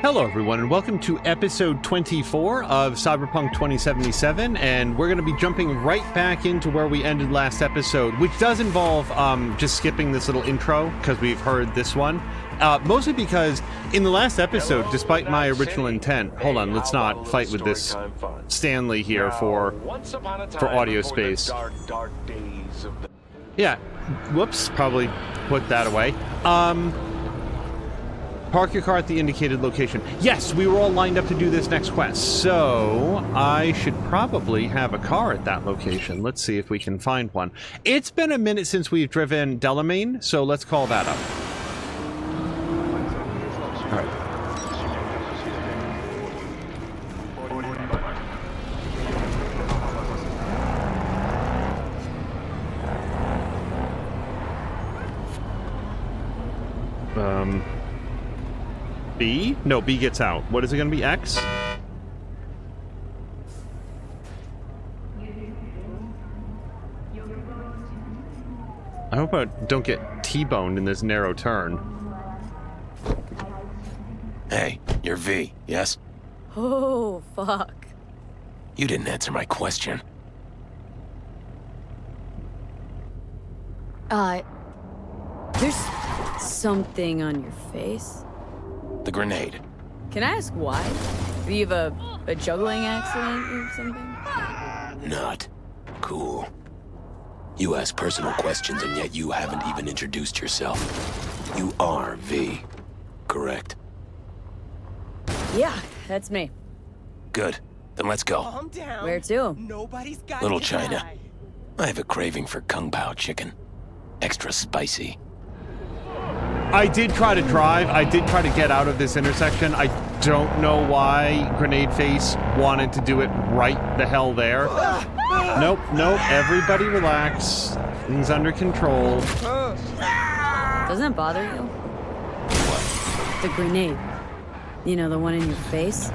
Hello everyone and welcome to episode 24 of Cyberpunk 2077, and we're going to be jumping right back into where we ended last episode, which does involve just skipping this little intro because we've heard this one. Mostly because in the last episode, despite my original intent, hold on, let's not fight with this Stanley here for audio space. Yeah, whoops, probably put that away. Park your car at the indicated location. Yes, we were all lined up to do this next quest, so I should probably have a car at that location. Let's see if we can find one. It's been a minute since we've driven Delamain, so let's call that up. All right. B? No, B gets out. What is it going to be? X? I hope I don't get T-boned in this narrow turn. Hey, you're V, yes? Oh, fuck. You didn't answer my question. There's something on your face. The grenade. Can I ask why? Do you have a juggling accident or something? Not cool. You ask personal questions and yet you haven't even introduced yourself. You are V, correct? Yeah, that's me. Good. Then let's go. Calm down. Where to? Nobody's got Little to China. die. I have a craving for Kung Pao chicken. Extra spicy. I did try to drive. I did try to get out of this intersection. I don't know why Grenade Face wanted to do it right the hell there. Nope, nope. Everybody relax. Things under control. Doesn't it bother you? What? The grenade. You know, the one in your face?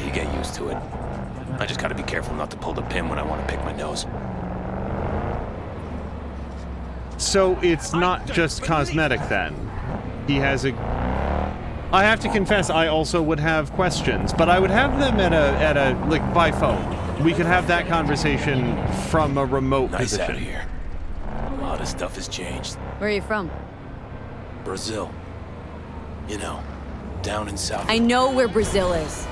You get used to it. I just gotta be careful not to pull the pin when I want to pick my nose. So it's not just cosmetic then. He has a... I have to confess, I also would have questions, but I would have them at a like by phone. We could have that conversation from a remote Nice position. out here. A lot of stuff has changed. Where are you from? Brazil. You know, down in South. I know where Brazil is.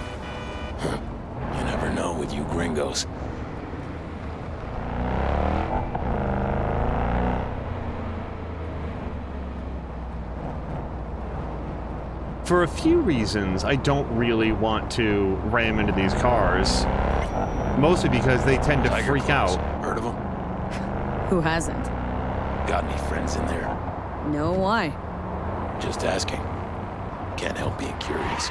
You never know with you gringos. For a few reasons, I don't really want to ram into these cars. Mostly because they tend to Tiger freak claws. out. Heard of them? Who hasn't? Got any friends in there? No, why? Just asking. Can't help being curious.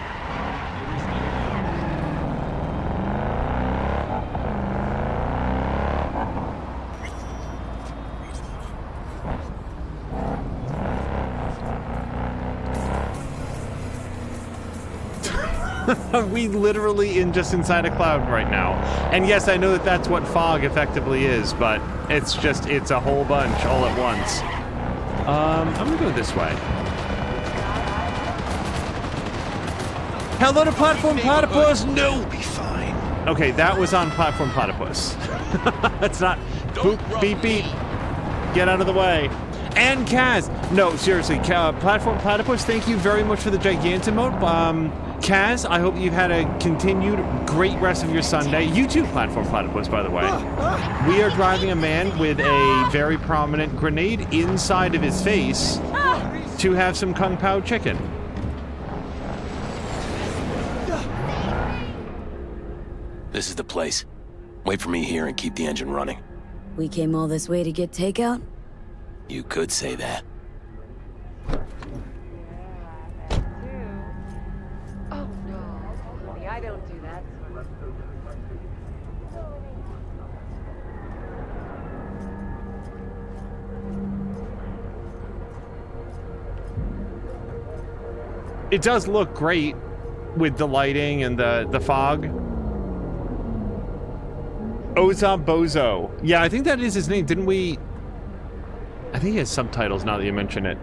We literally just inside a cloud right now. And yes, I know that that's what fog effectively is, but it's a whole bunch all at once. I'm gonna go this way. Hello to Platform Platypus! No! Be fine. Okay, that was on Platform Platypus. That's not... Boop, beep, beep. Get out of the way. And Kaz! No, seriously, Platform Platypus, thank you very much for the Gigantimote. Kaz, I hope you've had a continued great rest of your Sunday. You too, Platform Platypus, by the way. We are driving a man with a very prominent grenade inside of his face to have some Kung Pao chicken. This is the place. Wait for me here and keep the engine running. We came all this way to get takeout? You could say that. Oh no, honey, I don't do that. It does look great with the lighting and the fog. Oza Bozo. Yeah, I think that is his name. Didn't we... I think he has subtitles now that you mention it.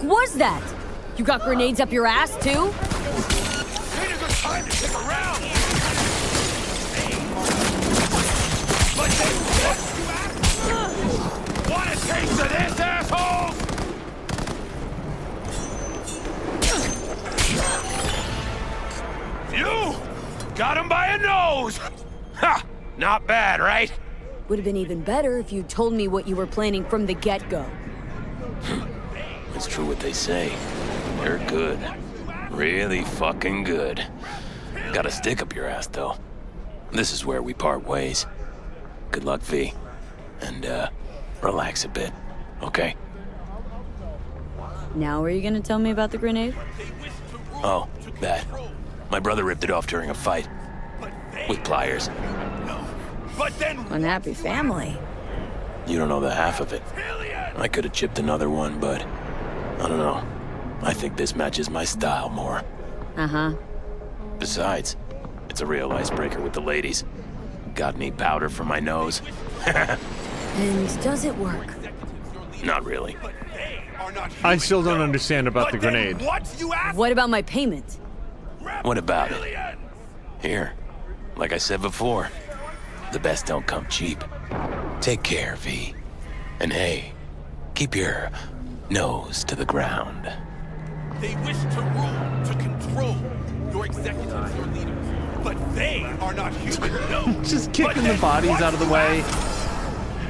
was that? You got grenades up your ass, too? Ain't a good time to stick around! But they want a taste of this, assholes? You got him by a nose! Ha! Not bad, right? Would have been even better if you told me what you were planning from the get-go. It's true what they say. They're good. Really fucking good. Got a stick up your ass, though. This is where we part ways. Good luck, V. And, relax a bit, okay? Now are you gonna tell me about the grenade? Oh, that. My brother ripped it off during a fight. With pliers. But then Unhappy family. You don't know the half of it. I could have chipped another one, but I don't know. I think this matches my style more. Uh-huh. Besides, it's a real icebreaker with the ladies. Got any powder for my nose? And does it work? Not really. I still don't understand about the grenade. What you asked? What about my payment? What about it? Here, like I said before, the best don't come cheap. Take care, V. And hey, keep your nose to the ground. They wish to rule, to control your executives, your leaders. But they are not human, no. Just kicking the bodies out of the way.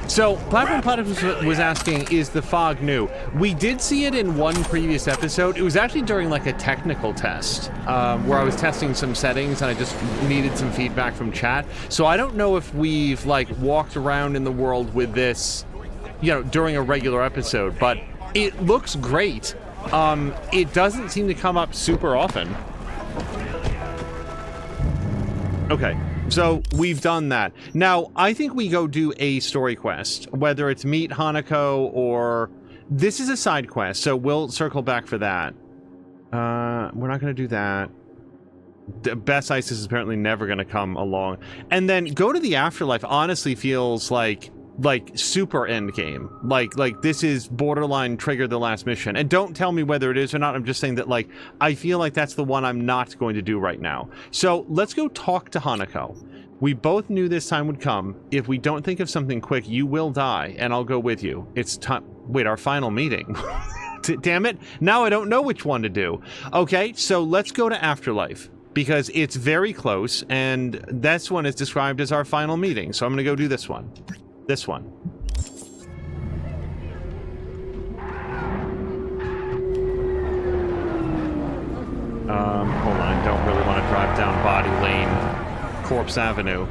So, Platform Platypus was asking, is the fog new? We did see it in one previous episode. It was actually during like a technical test, where I was testing some settings and I just needed some feedback from chat. So I don't know if we've like walked around in the world with this, you know, during a regular episode, but it looks great. It doesn't seem to come up super often. Okay. So we've done that. Now, I think we go do a story quest, whether it's meet Hanako or... This is a side quest, so we'll circle back for that. We're not going to do that. Best Isis is apparently never going to come along. And then go to the Afterlife honestly feels like super endgame. Like this is borderline trigger the last mission. And don't tell me whether it is or not. I'm just saying that like I feel like that's the one I'm not going to do right now. So let's go talk to Hanako. We both knew this time would come. If we don't think of something quick, you will die, and I'll go with you. It's time. Wait, our final meeting. Damn it! Now I don't know which one to do. Okay, so let's go to Afterlife because it's very close, and this one is described as our final meeting. So I'm gonna go do this one. This one. Hold on, I don't really want to drive down Body Lane, Corpse Avenue.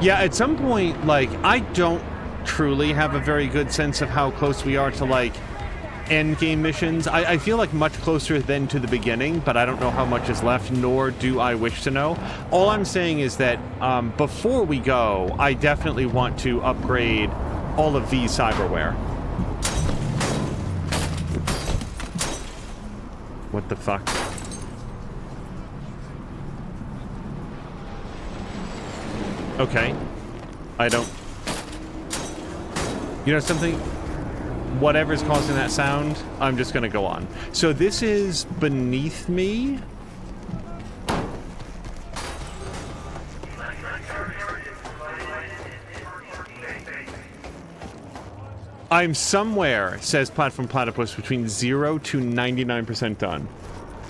Yeah, at some point, like, I don't truly have a very good sense of how close we are to, like, endgame missions. I feel like much closer than to the beginning, but I don't know how much is left, nor do I wish to know. All I'm saying is that before we go, I definitely want to upgrade all of V's cyberware. What the fuck? Okay. I don't... You know something? Whatever's causing that sound, I'm just gonna go on. So this is beneath me. I'm somewhere, says Platform Platypus, between 0 to 99% done.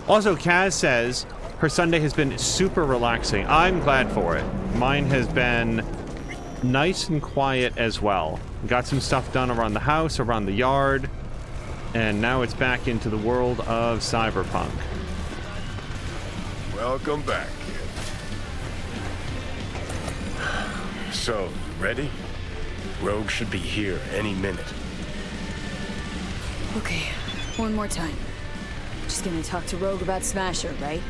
Also, Kaz says her Sunday has been super relaxing. I'm glad for it. Mine has been nice and quiet as well. Got some stuff done around the house, around the yard, and now it's back into the world of Cyberpunk. Welcome back, kid. So, ready? Rogue should be here any minute. Okay, one more time. Just gonna talk to Rogue about Smasher, right?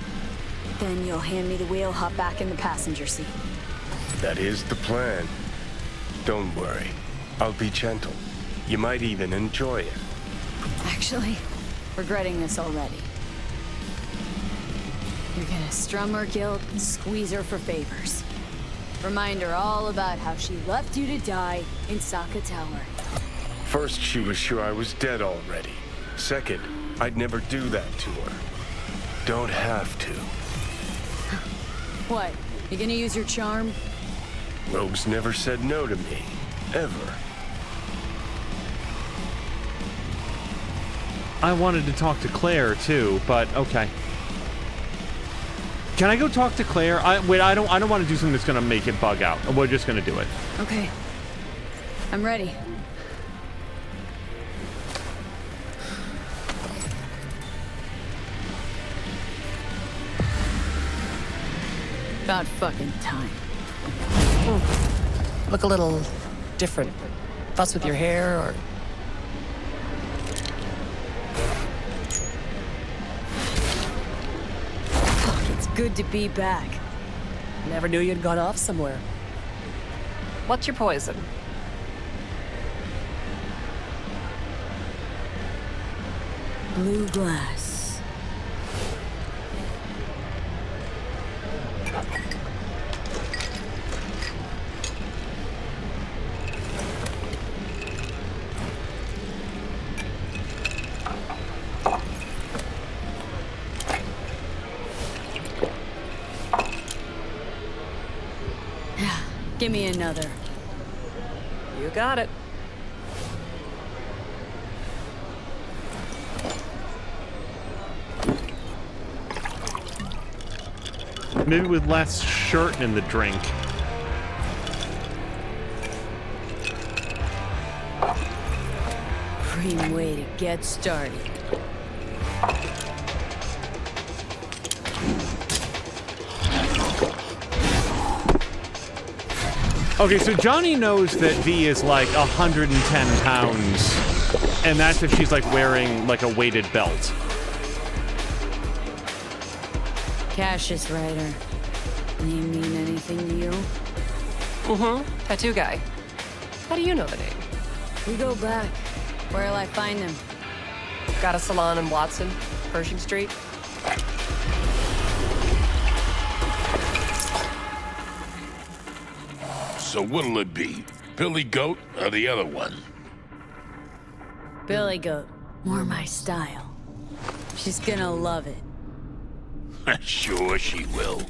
Then you'll hand me the wheel, hop back in the passenger seat. That is the plan. Don't worry. I'll be gentle. You might even enjoy it. Actually, regretting this already. You're gonna strum her guilt and squeeze her for favors. Remind her all about how she left you to die in Saka Tower. First, she was sure I was dead already. Second, I'd never do that to her. Don't have to. What? You gonna use your charm? Rogue's never said no to me. Ever. I wanted to talk to Claire too, but okay. Can I go talk to Claire? Wait, I don't want to do something that's gonna make it bug out. We're just gonna do it. Okay. I'm ready. About fucking time. Look a little different. Fuss with your hair, or... Fuck, it's good to be back. Never knew you'd gone off somewhere. What's your poison? Blue glass. Give me another. You got it. Maybe with less shirt in the drink. Cream way to get started. Okay, so Johnny knows that V is like 110 pounds, and that's if she's like wearing like a weighted belt. Cassius Ryder. Name mean anything to you? Mm-hmm. Tattoo guy. How do you know the name? We go back. Where'll I find them? Got a salon in Watson, Pershing Street. So what'll it be? Billy Goat or the other one? Billy Goat. More my style. She's gonna love it. Sure she will.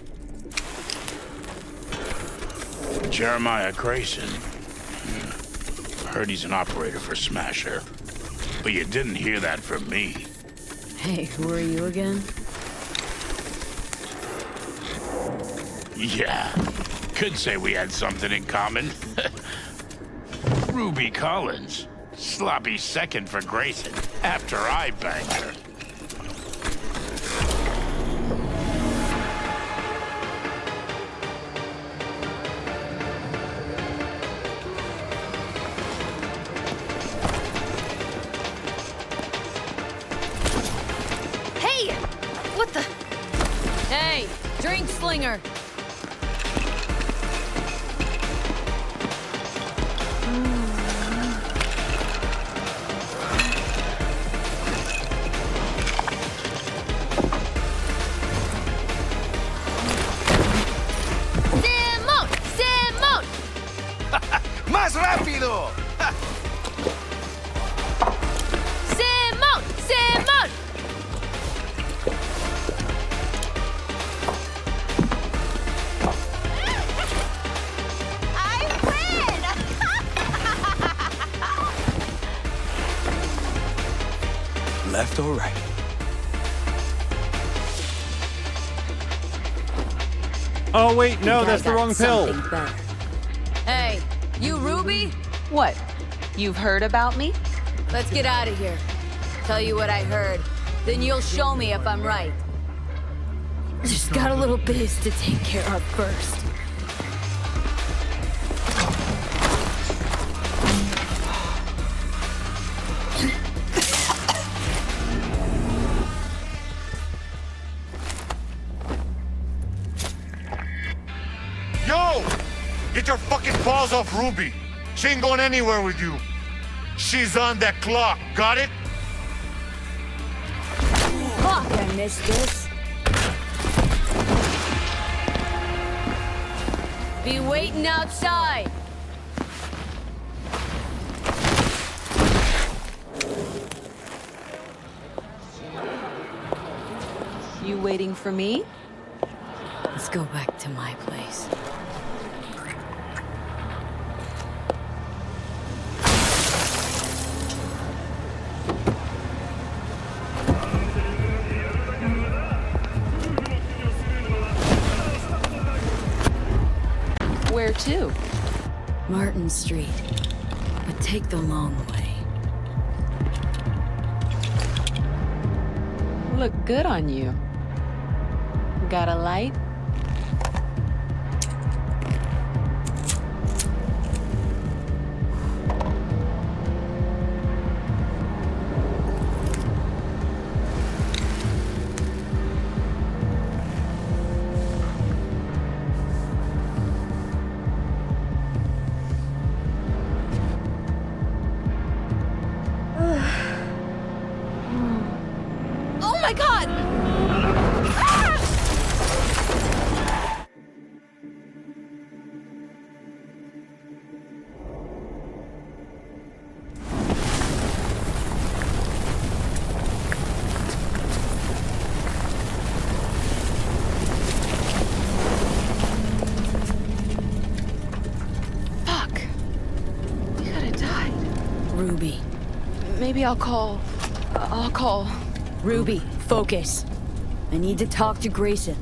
Jeremiah Grayson. Heard he's an operator for Smasher. But you didn't hear that from me. Hey, who are you again? Yeah. Could say we had something in common. Ruby Collins. Sloppy second for Grayson after I banged her. Hey! What the? Hey! Drink slinger! ¡Más rápido! ¡Simón! ¡Simón! I win! Left or right? Oh wait, no, that's the wrong pill. Hey, you Ruby? What? You've heard about me? Let's get out of here. Tell you what I heard. Then you'll show me if I'm right. Just got a little biz to take care of first. Yo! Get your fucking paws off Ruby. She ain't going anywhere with you. She's on that clock, got it? Fuck, I missed this. Be waiting outside. You waiting for me? Let's go back to my place. Where to? Martin Street. But take the long way. Look good on you. Got a light? Oh my god! Ah! Fuck. You could have died. Ruby. Maybe I'll call. Ruby, focus. I need to talk to Grayson.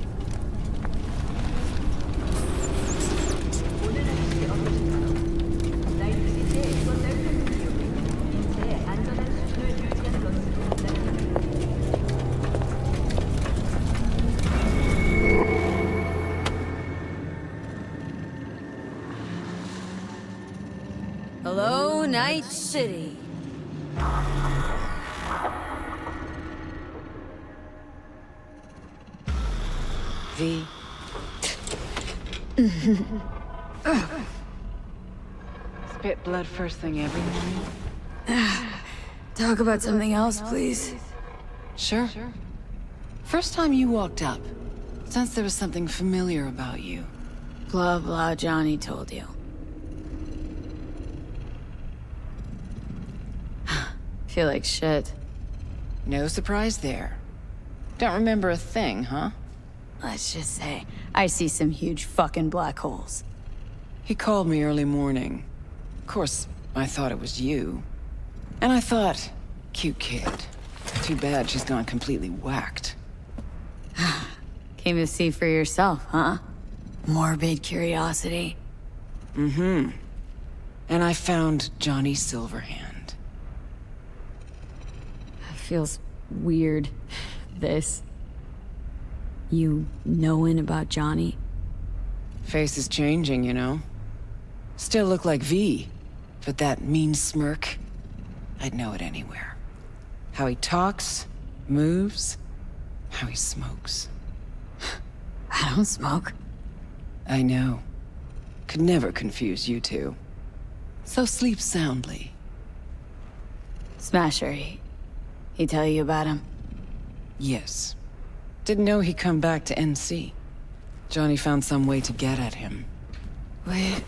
Hello, Night City. V. Spit blood first thing every morning? Talk about something else, please. Sure. First time you walked up, sensed there was something familiar about you. Blah, blah, Johnny told you. Feel like shit. No surprise there. Don't remember a thing, huh? Let's just say, I see some huge fucking black holes. He called me early morning. Of course, I thought it was you. And I thought, cute kid. Too bad she's gone completely whacked. Came to see for yourself, huh? Morbid curiosity. Mm-hmm. And I found Johnny Silverhand. Feels weird, this. You knowing about Johnny? Face is changing, you know? Still look like V, but that mean smirk, I'd know it anywhere. How he talks, moves, how he smokes. I don't smoke. I know. Could never confuse you two. So sleep soundly. Smasher, he tell you about him? Yes. Didn't know he'd come back to NC. Johnny found some way to get at him. Wait,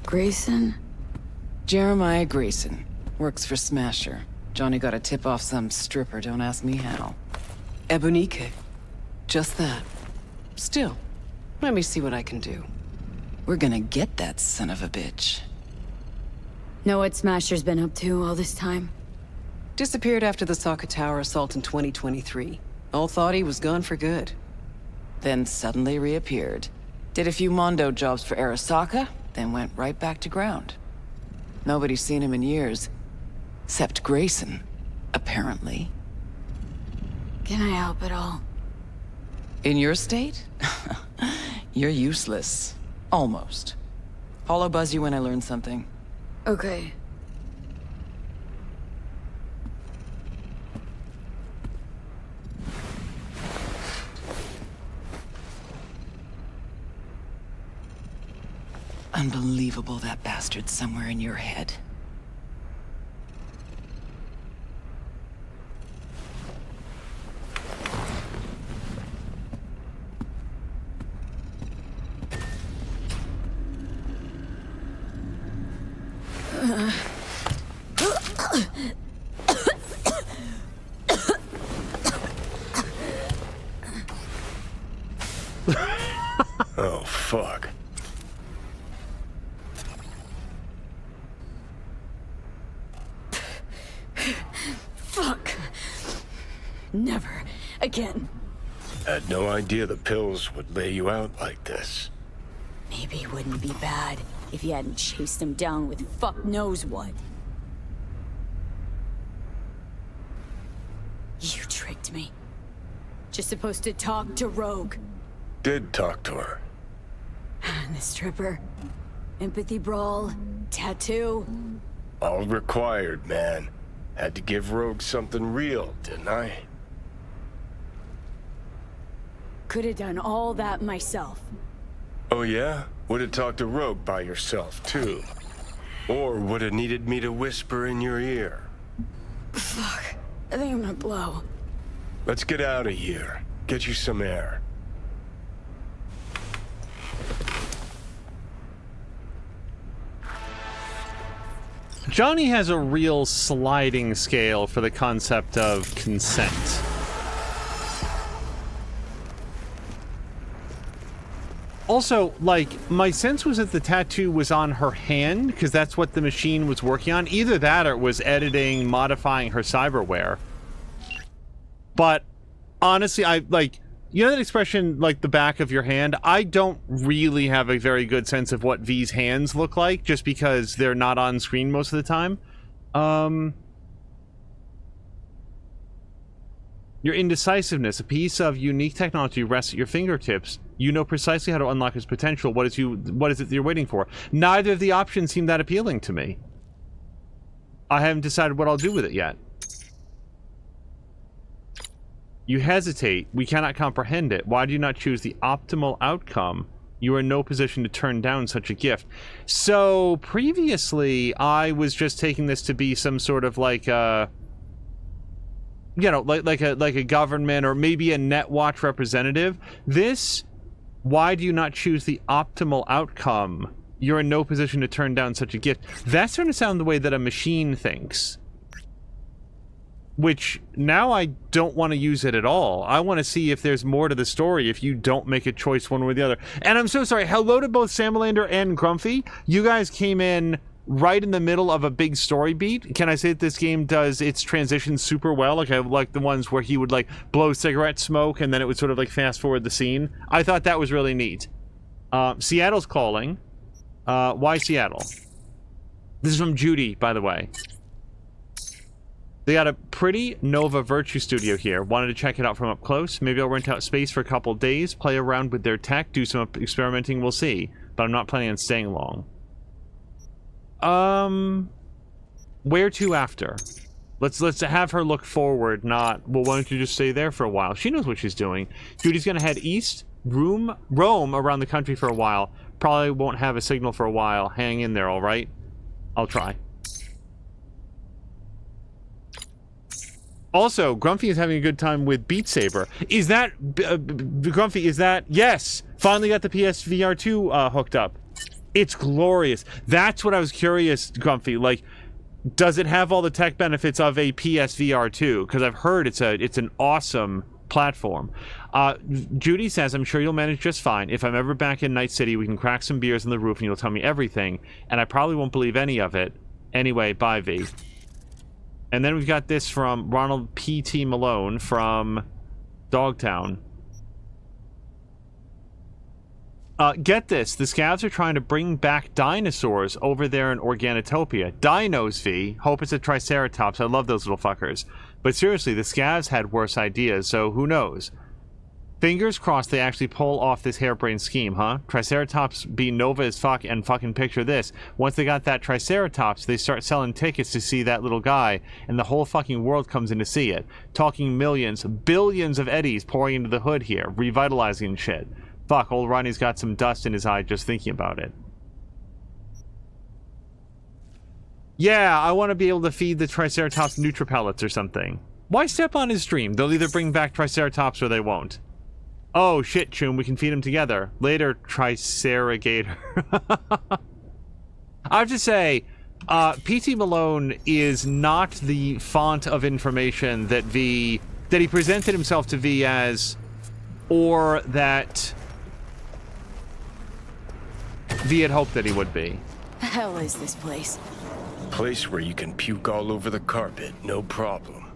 Grayson? Jeremiah Grayson. Works for Smasher. Johnny got a tip off some stripper, don't ask me how. Ebonique. Just that. Still, let me see what I can do. We're gonna get that son of a bitch. Know what Smasher's been up to all this time? Disappeared after the Sokka Tower assault in 2023. All thought he was gone for good. Then suddenly reappeared. Did a few Mondo jobs for Arasaka, then went right back to ground. Nobody's seen him in years. Except Grayson, apparently. Can I help at all? In your state? You're useless. Almost. Hollow buzz you when I learn something. Okay. Unbelievable that bastard's somewhere in your head. Oh, fuck. Fuck. Never again. Had no idea the pills would lay you out like this. Maybe it wouldn't be bad if you hadn't chased him down with fuck knows what. You tricked me. Just supposed to talk to Rogue. Did talk to her. And the stripper. Empathy brawl. Tattoo. All required, man. Had to give Rogue something real, didn't I? Could have done all that myself. Oh yeah? Would have talked to Rogue by yourself, too. Or would have needed me to whisper in your ear. Fuck. I think I'm gonna blow. Let's get out of here. Get you some air. Johnny has a real sliding scale for the concept of consent. Also, like, my sense was that the tattoo was on her hand, because that's what the machine was working on. Either that or it was editing, modifying her cyberware. But, honestly, you know that expression, like, the back of your hand? I don't really have a very good sense of what V's hands look like, just because they're not on screen most of the time. Your indecisiveness, a piece of unique technology rests at your fingertips. You know precisely how to unlock its potential. What is it that you're waiting for? Neither of the options seem that appealing to me. I haven't decided what I'll do with it yet. You hesitate. We cannot comprehend it. Why do you not choose the optimal outcome? You are in no position to turn down such a gift. So, previously, I was just taking this to be some sort of like you know, like a government or maybe a Netwatch representative. This, why do you not choose the optimal outcome? You're in no position to turn down such a gift. That's starting to sound the way that a machine thinks. Which, now I don't want to use it at all. I want to see if there's more to the story if you don't make a choice one way or the other. And I'm so sorry. Hello to both Samalander and Grumpy. You guys came in right in the middle of a big story beat. Can I say that this game does its transitions super well? Like, I like the ones where he would, like, blow cigarette smoke and then it would sort of, like, fast forward the scene. I thought that was really neat. Seattle's calling. Why Seattle? This is from Judy, by the way. They got a pretty Nova Virtue Studio here. Wanted to check it out from up close. Maybe I'll rent out space for a couple days, play around with their tech, do some experimenting, we'll see. But I'm not planning on staying long. Where to after? Let's have her look forward, not, well, why don't you just stay there for a while? She knows what she's doing. Judy's gonna head east, roam around the country for a while. Probably won't have a signal for a while. Hang in there, alright? I'll try. Also, Grumpy is having a good time with Beat Saber. Is that, Grumpy, is that, yes! Finally got the PSVR 2 hooked up. It's glorious. That's what I was curious, Grumpy. Like, does it have all the tech benefits of a PSVR 2? Because I've heard it's an awesome platform. Judy says, I'm sure you'll manage just fine. If I'm ever back in Night City, we can crack some beers on the roof and you'll tell me everything. And I probably won't believe any of it. Anyway, bye, V. And then we've got this from Ronald P.T. Malone from Dogtown. Get this, the scavs are trying to bring back dinosaurs over there in Organotopia. Dinos, V. Hope it's a Triceratops. I love those little fuckers. But seriously, the scavs had worse ideas, so who knows? Fingers crossed they actually pull off this harebrained scheme, huh? Triceratops be Nova as fuck, and fucking picture this. Once they got that Triceratops, they start selling tickets to see that little guy, and the whole fucking world comes in to see it. Talking millions, billions of eddies pouring into the hood here, revitalizing shit. Fuck, old Ronnie's got some dust in his eye just thinking about it. Yeah, I want to be able to feed the Triceratops Nutripellets or something. Why step on his dream? They'll either bring back Triceratops or they won't. Oh, shit, Choom, we can feed them together. Later, Triceragator. I have to say, PT Malone is not the font of information that he presented himself to V as, or that V had hoped that he would be. The hell is this place? Place where you can puke all over the carpet, no problem.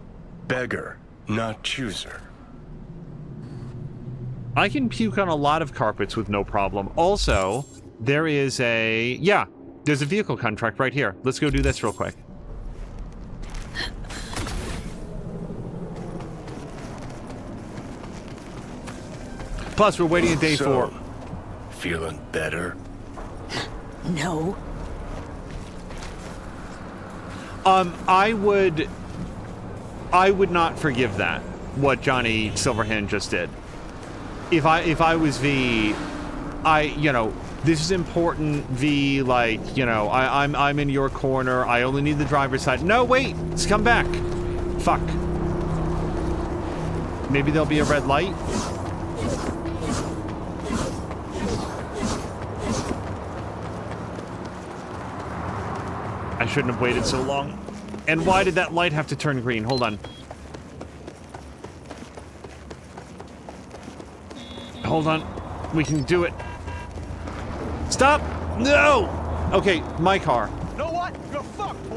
Beggar, not chooser. I can puke on a lot of carpets with no problem. Also, there is there's a vehicle contract right here. Let's go do this real quick. Plus, we're waiting a day for... Feeling better? No. I would not forgive that, what Johnny Silverhand just did. If I was V, this is important, V, I'm in your corner, I only need the driver's side. No, wait, let's come back. Fuck. Maybe there'll be a red light? I shouldn't have waited so long. And why did that light have to turn green? Hold on. Hold on. We can do it. Stop! No! Okay, my car. Know what? You're fucked, boy.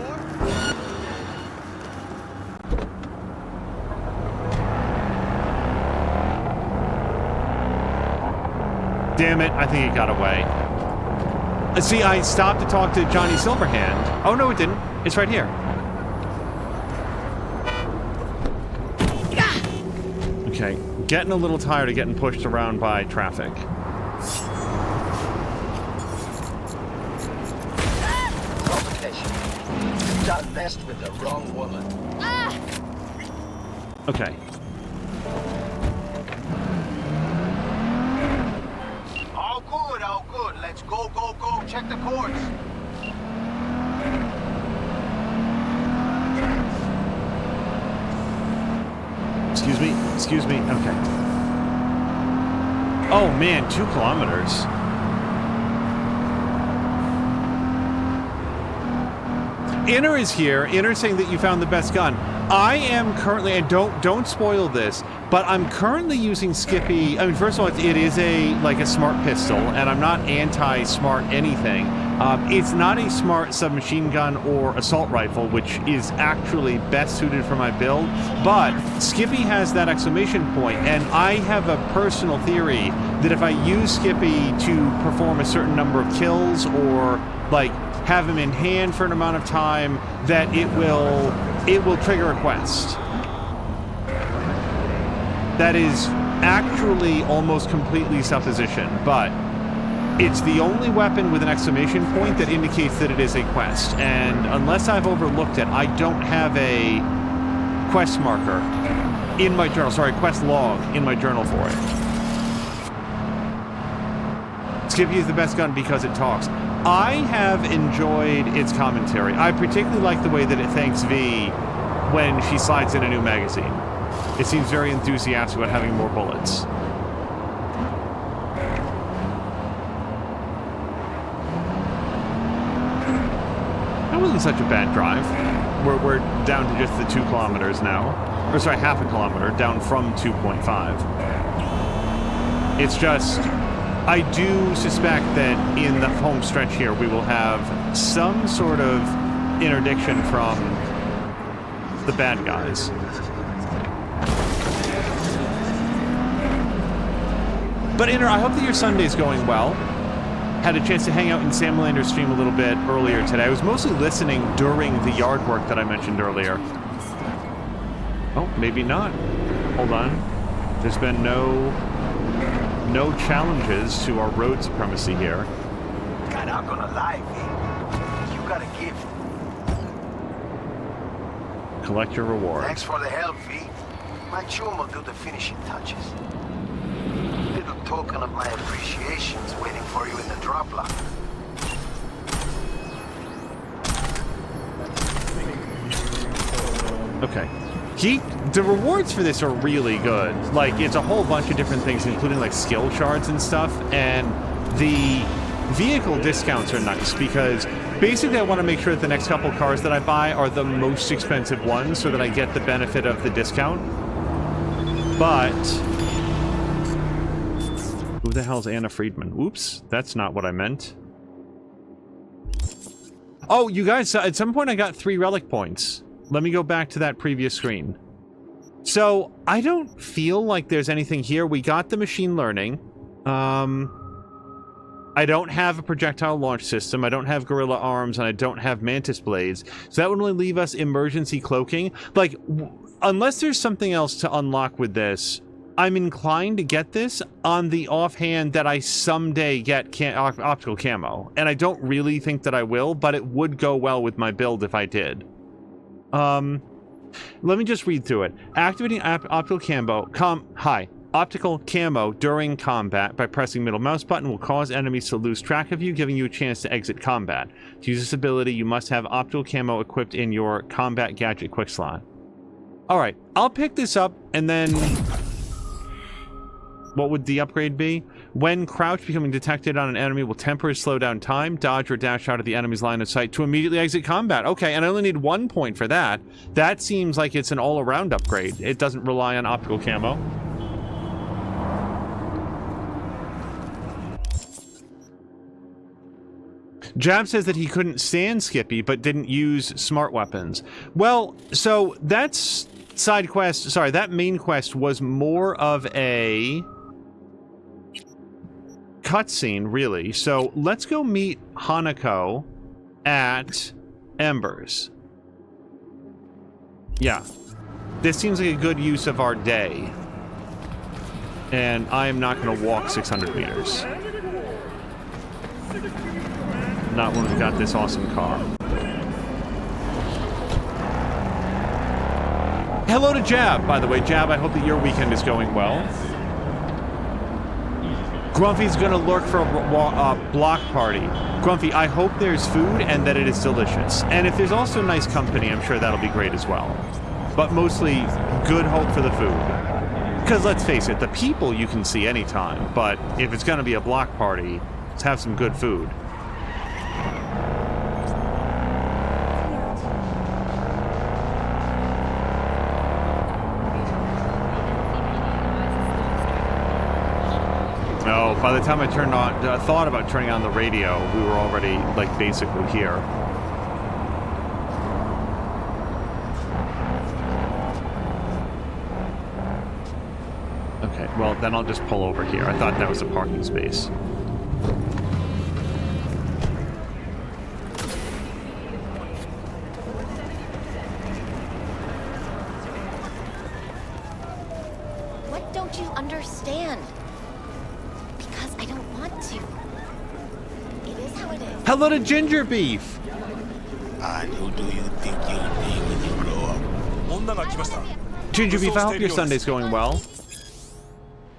Damn it, I think it got away. See, I stopped to talk to Johnny Silverhand. Oh, no, it didn't. It's right here. Okay, getting a little tired of getting pushed around by traffic. Done best with the wrong woman. Okay. All good, all good. Let's go, go, go. Check the course. Excuse me. Okay. Oh man, 2 kilometers. Inner is here. Inner saying that you found the best gun. I am currently, and don't spoil this, but I'm currently using Skippy. I mean, first of all, it is a smart pistol, and I'm not anti-smart anything. It's not a smart submachine gun or assault rifle, which is actually best suited for my build, but Skippy has that exclamation point, and I have a personal theory that if I use Skippy to perform a certain number of kills or have him in hand for an amount of time, that it will trigger a quest. That is actually almost completely supposition, but it's the only weapon with an exclamation point that indicates that it is a quest. And unless I've overlooked it, I don't have a quest marker in my journal. Sorry, quest log in my journal for it. Skippy is the best gun because it talks. I have enjoyed its commentary. I particularly like the way that it thanks V when she slides in a new magazine. It seems very enthusiastic about having more bullets. That wasn't such a bad drive. We're down to just the 2 kilometers now. Or sorry, half a kilometer, down from 2.5. It's just, I do suspect that in the home stretch here, we will have some sort of interdiction from the bad guys. But Inner, I hope that your Sunday's going well. Had a chance to hang out in Sam Lander's stream a little bit earlier today. I was mostly listening during the yard work that I mentioned earlier. Oh, maybe not. Hold on. There's been no challenges to our road supremacy here. God, I'm gonna lie, V. You got a gift. Collect your reward. Thanks for the help, V. My chum will do the finishing touches. Little token of my appreciation is waiting for you in the drop lot. Okay. The rewards for this are really good. It's a whole bunch of different things, including skill shards and stuff, and the vehicle discounts are nice because Basically, I want to make sure that the next couple cars that I buy are the most expensive ones so that I get the benefit of the discount. But... who the hell's Anna Friedman? Oops, that's not what I meant. Oh, you guys, at some point I got 3 relic points. Let me go back to that previous screen. So, I don't feel like there's anything here. We got the machine learning. I don't have a projectile launch system, I don't have gorilla arms, and I don't have mantis blades. So that would only leave us emergency cloaking. Like, unless there's something else to unlock with this, I'm inclined to get this on the offhand that I someday get optical camo. And I don't really think that I will, but it would go well with my build if I did. Let me just read through it. Activating optical camo during combat by pressing middle mouse button will cause enemies to lose track of you, giving you a chance to exit combat. To use this ability, you must have optical camo equipped in your combat gadget quick slot. Alright, I'll pick this up, and then... what would the upgrade be? When crouched, becoming detected on an enemy will temporarily slow down time, dodge or dash out of the enemy's line of sight to immediately exit combat. Okay, and I only need 1 point for that. That seems like it's an all-around upgrade. It doesn't rely on optical camo. Jab says that he couldn't stand Skippy, but didn't use smart weapons. Well, so that's side quest. Sorry, that main quest was more of a cutscene, really. So let's go meet Hanako at Embers. Yeah. This seems like a good use of our day. And I am not going to walk 600 meters. Not when we've got this awesome car. Hello to Jab, by the way. Jab, I hope that your weekend is going well. Grumpy's gonna lurk for a block party. Grumpy, I hope there's food and that it is delicious. And if there's also nice company, I'm sure that'll be great as well. But mostly, good hope for the food. Because let's face it, the people you can see anytime. But if it's gonna be a block party, let's have some good food. No, by the time I turned on, thought about turning on the radio, we were already, like, basically here. Okay, well, then I'll just pull over here. I thought that was a parking space. What don't you understand? Because I don't want to. It is how it is. Hello to Ginger Beef! And who do you think you'll be when you grow up? Ginger Beef, I hope your Sunday's going well.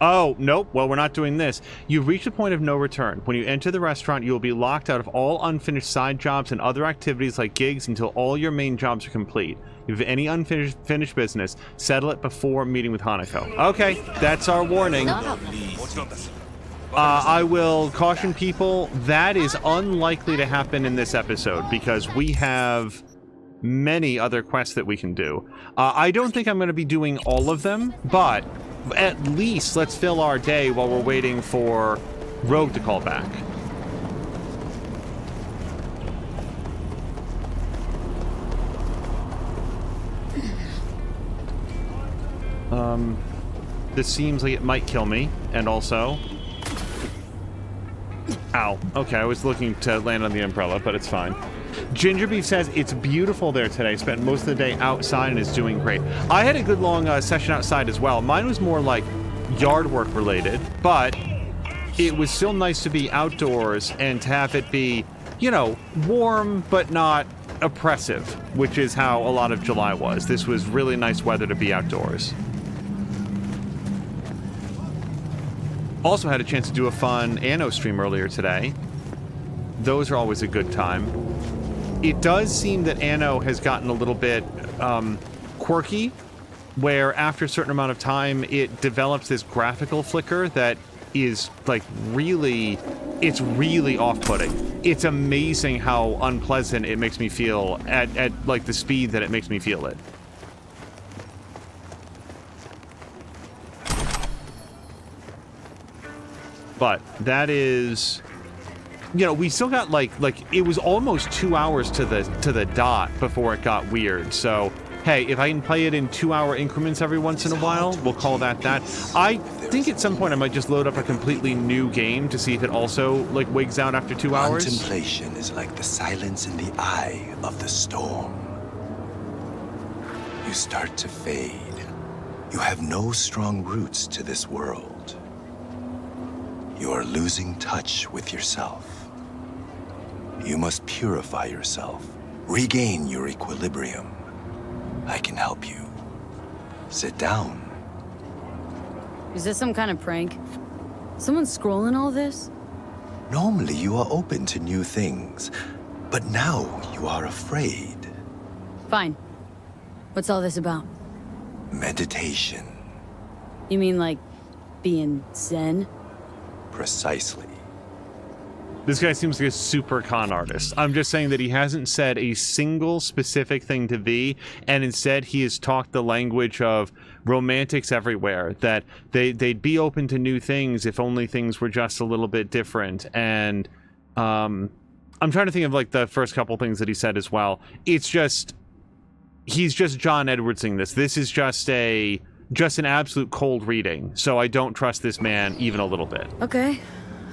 Oh, nope. Well, we're not doing this. You've reached a point of no return. When you enter the restaurant, you will be locked out of all unfinished side jobs and other activities like gigs until all your main jobs are complete. If you have any unfinished business, settle it before meeting with Hanako. Okay, that's our warning. I will caution people, that is unlikely to happen in this episode because we have many other quests that we can do. I don't think I'm going to be doing all of them, but at least let's fill our day while we're waiting for Rogue to call back. This seems like it might kill me, and also... Ow. Okay, I was looking to land on the umbrella, but it's fine. Ginger Beef says, it's beautiful there today. Spent most of the day outside and is doing great. I had a good long session outside as well. Mine was more like yard work related, but it was still nice to be outdoors and to have it be, you know, warm but not oppressive, which is how a lot of July was. This was really nice weather to be outdoors. Also had a chance to do a fun Anno stream earlier today. Those are always a good time. It does seem that Anno has gotten a little bit quirky, where after a certain amount of time, it develops this graphical flicker that is, like, really... It's really off-putting. it's amazing how unpleasant it makes me feel at like the speed that it makes me feel it. But that is, you know, we still got like it was almost 2 hours to the dot before it got weird. So hey, if I can play it in 2-hour increments every once in a while, we'll call that that. I think at some point I might just load up a completely new game to see if it also like wigs out after 2 hours. Contemplation is like the silence in the eye of the storm. You start to fade. You have no strong roots to this world. You are losing touch with yourself. You must purify yourself, regain your equilibrium. I can help you. Sit down. Is this some kind of prank? Someone scrolling all this? Normally you are open to new things, but now you are afraid. Fine. What's all this about? Meditation. You mean like being zen? Precisely. This guy seems like a super con artist. I'm just saying that he hasn't said a single specific thing to V, and instead he has talked the language of romantics everywhere, that they'd be open to new things if only things were just a little bit different. And I'm trying to think of like the first couple things that he said as well. It's just, he's just John Edwardsing this. This is just an absolute cold reading. So I don't trust this man even a little bit. Okay,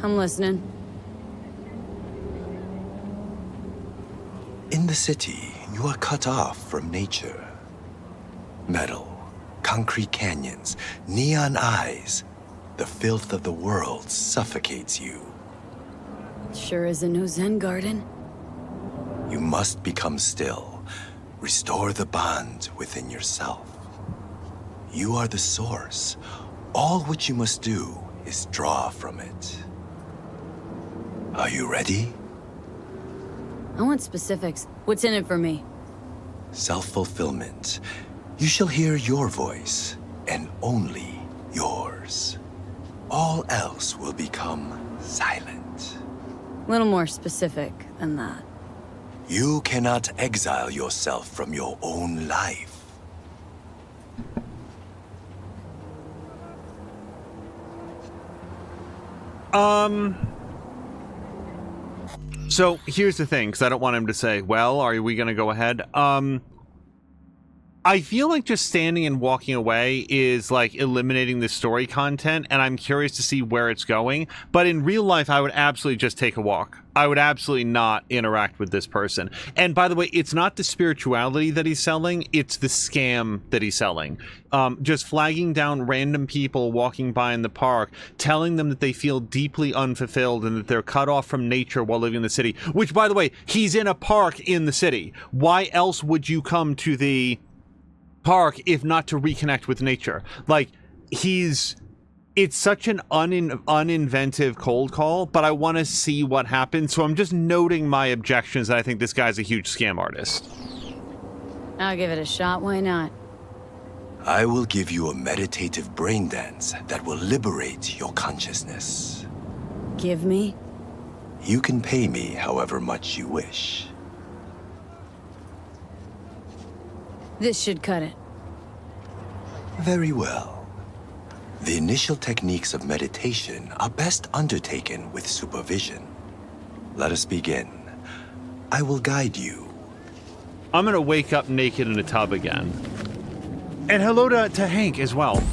I'm listening. In the city, you are cut off from nature. Metal, concrete canyons, neon eyes. The filth of the world suffocates you. Sure isn't no Zen garden. You must become still. Restore the bond within yourself. You are the source. All what you must do is draw from it. Are you ready? I want specifics. What's in it for me? Self-fulfillment. You shall hear your voice, and only yours. All else will become silent. A little more specific than that. You cannot exile yourself from your own life. So here's the thing, because I don't want him to say, well, are we going to go ahead? I feel like just standing and walking away is like eliminating the story content, and I'm curious to see where it's going. But in real life, I would absolutely just take a walk. I would absolutely not interact with this person. And by the way, it's not the spirituality that he's selling, it's the scam that he's selling. Just flagging down random people walking by in the park, telling them that they feel deeply unfulfilled and that they're cut off from nature while living in the city. Which, by the way, he's in a park in the city. Why else would you come to the park if not to reconnect with nature? Like, it's such an uninventive cold call, but I want to see what happens, so I'm just noting my objections that I think this guy's a huge scam artist. I'll give it a shot, why not? I will give you a meditative brain dance that will liberate your consciousness. Give me? You can pay me however much you wish. This should cut it. Very well. The initial techniques of meditation are best undertaken with supervision. Let us begin. I will guide you. I'm gonna wake up naked in a tub again. And hello to Hank as well.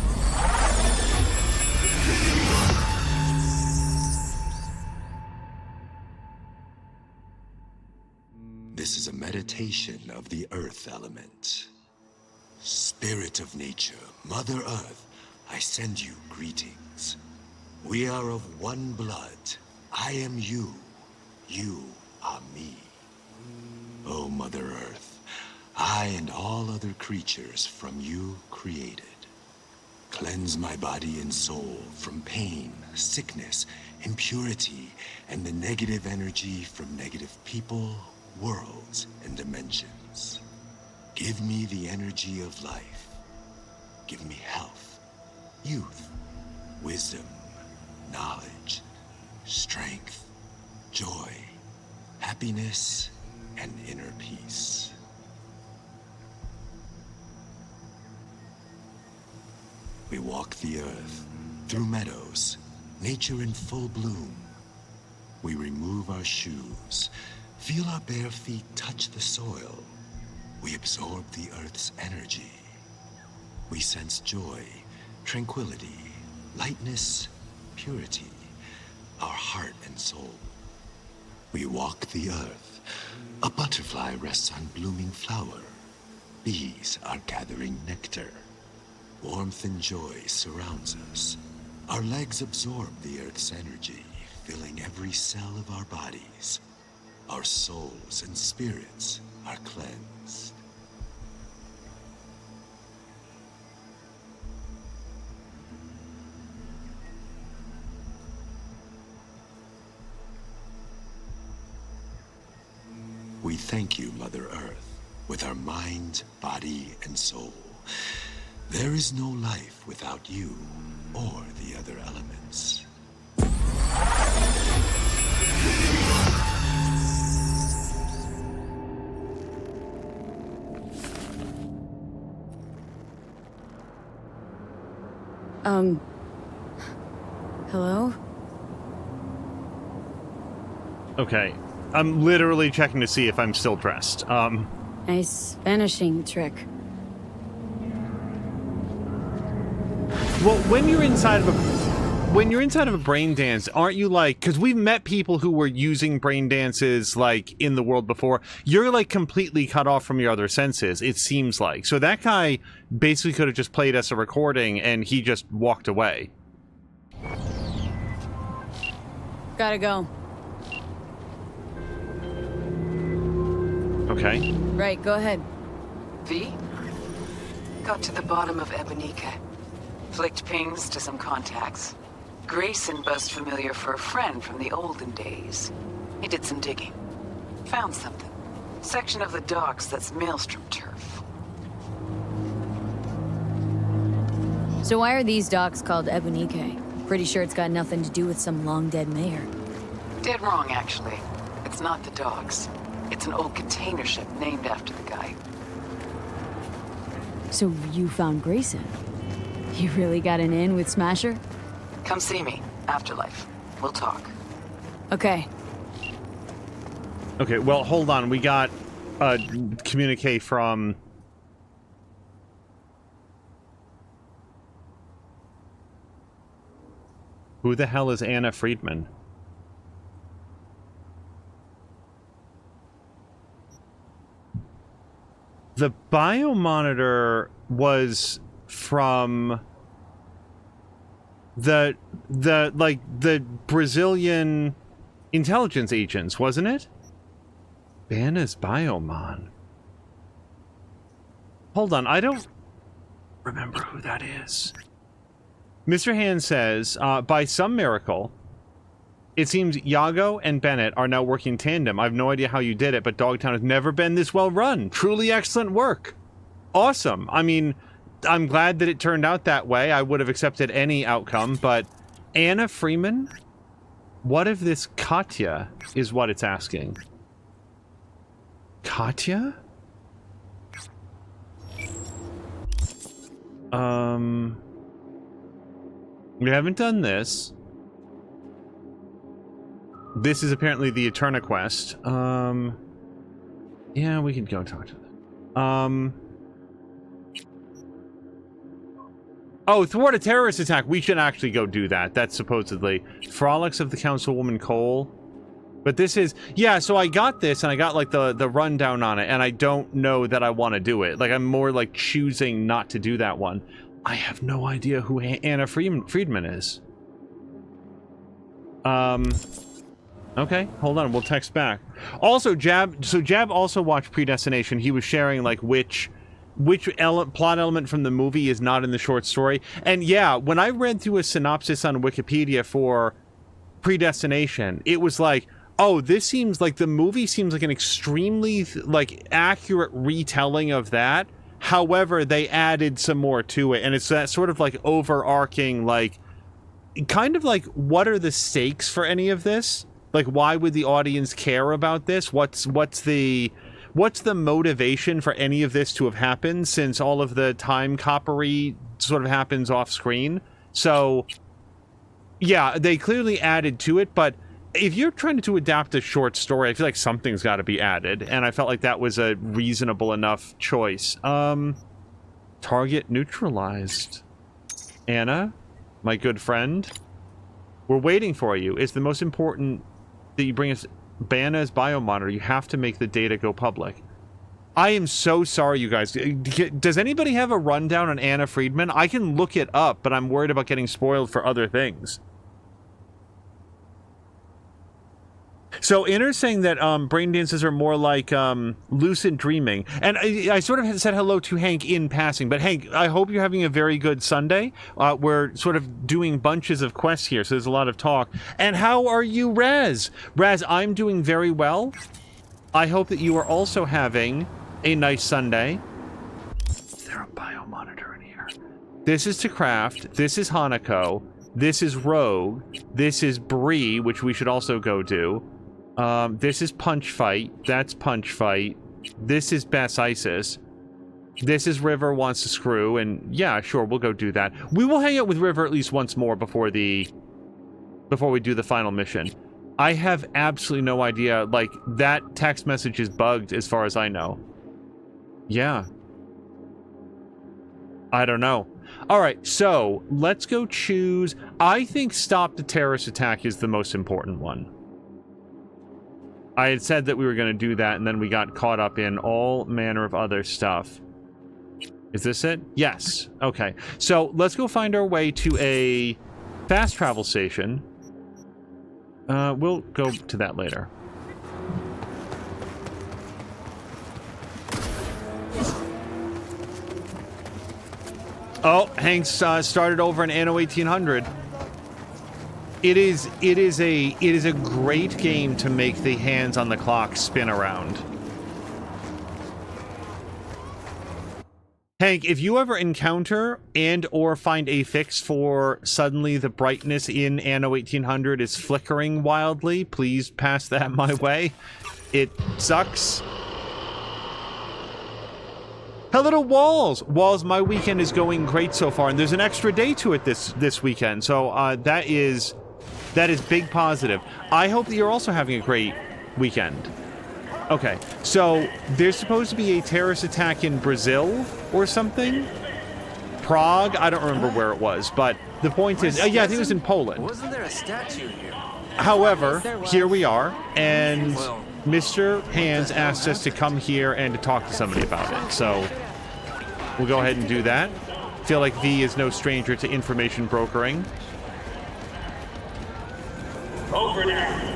This is a meditation of the earth element. Spirit of nature, Mother Earth, I send you greetings. We are of one blood. I am you. You are me. O Mother Earth, I and all other creatures from you created. Cleanse my body and soul from pain, sickness, impurity, and the negative energy from negative people, worlds, and dimensions. Give me the energy of life. Give me health, youth, wisdom, knowledge, strength, joy, happiness, and inner peace. We walk the earth, through meadows, nature in full bloom. We remove our shoes, feel our bare feet touch the soil. We absorb the earth's energy. We sense joy, tranquility, lightness, purity, our heart and soul. We walk the earth. A butterfly rests on blooming flower. Bees are gathering nectar. Warmth and joy surrounds us. Our legs absorb the earth's energy, filling every cell of our bodies. Our souls and spirits are cleansed. We thank you, Mother Earth, with our mind, body, and soul. There is no life without you or the other elements. Hello? Okay. I'm literally checking to see if I'm still dressed. Nice vanishing trick. Well, when you're inside of a brain dance, aren't you like, because we've met people who were using brain dances like in the world before, you're like completely cut off from your other senses, it seems like. So that guy basically could have just played us a recording and he just walked away. Gotta go. Okay. Right, go ahead. V? Got to the bottom of Ebonica. Flicked pings to some contacts. Grayson buzzed familiar for a friend from the olden days. He did some digging. Found something. Section of the docks that's Maelstrom turf. So why are these docks called Ebonica? Pretty sure it's got nothing to do with some long-dead mayor. Dead wrong, actually. It's not the docks. It's an old container ship named after the guy. So you found Grayson? You really got an in with Smasher? Come see me. Afterlife. We'll talk. Okay. Okay, well, hold on. We got a communique from... Who the hell is Anna Friedman? The biomonitor was from the Brazilian intelligence agents, wasn't it? Banna's biomon. Hold on, I don't remember who that is. Mr. Hand says, by some miracle, it seems Yago and Bennett are now working tandem. I have no idea how you did it, but Dogtown has never been this well run. Truly excellent work. Awesome. I mean, I'm glad that it turned out that way. I would have accepted any outcome, but Anna Freeman? What if this Katya is what it's asking? Katya? We haven't done this. This is apparently the Eterna quest. Yeah, we could go talk to them. Oh, thwart a terrorist attack. We should actually go do that. That's supposedly Frolics of the Councilwoman Cole. But this is... Yeah, so I got this, and I got, like, the rundown on it, and I don't know that I want to do it. Like, I'm more, like, choosing not to do that one. I have no idea who Anna Friedman is. Okay, hold on. We'll text back. Also, Jab also watched Predestination. He was sharing, like, which plot element from the movie is not in the short story. And yeah, when I read through a synopsis on Wikipedia for Predestination, it was like, oh, this seems like the movie seems like an extremely like accurate retelling of that. However, they added some more to it, and it's that sort of like overarching, like, kind of like, what are the stakes for any of this? Like, why would the audience care about this? What's the motivation for any of this to have happened, since all of the time coppery sort of happens off screen? So, yeah, they clearly added to it, but if you're trying to adapt a short story, I feel like something's got to be added, and I felt like that was a reasonable enough choice. Target neutralized. Anna, my good friend, we're waiting for you. It's the most important that you bring us Banna's biomonitor. You have to make the data go public. I am so sorry, you guys. Does anybody have a rundown on Anna Friedman? I can look it up, but I'm worried about getting spoiled for other things. So Inner's saying that brain dances are more like lucid dreaming. And I sort of said hello to Hank in passing. But Hank, I hope you're having a very good Sunday. We're sort of doing bunches of quests here, so there's a lot of talk. And how are you, Raz? Raz, I'm doing very well. I hope that you are also having a nice Sunday. Is there a biomonitor in here? This is to craft. This is Hanako. This is Rogue. This is Bree, which we should also go do. This is Punch Fight. That's Punch Fight. This is Bass Isis. This is River Wants to Screw, and yeah, sure, we'll go do that. We will hang out with River at least once more before we do the final mission. I have absolutely no idea. Like, that text message is bugged as far as I know. Yeah. I don't know. Alright, so let's go choose. I think stop the terrorist attack is the most important one. I had said that we were going to do that, and then we got caught up in all manner of other stuff. Is this it? Yes. Okay. So let's go find our way to a fast travel station. We'll go to that later. Oh, Hank's started over in Anno 1800. It is a great game to make the hands on the clock spin around. Hank, if you ever encounter and or find a fix for suddenly the brightness in Anno 1800 is flickering wildly, please pass that my way. It sucks. Hello to Walls. Walls, my weekend is going great so far, and there's an extra day to it this weekend, so that is big positive. I hope that you're also having a great weekend. Okay, so there's supposed to be a terrorist attack in Brazil or something? Prague? I don't remember where it was, but the point is, yeah, I think it was in Poland. Wasn't there a statue here? However, here we are, and Mr. Hands asked us to come here and to talk to somebody about it, so we'll go ahead and do that. Feel like V is no stranger to information brokering. Over there.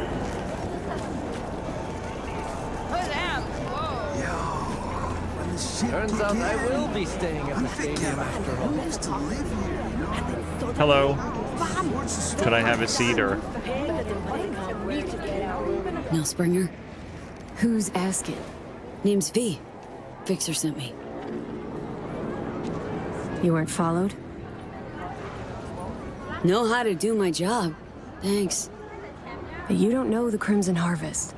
Turns out I will be staying at the stadium after all. Hello. Could I have a seat or? No, Springer. Who's asking? Name's V. Fixer sent me. You weren't followed? Know how to do my job. Thanks. But you don't know the Crimson Harvest.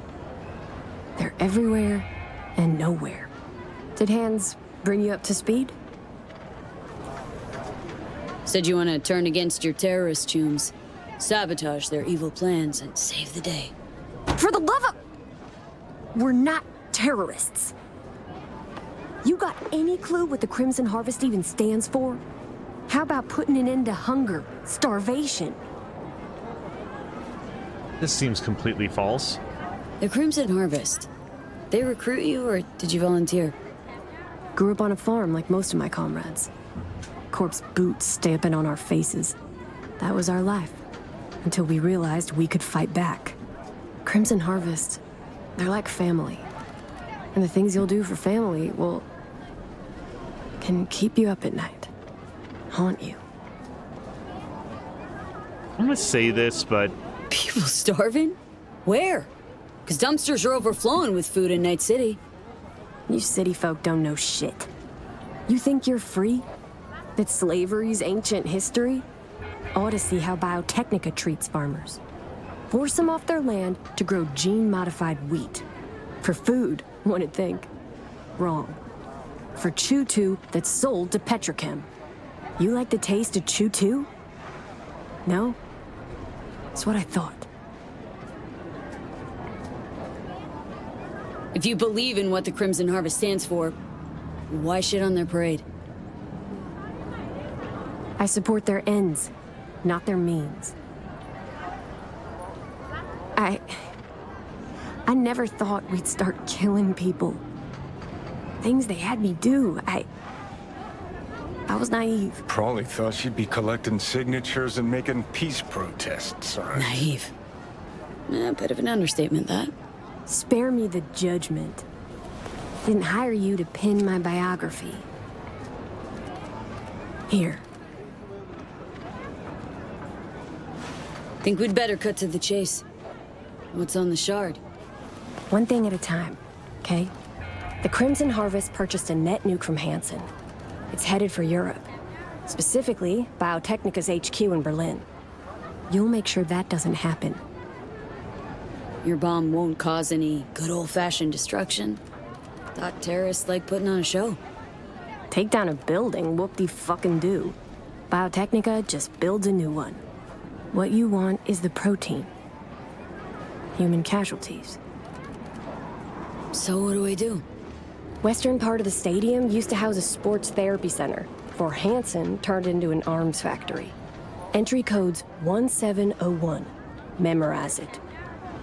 They're everywhere and nowhere. Did Hands bring you up to speed? Said you want to turn against your terrorist chums, sabotage their evil plans, and save the day. For the love of... We're not terrorists. You got any clue what the Crimson Harvest even stands for? How about putting an end to hunger, starvation? This seems completely false. The Crimson Harvest. They recruit you, or did you volunteer? Grew up on a farm like most of my comrades. Corpse boots stamping on our faces. That was our life. Until we realized we could fight back. Crimson Harvest, they're like family. And the things you'll do for family, well, can keep you up at night. Haunt you. I'm gonna say this, but... People starving? Where? Because dumpsters are overflowing with food in Night City. You city folk don't know shit. You think you're free? That slavery's ancient history? Ought to see how Biotechnica treats farmers. Force them off their land to grow gene-modified wheat. For food, one would think. Wrong. For Chew-2 that's sold to Petrochem. You like the taste of Chew-2? No? That's what I thought. If you believe in what the Crimson Harvest stands for, why shit on their parade? I support their ends, not their means. I never thought we'd start killing people. Things they had me do. I was naive. Probably thought she'd be collecting signatures and making peace protests. Naive. A bit of an understatement, that. Spare me the judgment. Didn't hire you to pen my biography. Here. Think we'd better cut to the chase. What's on the shard? One thing at a time, okay? The Crimson Harvest purchased a net nuke from Hansen. It's headed for Europe. Specifically, Biotechnica's HQ in Berlin. You'll make sure that doesn't happen. Your bomb won't cause any good old-fashioned destruction? Thought terrorists like putting on a show. Take down a building, whoop-de-fucking-do. Biotechnica just builds a new one. What you want is the protein. Human casualties. So what do I do? Western part of the stadium used to house a sports therapy center, before Hansen turned into an arms factory. Entry code's 1701. Memorize it.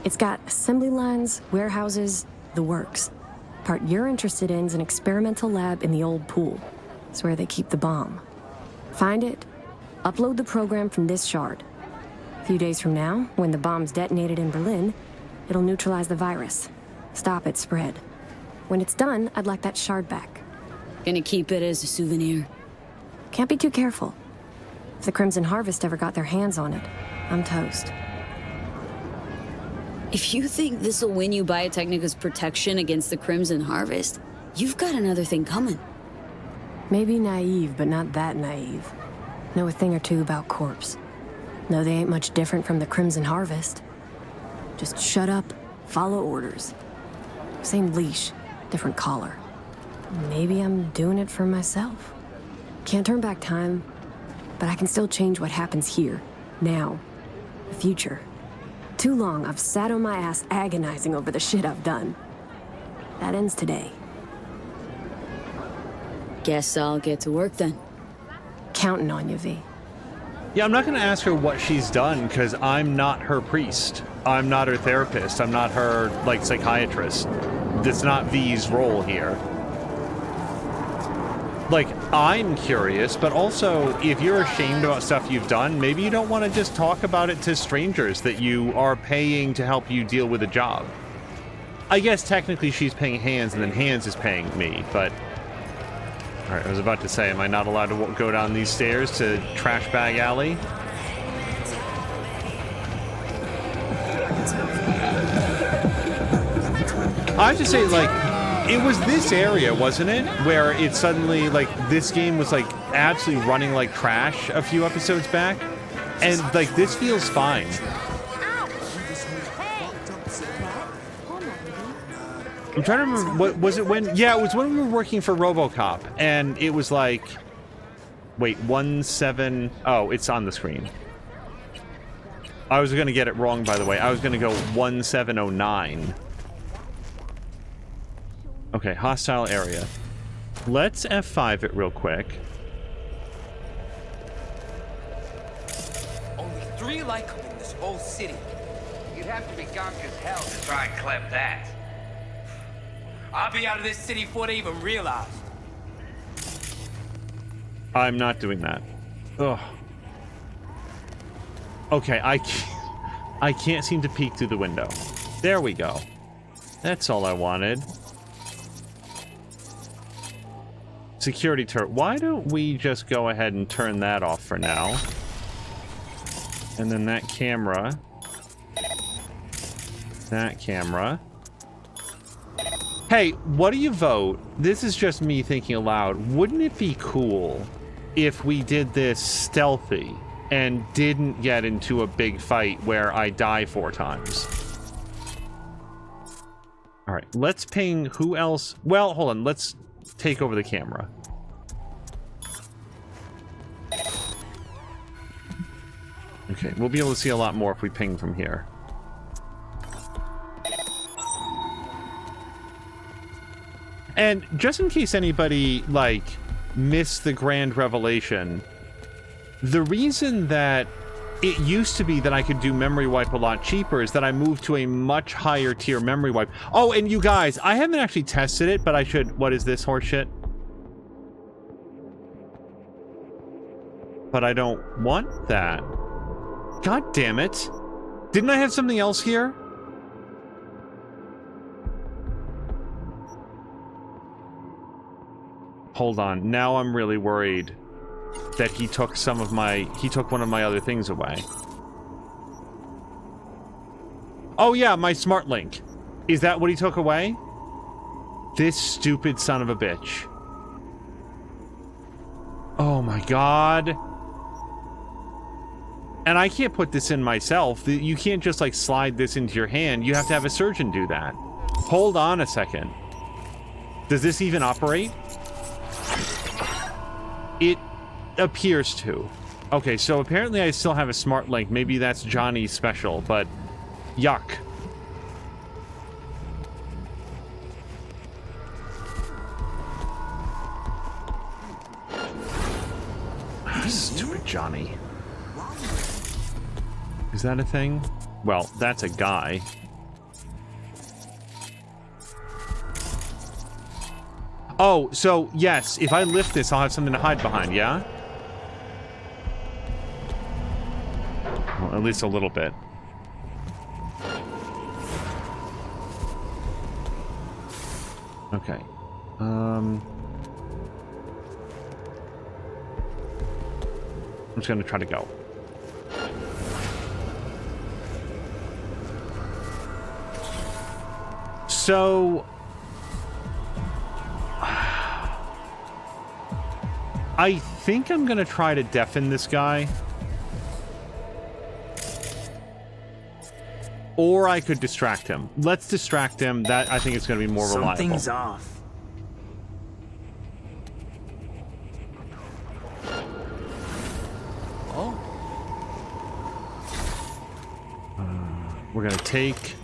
It's got assembly lines, warehouses, the works. Part you're interested in is an experimental lab in the old pool. It's where they keep the bomb. Find it, upload the program from this shard. A few days from now, when the bomb's detonated in Berlin, it'll neutralize the virus. Stop its spread. When it's done, I'd like that shard back. Gonna keep it as a souvenir. Can't be too careful. If the Crimson Harvest ever got their hands on it, I'm toast. If you think this'll win you Biotechnica's protection against the Crimson Harvest, you've got another thing coming. Maybe naive, but not that naive. Know a thing or two about Corpse. Know they ain't much different from the Crimson Harvest. Just shut up, follow orders. Same leash, different collar. Maybe I'm doing it for myself. Can't turn back time, but I can still change what happens here, now, the future. Too long I've sat on my ass agonizing over the shit I've done. That ends today. Guess I'll get to work then. Counting on you, V. Yeah, I'm not going to ask her what she's done because I'm not her priest. I'm not her therapist. I'm not her, like, psychiatrist. That's not V's role here. Like, I'm curious, but also, if you're ashamed about stuff you've done, maybe you don't want to just talk about it to strangers that you are paying to help you deal with a job. I guess technically she's paying Hands and then Hands is paying me, but... Alright, I was about to say, am I not allowed to go down these stairs to Trash Bag Alley? I have to say, like, it was this area, wasn't it? Where it suddenly, like, this game was, like, absolutely running like trash a few episodes back. And, like, this feels fine. I'm trying to remember, what was it when? Yeah, it was when we were working for RoboCop, and it was like, wait, 17, oh, it's on the screen. I was gonna get it wrong, by the way. I was gonna go 1709. Okay, hostile area. Let's F5 it real quick. Only 3 like them in this whole city. You'd have to be gonk as hell to try and clap that. I'll be out of this city before they even realize. I'm not doing that. Ugh. Okay, I can't seem to peek through the window. There we go. That's all I wanted. Security turret. Why don't we just go ahead and turn that off for now? And then that camera. That camera. Hey, what do you vote? This is just me thinking aloud. Wouldn't it be cool if we did this stealthy? and didn't get into a big fight where I die 4 times. All right, let's ping who else? Well, hold on. Let's take over the camera. Okay, we'll be able to see a lot more if we ping from here. And just in case anybody, like, missed the grand revelation, the reason that it used to be that I could do memory wipe a lot cheaper is that I moved to a much higher tier memory wipe. Oh, and you guys, I haven't actually tested it, but I should. What is this horseshit? But I don't want that. God damn it. Didn't I have something else here? Hold on. Now I'm really worried that he took one of my other things away. Oh yeah, my smart link. Is that what he took away? This stupid son of a bitch. Oh my god. And I can't put this in myself. You can't just like slide this into your hand. You have to have a surgeon do that. Hold on a second. Does this even operate? It appears to. Okay, so apparently I still have a smart link. Maybe that's Johnny's special, but yuck. Stupid Johnny. Is that a thing? Well, that's a guy. Oh, so yes, if I lift this, I'll have something to hide behind, yeah? Well, at least a little bit. Okay. I'm just gonna try to go. So I think I'm gonna try to deafen this guy. Or I could distract him. Let's distract him. That, I think, is gonna be more reliable. Something's off. Oh. We're gonna take...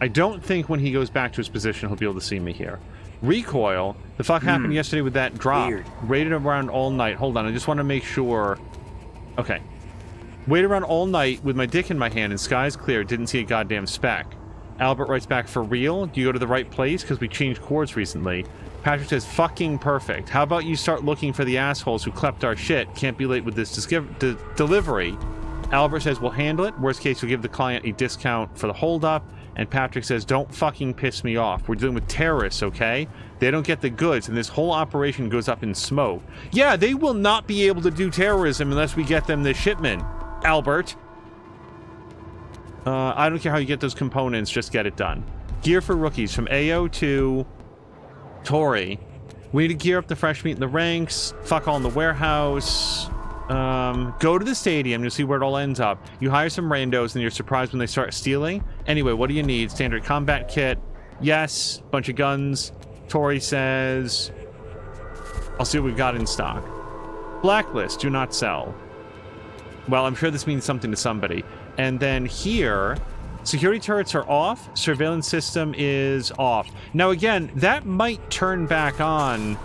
I don't think when he goes back to his position he'll be able to see me here. Recoil? The fuck happened yesterday with that drop? Weird. Waited around all night. Hold on, I just want to make sure... Okay. Waited around all night with my dick in my hand and skies clear. Didn't see a goddamn speck. Albert writes back, for real? Do you go to the right place? Because we changed course recently. Patrick says, fucking perfect. How about you start looking for the assholes who clept our shit? Can't be late with this delivery. Albert says, we'll handle it. Worst case, we'll give the client a discount for the holdup. And Patrick says, don't fucking piss me off. We're dealing with terrorists, okay? They don't get the goods, and this whole operation goes up in smoke. Yeah, they will not be able to do terrorism unless we get them the shipment, Albert. I don't care how you get those components, just get it done. Gear for rookies, from AO to Tori. We need to gear up the fresh meat in the ranks, fuck all in the warehouse. Go to the stadium to see where it all ends up. You hire some randos and you're surprised when they start stealing. Anyway, what do you need? Standard combat kit. Yes. Bunch of guns. Tori says... I'll see what we've got in stock. Blacklist. Do not sell. Well, I'm sure this means something to somebody. And then here... Security turrets are off. Surveillance system is off. Now again, that might turn back on...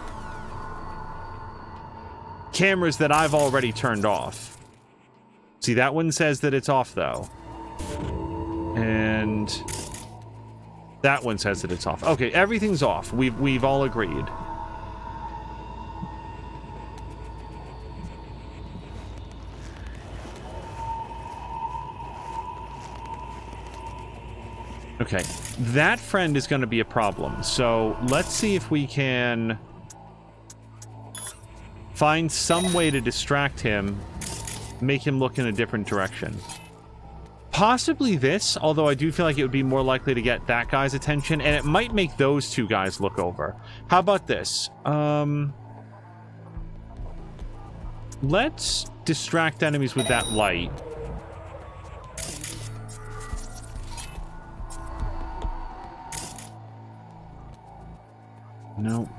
cameras that I've already turned off. See, that one says that it's off, though. And that one says that it's off. Okay, everything's off. We've all agreed. Okay, that friend is going to be a problem. So let's see if we can find some way to distract him, make him look in a different direction. Possibly this, although I do feel like it would be more likely to get that guy's attention, and it might make those two guys look over. How about this? Let's distract enemies with that light. No.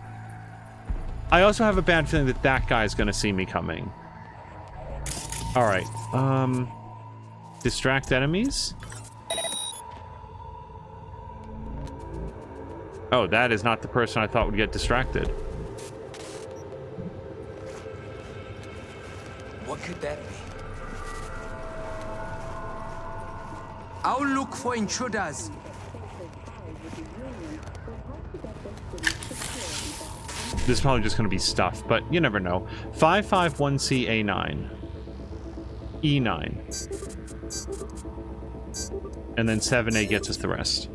I also have a bad feeling that that guy's gonna see me coming. Alright, distract enemies? Oh, that is not the person I thought would get distracted. What could that be? I'll look for intruders. This is probably just going to be stuff, but you never know. 551CA9. E9. And then 7A gets us the rest.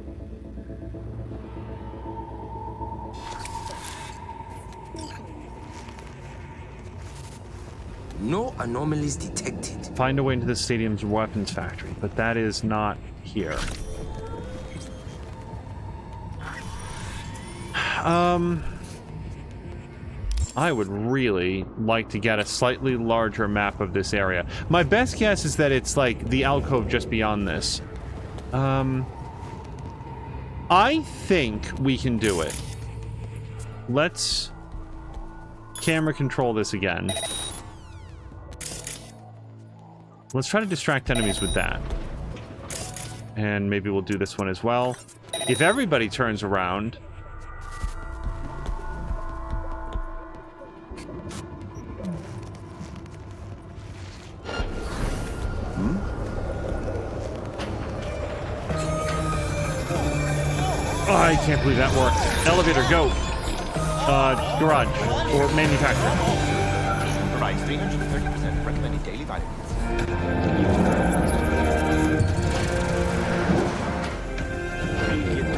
No anomalies detected. Find a way into the stadium's weapons factory, but that is not here. I would really like to get a slightly larger map of this area. My best guess is that it's like the alcove just beyond this. I think we can do it. Let's camera control this again. Let's try to distract enemies with that. And maybe we'll do this one as well. If everybody turns around... Oh, I can't believe that worked. Elevator, go. Garage. Or manufacturer. Provides 330% recommended daily vitamins.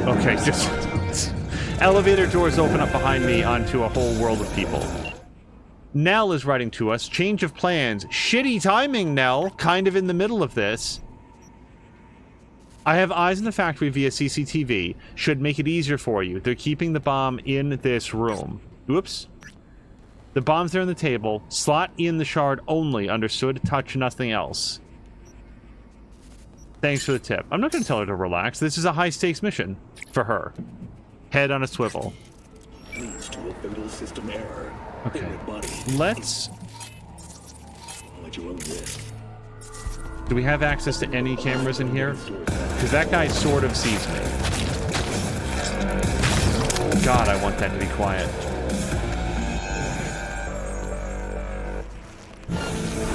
Okay, just... Elevator doors open up behind me onto a whole world of people. Nell is writing to us. Change of plans. Shitty timing, Nell. Kind of in the middle of this. I have eyes in the factory via CCTV. Should make it easier for you. They're keeping the bomb in this room. Oops. The bomb's there on the table. Slot in the shard only. Understood? Touch nothing else. Thanks for the tip. I'm not going to tell her to relax. This is a high-stakes mission for her. Head on a swivel. Leads to a fatal system error. Okay. Let's... At your own risk. Do we have access to any cameras in here? Because that guy sort of sees me. God, I want that to be quiet.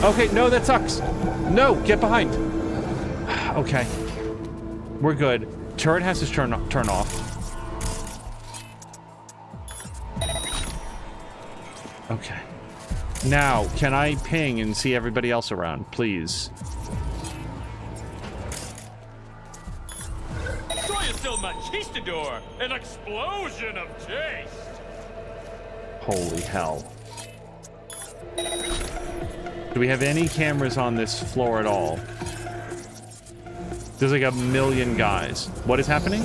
Okay, no, that sucks. No, get behind. Okay. We're good. Turret has to turn off. Okay. Now, can I ping and see everybody else around, please? Still Machistador, an explosion of taste. Holy hell. Do we have any cameras on this floor at all? There's like a million guys. What is happening?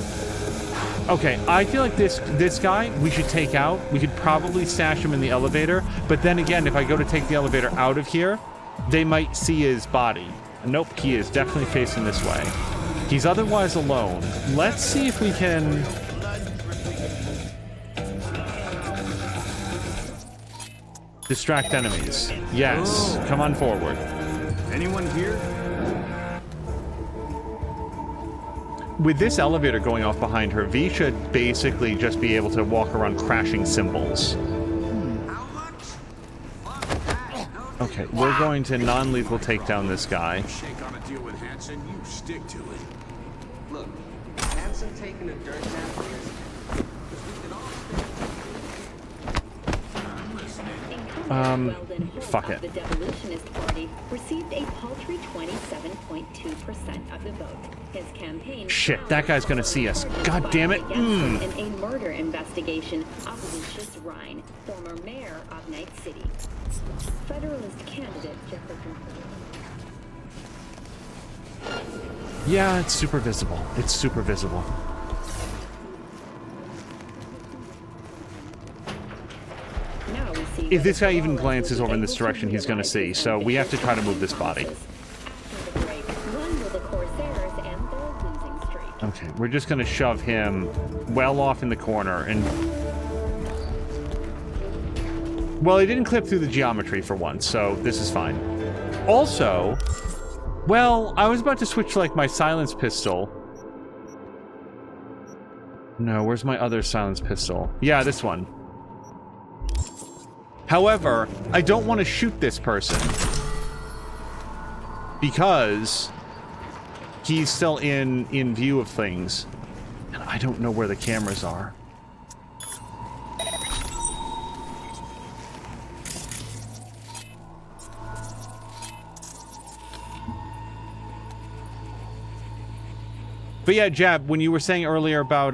Okay, I feel like this guy we should take out. We could probably stash him in the elevator, but then again, if I go to take the elevator out of here, they might see his body. Nope, he is definitely facing this way. He's otherwise alone. Let's see if we can... distract enemies. Yes, come on forward. Anyone here? With this elevator going off behind her, V should basically just be able to walk around crashing cymbals. Okay, we're going to non-lethal take down this guy. Shake on a deal with Hanson, you stick to it. Look, Hanson taking a dirt nap is... Fuck it. The Devolutionist Party received a paltry 27.2% of the vote. His campaign... Shit, that guy's gonna see us. God damn it. In a murder investigation of Lucius Rhine, former mayor of Night City. Federalist candidate Jefferson. Yeah, it's super visible. It's super visible. Now we if this guy even glances over in this direction, he's going to see. So we have to try to move this body. Okay, we're just going to shove him well off in the corner and... Well, he didn't clip through the geometry for once, so this is fine. Also, well, I was about to switch to, like, my silence pistol. No, where's my other silence pistol? Yeah, this one. However, I don't want to shoot this person because he's still in view of things, and I don't know where the cameras are. But yeah, Jab, when you were saying earlier about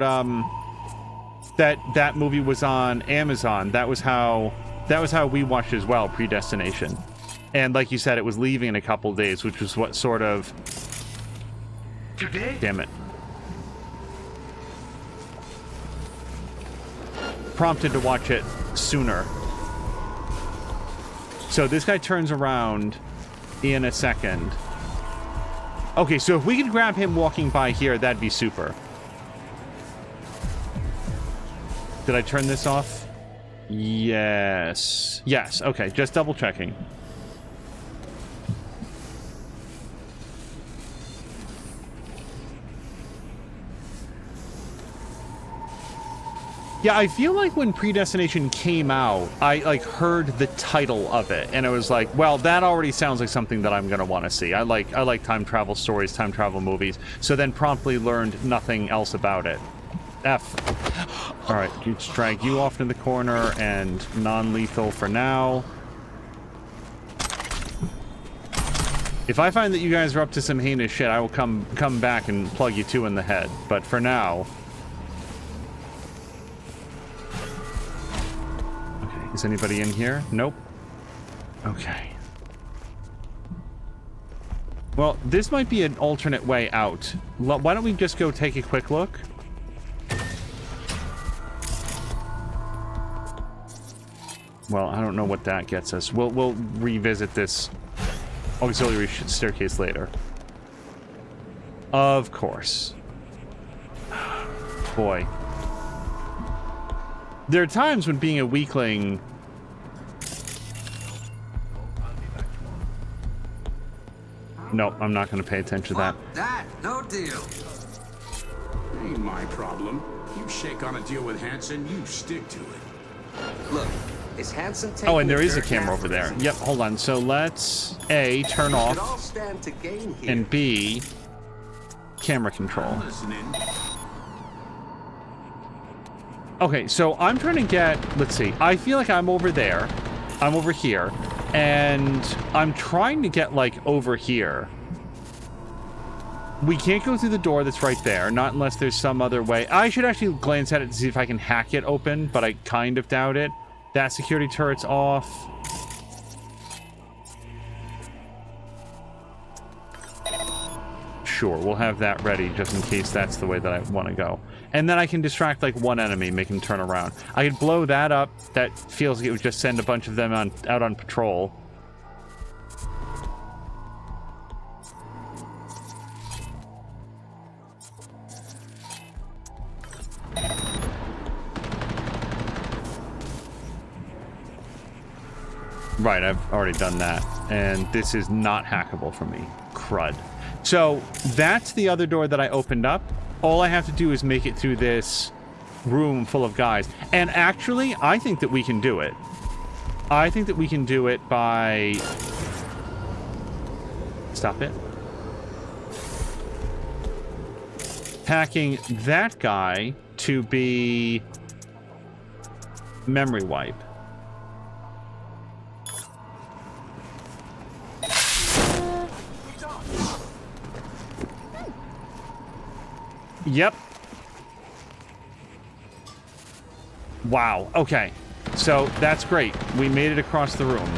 that movie was on Amazon, that was how we watched as well, Predestination. And like you said, it was leaving in a couple days, which was what sort of... Today? Damn it. Prompted to watch it sooner. So this guy turns around in a second. Okay, so if we could grab him walking by here, that'd be super. Did I turn this off? Yes. Yes, okay, just double checking. Yeah, I feel like when Predestination came out, I, like, heard the title of it, and it was like, well, that already sounds like something that I'm gonna want to see. I like time travel stories, time travel movies, so then promptly learned nothing else about it. F. Alright, let's drag you off in the corner, and non-lethal for now. If I find that you guys are up to some heinous shit, I will come back and plug you two in the head, but for now... Is anybody in here? Nope. Okay. Well, this might be an alternate way out. Why don't we just go take a quick look? Well, I don't know what that gets us. We'll revisit this auxiliary staircase later. Of course. Boy. There are times when being a weakling... Nope, I'm not going to pay attention to that. That, no deal. Ain't my problem. You shake on a deal with Hanson, you stick to it. Look, is Hanson taking... Oh, and there is a camera over there. Yep, hold on. So let's, A, turn off, and B, camera control. Okay, so I'm trying to get... Let's see. I feel like I'm over there. I'm over here. And I'm trying to get, like, over here. We can't go through the door that's right there. Not unless there's some other way. I should actually glance at it to see if I can hack it open, but I kind of doubt it. That security turret's off. Sure, we'll have that ready just in case that's the way that I want to go. And then I can distract, like, one enemy, make him turn around. I could blow that up. That feels like it would just send a bunch of them out on patrol. Right, I've already done that. And this is not hackable for me. Crud. So, that's the other door that I opened up. All I have to do is make it through this room full of guys. And actually, I think that we can do it. I think that we can do it by... Stop it. Hacking that guy to be... memory wipe. Yep. Wow. Okay. So that's great. We made it across the room.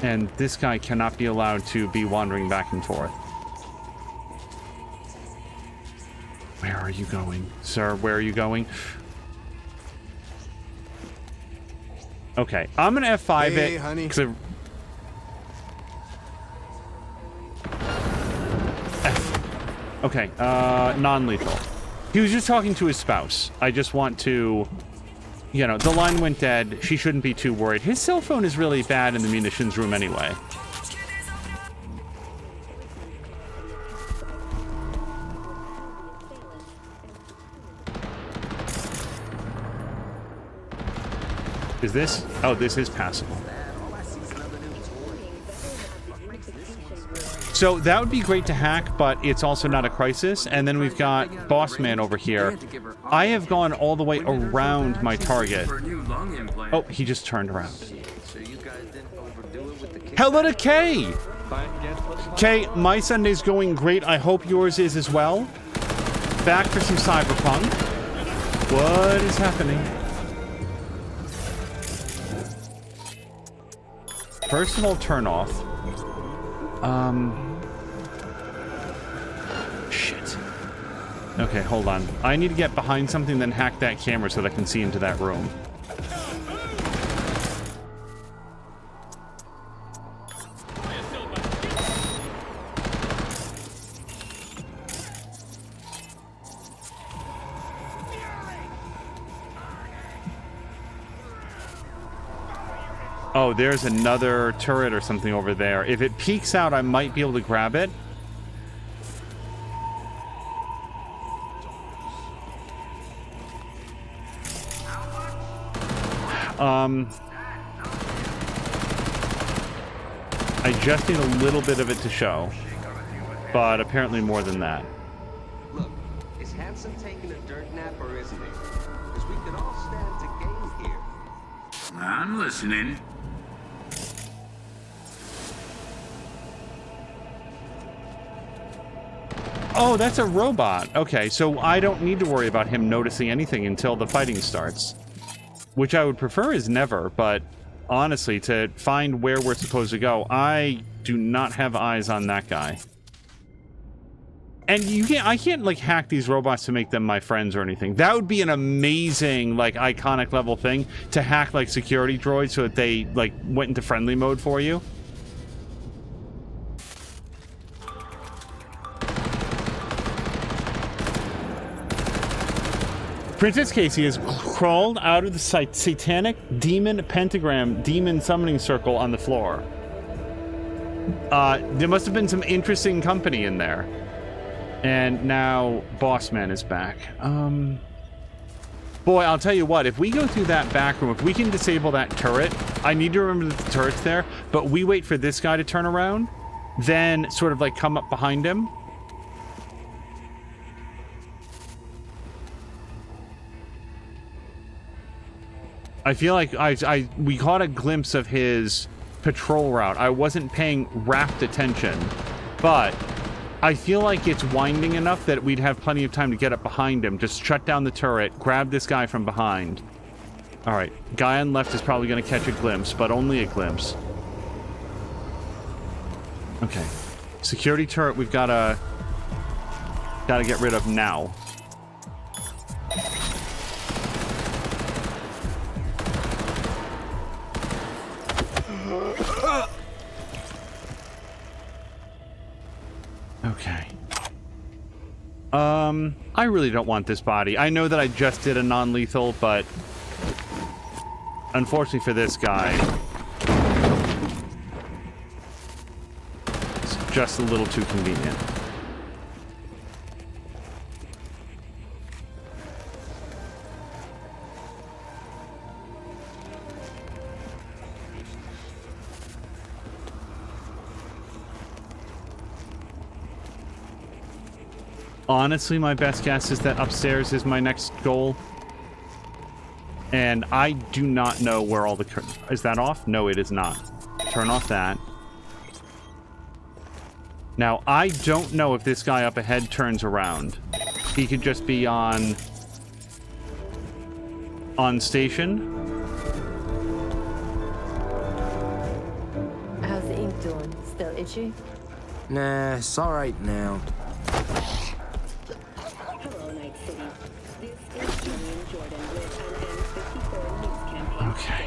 And this guy cannot be allowed to be wandering back and forth. Where are you going, sir? Where are you going? Okay, I'm gonna F5 Hey, it. honey. Okay, non-lethal. He was just talking to his spouse. I just want to, you know, the line went dead. She shouldn't be too worried. His cell phone is really bad in the munitions room anyway. Is this? Oh, this is passable. So that would be great to hack, but it's also not a crisis. And then we've got Boss Man over here. I have gone all the way around my target. Oh, he just turned around. Hello to Kay! Kay, my Sunday's going great. I hope yours is as well. Back for some Cyberpunk. What is happening? First of all, turn off. Shit. Okay, hold on. I need to get behind something, then hack that camera so that I can see into that room. Oh, there's another turret or something over there. If it peeks out, I might be able to grab it. I just need a little bit of it to show. But apparently more than that. Look, is Hanson taking a dirt nap or isn't he? Because we could all stand to gain here. I'm listening. Oh, that's a robot. Okay, so I don't need to worry about him noticing anything until the fighting starts. Which I would prefer is never, but honestly, to find where we're supposed to go, I do not have eyes on that guy. And I can't, like, hack these robots to make them my friends or anything. That would be an amazing, like, iconic level thing, to hack, like, security droids so that they, like, went into friendly mode for you. Princess Casey has crawled out of the satanic demon pentagram demon summoning circle on the floor. There must have been some interesting company in there. And now Boss Man is back. Boy, I'll tell you what, if we go through that back room, if we can disable that turret, I need to remember that the turret's there, but we wait for this guy to turn around, then sort of like come up behind him. I feel like we caught a glimpse of his patrol route. I wasn't paying rapt attention, but I feel like it's winding enough that we'd have plenty of time to get up behind him, just shut down the turret, grab this guy from behind. All right, guy on left is probably going to catch a glimpse, but only a glimpse. Okay, security turret we've got to get rid of now. Okay. I really don't want this body. I know that I just did a non-lethal, but unfortunately for this guy, it's just a little too convenient. Honestly, my best guess is that upstairs is my next goal. And I do not know where all the... Is that off? No, it is not. Turn off that. Now, I don't know if this guy up ahead turns around. He could just be on station. How's the ink doing? Still itchy? Nah, it's alright now. Okay.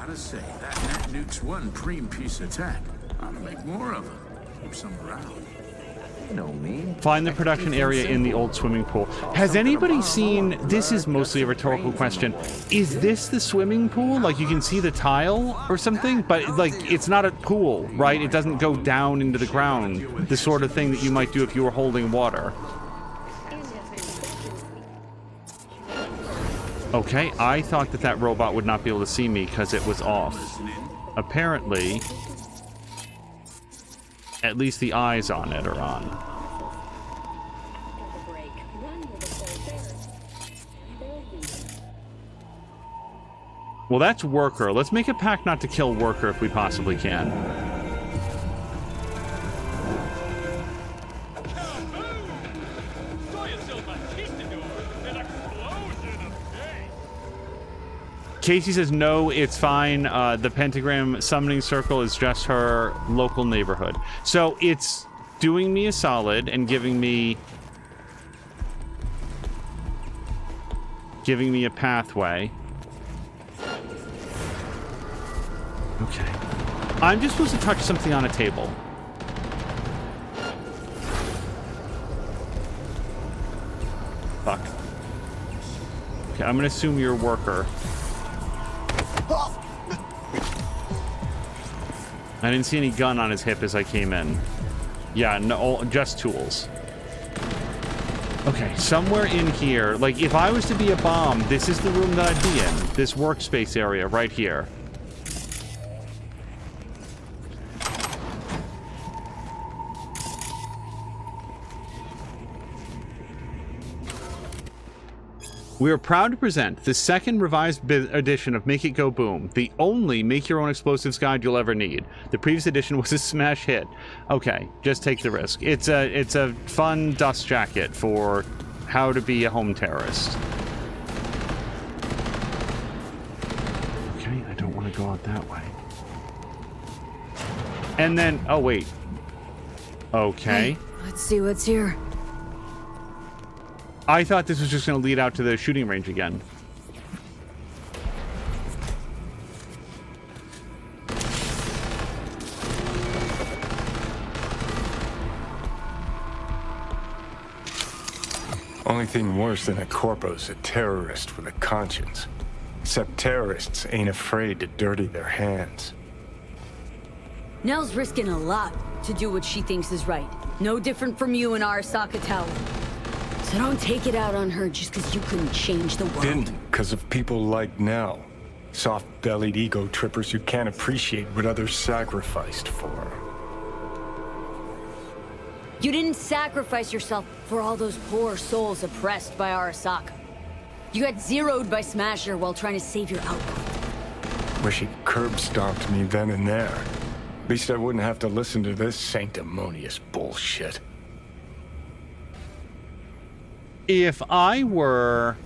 Gotta say, that net nuke's one preem piece of tech. I'll make more of them. Keep some around. You know me. Find the production area in the old swimming pool. Has anybody seen, this is mostly a rhetorical question, is this the swimming pool? Like you can see the tile or something, but like it's not a pool, right? It doesn't go down into the ground, the sort of thing that you might do if you were holding water. Okay, I thought that that robot would not be able to see me because it was off. Apparently, at least the eyes on it are on. Well, that's Worker. Let's make a pact not to kill Worker if we possibly can. Casey says, no, it's fine. The pentagram summoning circle is just her local neighborhood. So it's doing me a solid and giving me a pathway. Okay. I'm just supposed to touch something on a table. Fuck. Okay, I'm gonna assume you're a Worker. I didn't see any gun on his hip as I came in. Yeah, no, just tools. Okay, somewhere in here, like if I was to be a bomb, this is the room that I'd be in. This workspace area right here. We are proud to present the second revised edition of Make It Go Boom, the only make-your-own explosives guide you'll ever need. The previous edition was a smash hit. Okay, just take the risk. It's a fun dust jacket for how to be a home terrorist. Okay, I don't want to go out that way. And then, oh wait. Okay. Hey, let's see what's here. I thought this was just going to lead out to the shooting range again. Only thing worse than a corpo's a terrorist with a conscience. Except terrorists ain't afraid to dirty their hands. Nell's risking a lot to do what she thinks is right. No different from you in Arasaka Tower. So don't take it out on her just because you couldn't change the world. Didn't, because of people like Nell. Soft-bellied ego trippers who can't appreciate what others sacrificed for. You didn't sacrifice yourself for all those poor souls oppressed by Arasaka. You got zeroed by Smasher while trying to save your outpost. Wish he curb-stomped me then and there. At least I wouldn't have to listen to this sanctimonious bullshit. If I were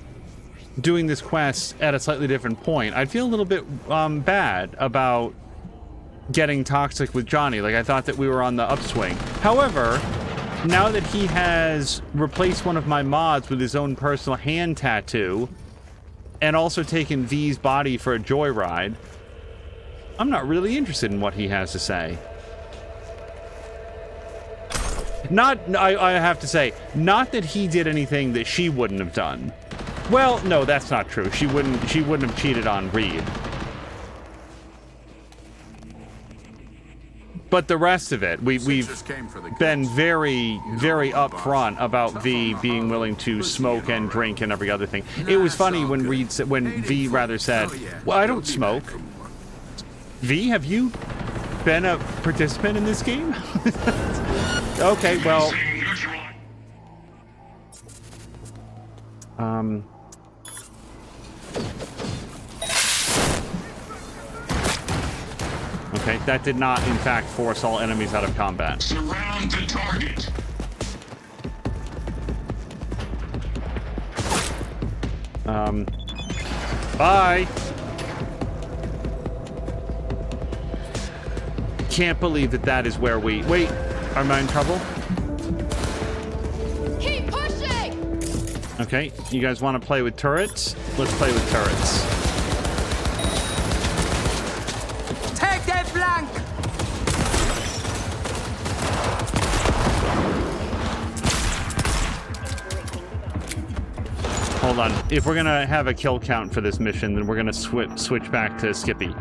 doing this quest at a slightly different point, I'd feel a little bit bad about getting toxic with Johnny. Like, I thought that we were on the upswing. However, now that he has replaced one of my mods with his own personal hand tattoo and also taken V's body for a joyride, I'm not really interested in what he has to say. I have to say, not that he did anything that she wouldn't have done. Well, no, that's not true. She wouldn't have cheated on Reed. But the rest of it, we've been very, very upfront about V being willing to smoke and drink and every other thing. It was funny when V said, "Well, I don't smoke." V, have you been a participant in this game? Okay, well. Okay, that did not, in fact, force all enemies out of combat. Surround the target. Bye. Can't believe that is where we... Wait, am I in trouble? Keep pushing! Okay, you guys want to play with turrets? Let's play with turrets. Hold on. If we're gonna have a kill count for this mission, then we're gonna switch back to Skippy.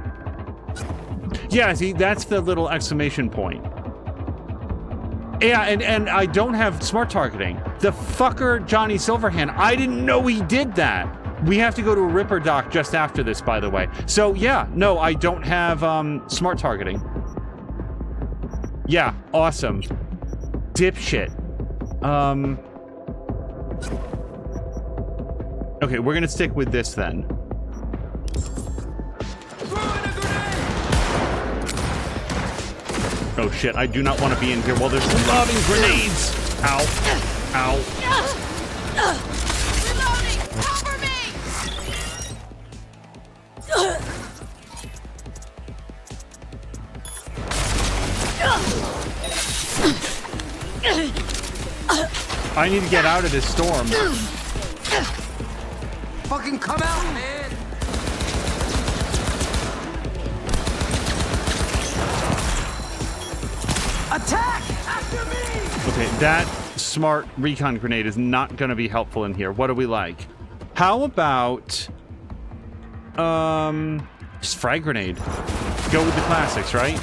Yeah, see, that's the little exclamation point. Yeah, and I don't have smart targeting. The fucker Johnny Silverhand, I didn't know he did that. We have to go to a Ripper dock just after this, by the way. So, yeah, no, I don't have smart targeting. Yeah, awesome. Dipshit. Okay, we're gonna stick with this then. Oh shit, I do not want to be in here while there's lobbing grenades! Ow. Ow. Reloading! Cover me! I need to get out of this storm. Fucking come out, man! Attack! After me! Okay, that smart recon grenade is not going to be helpful in here. What do we like? How about just frag grenade? Go with the classics, right?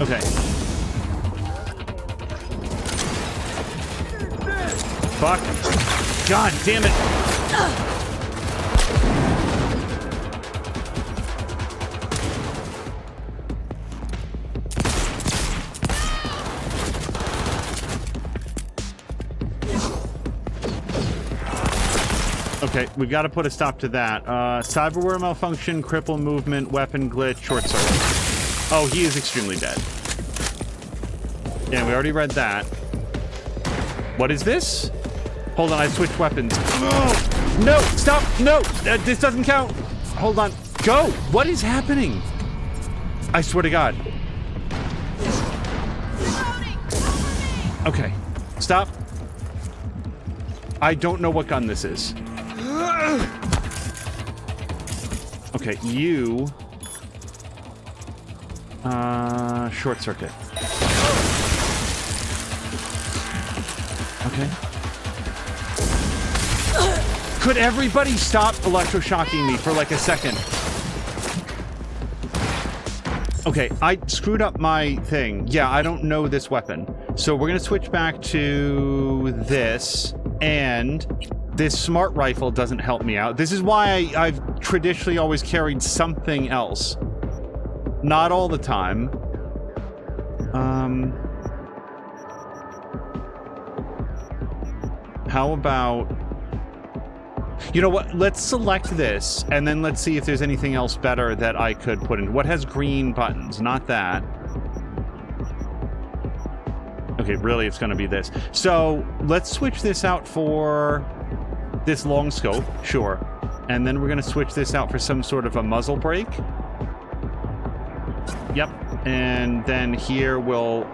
Okay. Fuck. God damn it. Okay, we've got to put a stop to that. Cyberware malfunction, cripple movement, weapon glitch, short circuit. Oh, he is extremely dead. Yeah, we already read that. What is this? Hold on, I switched weapons. Oh, no, stop, no, this doesn't count. Hold on, go. What is happening? I swear to God. Okay, stop. I don't know what gun this is. Okay, you... short circuit. Okay. Could everybody stop electroshocking me for like a second? Okay, I screwed up my thing. Yeah, I don't know this weapon. So we're gonna switch back to this, and this smart rifle doesn't help me out. This is why I've traditionally always carried something else. Not all the time. How about... You know what? Let's select this, and then let's see if there's anything else better that I could put in. What has green buttons? Not that. Okay, really, it's going to be this. So, let's switch this out for this long scope. Sure. And then we're going to switch this out for some sort of a muzzle brake. Yep. And then here we'll...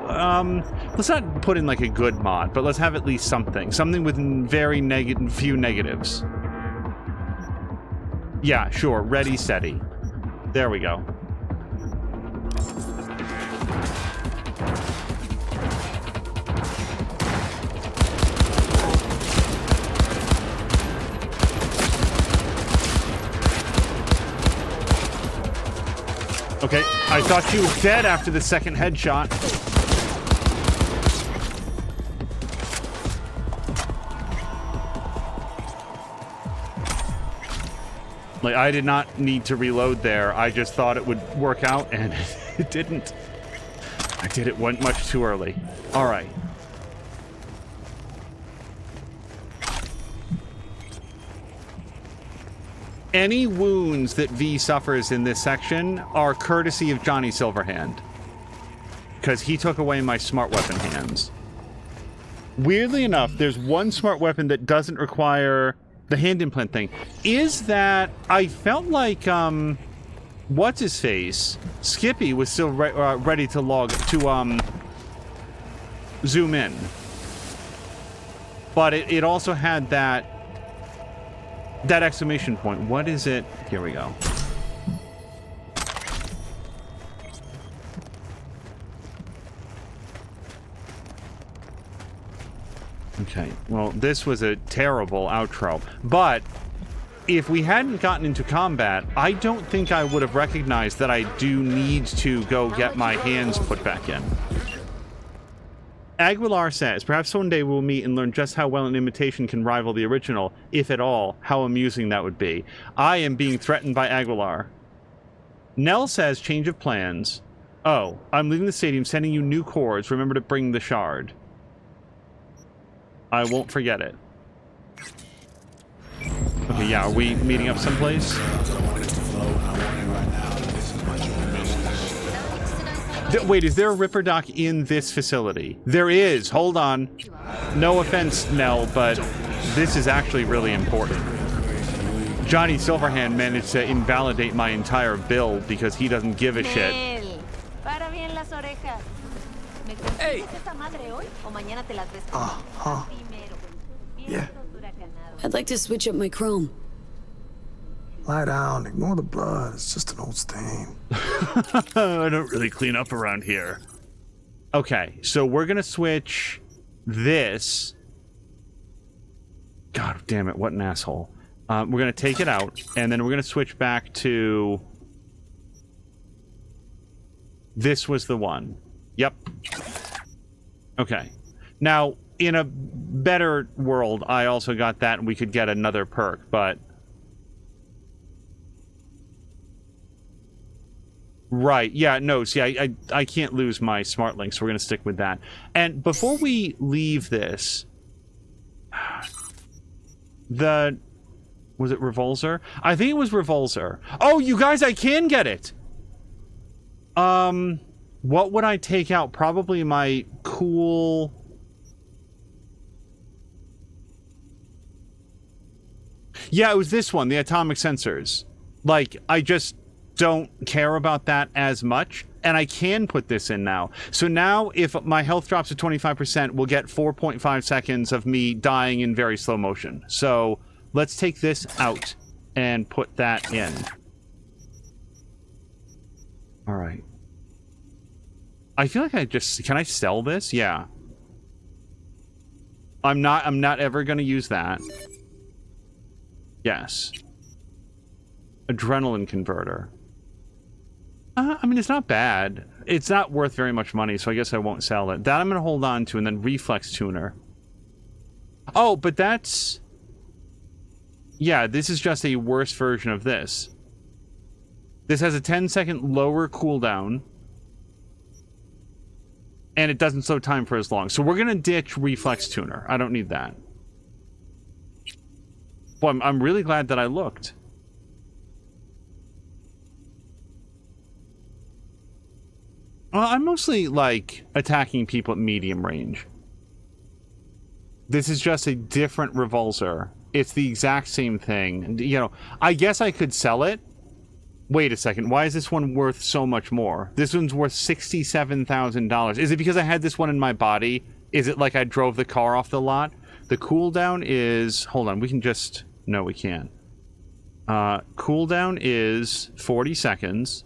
let's not put in like a good mod, but let's have at least something. Something with very few negatives. Yeah, sure. Ready, steady. There we go. Okay, I thought you were dead after the second headshot. Like, I did not need to reload there. I just thought it would work out, and it didn't. I did it much too early. All right. Any wounds that V suffers in this section are courtesy of Johnny Silverhand, because he took away my smart weapon hands. Weirdly enough, there's one smart weapon that doesn't require the hand implant thing. Is that I felt like what's his face? Skippy was still ready to zoom in, but it also had that exclamation point. What is it? Here we go. Okay, well, this was a terrible outro, but if we hadn't gotten into combat, I don't think I would have recognized that I do need to go get my hands put back in. Aguilar says, perhaps one day we'll meet and learn just how well an imitation can rival the original, if at all. How amusing that would be. I am being threatened by Aguilar. Nell says, change of plans. Oh, I'm leaving the stadium, sending you new cords. Remember to bring the shard. I won't forget it. Okay, yeah, are we meeting up someplace? Wait, is there a Ripper Doc in this facility? There is. Hold on. No offense, Nell, but this is actually really important. Johnny Silverhand managed to invalidate my entire build because he doesn't give a shit. Hey! Yeah. I'd like to switch up my chrome. Lie down, ignore the blood. It's just an old stain. I don't really clean up around here. Okay, so we're gonna switch this. God damn it, what an asshole. We're gonna take it out, and then we're gonna switch back to... This was the one. Yep. Okay. Now, in a better world, I also got that, and we could get another perk, but... Right, yeah, no, see, I can't lose my smart link, so we're gonna stick with that. And before we leave this... Was it Revulsor? I think it was Revulsor. Oh, you guys, I can get it! What would I take out? Probably my cool... Yeah, it was this one, the atomic sensors. Like, I just don't care about that as much, and I can put this in now. So now, if my health drops to 25%, we'll get 4.5 seconds of me dying in very slow motion. So, let's take this out and put that in. Alright. I feel like can I sell this? Yeah. I'm not ever gonna use that. Yes. Adrenaline converter. I mean, it's not bad. It's not worth very much money, so I guess I won't sell it. That I'm gonna hold on to, and then reflex tuner. Oh, but that's... Yeah, this is just a worse version of this. This has a 10-second lower cooldown. And it doesn't slow time for as long. So we're gonna ditch reflex tuner. I don't need that. Well, I'm really glad that I looked. Well, I'm mostly, like, attacking people at medium range. This is just a different Revulsor. It's the exact same thing. You know, I guess I could sell it. Wait a second. Why is this one worth so much more? This one's worth $67,000. Is it because I had this one in my body? Is it like I drove the car off the lot? The cooldown is... Hold on, we can just... No, we can't. Cooldown is 40 seconds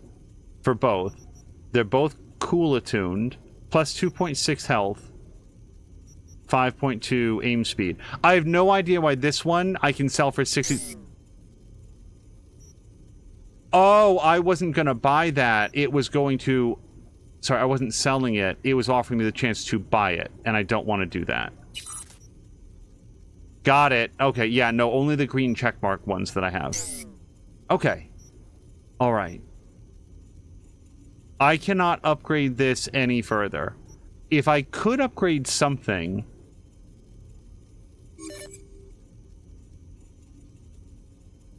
for both. They're both cool attuned. Plus 2.6 health. 5.2 aim speed. I have no idea why this one I can sell for 60... Oh, I wasn't going to buy that. It was going to... Sorry, I wasn't selling it. It was offering me the chance to buy it, and I don't want to do that. Got it. Okay, yeah, no, only the green checkmark ones that I have. Okay. Alright. I cannot upgrade this any further. If I could upgrade something...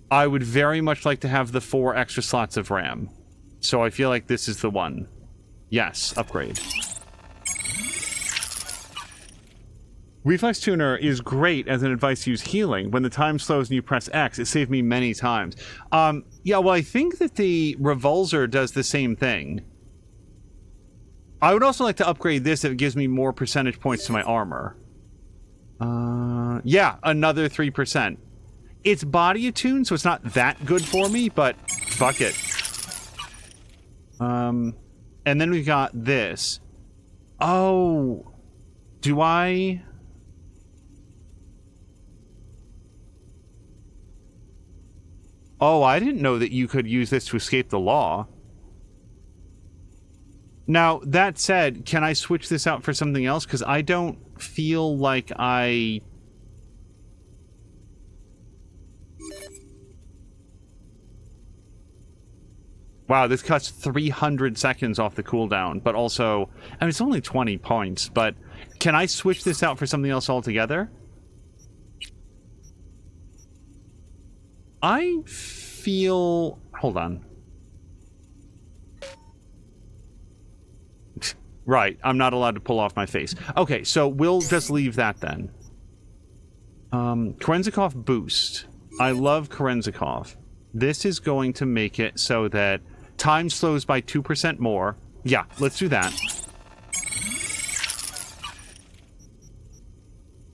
I would very much like to have the 4 extra slots of RAM. So I feel like this is the one. Yes, upgrade. Reflex Tuner is great as an advice to use healing. When the time slows and you press X, it saved me many times. Yeah, well, I think that the Revulsor does the same thing. I would also like to upgrade this if it gives me more percentage points to my armor. Yeah, another 3%. It's body attuned, so it's not that good for me, but fuck it. And then we've got this. Oh, do I... Oh, I didn't know that you could use this to escape the law. Now, that said, can I switch this out for something else? Because I don't feel like I... Wow, this cuts 300 seconds off the cooldown, but also... I mean, it's only 20 points, but can I switch this out for something else altogether? I feel... Hold on. Right, I'm not allowed to pull off my face. Okay, so we'll just leave that then. Kerenzikov boost. I love Kerenzikov. This is going to make it so that time slows by 2% more. Yeah, let's do that.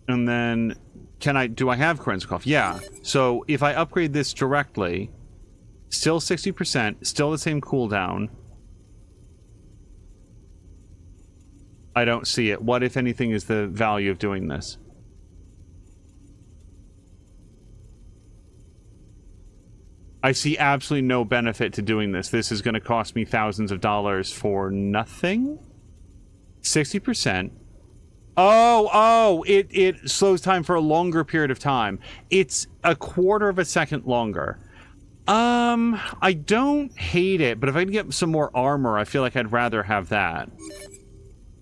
And then, do I have Kerenzikov? Yeah. So if I upgrade this directly, still 60%, still the same cooldown. I don't see it. What, if anything, is the value of doing this? I see absolutely no benefit to doing this. This is going to cost me thousands of dollars for nothing? 60%. Oh, it slows time for a longer period of time. It's a quarter of a second longer. I don't hate it, but if I can get some more armor, I feel like I'd rather have that.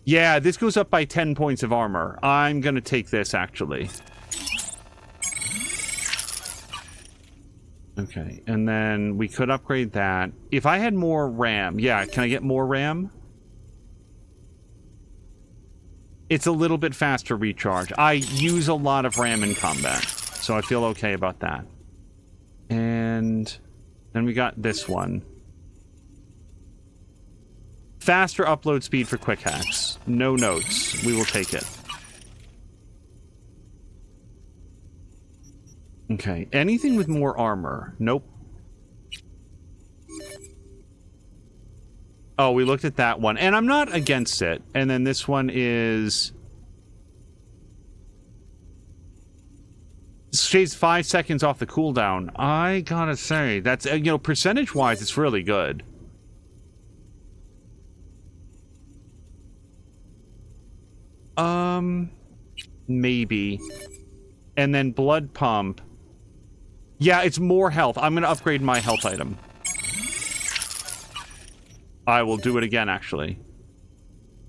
Yeah, this goes up by 10 points of armor. I'm gonna take this, actually. Okay, and then we could upgrade that. If I had more RAM... Yeah, can I get more RAM? It's a little bit faster recharge. I use a lot of RAM in combat, so I feel okay about that. And then we got this one. Faster upload speed for quick hacks. No notes. We will take it. Okay. Anything with more armor? Nope. Oh, we looked at that one. And I'm not against it. And then this one is... Shades 5 seconds off the cooldown. I gotta say, that's, you know, percentage-wise, it's really good. Maybe. And then blood pump. Yeah, it's more health. I'm gonna upgrade my health item. I will do it again, actually.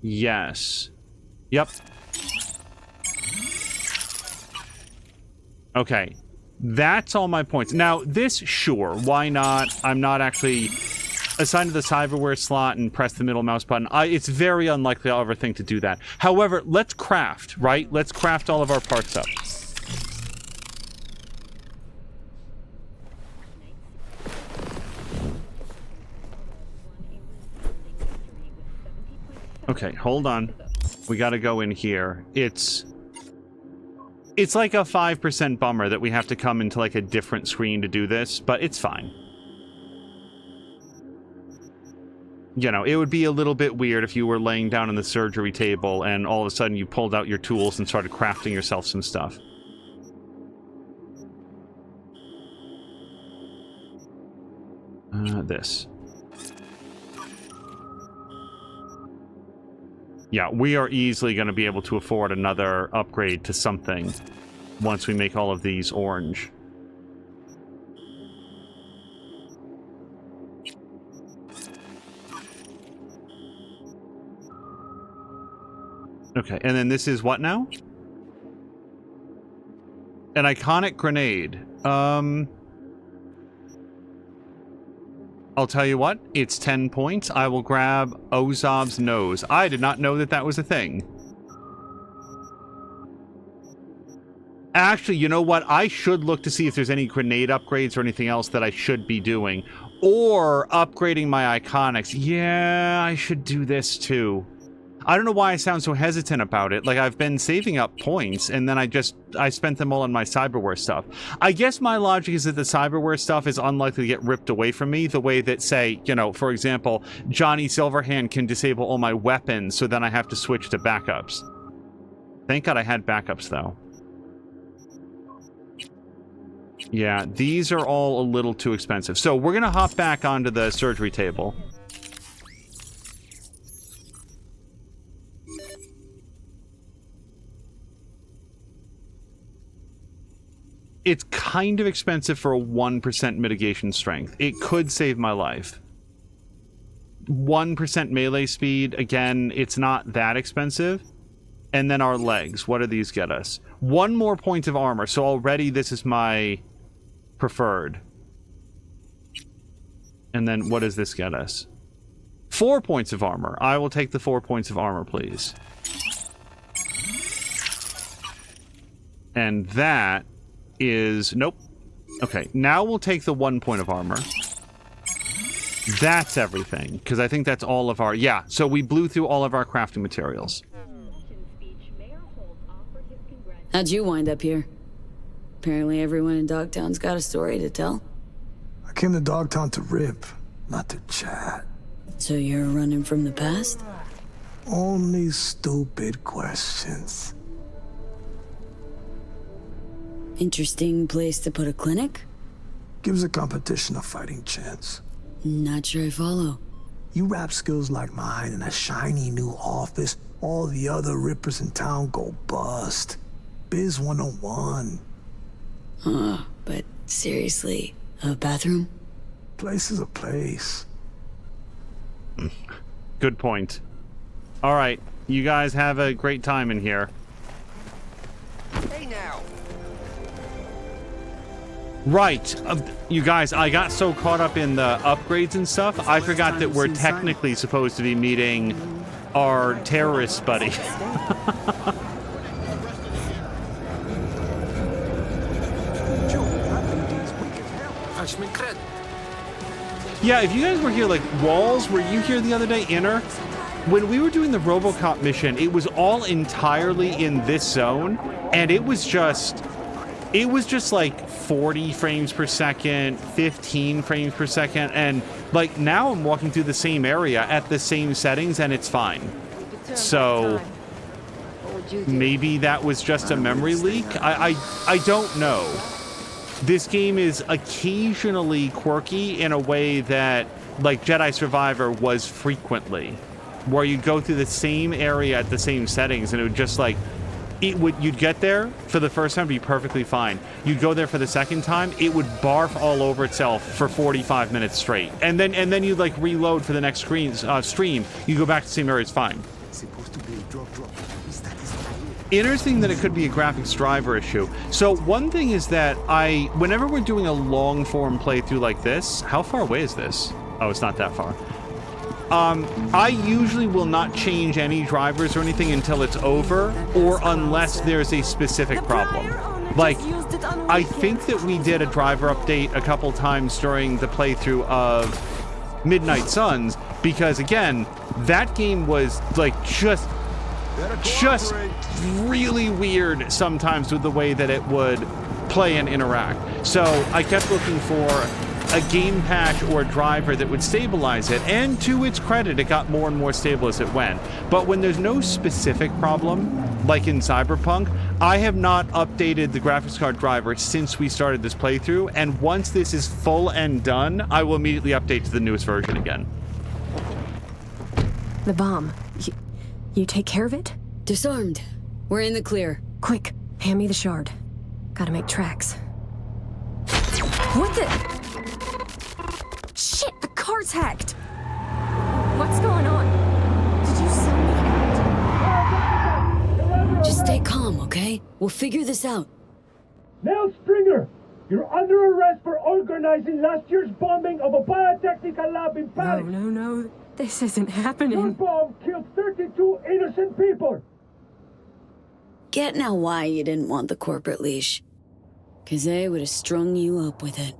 Yes. Yep. Okay. That's all my points. Now, this, sure, why not? I'm not actually assigned to the cyberware slot and press the middle mouse button. It's very unlikely I'll ever think to do that. However, let's craft, right? Let's craft all of our parts up. Okay, hold on. We gotta go in here. It's like a 5% bummer that we have to come into like a different screen to do this, but it's fine. You know, it would be a little bit weird if you were laying down on the surgery table and all of a sudden you pulled out your tools and started crafting yourself some stuff. This. Yeah, we are easily going to be able to afford another upgrade to something once we make all of these orange. Okay, and then this is what now? An iconic grenade. I'll tell you what, it's 10 points. I will grab Ozob's nose. I did not know that that was a thing. Actually, you know what? I should look to see if there's any grenade upgrades or anything else that I should be doing. Or upgrading my iconics. Yeah, I should do this too. I don't know why I sound so hesitant about it. Like, I've been saving up points, and then I spent them all on my cyberware stuff. I guess my logic is that the cyberware stuff is unlikely to get ripped away from me, the way that, say, you know, for example, Johnny Silverhand can disable all my weapons, so then I have to switch to backups. Thank God I had backups, though. Yeah, these are all a little too expensive. So we're gonna hop back onto the surgery table. It's kind of expensive for a 1% mitigation strength. It could save my life. 1% melee speed, again, it's not that expensive. And then our legs, what do these get us? 1 more point of armor, so already this is my preferred. And then what does this get us? 4 points of armor. I will take the 4 points of armor, please. And that is... Nope. Okay, now we'll take the 1 point of armor. That's everything, because I think that's all of our... Yeah, so we blew through all of our crafting materials. How'd you wind up here? Apparently everyone in Dogtown's got a story to tell. I came to Dogtown to rip, not to chat. So you're running from the past? Only stupid questions. Interesting place to put a clinic? Gives a competition a fighting chance. Not sure I follow. You rap skills like mine in a shiny new office, all the other rippers in town go bust. Biz 101. But seriously, a bathroom? Place is a place. Good point. All right, you guys have a great time in here. Hey now. Right, you guys, I got so caught up in the upgrades and stuff, I forgot that we're technically supposed to be meeting our terrorist buddy. Yeah, if you guys were here, like, Walls, were you here the other day, Inner? When we were doing the RoboCop mission, it was all entirely in this zone, and it was just like 40 frames per second, 15 frames per second, and like now I'm walking through the same area at the same settings and it's fine. So maybe that was just a memory leak? I don't know. This game is occasionally quirky in a way that like Jedi Survivor was frequently, where you go through the same area at the same settings and it would just like you'd get there for the first time, be perfectly fine. You'd go there for the second time, it would barf all over itself for 45 minutes straight, and then you'd like reload for the next stream. You go back to the same area, it's fine. Interesting that it could be a graphics driver issue. So one thing is that whenever we're doing a long form playthrough like this, how far away is this? Oh, it's not that far. I usually will not change any drivers or anything until it's over, or unless there's a specific problem. Like, I think that we did a driver update a couple times during the playthrough of Midnight Suns, because again, that game was like just really weird sometimes with the way that it would play and interact. So I kept looking for a game patch or a driver that would stabilize it, and to its credit, it got more and more stable as it went. But when there's no specific problem, like in Cyberpunk, I have not updated the graphics card driver since we started this playthrough, and once this is full and done, I will immediately update to the newest version again. The bomb. You take care of it? Disarmed. We're in the clear. Quick, hand me the shard. Gotta make tracks. What the? Shit, the car's hacked! What's going on? Did you sell me out? Just stay calm, okay? We'll figure this out. Now, Stringer, you're under arrest for organizing last year's bombing of a biotechnical lab in Paris. No. This isn't happening. Your bomb killed 32 innocent people. Get now why you didn't want the corporate leash. 'Cause they would have strung you up with it.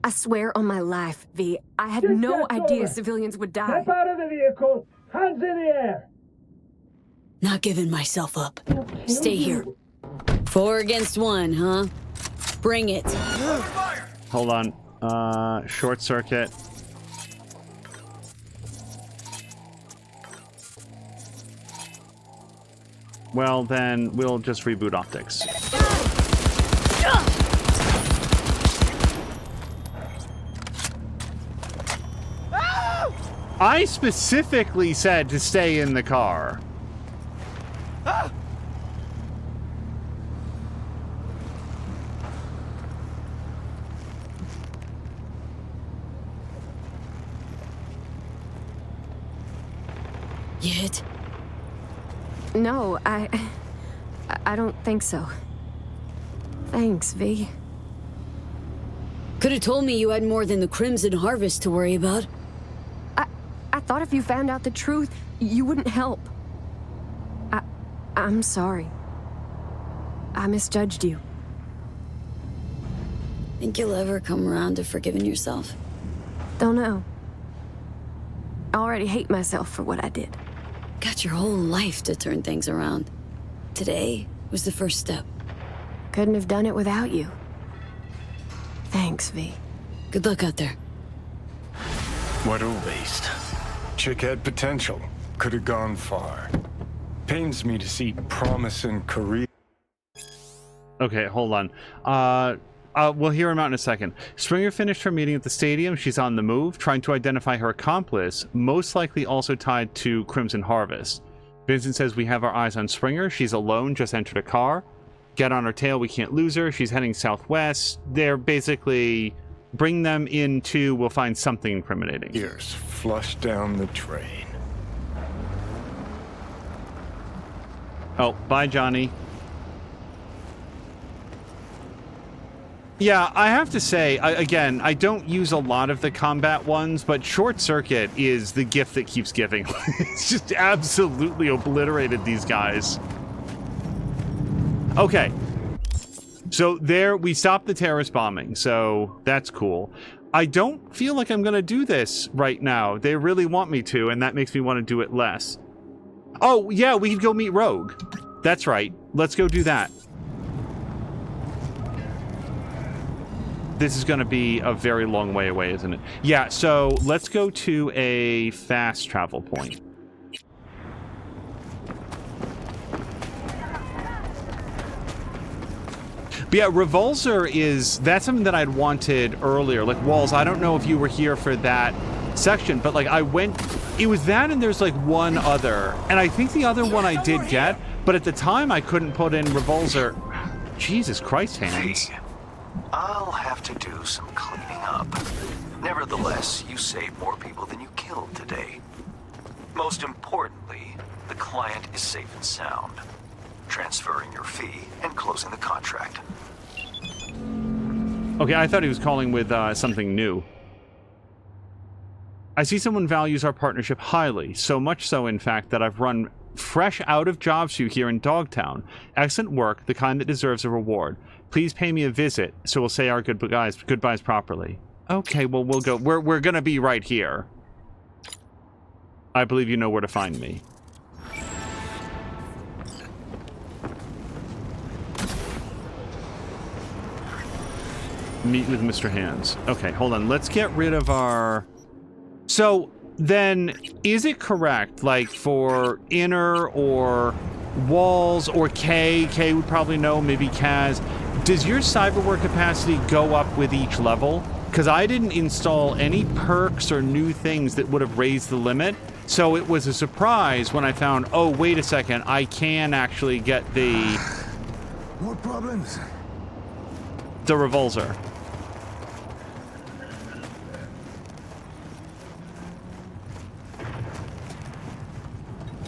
I swear on my life, V, I had no idea civilians would die. Step out of the vehicle, hands in the air. Not giving myself up. Stay here. 4 against 1, huh? Bring it. Hold on. Short circuit. Well, then we'll just reboot optics. I specifically said to stay in the car. Ah! You hit? No, I don't think so. Thanks, V. Could have told me you had more than the Crimson Harvest to worry about. I thought if you found out the truth, you wouldn't help. I'm sorry. I misjudged you. Think you'll ever come around to forgiving yourself? Don't know. I already hate myself for what I did. Got your whole life to turn things around. Today was the first step. Couldn't have done it without you. Thanks, V. Good luck out there. What a waste. Chick had potential. Could have gone far. Pains me to see promise in career. Okay, hold on. We'll hear him out in a second. Springer finished her meeting at the stadium. She's on the move, trying to identify her accomplice, most likely also tied to Crimson Harvest. Vincent says we have our eyes on Springer. She's alone, just entered a car. Get on her tail, we can't lose her. She's heading southwest. They're basically... Bring them in too, we'll find something incriminating. Here's flush down the drain. Oh, bye, Johnny. Yeah, I have to say, again, I don't use a lot of the combat ones, but Short Circuit is the gift that keeps giving. It's just absolutely obliterated these guys. Okay. So there, we stopped the terrorist bombing, so that's cool. I don't feel like I'm going to do this right now. They really want me to, and that makes me want to do it less. Oh, yeah, we could go meet Rogue. That's right. Let's go do that. This is going to be a very long way away, isn't it? Yeah, so let's go to a fast travel point. But yeah, Revulsor that's something that I'd wanted earlier. Like, Walls, I don't know if you were here for that section, but like it was that and there's like one other. And I think the other one I did get, but at the time I couldn't put in Revulsor. Jesus Christ, hands. Hey, I'll have to do some cleaning up. Nevertheless, you saved more people than you killed today. Most importantly, the client is safe and sound. Transferring your fee and closing the contract. Okay, I thought he was calling with something new. I see someone values our partnership highly, so much so, in fact, that I've run fresh out of jobs for you here in Dogtown. Excellent work, the kind that deserves a reward. Please pay me a visit, so we'll say our goodbyes properly. Okay, well, we'll go. We're gonna be right here. I believe you know where to find me. Meet with Mr. Hands. Okay, hold on. Let's get rid of our... So, then, is it correct, like, for Inner or Walls or K would probably know, maybe Kaz, does your cyberware capacity go up with each level? Because I didn't install any perks or new things that would have raised the limit, so it was a surprise when I found, oh, wait a second, I can actually get the... More problems? The Revulsor.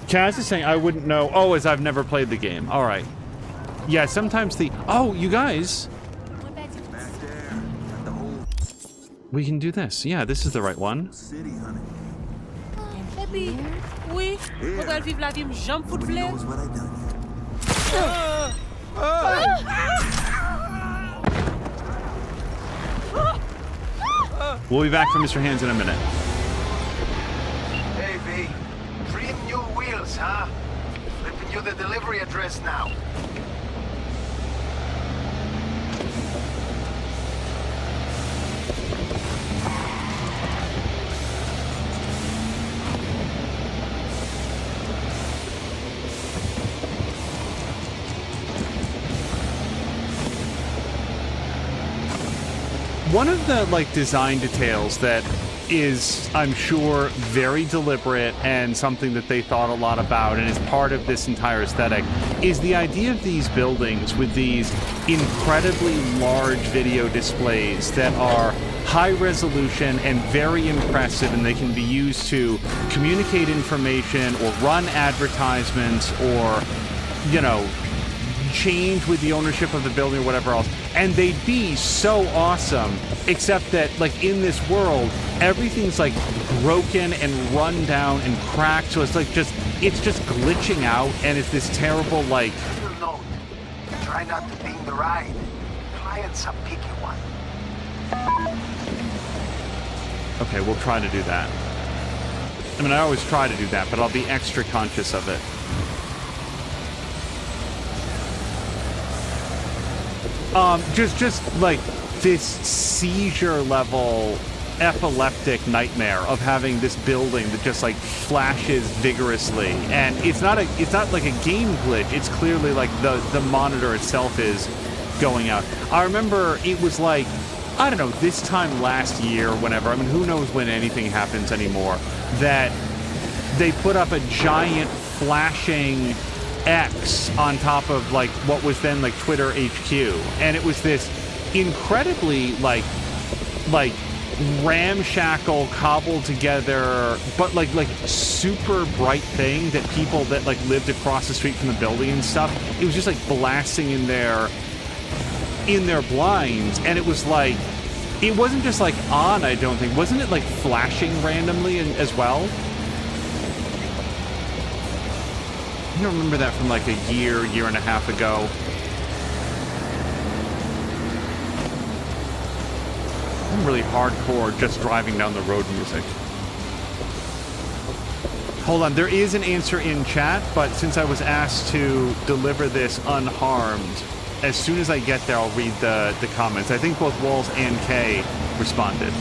Kaz is saying I wouldn't know. Oh, as I've never played the game. All right. Yeah, sometimes the... Oh, you guys. We can do this. Yeah, this is the right one. Baby, oui. Faudrait vivre la vie, j'en fous de blé. We'll be back from Mr. Hands in a minute. Hey, V. 3 new wheels, huh? Flipping you the delivery address now. One of the, like, design details that is, I'm sure, very deliberate and something that they thought a lot about and is part of this entire aesthetic, is the idea of these buildings with these incredibly large video displays that are high resolution and very impressive, and they can be used to communicate information or run advertisements or, you know, change with the ownership of the building or whatever else, and they'd be so awesome, except that, like, in this world, everything's like broken and run down and cracked, so it's like it's just glitching out, and it's this terrible, like... Note, try not to ding the ride. Client's a picky one. Okay, we'll try to do that. I mean, I always try to do that, but I'll be extra conscious of it. Just like this seizure level epileptic nightmare of having this building that just like flashes vigorously, and it's not like a game glitch. It's clearly like the monitor itself is going out. I remember it was like, I don't know, this time last year, whenever, I mean, who knows when anything happens anymore, that they put up a giant flashing X on top of like what was then like Twitter HQ, and it was this incredibly like ramshackle, cobbled together, but like super bright thing that people that like lived across the street from the building and stuff, it was just like blasting in their blinds, and it was like, it wasn't just like on, I don't think, wasn't it like flashing randomly as well? I don't remember that from like a year and a half ago. I'm really hardcore just driving down the road music. Hold on, there is an answer in chat, but since I was asked to deliver this unharmed, as soon as I get there, I'll read the comments. I think both Walls and Kay responded.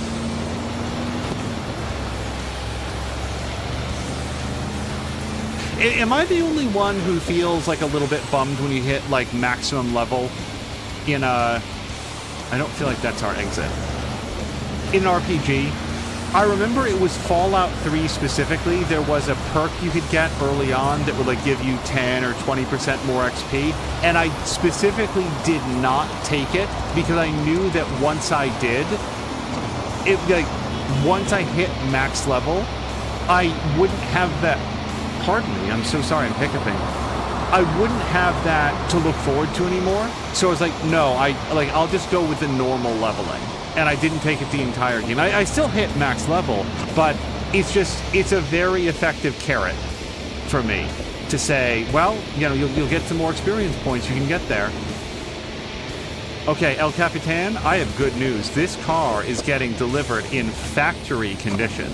Am I the only one who feels like a little bit bummed when you hit like maximum level in a... I don't feel like that's our exit. In an RPG, I remember it was Fallout 3 specifically, there was a perk you could get early on that would like give you 10 or 20% more XP, and I specifically did not take it because I knew that once I did, once I hit max level, I wouldn't have that... Pardon me, I'm so sorry, I'm hiccuping. I wouldn't have that to look forward to anymore. So I was like, no, I'll just go with the normal leveling. And I didn't take it the entire game. I still hit max level, but it's a very effective carrot for me to say, well, you know, you'll get some more experience points, you can get there. Okay, El Capitan, I have good news. This car is getting delivered in factory condition.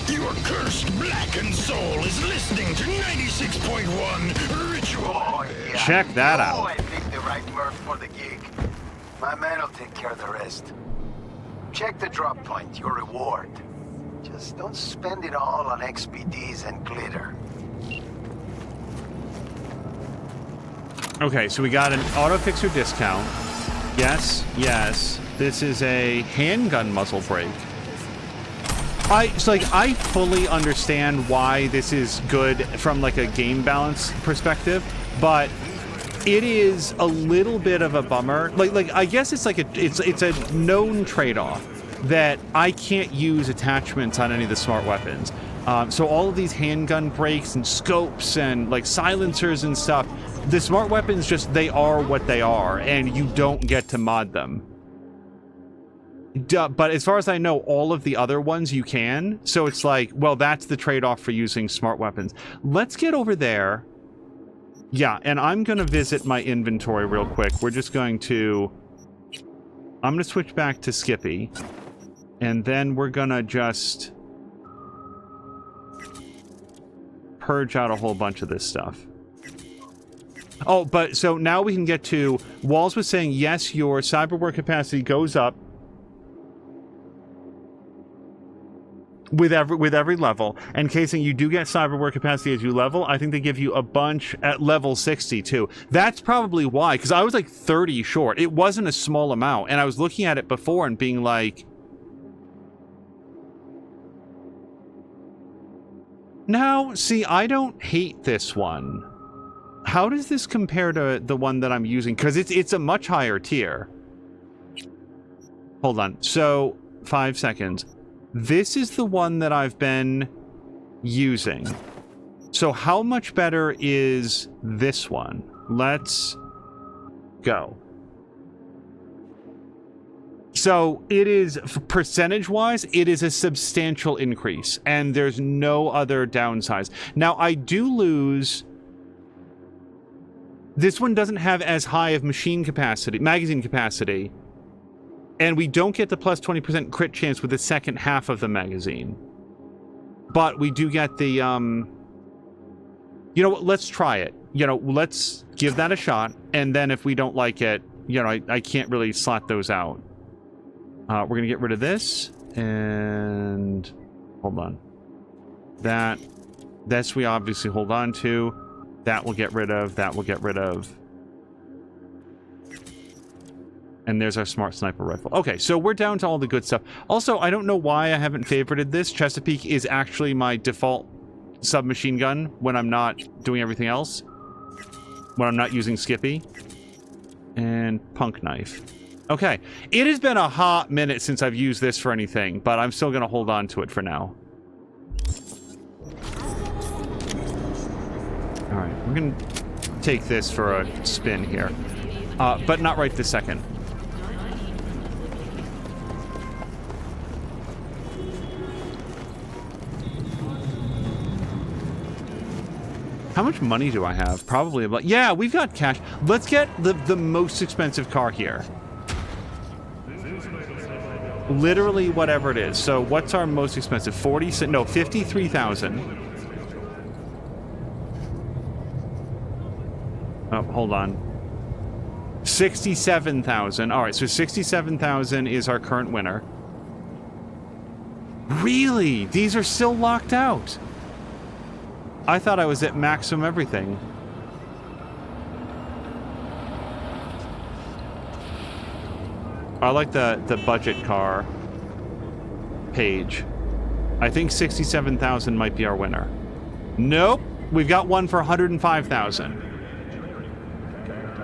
Your cursed blackened soul is listening to 96.1 Ritual. Oh, yeah. Check that out. Oh, I picked the right Murph for the gig. My man will take care of the rest. Check the drop point, your reward. Just don't spend it all on XPDs and glitter. Okay, so we got an auto fixer discount. Yes, yes. This is a handgun muzzle brake. I fully understand why this is good from like a game balance perspective, but it is a little bit of a bummer. Like I guess it's like it's a known trade-off that I can't use attachments on any of the smart weapons. So all of these handgun brakes and scopes and like silencers and stuff, the smart weapons just, they are what they are, and you don't get to mod them. But as far as I know, all of the other ones you can. So it's like, well, that's the trade-off for using smart weapons. Let's get over there. Yeah, and I'm going to visit my inventory real quick. We're just going to... I'm going to switch back to Skippy. And then we're going to just... purge out a whole bunch of this stuff. Oh, but so now we can get to... Walls was saying, yes, your cyberware capacity goes up with every level. And casing, you do get cyberware capacity as you level. I think they give you a bunch at level 60 too. That's probably why, because I was like 30 short. It wasn't a small amount, and I was looking at it before and being like, now, see, I don't hate this one. How does this compare to the one that I'm using? Because it's a much higher tier. Hold on. So, 5 seconds. This is the one that I've been using. So how much better is this one? Let's go. So it is, percentage-wise, it is a substantial increase, and there's no other downsides. Now, I do lose... This one doesn't have as high of magazine capacity, and we don't get the plus 20% crit chance with the second half of the magazine. But we do get the, You know what, let's try it. You know, let's give that a shot, and then if we don't like it, you know, I can't really slot those out. We're gonna get rid of this, and... Hold on. This we obviously hold on to. That we'll get rid of, that we'll get rid of. And there's our smart sniper rifle. Okay, so we're down to all the good stuff. Also, I don't know why I haven't favorited this. Chesapeake is actually my default submachine gun when I'm not doing everything else. When I'm not using Skippy. And punk knife. Okay, it has been a hot minute since I've used this for anything, but I'm still going to hold on to it for now. Alright, we're going to take this for a spin here. But not right this second. How much money do I have? Probably about... Yeah, we've got cash. Let's get the most expensive car here. Literally whatever it is. So what's our most expensive? 53,000. Oh, hold on. 67,000. All right, so 67,000 is our current winner. Really? These are still locked out. I thought I was at maximum everything. I like the budget car page. I think 67,000 might be our winner. Nope. We've got one for 105,000.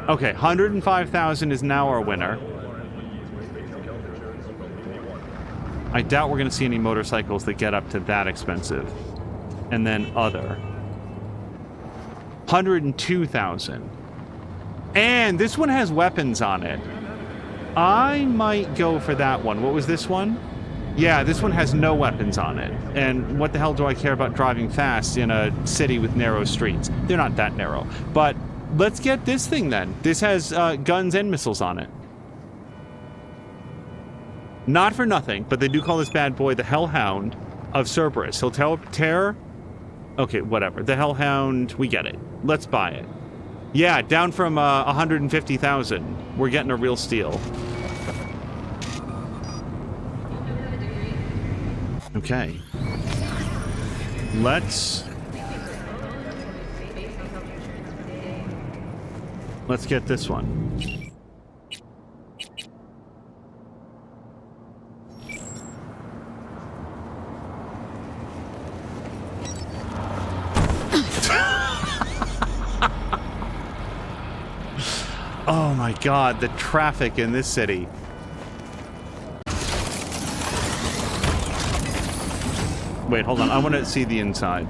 Okay, 105,000 is now our winner. I doubt we're going to see any motorcycles that get up to that expensive. And then other. 102,000. And this one has weapons on it. I might go for that one. What was this one? Yeah, this one has no weapons on it. And what the hell do I care about driving fast in a city with narrow streets? They're not that narrow. But let's get this thing then. This has guns and missiles on it. Not for nothing, but they do call this bad boy the Hellhound of Cerberus. He'll tear... Okay, whatever. The Hellhound, we get it. Let's buy it. Yeah, down from 150,000. We're getting a real steal. Okay. Let's get this one. Oh my god, the traffic in this city. Wait, hold on. I want to see the inside.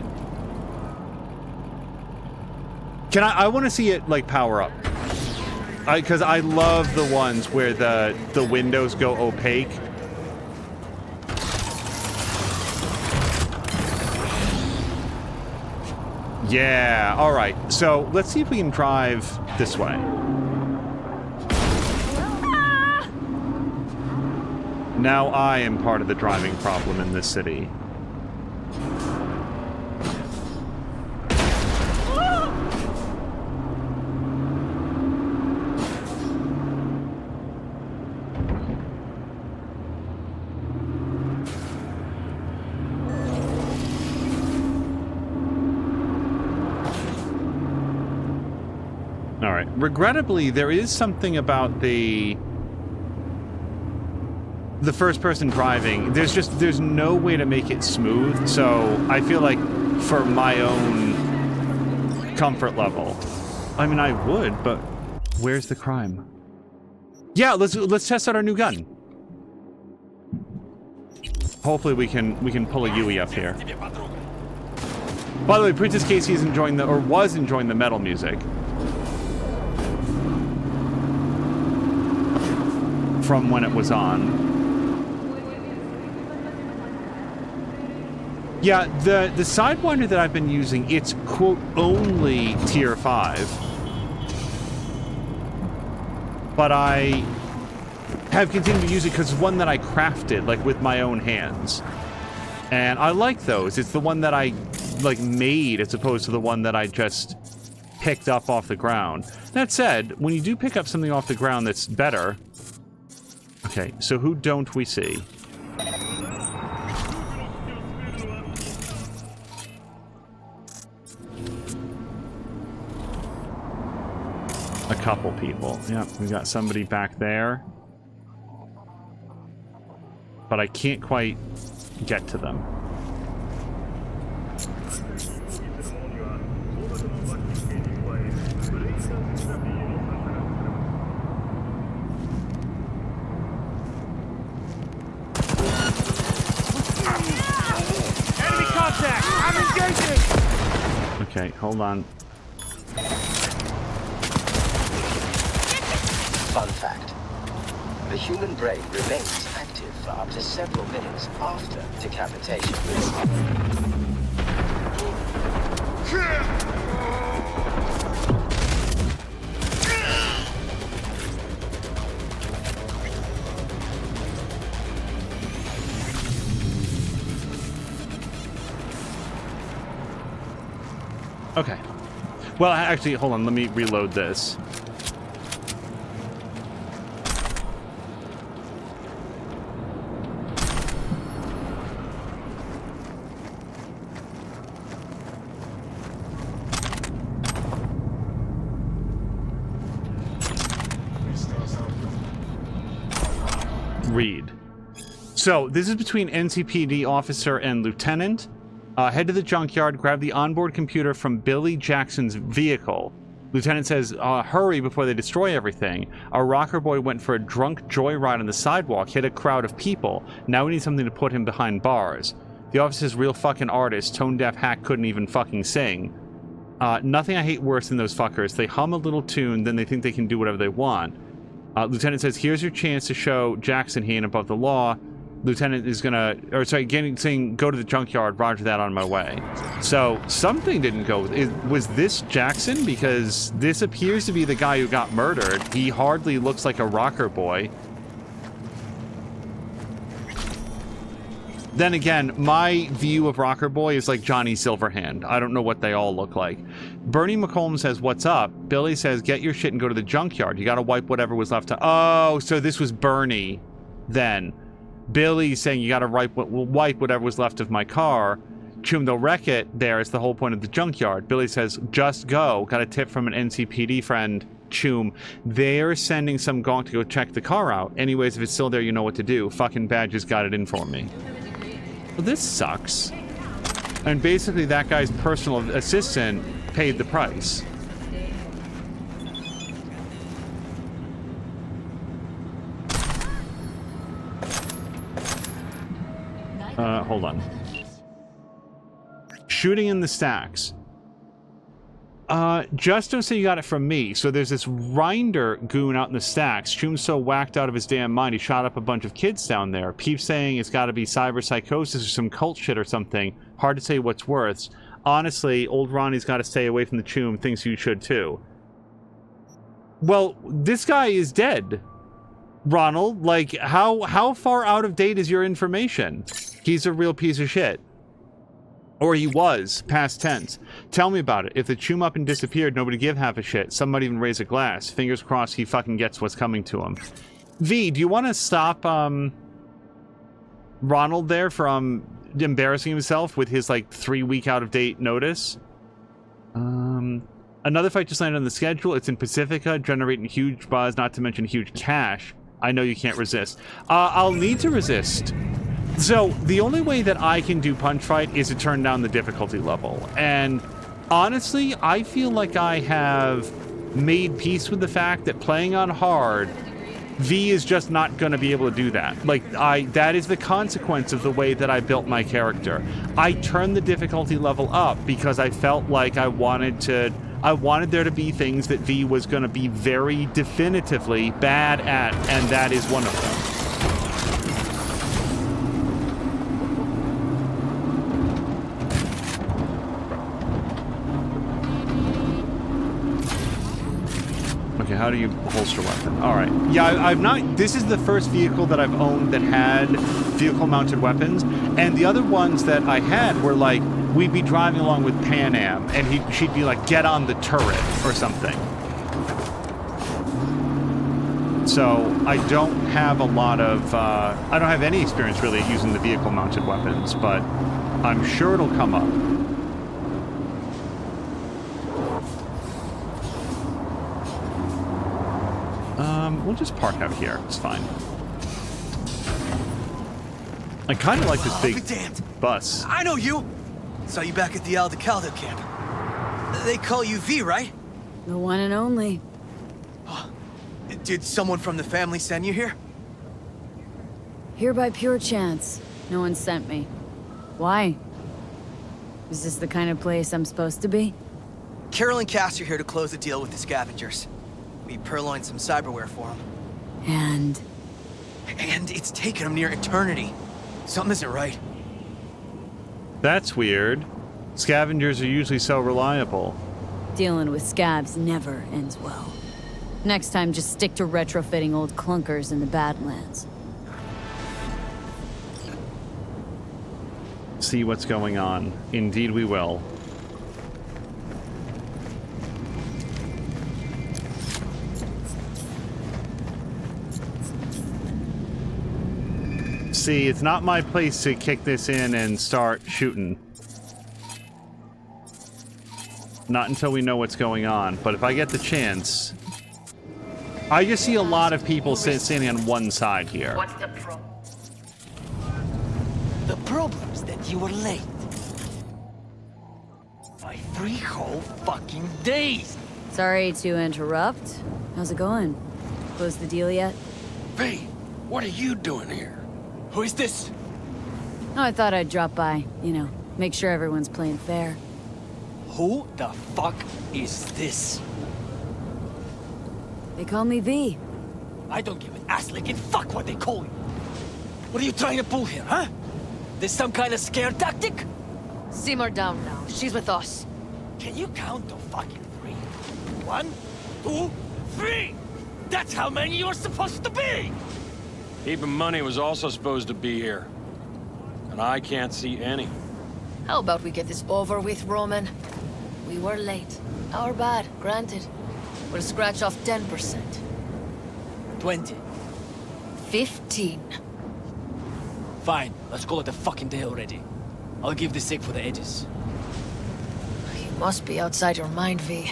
Can I want to see it, like, power up. Because I love the ones where the windows go opaque. Yeah, alright. So, let's see if we can drive this way. Now I am part of the driving problem in this city. All right. Regrettably, there is something about the first-person driving. There's no way to make it smooth. So I feel like for my own comfort level, I mean, I would, but where's the crime? Yeah, let's test out our new gun. Hopefully we can pull a Yui up here. By the way, Princess Casey is enjoying was enjoying the metal music from when it was on. Yeah, the Sidewinder that I've been using, it's quote only tier 5. But I have continued to use it because it's one that I crafted, like, with my own hands. And I like those. It's the one that I, like, made as opposed to the one that I just picked up off the ground. That said, when you do pick up something off the ground that's better... Okay, so who don't we see? A couple people. Yep, we got somebody back there. But I can't quite get to them. Enemy contact! I'm engaging! Okay, hold on. Fun fact. The human brain remains active for up to several minutes after decapitation. Okay. Well, actually, hold on. Let me reload this. Read. So, this is between NCPD officer and lieutenant. Head to the junkyard, grab the onboard computer from Billy Jackson's vehicle. Lieutenant says, hurry before they destroy everything. Our rocker boy went for a drunk joyride on the sidewalk, hit a crowd of people. Now we need something to put him behind bars. The officer's real fucking artist, tone-deaf hack couldn't even fucking sing. Nothing I hate worse than those fuckers. They hum a little tune, then they think they can do whatever they want. Lieutenant says, here's your chance to show Jackson he ain't above the law. Lieutenant is gonna, or sorry, saying go to the junkyard, roger that, on my way. So something didn't go. Was this Jackson? Because this appears to be the guy who got murdered. He hardly looks like a rocker boy. Then again, my view of Rocker Boy is like Johnny Silverhand. I don't know what they all look like. Bernie McCollum says, what's up? Billy says, get your shit and go to the junkyard. You gotta wipe whatever was left. Oh, so this was Bernie then. Billy's saying you gotta wipe whatever was left of my car. Chum, they'll wreck it there. It's the whole point of the junkyard. Billy says, just go. Got a tip from an NCPD friend. Chum, they're sending some gonk to go check the car out. Anyways, if it's still there, you know what to do. Fucking Badges got it in for me. Well, this sucks. And basically that guy's personal assistant paid the price. Hold on. Shooting in the stacks. Just don't say you got it from me. So there's this Rinder goon out in the stacks. Chum's so whacked out of his damn mind, he shot up a bunch of kids down there. Peep saying it's gotta be cyber psychosis or some cult shit or something. Hard to say what's worse. Honestly, old Ronnie's gotta stay away from the Chum. Thinks you should too. Well, this guy is dead. Ronald, like, how far out of date is your information? He's a real piece of shit. Or he was, past tense. Tell me about it. If the Chum up and disappeared, nobody give half a shit. Some might even raise a glass. Fingers crossed he fucking gets what's coming to him. V, do you want to stop, Ronald there from embarrassing himself with his, like, 3-week out-of-date notice? Another fight just landed on the schedule. It's in Pacifica, generating huge buzz, not to mention huge cash. I know you can't resist. I'll need to resist. So, the only way that I can do punch fight is to turn down the difficulty level. And honestly, I feel like I have made peace with the fact that playing on hard, V is just not going to be able to do that. Like, that is the consequence of the way that I built my character. I turned the difficulty level up because I felt like I wanted there to be things that V was going to be very definitively bad at, and that is one of them. Okay, how do you holster weapon? All right. Yeah, I've not... This is the first vehicle that I've owned that had vehicle-mounted weapons, and the other ones that I had were like, we'd be driving along with Pan Am, and she'd be like, get on the turret or something. So I don't have a lot of... I don't have any experience really using the vehicle-mounted weapons, but I'm sure it'll come up. We'll just park out here. It's fine. I kind of like this big bus. I know you. Saw you back at the Aldecaldo camp. They call you V, right? The one and only. Did someone from the family send you here? Here by pure chance. No one sent me. Why? Is this the kind of place I'm supposed to be? Carol and Cass are here to close the deal with the scavengers. We purloined some cyberware for them. And it's taken them near eternity. Something isn't right. That's weird. Scavengers are usually so reliable. Dealing with scabs never ends well. Next time, just stick to retrofitting old clunkers in the Badlands. See what's going on. Indeed we will. See, it's not my place to kick this in and start shooting. Not until we know what's going on. But if I get the chance... I just see a lot of people standing on one side here. What's the problem? The problem's that you were late. By 3 whole fucking days! Sorry to interrupt. How's it going? Closed the deal yet? V, what are you doing here? Who is this? Oh, I thought I'd drop by, you know, make sure everyone's playing fair. Who the fuck is this? They call me V. I don't give an ass-licking fuck what they call you. What are you trying to pull here, huh? This some kind of scare tactic? Simmer down now. She's with us. Can you count to fucking 3? 1, 2, 3! That's how many you're supposed to be! Even money was also supposed to be here. And I can't see any. How about we get this over with, Roman? We were late. Our bad, granted. We'll scratch off 10%. 20. 15. Fine, let's call it a fucking day already. I'll give the sick for the edges. You must be outside your mind, V.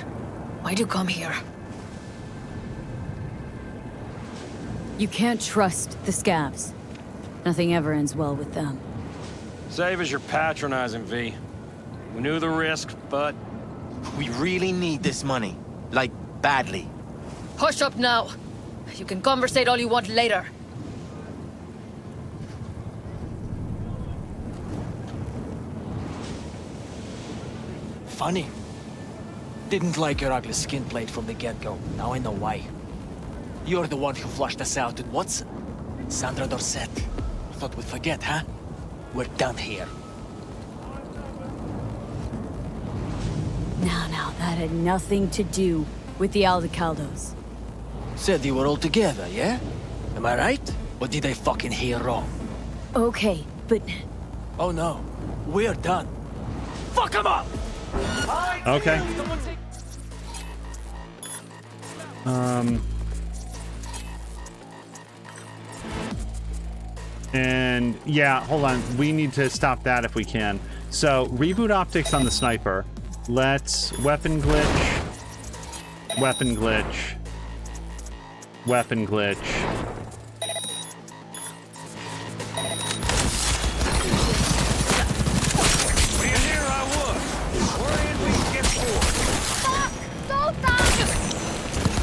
Why'd you come here? You can't trust the scavs. Nothing ever ends well with them. Save as you're patronizing, V. We knew the risk, but... We really need this money. Like, badly. Hush up now. You can conversate all you want later. Funny. Didn't like your ugly skin plate from the get-go. Now I know why. You're the one who flushed us out with Watson. Sandra Dorset. Thought we'd forget, huh? We're done here. Now, that had nothing to do with the Aldecaldos. Said you were all together, yeah? Am I right? Or did I fucking hear wrong? Okay, but... Oh no. We're done. Fuck them up! Okay. And yeah, hold on. We need to stop that if we can. So reboot optics on the sniper. Let's weapon glitch. Weapon glitch. Weapon glitch.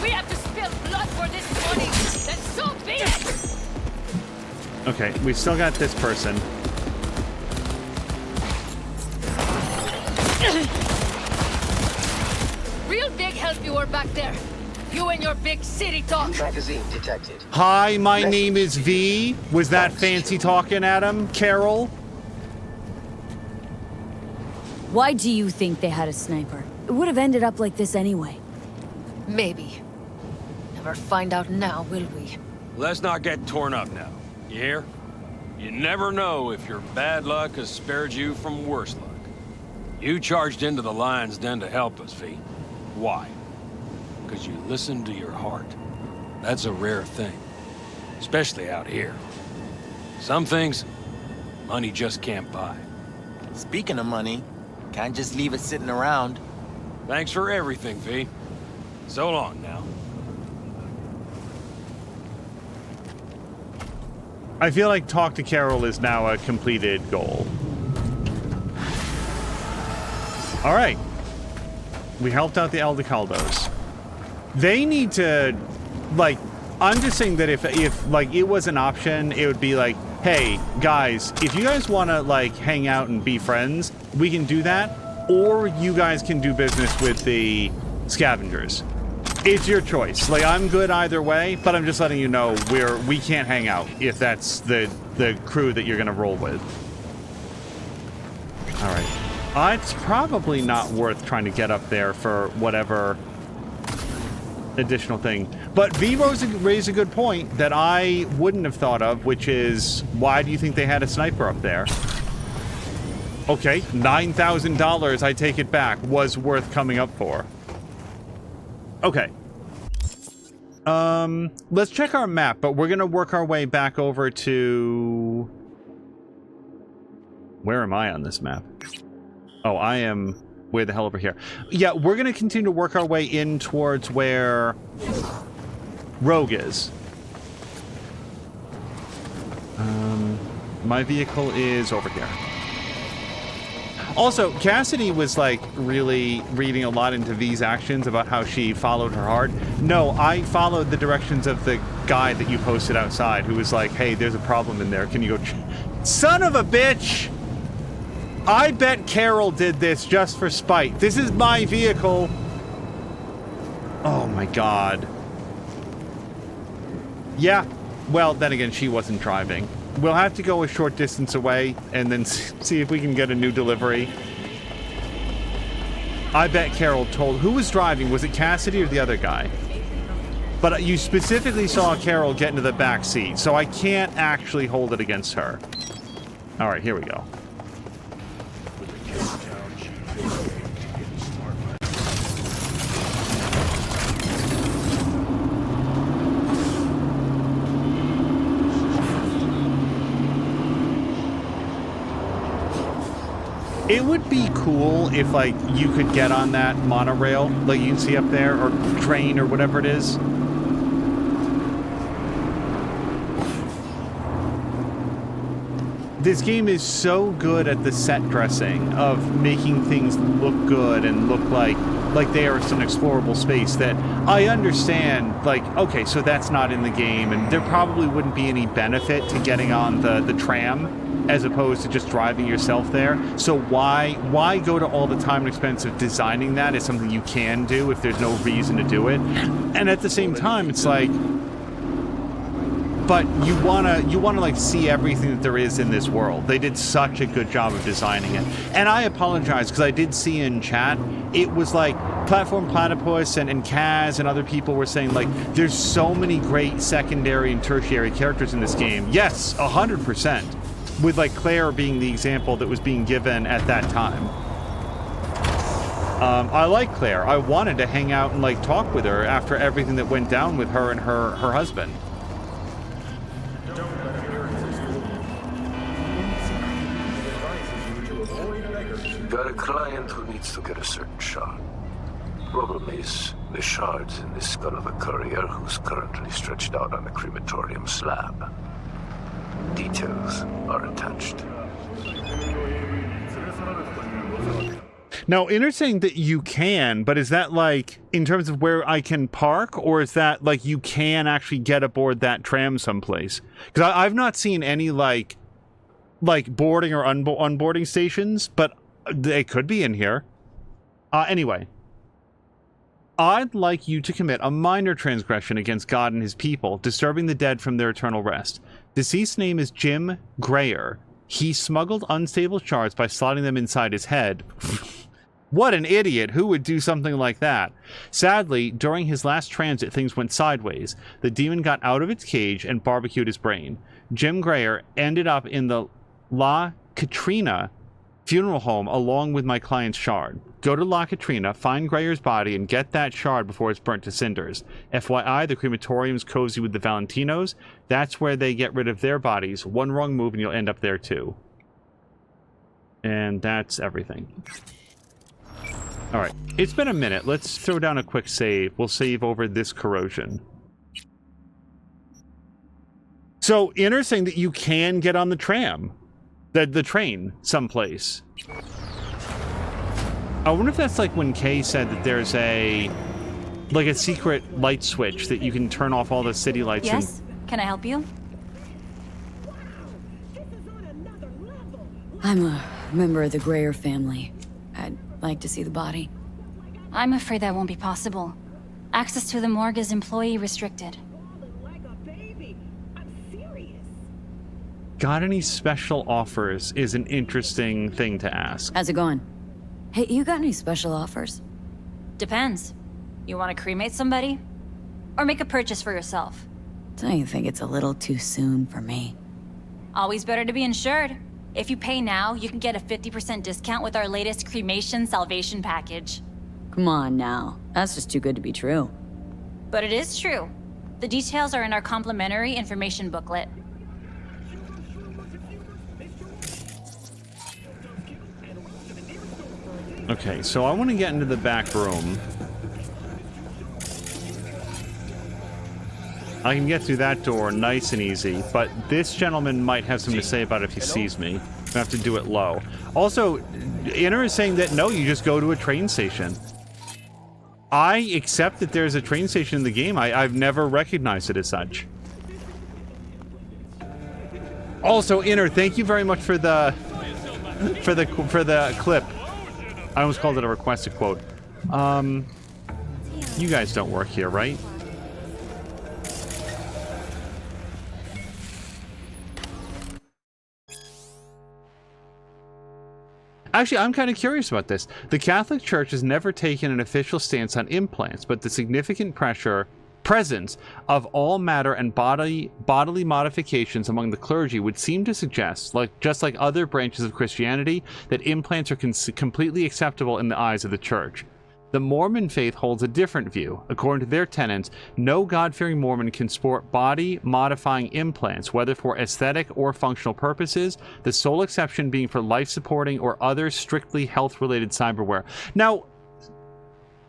We have to spill blood for this money. Then so be it. Okay, we still got this person. Real big help you were back there. You and your big city talk. Magazine detected. Hi, my name is V. Was that fancy talking at him, Carol? Why do you think they had a sniper? It would have ended up like this anyway. Maybe. Never find out now, will we? Let's not get torn up now. You hear? You never know if your bad luck has spared you from worse luck. You charged into the lion's den to help us, V. Why? Because you listened to your heart. That's a rare thing. Especially out here. Some things, money just can't buy. Speaking of money, can't just leave it sitting around. Thanks for everything, V. So long now. I feel like talk to Carol is now a completed goal. All right. We helped out the Aldecaldos. They need to, like, I'm just saying that if like it was an option, it would be like, hey guys, if you guys want to like hang out and be friends, we can do that, or you guys can do business with the scavengers. It's your choice. Like, I'm good either way, but I'm just letting you know we can't hang out if that's the crew that you're gonna roll with. All right. It's probably not worth trying to get up there for whatever additional thing. But V raised a good point that I wouldn't have thought of, which is, why do you think they had a sniper up there? Okay, $9,000, I take it back, was worth coming up for. Okay. Let's check our map, but we're gonna work our way back over to... Where am I on this map? Oh, I am way the hell over here. Yeah, we're gonna continue to work our way in towards where Rogue is. My vehicle is over here. Also, Cassidy was like really reading a lot into V's actions about how she followed her heart. No, I followed the directions of the guy that you posted outside who was like, hey, there's a problem in there. Can you go... Son of a bitch! I bet Carol did this just for spite. This is my vehicle. Oh my god. Yeah. Well, then again, she wasn't driving. We'll have to go a short distance away and then see if we can get a new delivery. I bet Carol told... Who was driving? Was it Cassidy or the other guy? But you specifically saw Carol get into the back seat, so I can't actually hold it against her. All right, here we go. It would be cool if, like, you could get on that monorail, like you can see up there, or train, or whatever it is. This game is so good at the set dressing of making things look good and look like they are some explorable space that I understand, like, okay, so that's not in the game, and there probably wouldn't be any benefit to getting on the tram as opposed to just driving yourself there. So why go to all the time and expense of designing that as something you can do if there's no reason to do it? And at the same time, it's like, but you wanna like see everything that there is in this world. They did such a good job of designing it. And I apologize because I did see in chat, it was like Platform Platypus and Kaz and other people were saying, like, there's so many great secondary and tertiary characters in this game. Yes, 100%. With, like, Claire being the example that was being given at that time. I like Claire. I wanted to hang out and, like, talk with her after everything that went down with her and her husband. Got a client who needs to get a certain shot. Problem is, the shards in the skull of a courier who's currently stretched out on a crematorium slab. Details are attached. Now, interesting that you can, but is that like in terms of where I can park, or is that like you can actually get aboard that tram someplace? Because I've not seen any like boarding or unboarding stations, but they could be in here. Anyway, I'd like you to commit a minor transgression against God and his people, disturbing the dead from their eternal rest. Deceased name is Jim Grayer. He smuggled unstable shards by sliding them inside his head. What an idiot! Who would do something like that? Sadly, during his last transit, things went sideways. The demon got out of its cage and barbecued his brain. Jim Grayer ended up in the La Katrina funeral home along with my client's shard. Go to La Katrina, find Grayer's body, and get that shard before it's burnt to cinders. FYI, the crematorium's cozy with the Valentinos. That's where they get rid of their bodies. One wrong move and you'll end up there too. And that's everything. Alright, it's been a minute. Let's throw down a quick save. We'll save over this corrosion. So, interesting that you can get on the tram. The train someplace. I wonder if that's like when Kay said that there's a secret light switch that you can turn off all the city lights. Yes? Can I help you? I'm a member of the Grayer family. I'd like to see the body. I'm afraid that won't be possible. Access to the morgue is employee restricted. Got any special offers is an interesting thing to ask. How's it going? Hey, you got any special offers? Depends. You want to cremate somebody? Or make a purchase for yourself? Don't you think it's a little too soon for me? Always better to be insured. If you pay now, you can get a 50% discount with our latest cremation salvation package. Come on now. That's just too good to be true. But it is true. The details are in our complimentary information booklet. Okay, so I want to get into the back room. I can get through that door nice and easy, but this gentleman might have something to say about it if he sees me. I have to do it low. Also, Inner is saying that no, you just go to a train station. I accept that there's a train station in the game. I've never recognized it as such. Also, Inner, thank you very much for the clip. I almost called it a requested quote. You guys don't work here, right? Actually, I'm kind of curious about this. The Catholic Church has never taken an official stance on implants, but the significant presence of all matter and bodily modifications among the clergy would seem to suggest, just like other branches of Christianity, that implants are completely acceptable in the eyes of the Church. The Mormon faith holds a different view. According to their tenets, no God-fearing Mormon can sport body-modifying implants, whether for aesthetic or functional purposes, the sole exception being for life-supporting or other strictly health-related cyberware. Now,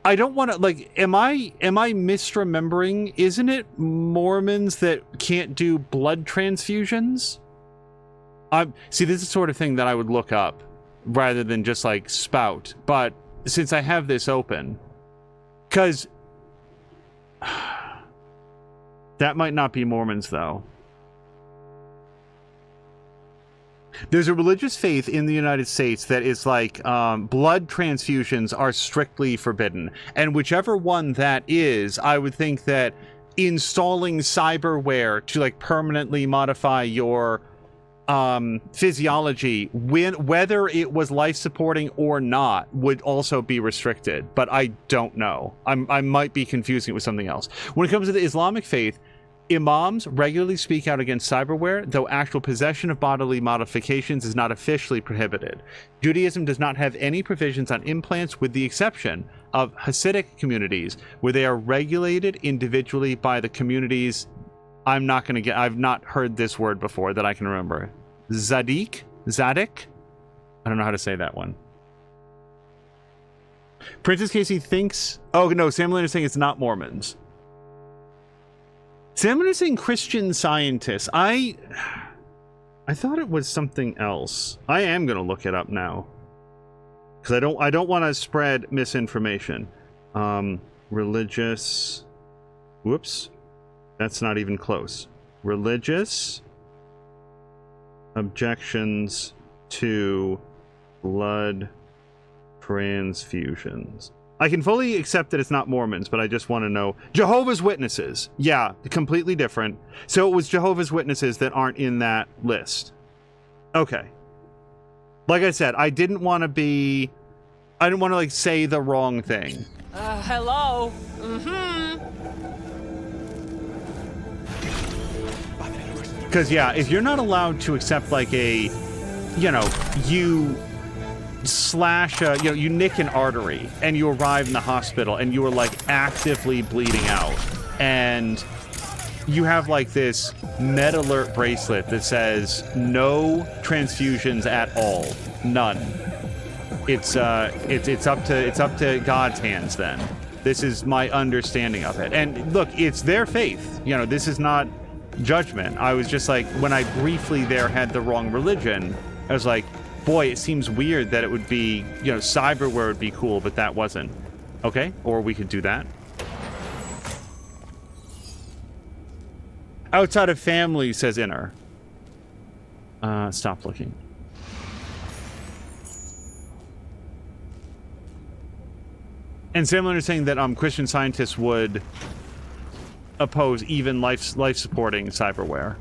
I don't want to, am I misremembering? Isn't it Mormons that can't do blood transfusions? See, this is the sort of thing that I would look up rather than just, spout. But since I have this open, because that might not be Mormons, though. There's a religious faith in the United States that is blood transfusions are strictly forbidden. And whichever one that is, I would think that installing cyberware to permanently modify your physiology, whether it was life-supporting or not, would also be restricted. But I don't know. I might be confusing it with something else. When it comes to the Islamic faith, imams regularly speak out against cyberware, though actual possession of bodily modifications is not officially prohibited. Judaism does not have any provisions on implants, with the exception of Hasidic communities, where they are regulated individually by the communities. I've not heard this word before that I can remember. Zadik? I don't know how to say that one. Princess Casey thinks... Oh, no, Sam Linder's saying it's not Mormons. Sam Linder's saying Christian Scientists. I thought it was something else. I am going to look it up now. Because I don't want to spread misinformation. Religious... Whoops. That's not even close. Religious objections to blood transfusions. I can fully accept that it's not Mormons, but I just want to know. Jehovah's Witnesses. Yeah, completely different. So it was Jehovah's Witnesses that aren't in that list. Okay. Like I said, I didn't want to like say the wrong thing. Hello? Because, yeah, if you're not allowed to accept, like, you slash, you nick an artery, and you arrive in the hospital, and you are, like, actively bleeding out, and you have, like, this med alert bracelet that says, no transfusions at all. None. It's up to God's hands, then. This is my understanding of it. And, look, it's their faith. You know, this is not... judgment. I was just like, when I briefly there had the wrong religion, I was like, boy, it seems weird that it would be, cyberware would be cool, but that wasn't. Okay, or we could do that. Outside of family, says Inner. Stop looking. And Sam Leonard is saying that Christian Scientists would oppose even life-supporting cyberware.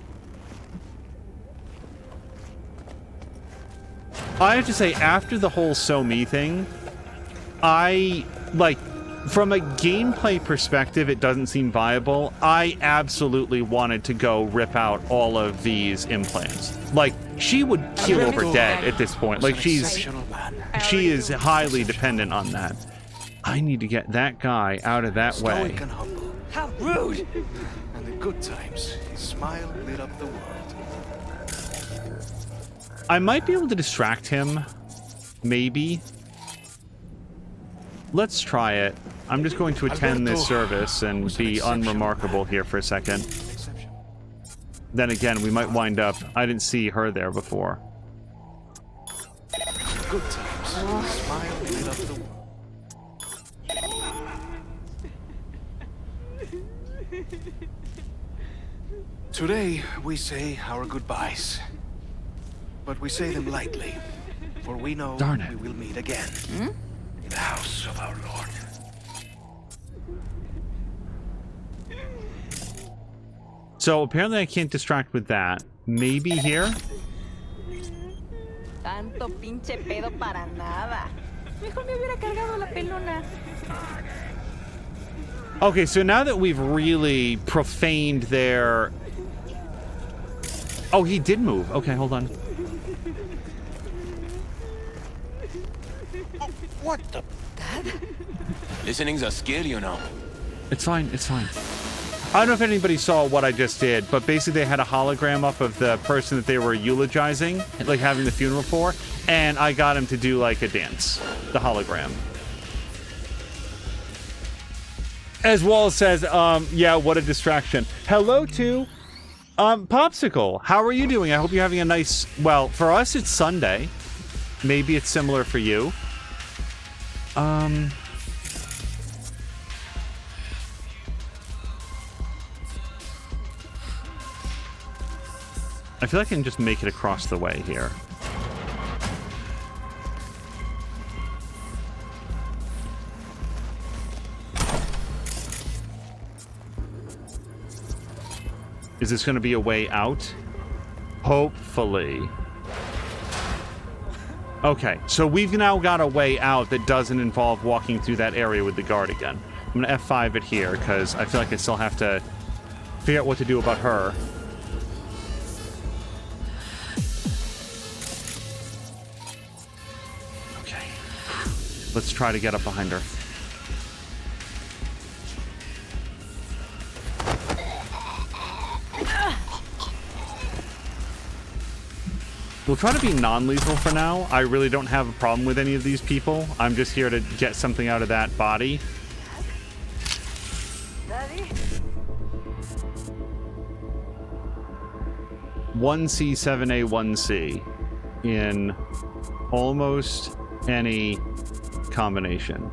I have to say, after the whole So Me thing, from a gameplay perspective, it doesn't seem viable. I absolutely wanted to go rip out all of these implants. Like, she would keel over dead at this point. Like, she is highly dependent on that. I need to get that guy out of that way. How rude! And in good times, his smile lit up the world. I might be able to distract him. Maybe. Let's try it. I'm just going to attend this service and be unremarkable here for a second. Then again, we might wind up... I didn't see her there before. Good times, his smile lit up the world. Today, we say our goodbyes. But we say them lightly, for we know we will meet again. In the house of our Lord. So apparently I can't distract with that. Maybe here? Tanto pinche pedo para nada. Mejor me hubiera cargado la pelona. Okay, so now that we've really profaned their... Oh, he did move. Okay, hold on. What the? Dad? Listening's a skill, you know. It's fine, it's fine. I don't know if anybody saw what I just did, but basically they had a hologram up of the person that they were eulogizing, like having the funeral for, and I got him to do like a dance, the hologram. As Wallace says, yeah, what a distraction. Hello to Popsicle. How are you doing? I hope you're having a nice... Well, for us, it's Sunday. Maybe it's similar for you. I feel like I can just make it across the way here. Is this going to be a way out? Hopefully. Okay, so we've now got a way out that doesn't involve walking through that area with the guard again. I'm going to F5 it here, because I feel like I still have to figure out what to do about her. Okay. Let's try to get up behind her. We'll try to be non-lethal for now. I really don't have a problem with any of these people. I'm just here to get something out of that body. Daddy? 1C, 7A, 1C in almost any combination.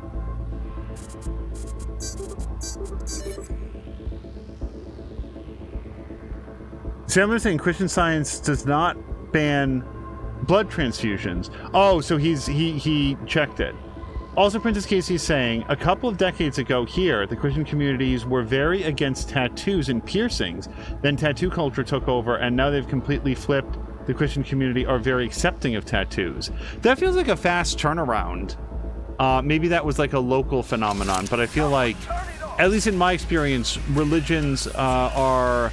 See, I'm saying Christian Science does not ban blood transfusions. Oh, so he checked it. Also, Princess Casey is saying, a couple of decades ago here, the Christian communities were very against tattoos and piercings. Then tattoo culture took over, and now they've completely flipped. The Christian community are very accepting of tattoos. That feels like a fast turnaround. Maybe that was like a local phenomenon, but I feel like, at least in my experience, religions are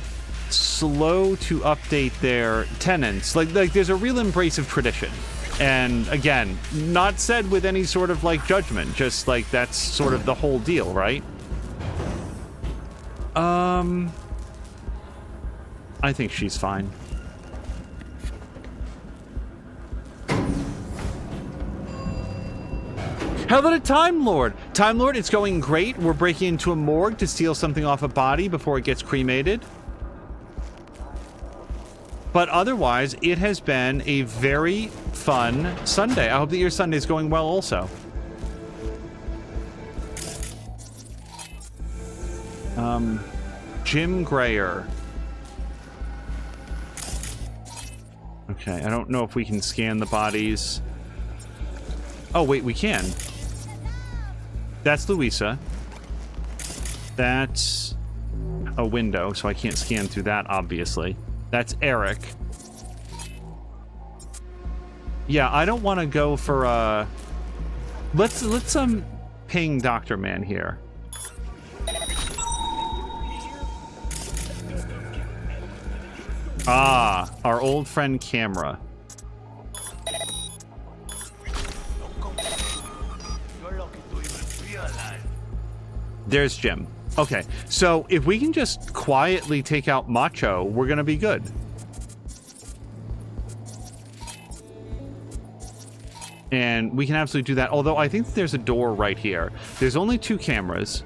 slow to update their tenets. Like there's a real embrace of tradition. And again, not said with any sort of like judgment, just like that's sort of the whole deal, right? I think she's fine. How about a Time Lord? Time Lord, it's going great. We're breaking into a morgue to steal something off a body before it gets cremated. But otherwise, it has been a very fun Sunday. I hope that your Sunday is going well also. Jim Grayer. Okay, I don't know if we can scan the bodies. Oh, wait, we can. That's Louisa. That's a window, so I can't scan through that, obviously. That's Eric. Yeah, I don't want to go for let's ping Dr. Man here. Ah, our old friend Camera. There's Jim. Okay, so if we can just quietly take out Macho, we're gonna be good. And we can absolutely do that, although I think there's a door right here. There's only 2 cameras.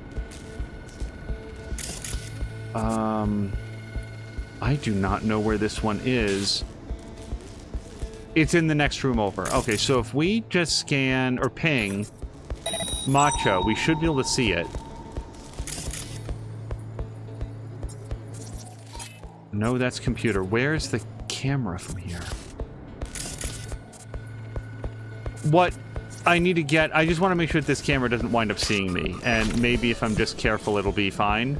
I do not know where this one is. It's in the next room over. Okay, so if we just scan or ping Macho, we should be able to see it. No, that's computer. Where's the camera from here? What I need to get... I just want to make sure that this camera doesn't wind up seeing me. And maybe if I'm just careful, it'll be fine.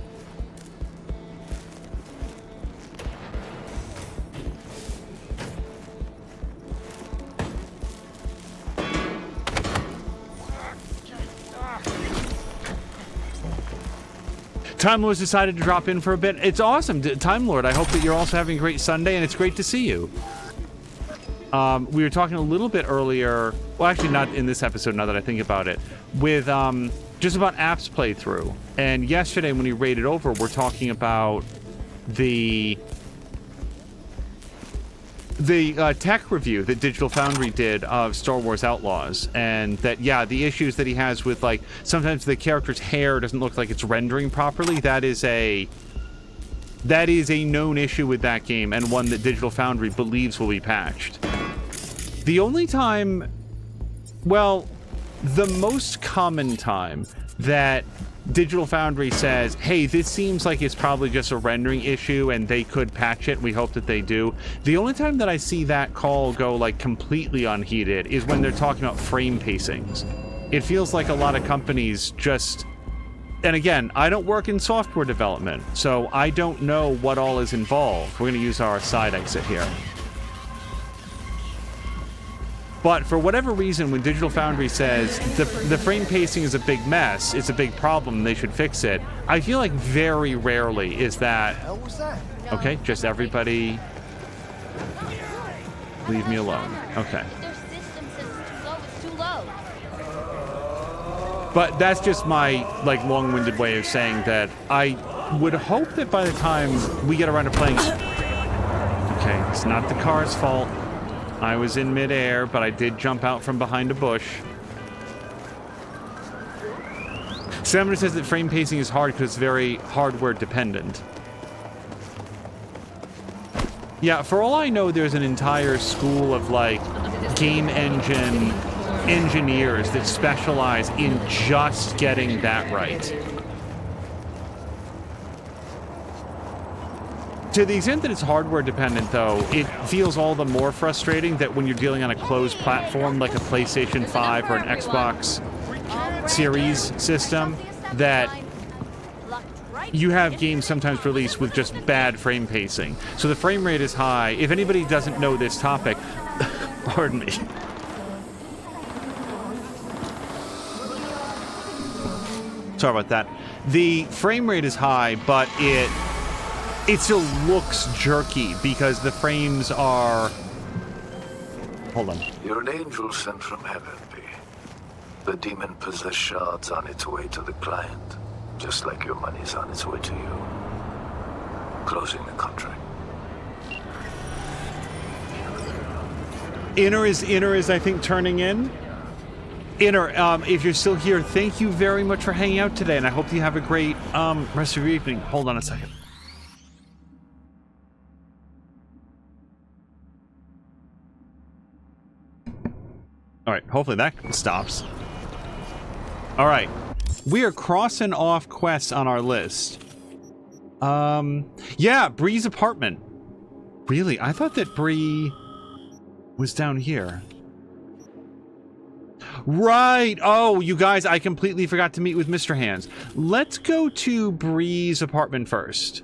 Time Lord's decided to drop in for a bit. It's awesome, Time Lord. I hope that you're also having a great Sunday, and it's great to see you. We were talking a little bit earlier, well, actually not in this episode, now that I think about it, with just about apps playthrough. And yesterday when we raided over, we're talking about the tech review that Digital Foundry did of Star Wars Outlaws, and that, yeah, the issues that he has with, like, sometimes the character's hair doesn't look like it's rendering properly. That is a known issue with that game, and one that Digital Foundry believes will be patched. The only time, well, the most common time that Digital Foundry says, hey, this seems like it's probably just a rendering issue and they could patch it, we hope that they do. The only time that I see that call go like completely unheeded is when they're talking about frame pacings. It feels like a lot of companies just... And again, I don't work in software development, so I don't know what all is involved. We're going to use our side exit here. But for whatever reason, when Digital Foundry says the frame pacing is a big mess, it's a big problem, they should fix it, I feel like very rarely is that... Okay, just everybody... Leave me alone. Okay. But that's just my, like, long-winded way of saying that I would hope that by the time we get around to playing... Okay, it's not the car's fault. I was in midair, but I did jump out from behind a bush. Salmon says that frame pacing is hard because it's very hardware dependent. Yeah, for all I know, there's an entire school of, like, game engine engineers that specialize in just getting that right. To the extent that it's hardware dependent, though, it feels all the more frustrating that when you're dealing on a closed platform like a PlayStation 5 or an Xbox Series system, that you have games sometimes released with just bad frame pacing. So the frame rate is high. If anybody doesn't know this topic, pardon me. Sorry about that. The frame rate is high, but it still looks jerky because the frames are... Hold on. You're an angel sent from heaven, B. The demon-possessed shard's on its way to the client, just like your money's on its way to you. Closing the contract. Inner is I think turning in. Inner, if you're still here, thank you very much for hanging out today, and I hope you have a great rest of your evening. Hold on a second. All right, hopefully that stops. All right, we are crossing off quests on our list. Yeah, Bree's apartment. Really? I thought that Bree was down here. Right. Oh, you guys, I completely forgot to meet with Mr. Hands. Let's go to Bree's apartment first.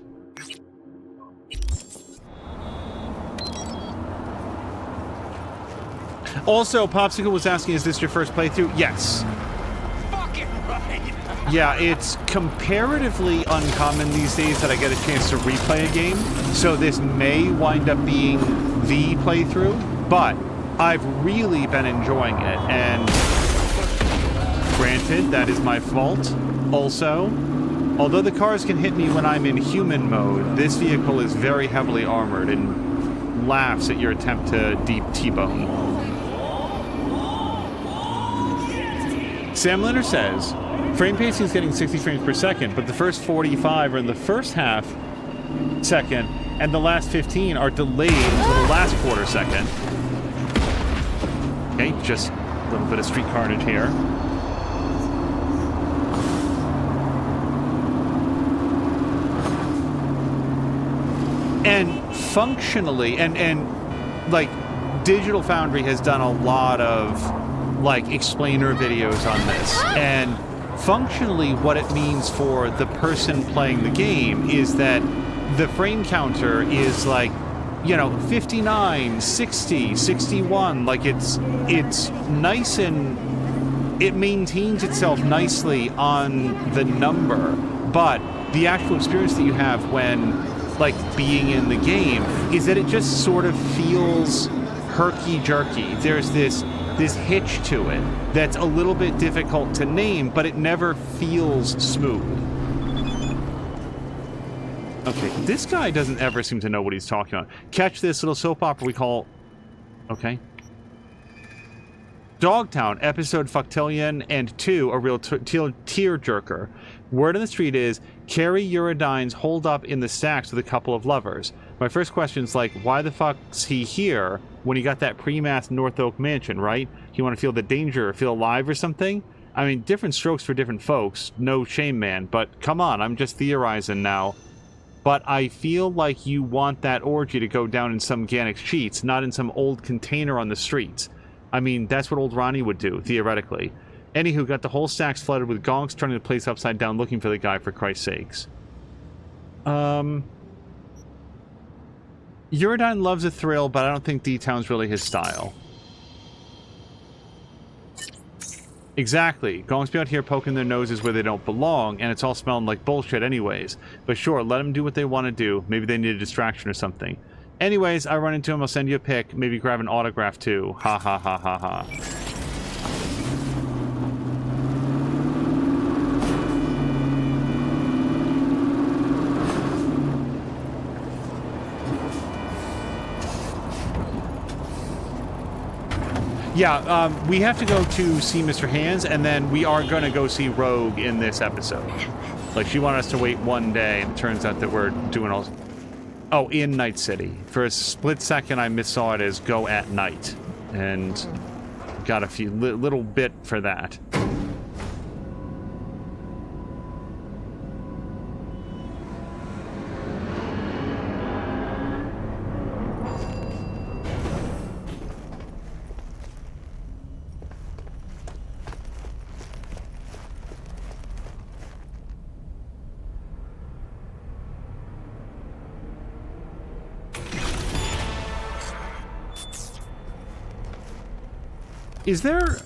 Also, Popsicle was asking, is this your first playthrough? Yes. Fucking right. Yeah, it's comparatively uncommon these days that I get a chance to replay a game, so this may wind up being the playthrough, but I've really been enjoying it, and granted, that is my fault. Also, although the cars can hit me when I'm in human mode, this vehicle is very heavily armored and laughs at your attempt to deep T-bone. Sam Leonard says, frame pacing is getting 60 frames per second, but the first 45 are in the first half second, and the last 15 are delayed until the last quarter second. Okay, just a little bit of street carnage here. And functionally, and like, Digital Foundry has done a lot of like explainer videos on this, and functionally what it means for the person playing the game is that the frame counter is like, you know, 59, 60, 61, like it's nice and it maintains itself nicely on the number, but the actual experience that you have when like being in the game is that it just sort of feels herky-jerky. There's this hitch to it that's a little bit difficult to name, but it never feels smooth. Okay, this guy doesn't ever seem to know what he's talking about. Catch this little soap opera we call... Okay. Dogtown, episode Fucktillion, and 2, a real tear-jerker. Word on the street is, Carrie Eurodyne's holed up in the stacks with a couple of lovers. My first question is like, why the fuck's he here when he got that pre-math North Oak mansion, right? You want to feel the danger or feel alive or something? I mean, different strokes for different folks. No shame, man, but come on, I'm just theorizing now. But I feel like you want that orgy to go down in some Gannick sheets, not in some old container on the streets. I mean, that's what old Ronnie would do, theoretically. Anywho, got the whole stacks flooded with gonks, turning the place upside down looking for the guy, for Christ's sakes. Eurodyne loves a thrill, but I don't think D-Town's really his style. Exactly. Gonks be out here poking their noses where they don't belong, and it's all smelling like bullshit anyways. But sure, let them do what they want to do. Maybe they need a distraction or something. Anyways, I run into him, I'll send you a pic. Maybe grab an autograph too. Ha ha ha ha ha. Yeah, we have to go to see Mr. Hands, and then we are going to go see Rogue in this episode. Like, she wanted us to wait one day, and it turns out that we're doing all... Oh, in Night City. For a split second, I missaw it as go at night. And got a few little bit for that. Is there...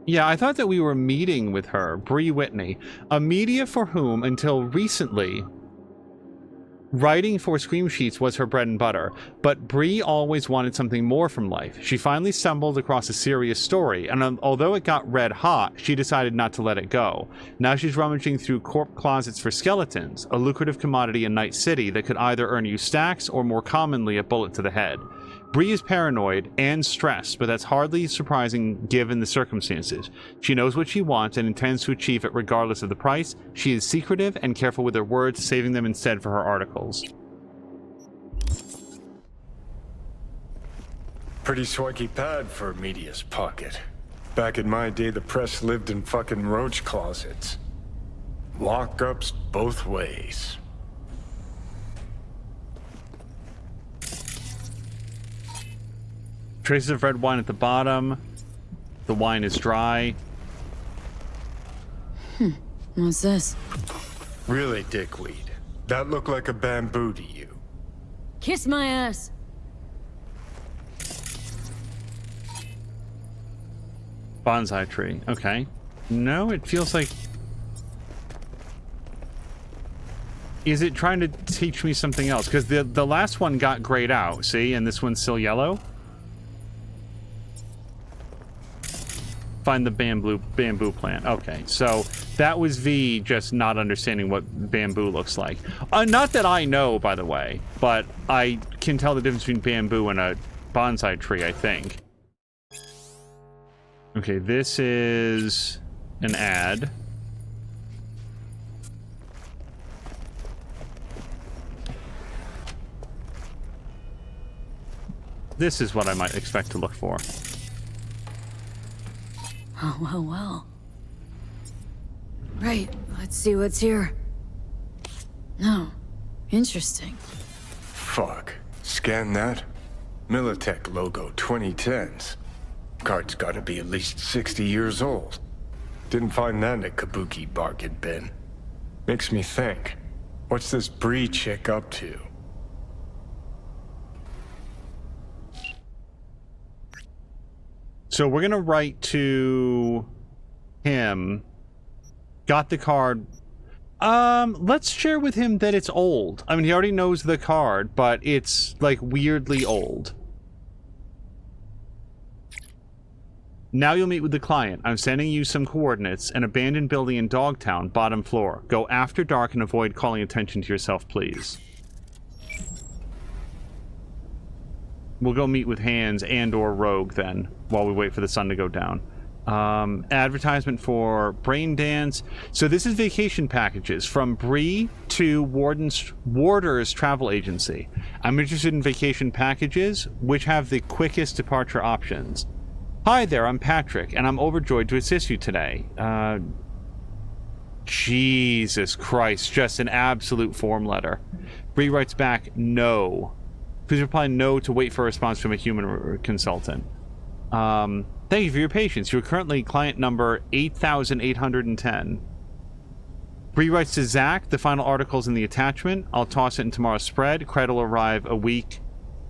Yeah, I thought that we were meeting with her, Bree Whitney, a media for whom, until recently, writing for Scream Sheets was her bread and butter. But Bree always wanted something more from life. She finally stumbled across a serious story, and although it got red hot, she decided not to let it go. Now she's rummaging through corp closets for skeletons, a lucrative commodity in Night City that could either earn you stacks or, more commonly, a bullet to the head. Bree is paranoid and stressed, but that's hardly surprising given the circumstances. She knows what she wants and intends to achieve it regardless of the price. She is secretive and careful with her words, saving them instead for her articles. Pretty swanky pad for a media's pocket. Back in my day, the press lived in fucking roach closets. Lockups both ways. Traces of red wine at the bottom. The wine is dry. What's this? Really, dickweed? That looked like a bamboo to you? Kiss my ass. Bonsai tree. Okay. No, it feels like... Is it trying to teach me something else? Because the last one got grayed out, see? And this one's still yellow? Find the bamboo plant. Okay, so that was V just not understanding what bamboo looks like. Not that I know, by the way, but I can tell the difference between bamboo and a bonsai tree, I think. Okay, this is an ad. This is what I might expect to look for. Oh, well. Right, let's see what's here. No, interesting. Fuck. Scan that. Militech logo 2010s. Card's gotta be at least 60 years old. Didn't find that in a kabuki bargain bin. Makes me think. What's this Bree chick up to? So we're gonna write to him. Got the card. Let's share with him that it's old. I mean, he already knows the card, but it's like weirdly old. Now you'll meet with the client. I'm sending you some coordinates. An abandoned building in Dogtown, bottom floor. Go after dark and avoid calling attention to yourself, please. We'll go meet with Hands and or Rogue then, while we wait for the sun to go down. Advertisement for Brain Dance. So this is vacation packages from Bree to Warder's travel agency. I'm interested in vacation packages, which have the quickest departure options. Hi there, I'm Patrick, and I'm overjoyed to assist you today. Jesus Christ, just an absolute form letter. Bree writes back, no. Please reply no to wait for a response from a human consultant. Thank you for your patience. You're currently client number 8810. Bree writes to Zach, the final article's in the attachment. I'll toss it in tomorrow's spread. Credit will arrive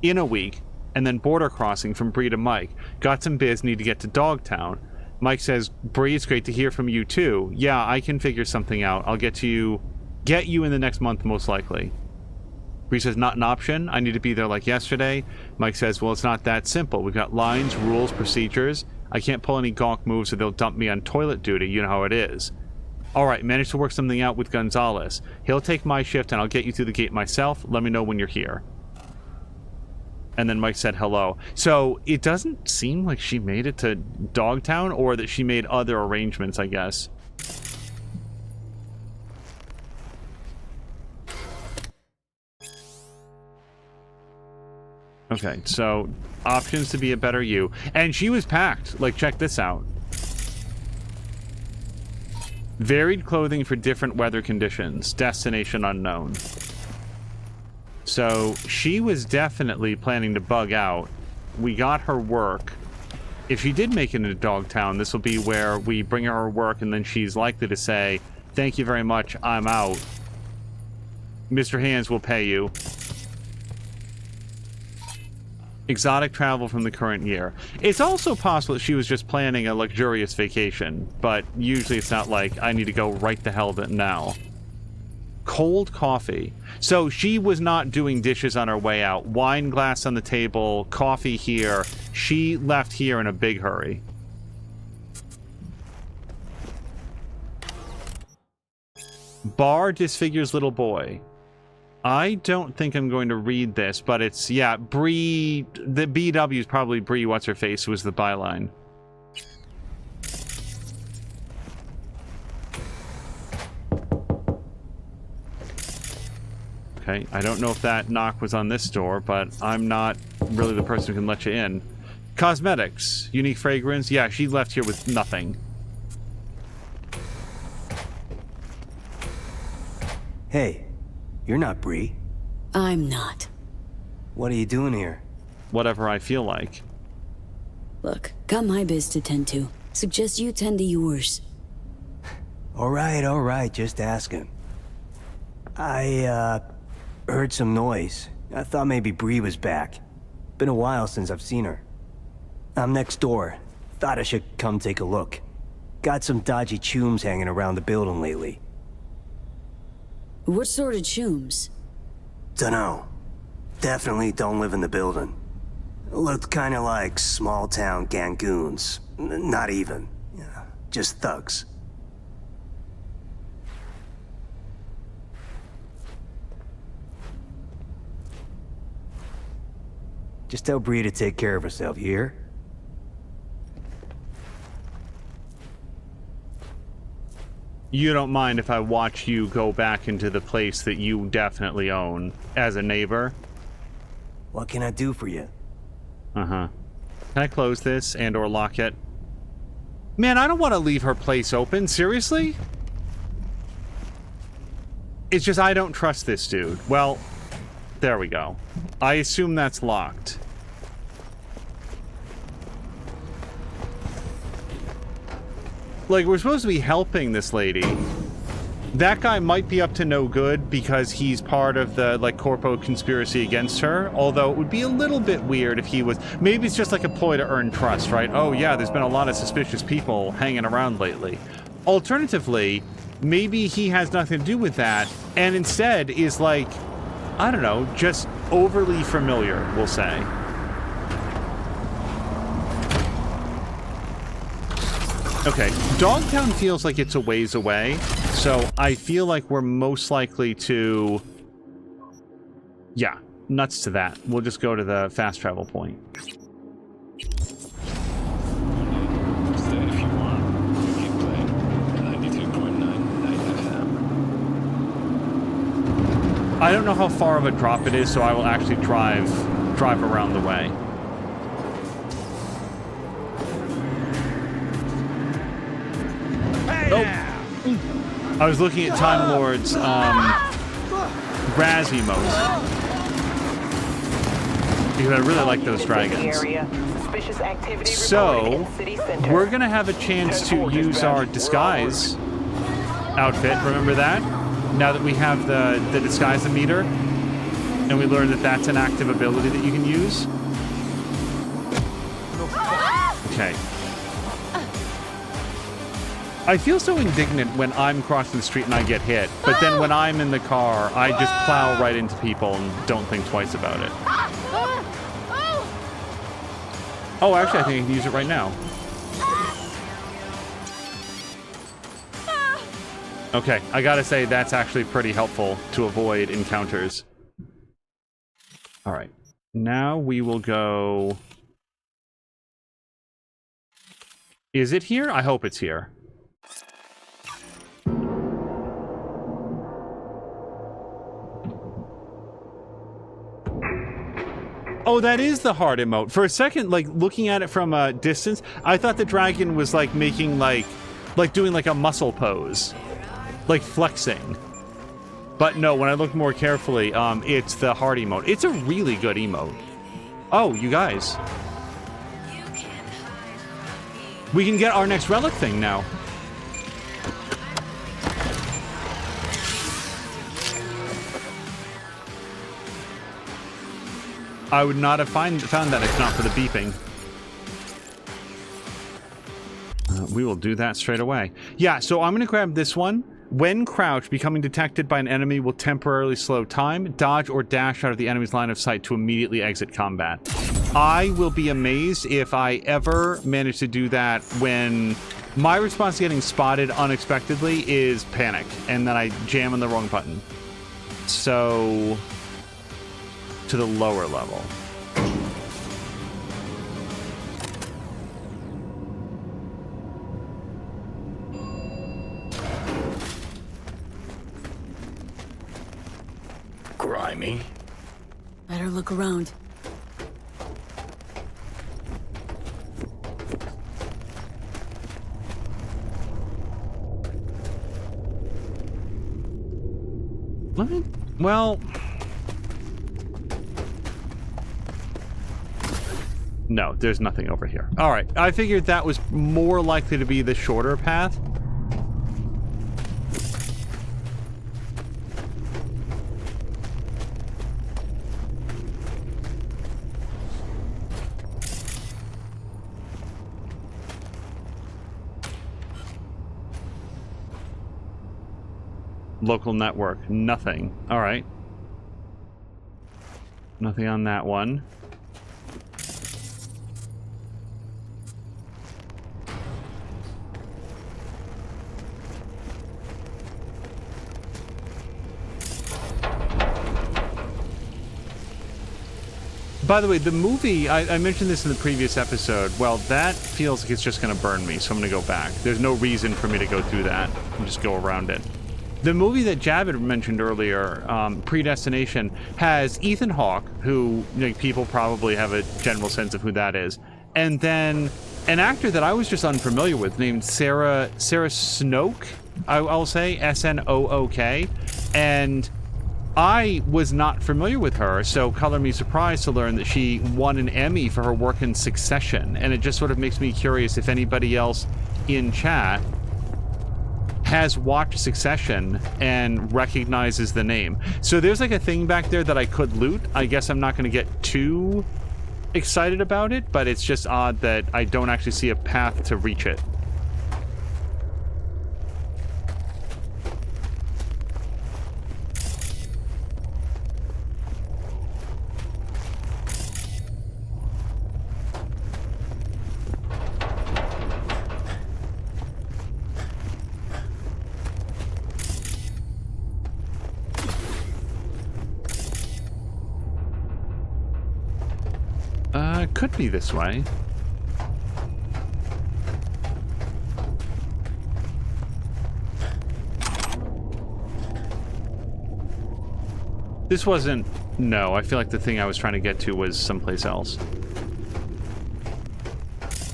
in a week. And then border crossing from Bree to Mike. Got some biz, need to get to Dogtown. Mike says, Bree, it's great to hear from you too. Yeah, I can figure something out. I'll get you in the next month, most likely. Bree says, not an option. I need to be there like yesterday. Mike says, well, it's not that simple. We've got lines, rules, procedures. I can't pull any gonk moves or they'll dump me on toilet duty. You know how it is. All right, managed to work something out with Gonzalez. He'll take my shift and I'll get you through the gate myself. Let me know when you're here. And then Mike said hello. So it doesn't seem like she made it to Dogtown, or that she made other arrangements, I guess. Okay, so options to be a better you. And she was packed. Like, check this out. Varied clothing for different weather conditions. Destination unknown. So she was definitely planning to bug out. We got her work. If she did make it into Dogtown, this will be where we bring her her work, and then she's likely to say, "Thank you very much, I'm out. Mr. Hands will pay you." Exotic travel from the current year. It's also possible that she was just planning a luxurious vacation, but usually it's not like, I need to go right the hell now. Cold coffee. So she was not doing dishes on her way out. Wine glass on the table, coffee here. She left here in a big hurry. Bar disfigures little boy. I don't think I'm going to read this, but it's, yeah, Bree, the BW is probably Bree What's-Her-Face was the byline. Okay, I don't know if that knock was on this door, but I'm not really the person who can let you in. Cosmetics. Unique fragrance. Yeah, she left here with nothing. Hey, you're not Bree. I'm not. What are you doing here? Whatever I feel like. Look, got my biz to tend to. Suggest you tend to yours. All right, just asking. I, heard some noise. I thought maybe Bree was back. Been a while since I've seen her. I'm next door. Thought I should come take a look. Got some dodgy chooms hanging around the building lately. What sort of chooms? Dunno. Definitely don't live in the building. Looked kinda like small-town gangoons. Not even. Yeah, just thugs. Just tell Bree to take care of herself, you hear? You don't mind if I watch you go back into the place that you definitely own as a neighbor? What can I do for you? Uh-huh. Can I close this and or lock it? Man, I don't want to leave her place open. Seriously? It's just I don't trust this dude. Well, there we go. I assume that's locked. Like, we're supposed to be helping this lady. That guy might be up to no good because he's part of the, like, corpo conspiracy against her. Although it would be a little bit weird if he was... Maybe it's just like a ploy to earn trust, right? Oh, yeah, there's been a lot of suspicious people hanging around lately. Alternatively, maybe he has nothing to do with that and instead is, like, I don't know, just overly familiar, we'll say. Okay, Dogtown feels like it's a ways away, so I feel like we're most likely to... Yeah, nuts to that. We'll just go to the fast travel point. I don't know how far of a drop it is, so I will actually drive around the way. Oh, I was looking at Time Lord's Raz emotes because I really like those dragons. So we're gonna have a chance to use our disguise outfit. Remember that? Now that we have the disguise meter, and we learned that that's an active ability that you can use. Okay. I feel so indignant when I'm crossing the street and I get hit, but then when I'm in the car, I just plow right into people and don't think twice about it. Oh, actually, I think I can use it right now. Okay, I gotta say, that's actually pretty helpful to avoid encounters. Alright. Now we will go... Is it here? I hope it's here. Oh, that is the heart emote. For a second, like, looking at it from a distance, I thought the dragon was, like, making, like doing, like, a muscle pose. Like, flexing. But no, when I look more carefully, it's the heart emote. It's a really good emote. Oh, you guys. We can get our next relic thing now. I would not have found that if not for the beeping. We will do that straight away. Yeah, so I'm going to grab this one. When crouched, becoming detected by an enemy will temporarily slow time, dodge, or dash out of the enemy's line of sight to immediately exit combat. I will be amazed if I ever manage to do that when my response to getting spotted unexpectedly is panic, and then I jam on the wrong button. So... to the lower level. Grimy. Better look around. Well... No, there's nothing over here. Alright, I figured that was more likely to be the shorter path. Local network, nothing. Alright. Nothing on that one. By the way, the movie, I mentioned this in the previous episode, well, that feels like it's just going to burn me, so I'm going to go back. There's no reason for me to go through that and just go around it. The movie that Javid mentioned earlier, Predestination, has Ethan Hawke, who people probably have a general sense of who that is, and then an actor that I was just unfamiliar with named Sarah Snook, I'll say, S-N-O-O-K, and... I was not familiar with her, so color me surprised to learn that she won an Emmy for her work in Succession, and it just sort of makes me curious if anybody else in chat has watched Succession and recognizes the name. So there's like a thing back there that I could loot. I guess I'm not going to get too excited about it, but it's just odd that I don't actually see a path to reach it. Could be this way. This wasn't... No, I feel like the thing I was trying to get to was someplace else.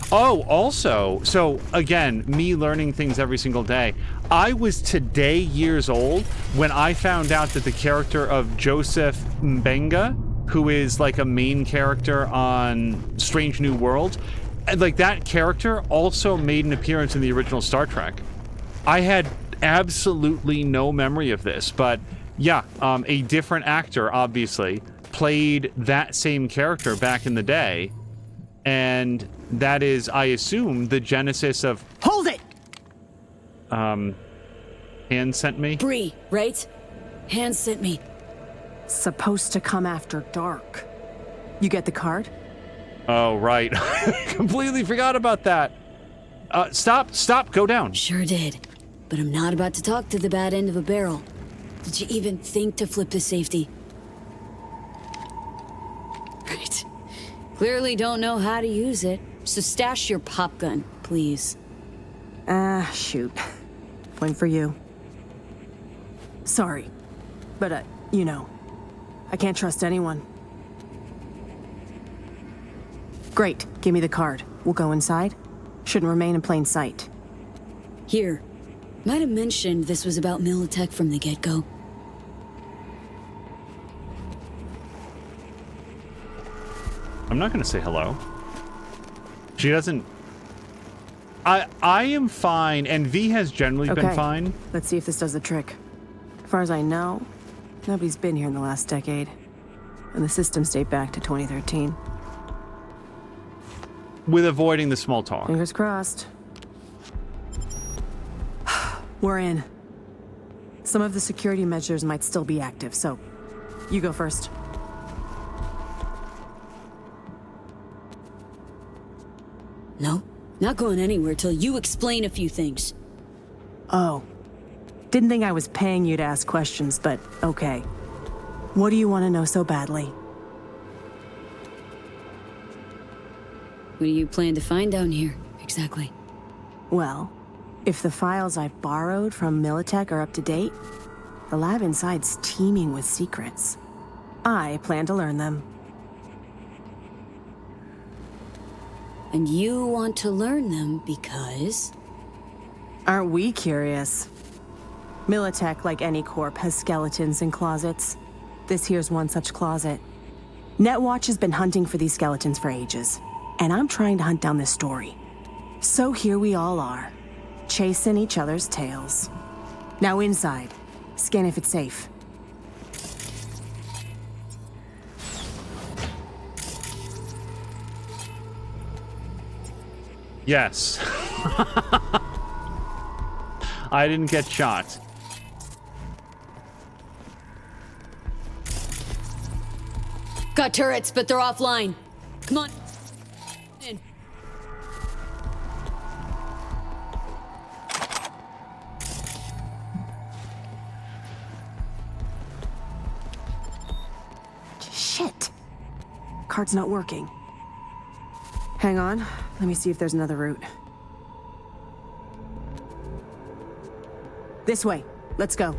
Oh, also, so again, me learning things every single day. I was today years old when I found out that the character of Joseph Mbenga, who is like a main character on Strange New Worlds, like that character also made an appearance in the original Star Trek. I had absolutely no memory of this, but yeah, a different actor obviously played that same character back in the day, and that is, I assume, the genesis of... Hold it! Hand sent me? Bree, right? Hand sent me. Supposed to come after dark. You get the card? Oh, right. Completely forgot about that. Stop, go down. Sure did. But I'm not about to talk to the bad end of a barrel. Did you even think to flip the safety? Clearly don't know how to use it. So stash your pop gun, please. Ah, shoot. Point for you. Sorry. But, you know, I can't trust anyone. Great. Give me the card. We'll go inside. Shouldn't remain in plain sight. Here. Might have mentioned this was about Militech from the get-go. I'm not gonna say hello. She doesn't... I am fine, and V has generally been fine. Let's see if this does the trick. As far as I know, nobody's been here in the last decade. And the systems date back to 2013. With avoiding the small talk. Fingers crossed. We're in. Some of the security measures might still be active, so you go first. No, not going anywhere till you explain a few things. Oh. Didn't think I was paying you to ask questions, but okay. What do you want to know so badly? What do you plan to find down here, exactly? Well, if the files I borrowed from Militech are up to date, the lab inside's teeming with secrets. I plan to learn them. And you want to learn them because... Aren't we curious? Militech, like any corp, has skeletons in closets. This here's one such closet. Netwatch has been hunting for these skeletons for ages, and I'm trying to hunt down this story. So here we all are, chasing each other's tails. Now inside, scan if it's safe. Yes. I didn't get shot. Got turrets, but they're offline. Come on. In. Shit. Card's not working. Hang on. Let me see if there's another route. This way. Let's go.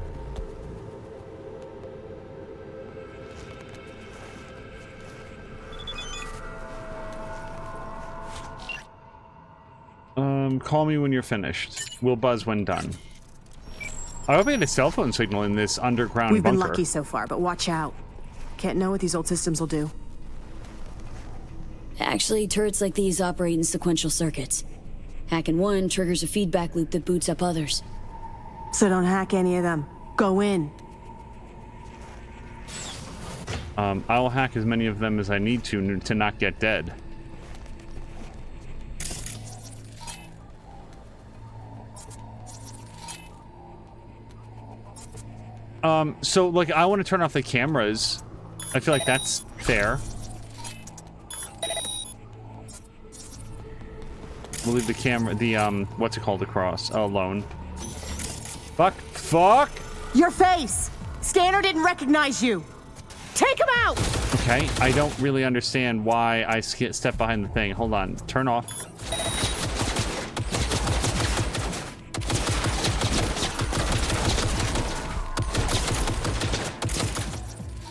Call me when you're finished. We'll buzz when done. I hope I get a cell phone signal in this underground We've bunker. been lucky so far, but watch out. Can't know what these old systems will do. Actually, turrets like these operate in sequential circuits. Hacking one triggers a feedback loop that boots up others. So don't hack any of them. Go in. I'll hack as many of them as I need to not get dead. So, like, I want to turn off the cameras. I feel like that's fair. We'll leave the camera, what's it called, across, alone. Fuck. Your face! Scanner didn't recognize you! Take him out! Okay, I don't really understand why I step behind the thing. Hold on, turn off.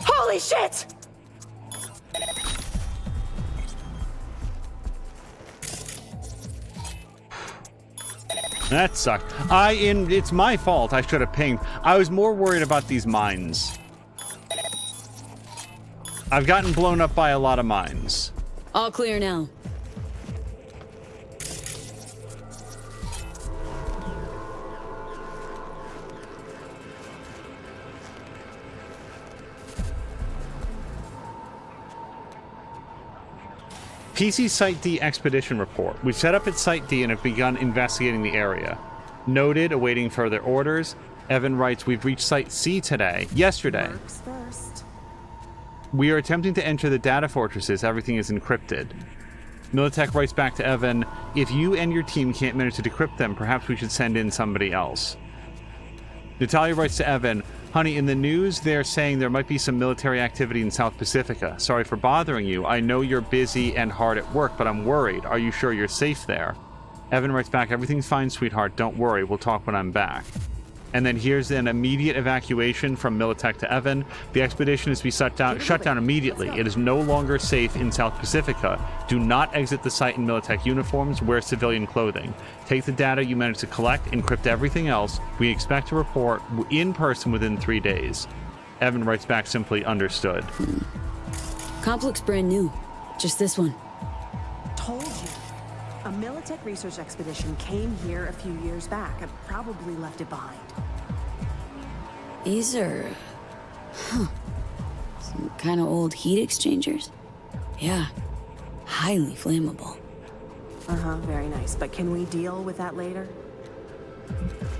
Holy shit! That sucked. It's my fault. I should have pinged. I was more worried about these mines. I've gotten blown up by a lot of mines. All clear now. PC Site D expedition report. We've set up at Site D and have begun investigating the area. Noted, awaiting further orders. Evan writes, we've reached Site C yesterday. We are attempting to enter the data fortresses. Everything is encrypted. Militech writes back to Evan, if you and your team can't manage to decrypt them, perhaps we should send in somebody else. Natalia writes to Evan, Honey, in the news, they're saying there might be some military activity in South Pacifica. Sorry for bothering you. I know you're busy and hard at work, but I'm worried. Are you sure you're safe there? Evan writes back, everything's fine, sweetheart. Don't worry. We'll talk when I'm back. And then here's an immediate evacuation from Militech to Evan. The expedition is to be shut down immediately. It is no longer safe in South Pacifica. Do not exit the site in Militech uniforms. Wear civilian clothing. Take the data you managed to collect, encrypt everything else. We expect to report in person within 3 days. Evan writes back simply, understood. Comp looks brand new. Just this one. Told you. A Militech research expedition came here a few years back. I probably left it behind. These are... some kind of old heat exchangers? Yeah. Highly flammable. Uh-huh, very nice. But can we deal with that later?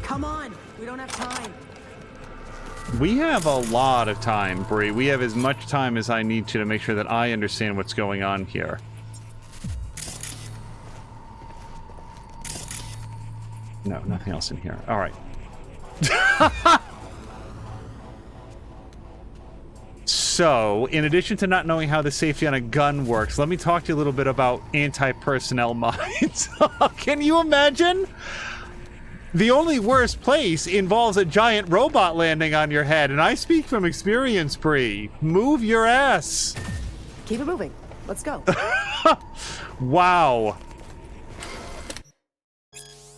Come on! We don't have time! We have a lot of time, Bree. We have as much time as I need to make sure that I understand what's going on here. No, nothing else in here. All right. So, in addition to not knowing how the safety on a gun works, let me talk to you a little bit about anti-personnel mines. Can you imagine? The only worst place involves a giant robot landing on your head, and I speak from experience, Bree. Move your ass. Keep it moving. Let's go. Wow.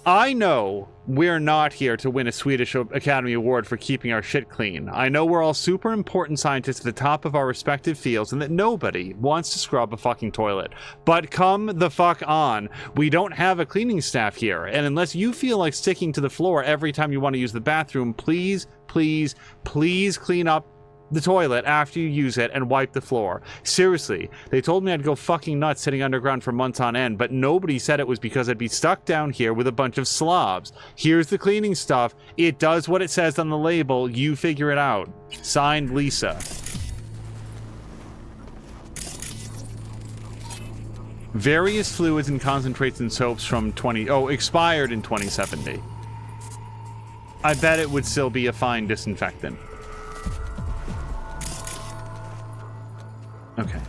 I know we're not here to win a Swedish Academy Award for keeping our shit clean. I know we're all super important scientists at the top of our respective fields and that nobody wants to scrub a fucking toilet. But come the fuck on. We don't have a cleaning staff here. And unless you feel like sticking to the floor every time you want to use the bathroom, please, please, please clean up the toilet after you use it and wipe the floor. Seriously, they told me I'd go fucking nuts sitting underground for months on end, but nobody said it was because I'd be stuck down here with a bunch of slobs. Here's the cleaning stuff. It does what it says on the label. You figure it out. Signed, Lisa. Various fluids and concentrates and soaps from expired in 2070. I bet it would still be a fine disinfectant. Okay.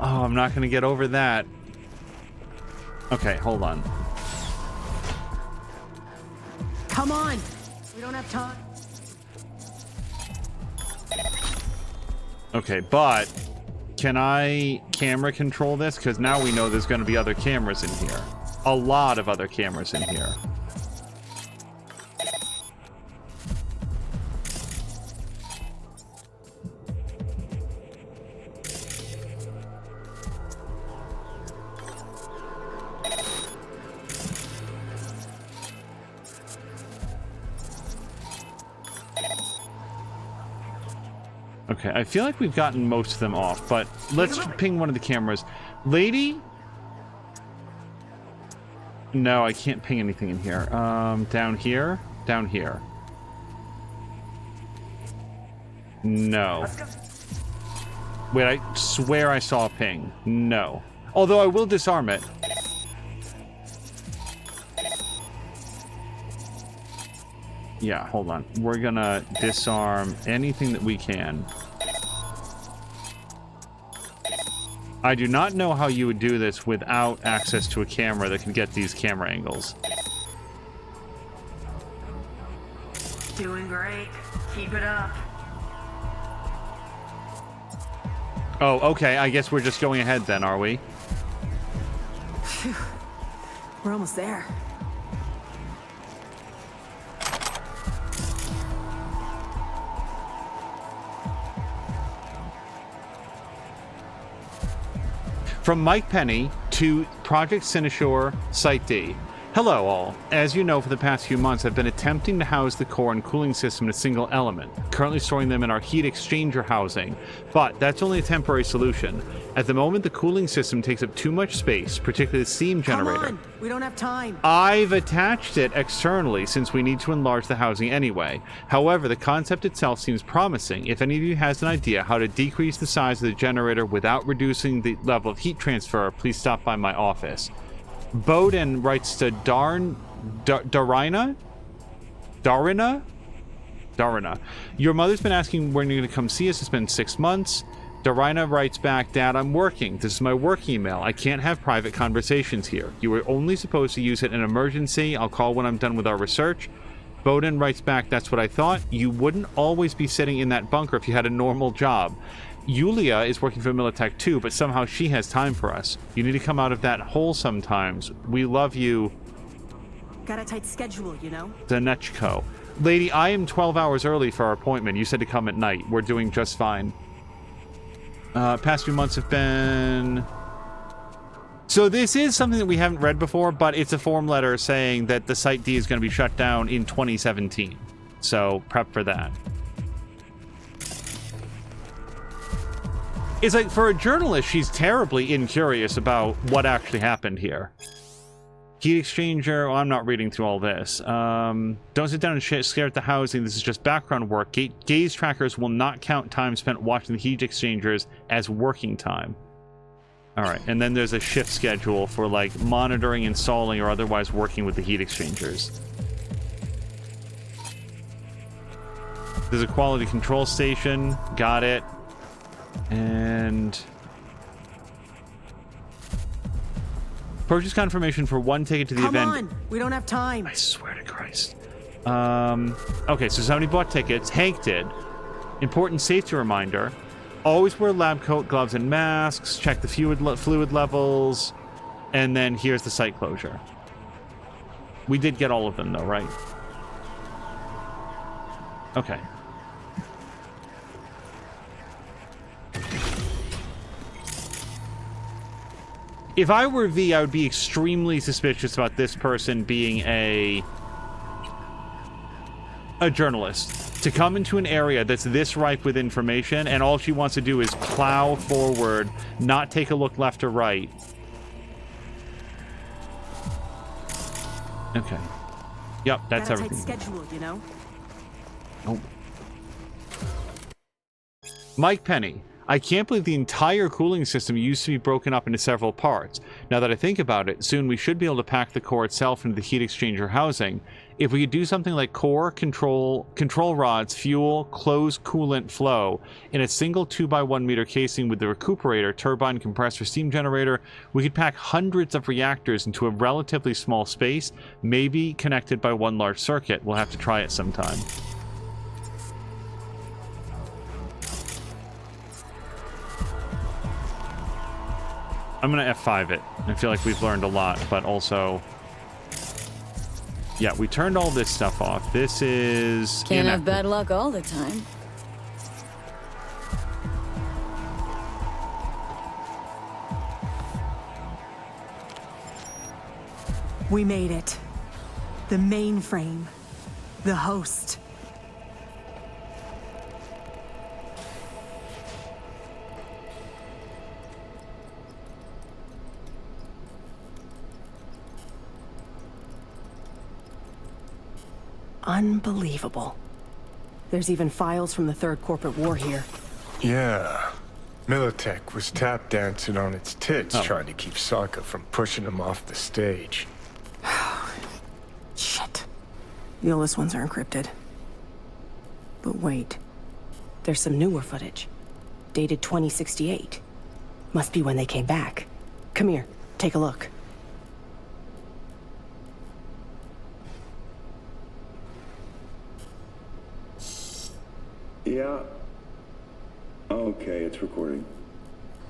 Oh, I'm not going to get over that. Okay, hold on. Come on! We don't have time. Okay, but can I camera control this? Because now we know there's going to be other cameras in here. A lot of other cameras in here. Okay, I feel like we've gotten most of them off, but let's ping one of the cameras. Lady? No, I can't ping anything in here. Down here? Down here. No. Wait, I swear I saw a ping. No. Although I will disarm it. Yeah, hold on. We're gonna disarm anything that we can. I do not know how you would do this without access to a camera that can get these camera angles. Doing great. Keep it up. Oh, okay. I guess we're just going ahead then, are we? Phew. We're almost there. From Mike Penny to Project Sinishore, Site D. Hello all. As you know, for the past few months I've been attempting to house the core and cooling system in a single element, currently storing them in our heat exchanger housing, but that's only a temporary solution. At the moment the cooling system takes up too much space, particularly the steam generator. Come on, we don't have time. I've attached it externally since we need to enlarge the housing anyway. However, the concept itself seems promising. If any of you has an idea how to decrease the size of the generator without reducing the level of heat transfer, please stop by my office. Bowden writes to Darina. Your mother's been asking when you're going to come see us. It's been 6 months. Darina writes back, Dad, I'm working. This is my work email. I can't have private conversations here. You were only supposed to use it in an emergency. I'll call when I'm done with our research. Bowden writes back, that's what I thought. You wouldn't always be sitting in that bunker if you had a normal job. Yulia is working for Militech too, but somehow she has time for us. You need to come out of that hole sometimes. We love you. Got a tight schedule, you know? Danechko. Lady, I am 12 hours early for our appointment. You said to come at night. We're doing just fine. Past few months have been... So this is something that we haven't read before, but it's a form letter saying that the Site D is going to be shut down in 2017. So prep for that. It's like, for a journalist, she's terribly incurious about what actually happened here. Heat exchanger, well, I'm not reading through all this. Don't sit down and stare at the housing. This is just background work. Gaze trackers will not count time spent watching the heat exchangers as working time. Alright, and then there's a shift schedule for, like, monitoring, installing, or otherwise working with the heat exchangers. There's a quality control station. Got it. And... purchase confirmation for 1 ticket to the event. Come on! We don't have time! I swear to Christ. Okay, so somebody bought tickets. Hank did. Important safety reminder. Always wear lab coat, gloves, and masks. Check the fluid levels. And then here's the site closure. We did get all of them, though, right? Okay. If I were V, I would be extremely suspicious about this person being a journalist. To come into an area that's this ripe with information, and all she wants to do is plow forward, not take a look left or right. Okay. Yep, that's everything. Tight schedule, you know? Oh. Mike Penny. I can't believe the entire cooling system used to be broken up into several parts. Now that I think about it, soon we should be able to pack the core itself into the heat exchanger housing. If we could do something like core, control rods, fuel, closed coolant flow in a single 2x1 meter casing with the recuperator, turbine, compressor, steam generator, we could pack hundreds of reactors into a relatively small space, maybe connected by one large circuit. We'll have to try it sometime. I'm gonna F5 it. I feel like we've learned a lot, but also... yeah, we turned all this stuff off. This is... can't have bad luck all the time. We made it. The mainframe. The host. Unbelievable. There's even files from the Third Corporate War here. Yeah. Militech was tap dancing on its tits trying to keep Sokka from pushing him off the stage. Shit. The oldest ones are encrypted. But wait. There's some newer footage. Dated 2068. Must be when they came back. Come here. Take a look. Yeah. Okay, it's recording.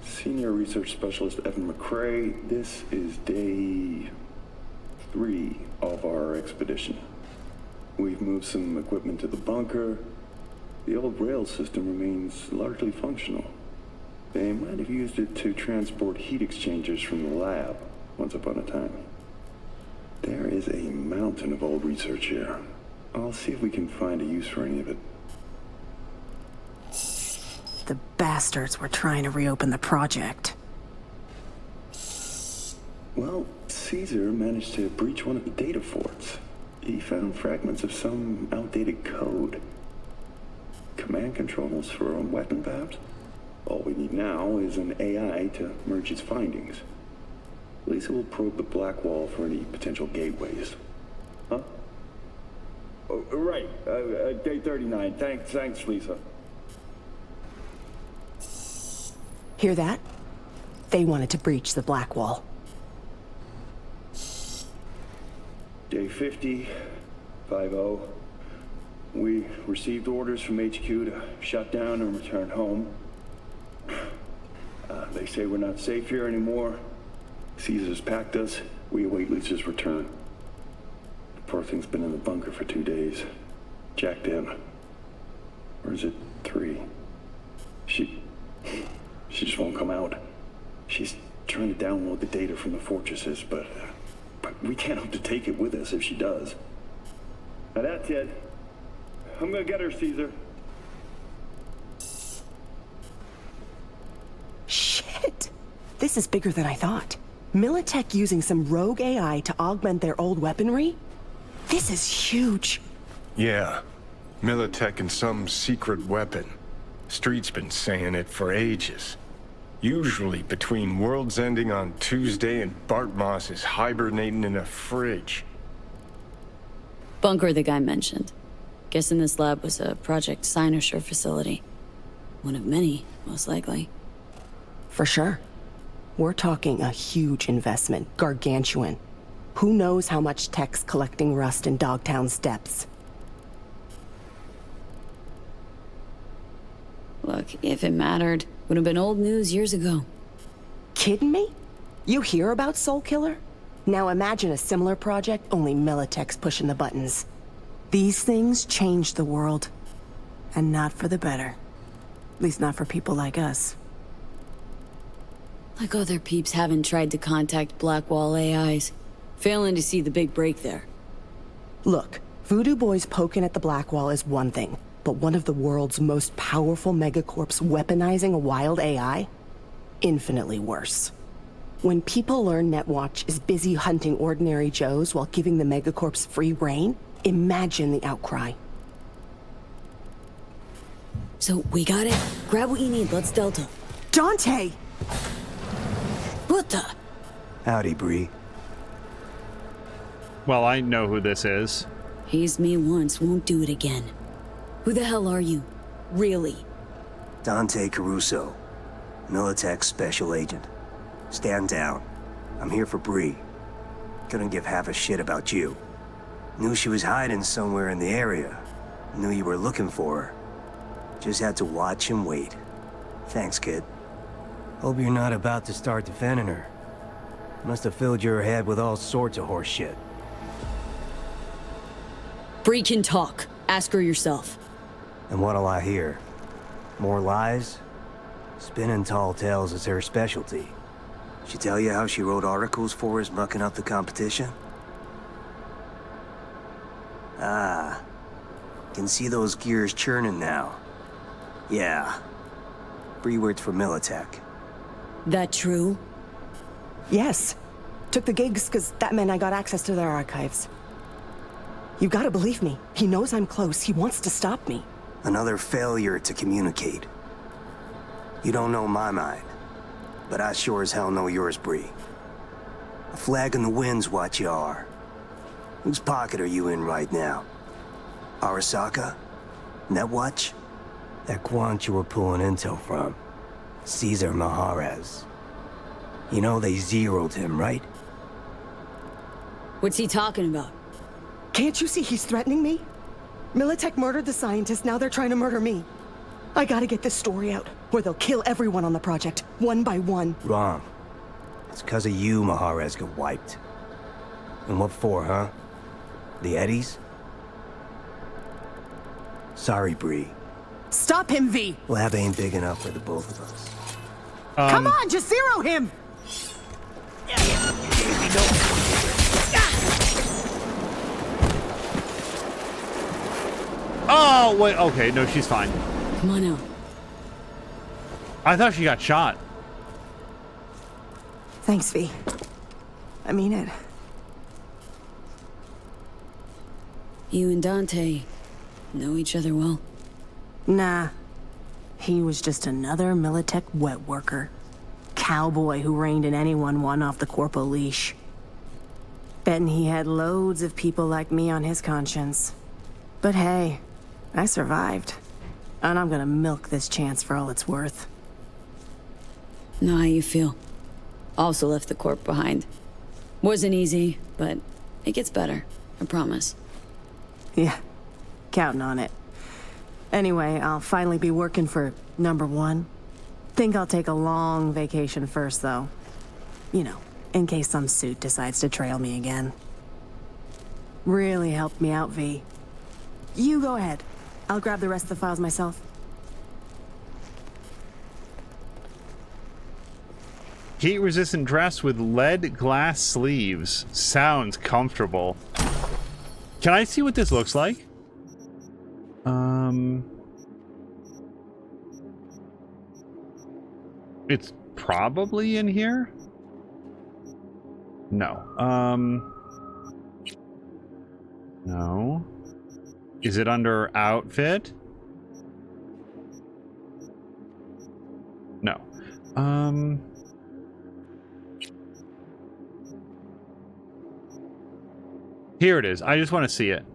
Senior Research Specialist Evan McCrae, this is day 3 of our expedition. We've moved some equipment to the bunker. The old rail system remains largely functional. They might have used it to transport heat exchangers from the lab once upon a time. There is a mountain of old research here. I'll see if we can find a use for any of it. The bastards were trying to reopen the project. Well, Caesar managed to breach one of the data forts. He found fragments of some outdated code. Command controls for a weapon, perhaps? All we need now is an AI to merge its findings. Lisa will probe the black wall for any potential gateways. Huh? Oh, right. Day 39. Thanks, Lisa. Hear that? They wanted to breach the black wall. Day 50, 50. We received orders from HQ to shut down and return home. They say we're not safe here anymore. Caesar's packed us. We await Lisa's return. The poor thing's been in the bunker for 2 days. Jacked in. Or is it 3? She just won't come out. She's trying to download the data from the fortresses, but we can't hope to take it with us if she does. Now that's it. I'm gonna get her, Caesar. Shit! This is bigger than I thought. Militech using some rogue AI to augment their old weaponry? This is huge. Yeah. Militech and some secret weapon. Street's been saying it for ages. Usually between worlds ending on Tuesday and Bart Moss is hibernating in a fridge. Bunker the guy mentioned. Guessing this lab was a Project Cynosure facility. One of many, most likely. For sure. We're talking a huge investment, gargantuan. Who knows how much tech's collecting rust in Dogtown's depths? Look, if it mattered, would have been old news years ago. Kidding me? You hear about Soul Killer? Now imagine a similar project, only Militech's pushing the buttons. These things change the world. And not for the better. At least not for people like us. Like other peeps haven't tried to contact Blackwall AIs. Failing to see the big break there. Look, Voodoo Boys poking at the Blackwall is one thing, but one of the world's most powerful megacorps weaponizing a wild AI? Infinitely worse. When people learn Netwatch is busy hunting ordinary Joes while giving the megacorps free reign, imagine the outcry. So, we got it. Grab what you need, let's Delta. Dante! What the? Howdy, Bree. Well, I know who this is. Hazed me once, won't do it again. Who the hell are you? Really? Dante Caruso. Militech Special Agent. Stand down. I'm here for Bree. Couldn't give half a shit about you. Knew she was hiding somewhere in the area. Knew you were looking for her. Just had to watch and wait. Thanks, kid. Hope you're not about to start defending her. Must have filled your head with all sorts of horse shit. Bree can talk. Ask her yourself. And what'll I hear? More lies? Spinning tall tales is her specialty. She tell you how she wrote articles for us mucking up the competition? Ah. Can see those gears churning now. Yeah. Bree worked for Militech. That true? Yes. Took the gigs because that meant I got access to their archives. You gotta believe me. He knows I'm close. He wants to stop me. Another failure to communicate. You don't know my mind, but I sure as hell know yours, Bree. A flag in the wind's what you are. Whose pocket are you in right now? Arasaka? Netwatch? That quant you were pulling intel from. Caesar Maharez. You know they zeroed him, right? What's he talking about? Can't you see he's threatening me? Militech murdered the scientist, now they're trying to murder me. I gotta get this story out, or they'll kill everyone on the project, one by one. Wrong. It's 'cause of you Maharez got wiped. And what for, huh? The Eddies? Sorry, Bree. Stop him, V! Lab ain't big enough for the both of us. Come on, just zero him! Oh, wait, okay, no, she's fine. Come on out. I thought she got shot. Thanks, V. I mean it. You and Dante know each other well? Nah. He was just another Militech wet worker. cowboy who reined in anyone one off the corpo leash. Betting he had loads of people like me on his conscience. But hey, I survived. And I'm gonna milk this chance for all it's worth. Know how you feel. Also left the corp behind. Wasn't easy, but it gets better. I promise. Yeah, counting on it. Anyway, I'll finally be working for number one. Think I'll take a long vacation first, though. You know, in case some suit decides to trail me again. Really helped me out, V. You go ahead. I'll grab the rest of the files myself. Heat-resistant dress with lead glass sleeves. Sounds comfortable. Can I see what this looks like? It's probably in here? No. No. Is it under outfit? No. Here it is. I just want to see it.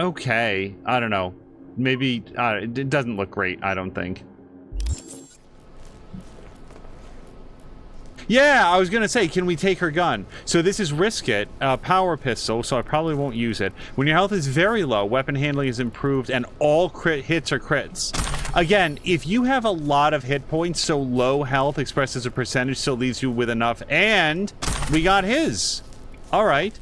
Okay. I don't know. Maybe it doesn't look great, I don't think. Yeah, I was gonna say, can we take her gun? So this is Risk It, power pistol, so I probably won't use it. When your health is very low, weapon handling is improved, and all crit hits are crits. Again, if you have a lot of hit points, so low health expressed as a percentage still leaves you with enough, and we got his. Alright.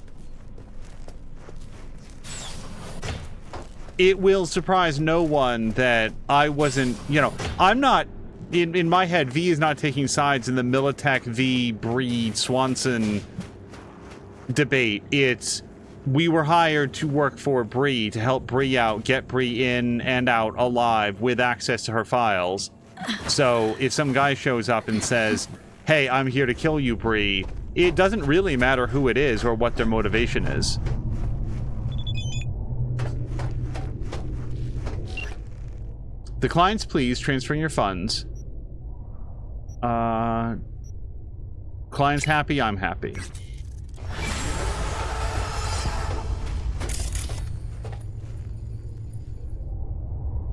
It will surprise no one that I wasn't, you know, I'm not, in my head, V is not taking sides in the Militech v. Bree Swanson debate. It's, we were hired to work for Bree, to help Bree out, get Bree in and out alive with access to her files. So if some guy shows up and says, hey, I'm here to kill you, Bree, it doesn't really matter who it is or what their motivation is. The client's pleased, transferring your funds. Client's happy, I'm happy.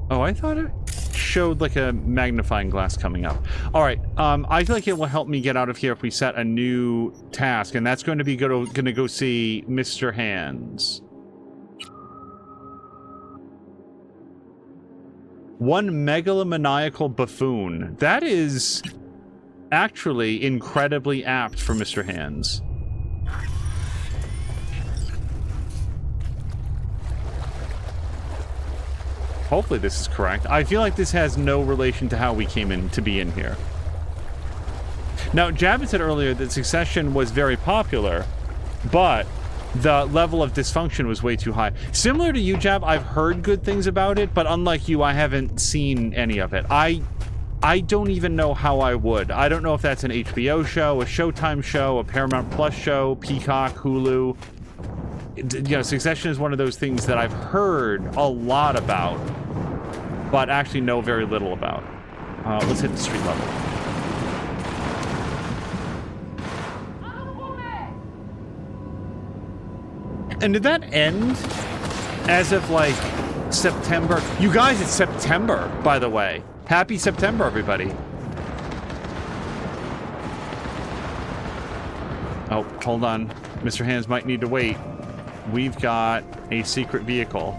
Oh, I thought it showed like a magnifying glass coming up. All right, I feel like it will help me get out of here if we set a new task, and that's going to be gonna go see Mr. Hands. One megalomaniacal buffoon. That is actually incredibly apt for Mr. Hands. Hopefully this is correct. I feel like this has no relation to how we came in to be in here. Now, Javid said earlier that Succession was very popular, but the level of dysfunction was way too high. Similar to you, Jab, I've heard good things about it, but unlike you, I haven't seen any of it. I don't even know how I would. I don't know if that's an HBO show, a Showtime show, a Paramount Plus show, Peacock, Hulu. You know, Succession is one of those things that I've heard a lot about, but actually know very little about. Let's hit the street level. And did that end as of, like, September? You guys, it's September, by the way. Happy September, everybody. Oh, hold on. Mr. Hands might need to wait. We've got a secret vehicle.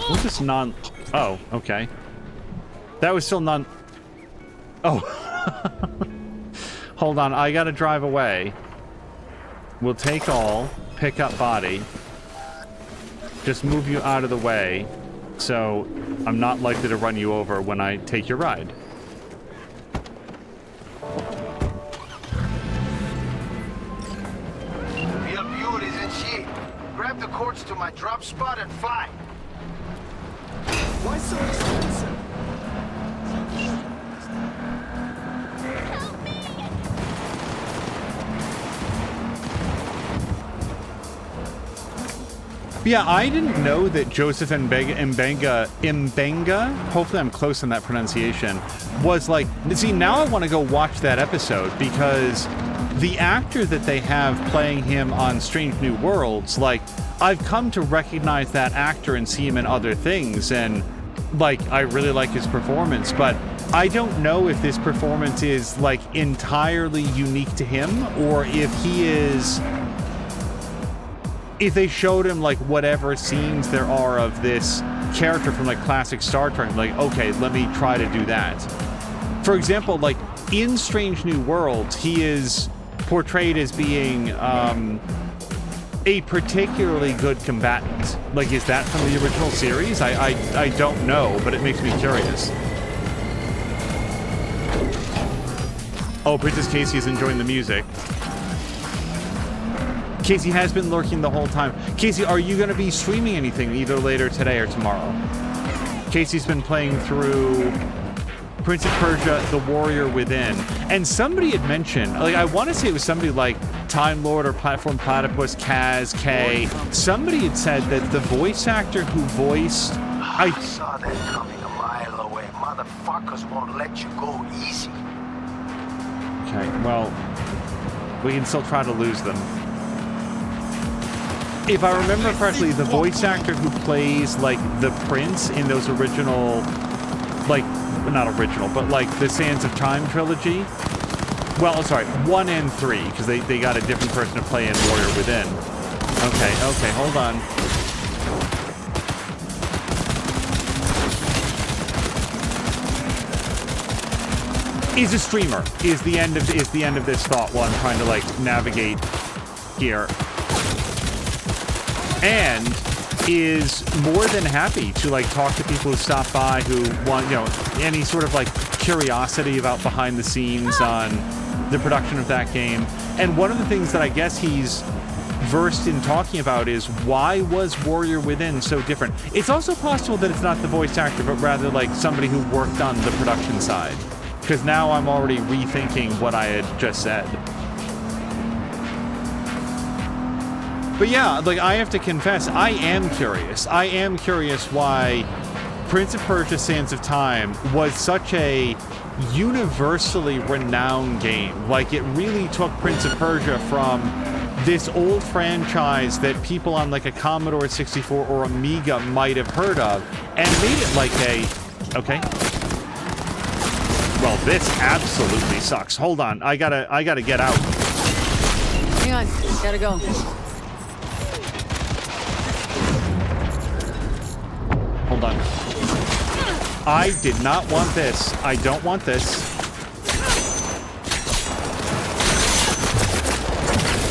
What's this non... Oh, okay. That was still non... Oh. Hold on, I gotta drive away. We'll take all, pick up body. Just move you out of the way, so I'm not likely to run you over when I take your ride. Real beauty, isn't she? Grab the cords to my drop spot and fly. Why so expensive? Yeah, I didn't know that Joseph Mbenga, hopefully I'm close on that pronunciation, was like, see, now I want to go watch that episode because the actor that they have playing him on Strange New Worlds, like, I've come to recognize that actor and see him in other things, and like, I really like his performance, but I don't know if this performance is like entirely unique to him or if they showed him like whatever scenes there are of this character from like classic Star Trek, like, okay, let me try to do that. For example, like in Strange New Worlds, he is portrayed as being a particularly good combatant. Like, is that from the original series? I don't know, but it makes me curious. Oh, Princess Casey is enjoying the music. Casey has been lurking the whole time. Casey, are you going to be streaming anything either later today or tomorrow? Casey's been playing through Prince of Persia, The Warrior Within. And somebody had mentioned, like, I want to say it was somebody like Time Lord or Platform Platypus, Kaz, K. Somebody had said that the voice actor who voiced... I saw that coming a mile away. Motherfuckers won't let you go easy. Okay, well, we can still try to lose them. If I remember correctly, the voice actor who plays, like, the prince in those original, like, not original, but, like, the Sands of Time trilogy. Well, sorry, 1 and 3, because they got a different person to play in Warrior Within. Okay, hold on. Is a streamer, is the end of this thought while I'm trying to, like, navigate here. And is more than happy to like talk to people who stop by who want, you know, any sort of like curiosity about behind the scenes on the production of that game. And one of the things that I guess he's versed in talking about is why was Warrior Within so different? It's also possible that it's not the voice actor, but rather like somebody who worked on the production side. Because now I'm already rethinking what I had just said. But yeah, like, I have to confess, I am curious. I am curious why Prince of Persia: Sands of Time was such a universally renowned game. Like, it really took Prince of Persia from this old franchise that people on, like, a Commodore 64 or Amiga might have heard of, and made it like a... Okay. Well, this absolutely sucks. Hold on, I gotta get out. Hang on, gotta go. Hold on. I did not want this. I don't want this.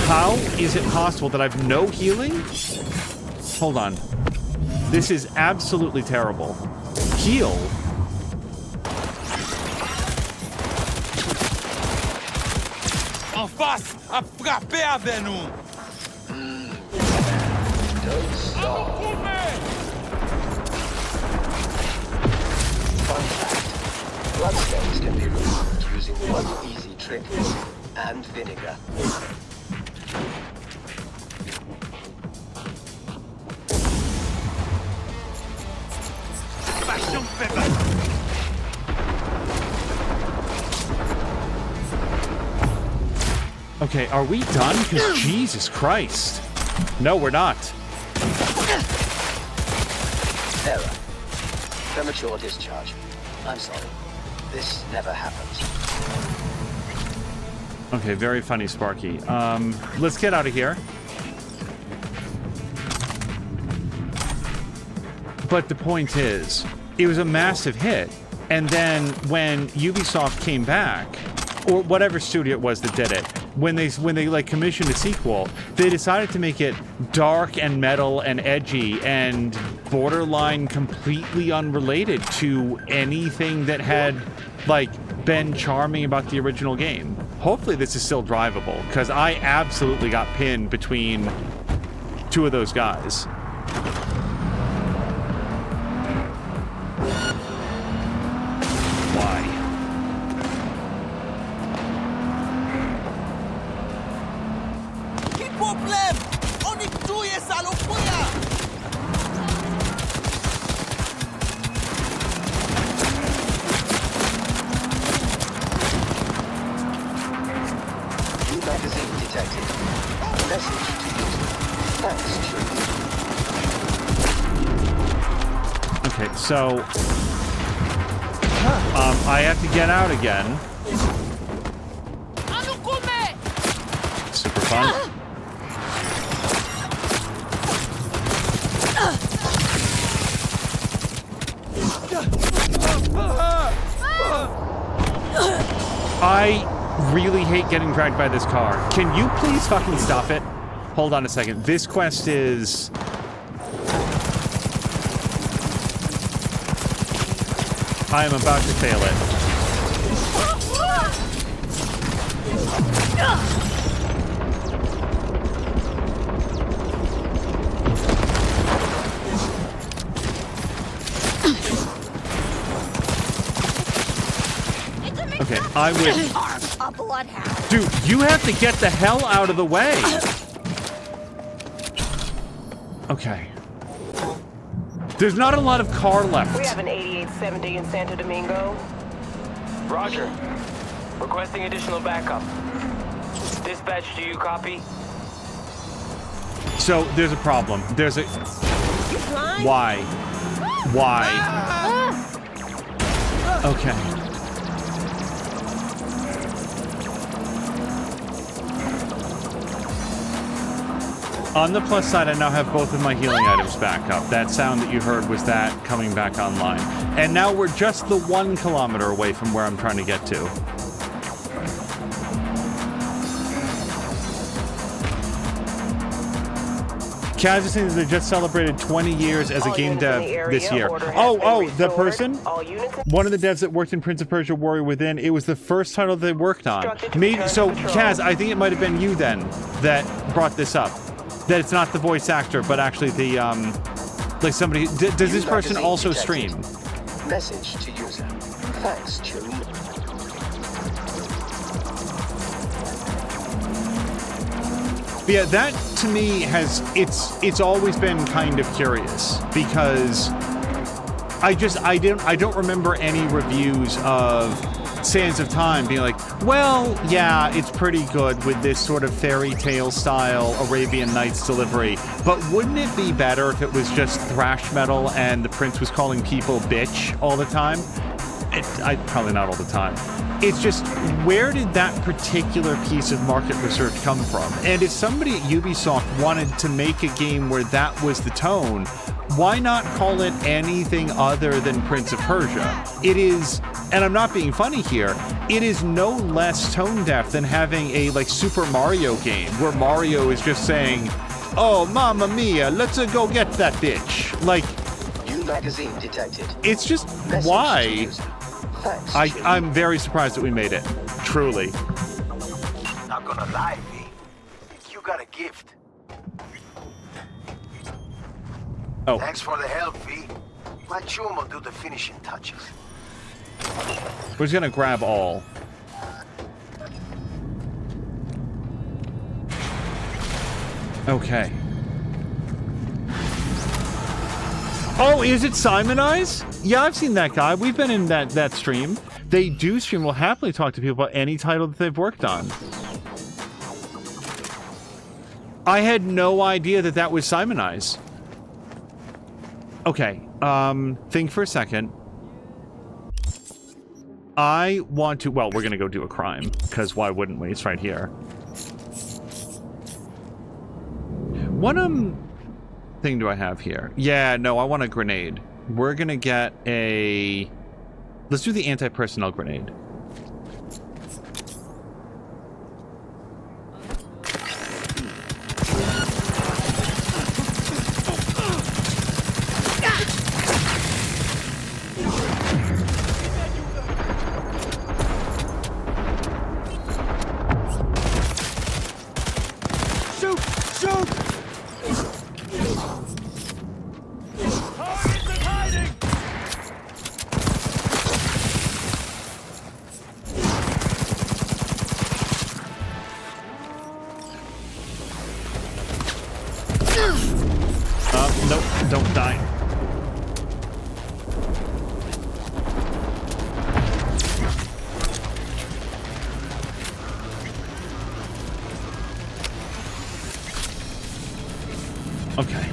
How is it possible that I've no healing? Hold on. This is absolutely terrible. Heal? En face, à frapper avec nous. Don't stop. Fun fact, bloodstains can be removed using one easy trick and vinegar. Okay, are we done? Because Jesus Christ. No, we're not. Error. Premature discharge. I'm sorry. This never happens. Okay, very funny, Sparky. Let's get out of here. But the point is, it was a massive hit. And then when Ubisoft came back, or whatever studio it was that did it, when they like commissioned a sequel, they decided to make it dark and metal and edgy and borderline completely unrelated to anything that had like been charming about the original game. Hopefully this is still drivable, because I absolutely got pinned between two of those guys. Why? Quel problème? On est tous et salopuya! detected. Message to user. Thanks, Chewie. Okay, so I have to get out again. Super fun. I really hate getting dragged by this car. Can you please fucking stop it? Hold on a second. This quest is... I am about to fail it. Okay, I would... A bloodhound. Dude, you have to get the hell out of the way. Okay. There's not a lot of car left. We have an 8870 in Santo Domingo. Roger. Requesting additional backup. Dispatch, do you copy? So, there's a problem. There's a... Why? Why? Okay. On the plus side, I now have both of my healing items back up. That sound that you heard was that coming back online. And now we're just the 1 kilometer away from where I'm trying to get to. Kaz is saying that they just celebrated 20 years as a game dev this year. Oh, the person? One of the devs that worked in Prince of Persia Warrior Within, it was the first title they worked on. Maybe, so, Kaz, I think it might have been you then that brought this up. That it's not the voice actor, but actually the, like somebody... does this person also stream? Message to user. Thanks, Chewie. Yeah, that to me has... It's always been kind of curious, because I don't remember any reviews of Sands of Time being like, well, yeah, it's pretty good with this sort of fairy tale style Arabian Nights delivery, but wouldn't it be better if it was just thrash metal and the prince was calling people bitch all the time? Probably not all the time. It's just, where did that particular piece of market research come from? And if somebody at Ubisoft wanted to make a game where that was the tone, why not call it anything other than Prince of Persia? It is, and I'm not being funny here, it is no less tone deaf than having a, like, Super Mario game where Mario is just saying, oh, mamma mia, let's go get that bitch. Like, New magazine detected. it's just, why? I'm very surprised that we made it. Truly. Not gonna lie, V. You got a gift. Oh. Thanks for the help, V. My chum will do the finishing touches. We're just gonna grab all. Okay. Oh, is it Simon Eyes? Yeah, I've seen that guy. We've been in that stream. They do stream. Will happily talk to people about any title that they've worked on. I had no idea that that was Simon Eyes. Okay, think for a second. I want to, well, we're gonna go do a crime, because why wouldn't we? It's right here. What, thing do I have here? Yeah, no, I want a grenade. We're gonna get a... Let's do the anti-personnel grenade. Okay.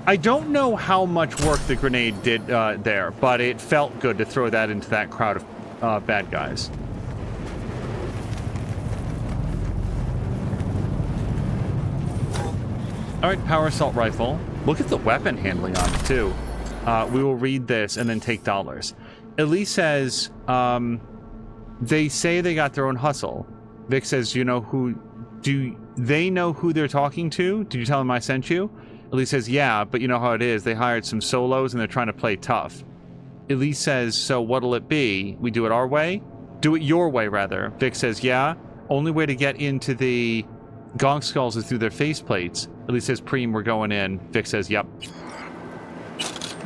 I don't know how much work the grenade did there, but it felt good to throw that into that crowd of bad guys. All right, power assault rifle. Look at the weapon handling on it, too. We will read this and then take dollars. Elise says, they say they got their own hustle. Vic says, you know who... Do they know who they're talking to? Did you tell them I sent you? Elise says, yeah, but you know how it is. They hired some solos and they're trying to play tough. Elise says, so what'll it be? We do it our way? Do it your way, rather. Vic says, yeah. Only way to get into the gong skulls is through their faceplates. Elise says, Preem, we're going in. Vic says, yep.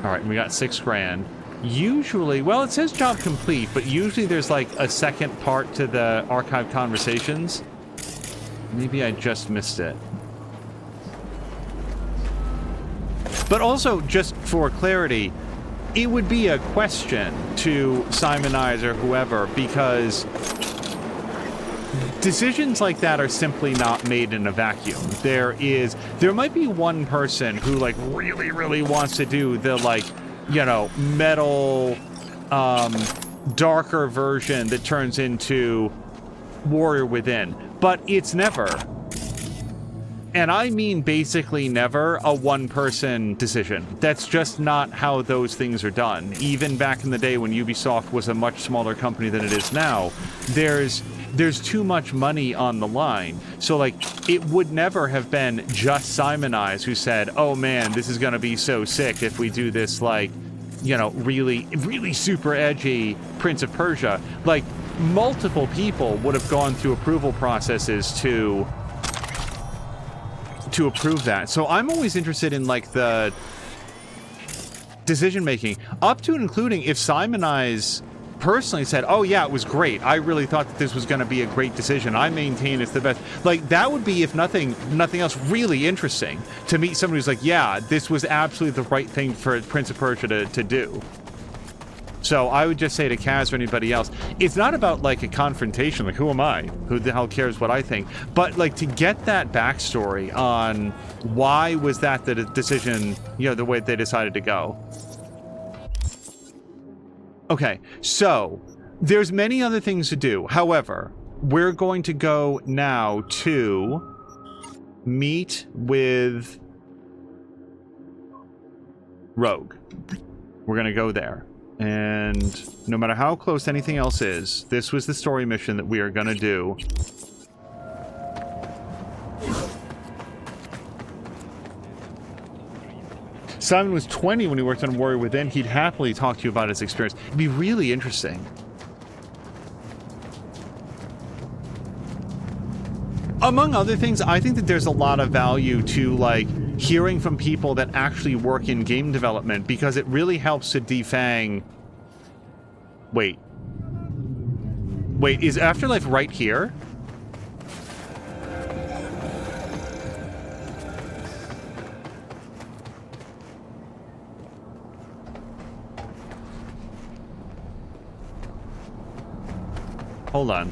All right, we got $6 grand. Usually, well, it says job complete, but usually there's like a second part to the archived conversations. Maybe I just missed it. But also, just for clarity, it would be a question to Simon Eyes or whoever, because decisions like that are simply not made in a vacuum. There might be one person who, like, really, really wants to do the, like, you know, metal, darker version that turns into Warrior Within. But it's never, and I mean basically never, a one-person decision. That's just not how those things are done. Even back in the day when Ubisoft was a much smaller company than it is now, there's too much money on the line. So, like, it would never have been just Simon Eyes who said, oh man, this is gonna be so sick if we do this, like, you know, really, really super edgy Prince of Persia. Like, multiple people would have gone through approval processes to approve that. So I'm always interested in, like, the decision making, up to and including if Simon Eyes personally said, oh yeah, it was great, I really thought that this was going to be a great decision, I maintain it's the best. Like, that would be, if nothing else, really interesting to meet somebody who's like, yeah, this was absolutely the right thing for Prince of Persia to do. So I would just say to Kaz or anybody else, it's not about, like, a confrontation, like, who am I? Who the hell cares what I think? But, like, to get that backstory on why was that the decision, you know, the way they decided to go. Okay, so there's many other things to do. However, we're going to go now to meet with Rogue. We're going to go there. And no matter how close anything else is, this was the story mission that we are going to do. Simon was 20 when he worked on Warrior Within. He'd happily talk to you about his experience. It'd be really interesting. Among other things, I think that there's a lot of value to, like, hearing from people that actually work in game development, because it really helps to defang... Wait, is Afterlife right here? Hold on.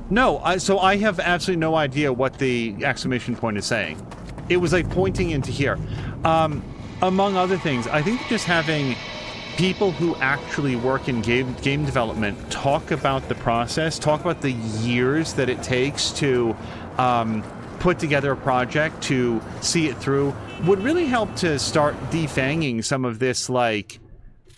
No, so I have absolutely no idea what the exclamation point is saying. It was like pointing into here. Among other things, I think just having people who actually work in game development talk about the process, talk about the years that it takes to put together a project, to see it through, would really help to start defanging some of this, like,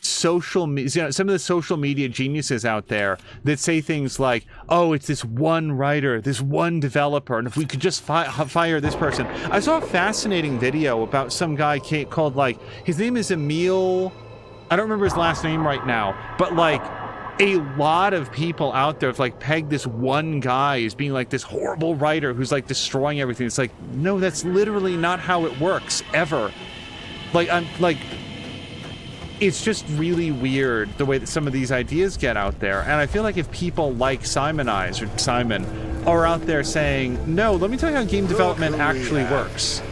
some of the social media geniuses out there that say things like, oh, it's this one writer, this one developer, and if we could just fire this person. I saw a fascinating video about some guy called, like, his name is Emil, I don't remember his last name right now, but, like, a lot of people out there have, like, pegged this one guy as being, like, this horrible writer who's, like, destroying everything. It's like, no, that's literally not how it works, ever. Like, it's just really weird the way that some of these ideas get out there. And I feel like if people like Simon Eyes or Simon are out there saying, no, let me tell you how game development actually works.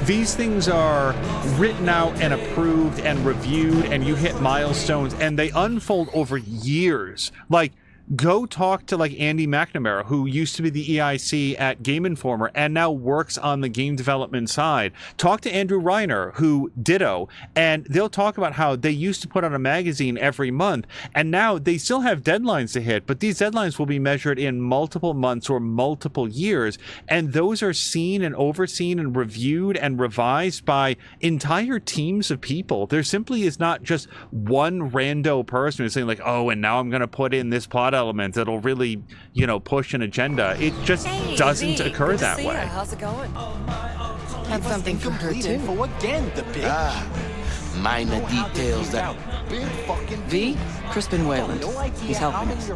These things are written out and approved and reviewed, and you hit milestones, and they unfold over years. Like, go talk to like Andy McNamara, who used to be the EIC at Game Informer and now works on the game development side. Talk to Andrew Reiner, who ditto, and they'll talk about how they used to put out a magazine every month, and now they still have deadlines to hit, but these deadlines will be measured in multiple months or multiple years, and those are seen and overseen and reviewed and revised by entire teams of people. There simply is not just one rando person who's saying like, oh, and now I'm going to put in this plot element that'll really, you know, push an agenda. It just doesn't occur that way. How's it going? Had something for her too. For again, the bitch. Minor details that. V, Crispin Wayland. He's helping us.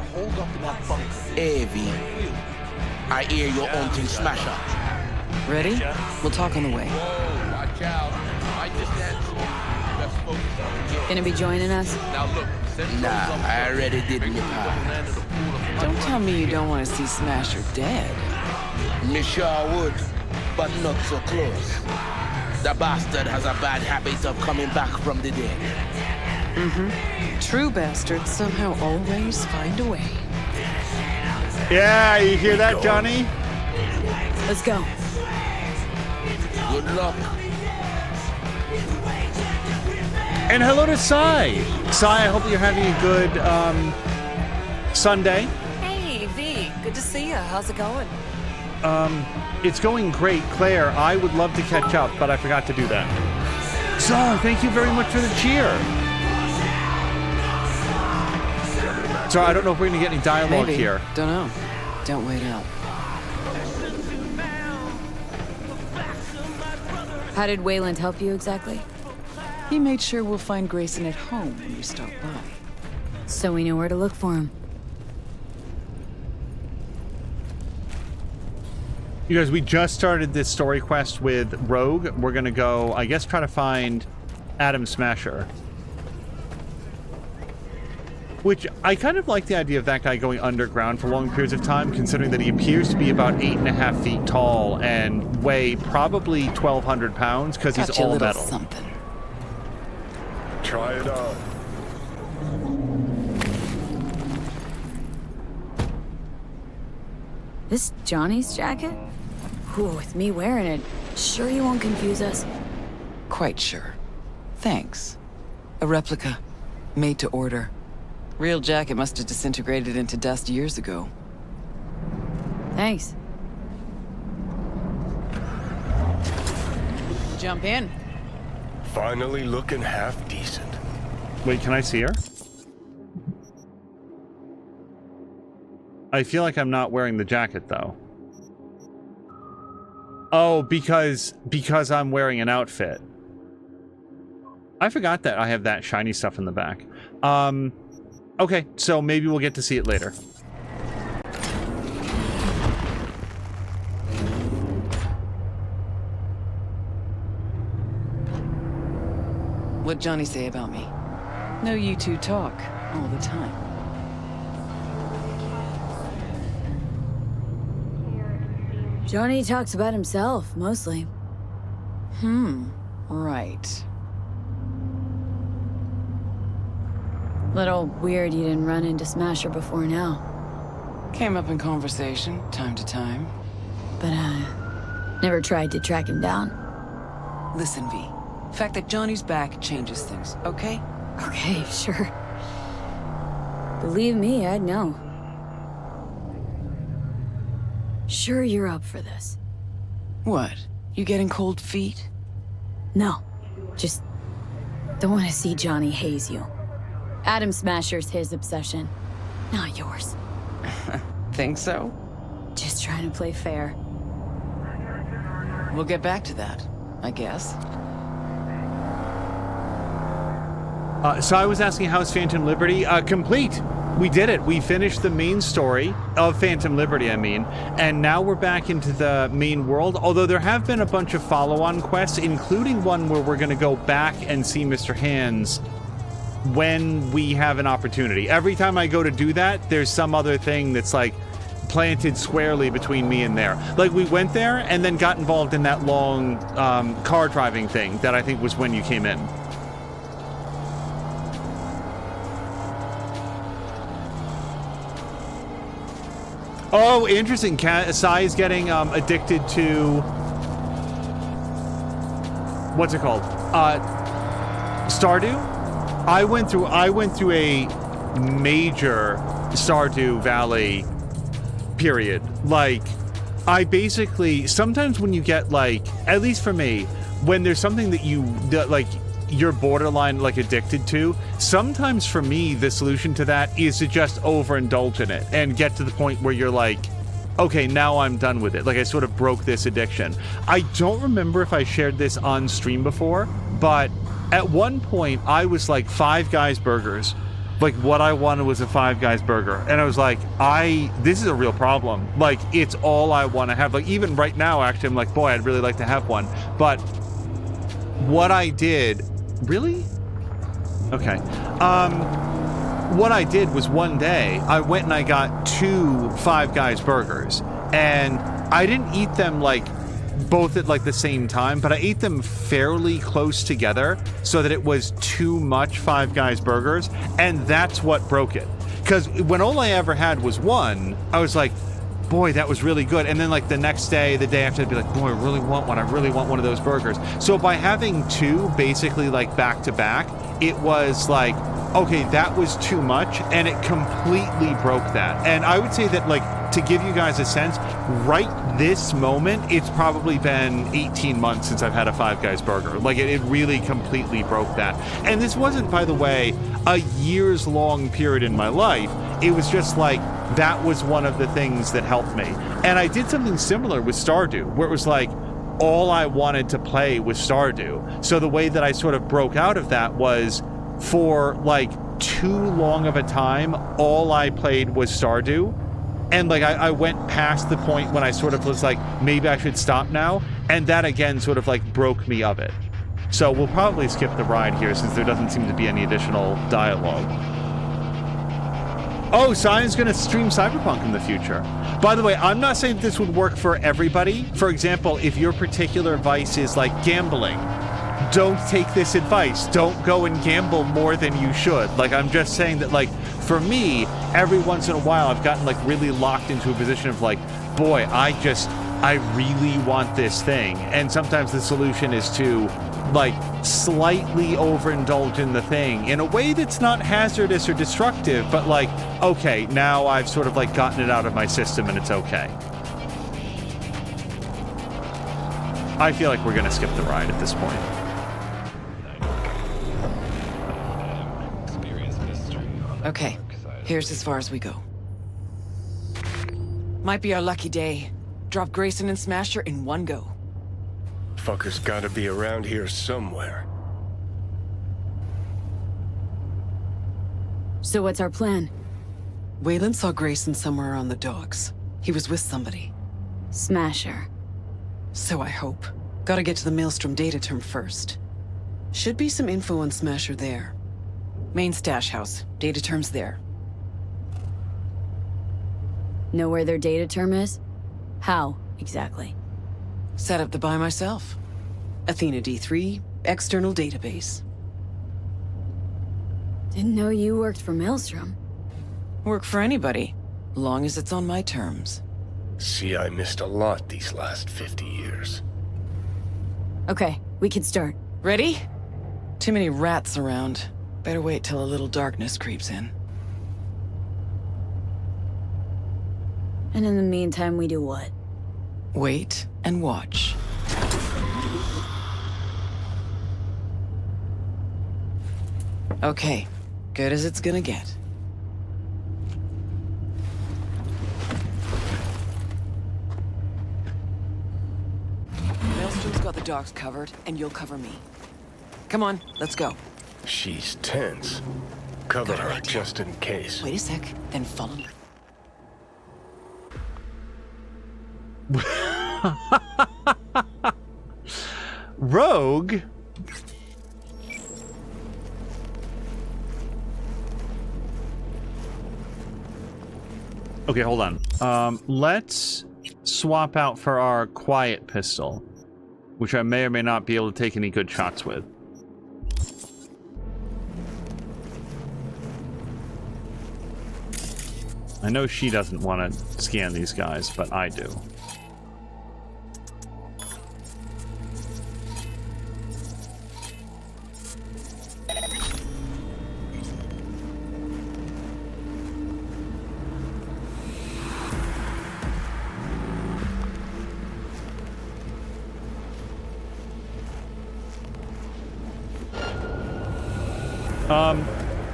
Hey, V. I hear your own thing smasher. Ready? We'll talk on the way. Watch out. I just Gonna be joining us? Now look. Nah, I already did my part. Don't tell me you don't want to see Smasher dead. Me sure would, but not so close. The bastard has a bad habit of coming back from the dead. Mm-hmm. True bastards somehow always find a way. Yeah, you hear that, Johnny? Let's go. Good luck. And hello to Sai. Sai, I hope you're having a good Sunday. Hey, V. Good to see you. How's it going? It's going great. Claire, I would love to catch up, but I forgot to do that. So, thank you very much for the cheer. So, I don't know if we're going to get any dialogue Maybe. here. Don't know. Don't wait out. How did Wayland help you exactly? He made sure we'll find Grayson at home when we stop by. So we know where to look for him. You guys, we just started this story quest with Rogue. We're going to go, I guess, try to find Adam Smasher. Which, I kind of like the idea of that guy going underground for long periods of time, considering that he appears to be about 8.5 feet tall and weigh probably 1,200 pounds, because he's all metal. Something. Try it on. This Johnny's jacket? Ooh, with me wearing it, sure you won't confuse us? Quite sure. Thanks. A replica. Made to order. Real jacket must have disintegrated into dust years ago. Thanks. Jump in. Finally looking half decent. Wait, can I see her? I feel like I'm not wearing the jacket, though. Oh, because I'm wearing an outfit. I forgot that I have that shiny stuff in the back. Okay, so maybe we'll get to see it later. What'd Johnny say about me? No, you two talk all the time. Johnny talks about himself, mostly. Right. Little weird you didn't run into Smasher before now. Came up in conversation, time to time. But, never tried to track him down. Listen, V. The fact that Johnny's back changes things, okay? Okay, sure. Believe me, I'd know. Sure you're up for this. What? You getting cold feet? No. Just don't want to see Johnny haze you. Adam Smasher's his obsession, not yours. Think so? Just trying to play fair. We'll get back to that, I guess. So I was asking, how's Phantom Liberty? Complete. We did it. We finished the main story of Phantom Liberty, I mean, and now we're back into the main world, although there have been a bunch of follow-on quests, including one where we're going to go back and see Mr. Hands when we have an opportunity. Every time I go to do that, there's some other thing that's like planted squarely between me and there. Like we went there and then got involved in that long car driving thing that I think was when you came in. Oh, interesting. Sai is getting addicted to... What's it called? Stardew? I went through a major Stardew Valley period. Like, I basically... Sometimes when you get, like... At least for me, when there's something that you're borderline like addicted to, sometimes for me the solution to that is to just overindulge in it and get to the point where you're like, okay, now I'm done with it. Like, I sort of broke this addiction. I don't remember if I shared this on stream before, but at one point I was like Five Guys burgers. Like, what I wanted was a Five Guys burger, and I was like, this is a real problem. Like, it's all I want to have. Like, even right now, actually, I'm like, boy, I'd really like to have one. But what I did... Really? Okay. What I did was one day, I went and I got 2 Five Guys burgers. And I didn't eat them, like, both at, like, the same time, but I ate them fairly close together so that it was too much Five Guys burgers. And that's what broke it. Because when all I ever had was one, I was like, boy, that was really good. And then, like, the next day, the day after, I'd be like, boy, I really want one. I really want one of those burgers. So by having 2 basically, like, back to back, it was like, okay, that was too much, and it completely broke that. And I would say that, like, to give you guys a sense, right this moment, it's probably been 18 months since I've had a Five Guys burger. Like, it really completely broke that. And this wasn't, by the way, a years-long period in my life. It was just like, that was one of the things that helped me. And I did something similar with Stardew, where it was like, all I wanted to play was Stardew. So the way that I sort of broke out of that was, for like too long of a time, all I played was Stardew. And like, I went past the point when I sort of was like, maybe I should stop now. And that again sort of like broke me of it. So we'll probably skip the ride here since there doesn't seem to be any additional dialogue. Oh, Sion's going to stream Cyberpunk in the future. By the way, I'm not saying this would work for everybody. For example, if your particular vice is like gambling, don't take this advice. Don't go and gamble more than you should. Like, I'm just saying that, like, for me, every once in a while, I've gotten, like, really locked into a position of, like, boy, I really want this thing. And sometimes the solution is to, like, slightly overindulge in the thing in a way that's not hazardous or destructive, but, like, okay, now I've sort of, like, gotten it out of my system and it's okay. I feel like we're going to skip the ride at this point. Okay, here's as far as we go. Might be our lucky day. Drop Grayson and Smasher in one go. Fucker's gotta be around here somewhere. So what's our plan? Wayland saw Grayson somewhere on the docks. He was with somebody. Smasher. So I hope. Gotta get to the Maelstrom data term first. Should be some info on Smasher there. Main stash house. Data term's there. Know where their data term is? How, exactly? Set up the buy myself. Athena D3, external database. Didn't know you worked for Maelstrom. Work for anybody, long as it's on my terms. See, I missed a lot these last 50 years. Okay, we can start. Ready? Too many rats around. Better wait till a little darkness creeps in. And in the meantime, we do what? Wait and watch. Okay, good as it's gonna get. Maelstrom's got the docks covered, and you'll cover me. Come on, let's go. She's tense. Cover her just in case. Wait a sec, then follow me. Rogue? Okay, hold on. Let's swap out for our quiet pistol, which I may or may not be able to take any good shots with. I know she doesn't want to scan these guys, but I do.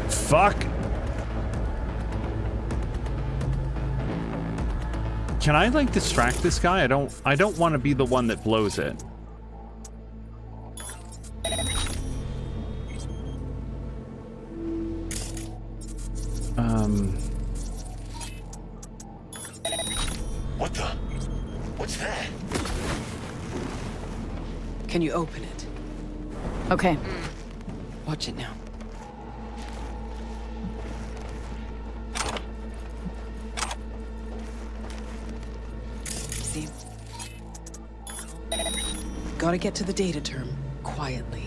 Fuck. Can I, like, distract this guy? I don't want to be the one that blows it. What the? What's that? Can you open it? Okay. Watch it now. See? Gotta get to the data term quietly.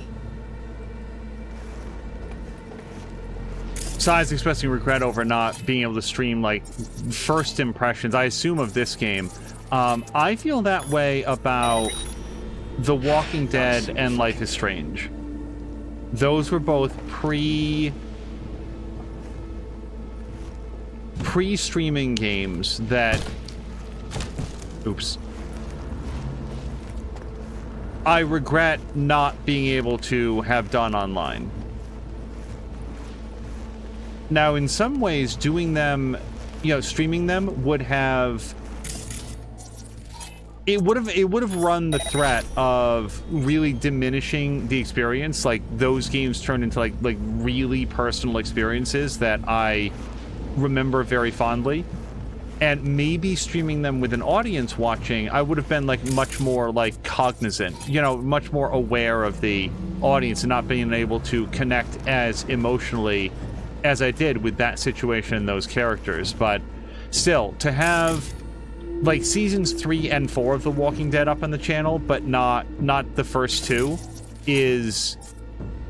Besides expressing regret over not being able to stream, like, first impressions, I assume, of this game, I feel that way about The Walking Dead and Life is Strange. Those were both pre-streaming games that... Oops. I regret not being able to have done online. Now, in some ways, doing them, you know, streaming them would have... It would have run the threat of really diminishing the experience. Like, those games turned into like really personal experiences that I remember very fondly. And maybe streaming them with an audience watching, I would have been like much more like cognizant, you know, much more aware of the audience and not being able to connect as emotionally as I did with that situation and those characters. But still, to have like seasons 3 and 4 of The Walking Dead up on the channel, but not the first two, is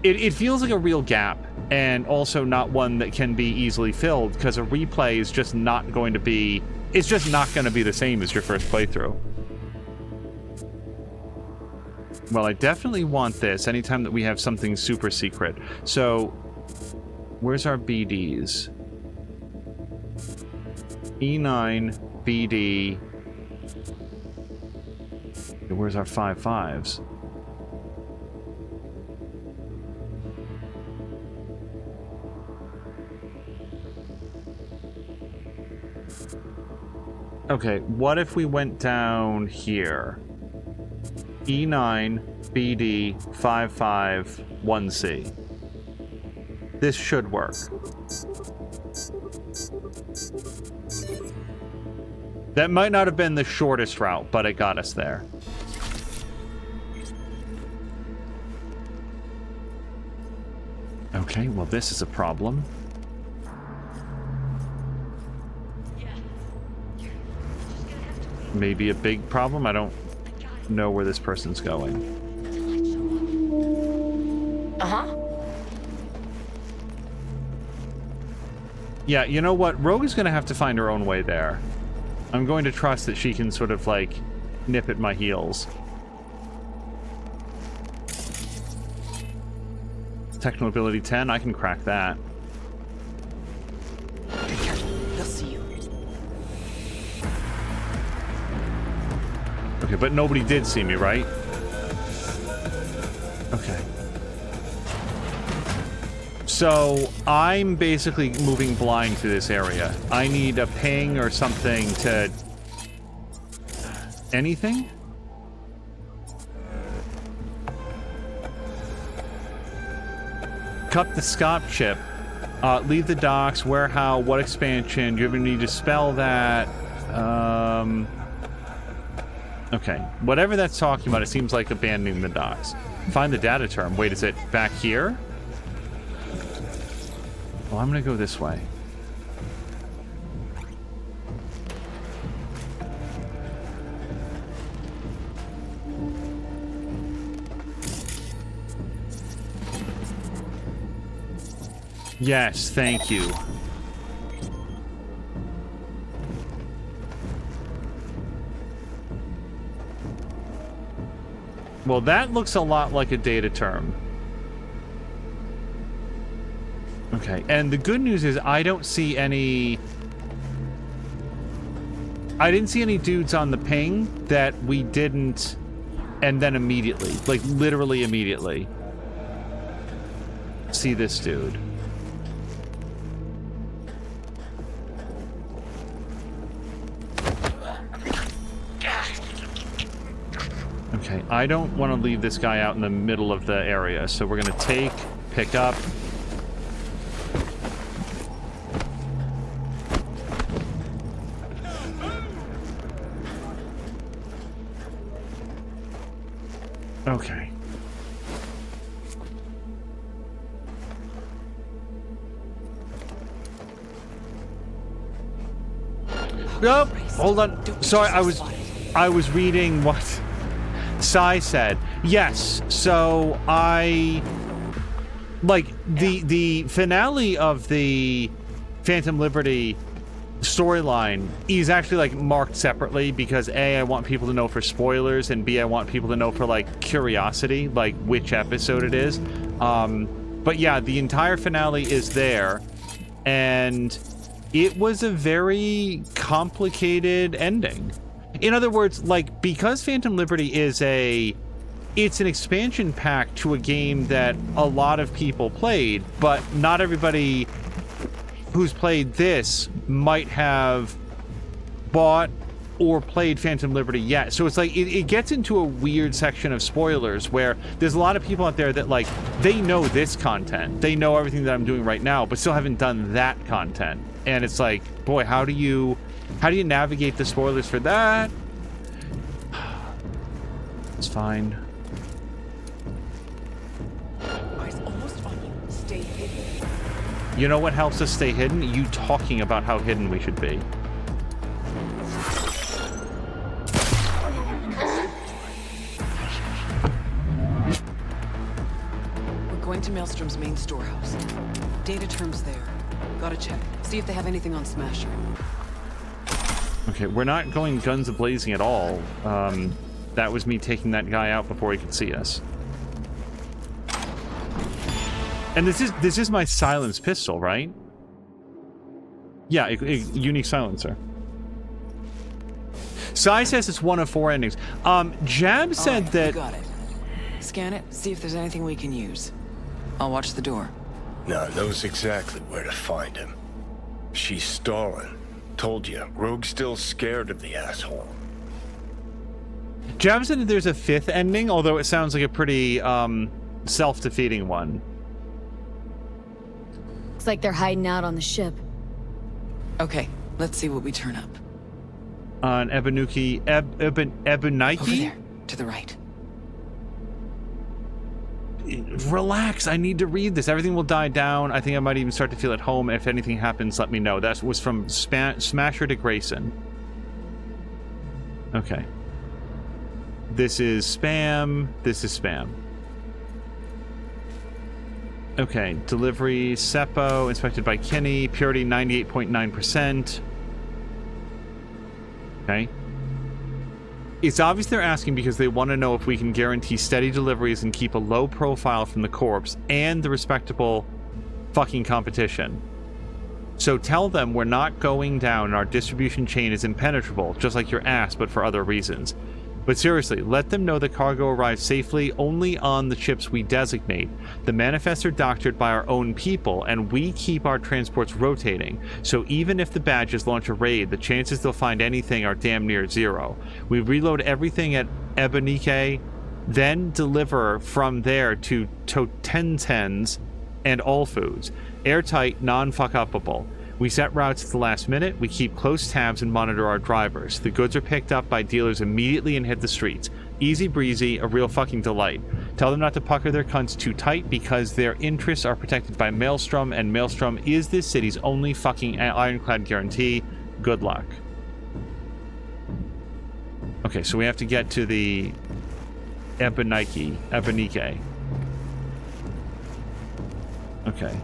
it feels like a real gap, and also not one that can be easily filled, because a replay is just not going to be, it's just not going to be the same as your first playthrough. Well, I definitely want this anytime that we have something super secret. So where's our BDs? E9, BD. Where's our 5.5s? Okay, what if we went down here? E9, BD, 5.5, 1C. This should work. That might not have been the shortest route, but it got us there. Okay, well, this is a problem. Maybe a big problem? I don't know where this person's going. Uh-huh. Yeah, you know what? Rogue is going to have to find her own way there. I'm going to trust that she can sort of, like, nip at my heels. Technical ability 10, I can crack that. They'll see you. Okay, but nobody did see me, right? Okay. So, I'm basically moving blind through this area. I need a ping or something to... Anything? Cut the scop chip. Leave the docks. Where, how, what expansion? Do you ever need to spell that? Okay. Whatever that's talking about, it seems like abandoning the docks. Find the data term. Wait, is it back here? Well, I'm gonna go this way. Yes, thank you. Well, that looks a lot like a data term. Okay, and the good news is I don't see any... I didn't see any dudes on the ping that we didn't... And then immediately, like literally immediately, see this dude. Okay, I don't want to leave this guy out in the middle of the area, so we're going to pick up. Okay. Nope. Hold on. Sorry, I was reading what Sai said. Yes. So the finale of the Phantom Liberty storyline is actually like marked separately because A, I want people to know for spoilers, and B, I want people to know for like curiosity, like which episode it is. But yeah, the entire finale is there, and it was a very complicated ending. In other words, like, because Phantom Liberty is it's an expansion pack to a game that a lot of people played, but not everybody who's played this might have bought or played Phantom Liberty yet. So it's like it gets into a weird section of spoilers where there's a lot of people out there that like they know this content, they know everything that I'm doing right now, but still haven't done that content. And it's like, boy, how do you navigate the spoilers for that? It's fine. Eyes almost on you. Stay hidden. You know what helps us stay hidden? You talking about how hidden we should be. We're going to Maelstrom's main storehouse. Data terms there. Gotta check. See if they have anything on Smasher. Okay, we're not going guns a-blazing at all. That was me taking that guy out before he could see us. And this is my silenced pistol, right? Yeah, a unique silencer. Sai says it's one of 4 endings. Jab said that... Got it. Scan it, see if there's anything we can use. I'll watch the door. Nah, knows exactly where to find him. She's stalling. Told you, Rogue's still scared of the asshole. Jab said that there's a 5th ending, although it sounds like a pretty self-defeating one. Looks like they're hiding out on the ship. Okay, let's see what we turn up. On Ebunike? Over there, to the right. Relax, I need to read this. Everything will die down. I think I might even start to feel at home. If anything happens, let me know. That was from Smasher to Grayson. Okay. This is spam. This is spam. Okay, delivery, Seppo, inspected by Kinney, purity 98.9%. Okay. It's obvious they're asking because they want to know if we can guarantee steady deliveries and keep a low profile from the corpse and the respectable fucking competition. So tell them we're not going down and our distribution chain is impenetrable, just like your ass, but for other reasons. But seriously, let them know the cargo arrives safely only on the ships we designate. The manifests are doctored by our own people, and we keep our transports rotating. So even if the badges launch a raid, the chances they'll find anything are damn near 0. We reload everything at Ebunike, then deliver from there to Totentens and All Foods. Airtight, non-fuck-upable. We set routes at the last minute, we keep close tabs and monitor our drivers. The goods are picked up by dealers immediately and hit the streets. Easy breezy, a real fucking delight. Tell them not to pucker their cunts too tight because their interests are protected by Maelstrom, and Maelstrom is this city's only fucking ironclad guarantee. Good luck. Okay, so we have to get to the Ebunike. Okay.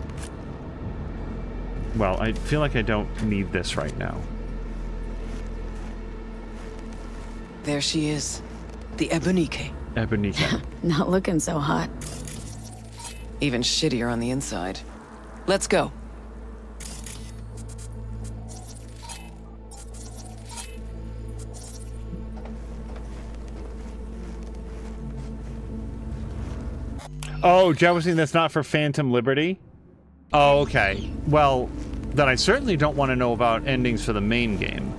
Well, I feel like I don't need this right now. There she is. The Ebunike. Ebenezer. Not looking so hot. Even shittier on the inside. Let's go. Oh, Jet was saying that's not for Phantom Liberty? Oh, okay. Well, then I certainly don't want to know about endings for the main game.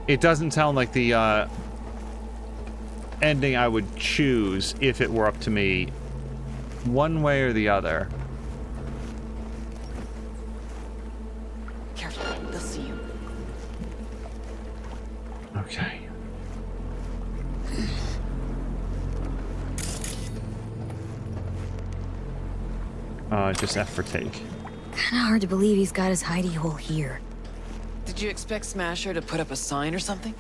It doesn't sound like the ending I would choose if it were up to me, one way or the other. Careful, they'll see you. Okay. Just F for take. Kinda hard to believe he's got his hidey hole here. Did you expect Smasher to put up a sign or something?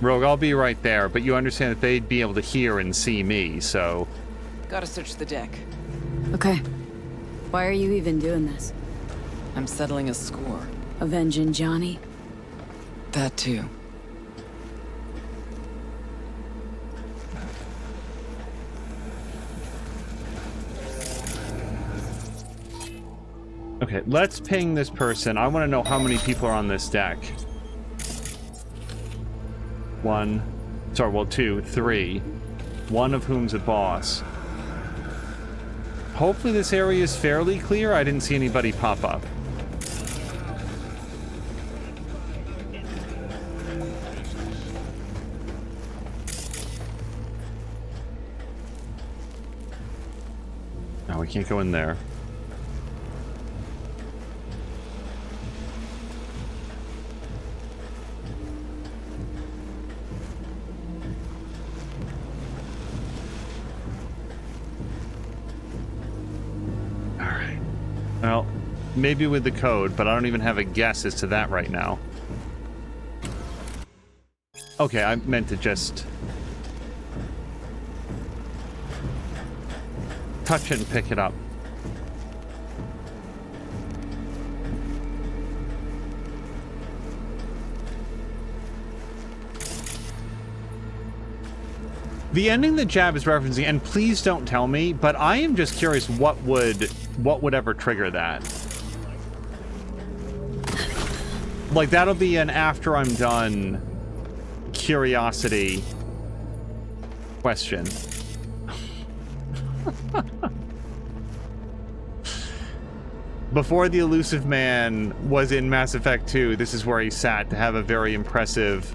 Rogue, I'll be right there, but you understand that they'd be able to hear and see me, so... Gotta search the deck. Okay. Why are you even doing this? I'm settling a score. Avenging Johnny? That too. Okay, let's ping this person. I want to know how many people are on this deck. 2, 3. One of whom's a boss. Hopefully this area is fairly clear. I didn't see anybody pop up. No, we can't go in there. Well, maybe with the code, but I don't even have a guess as to that right now. Okay, I meant to just touch it and pick it up. The ending that Jab is referencing, and please don't tell me, but I am just curious what would ever trigger that. Like, that'll be an after I'm done curiosity question. Before the elusive man was in Mass Effect 2, this is where he sat to have a very impressive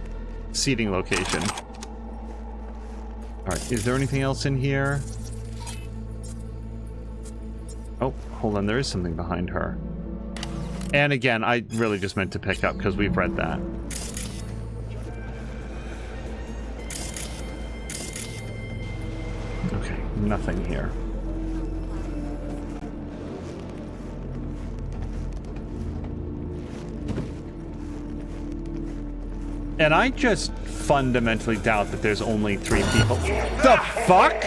seating location. Alright, is there anything else in here? Oh, hold on, there is something behind her. And again, I really just meant to pick up because we've read that. Okay, nothing here. And I just fundamentally doubt that there's only 3 people. The fuck?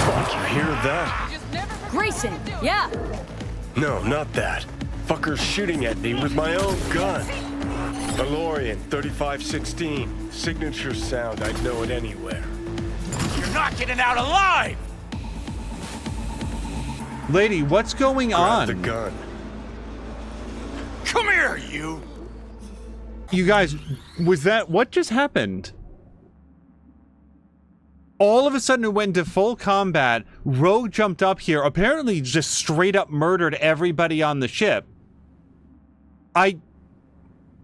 Fuck, you hear that? Grayson, yeah. No, not that. Fucker's shooting at me with my own gun. DeLorean, 3516. Signature sound, I'd know it anywhere. You're not getting out alive! Lady, what's going on? Grab the gun. Come here, you! You guys, was that... What just happened? All of a sudden it went to full combat. Rogue jumped up here, apparently just straight up murdered everybody on the ship.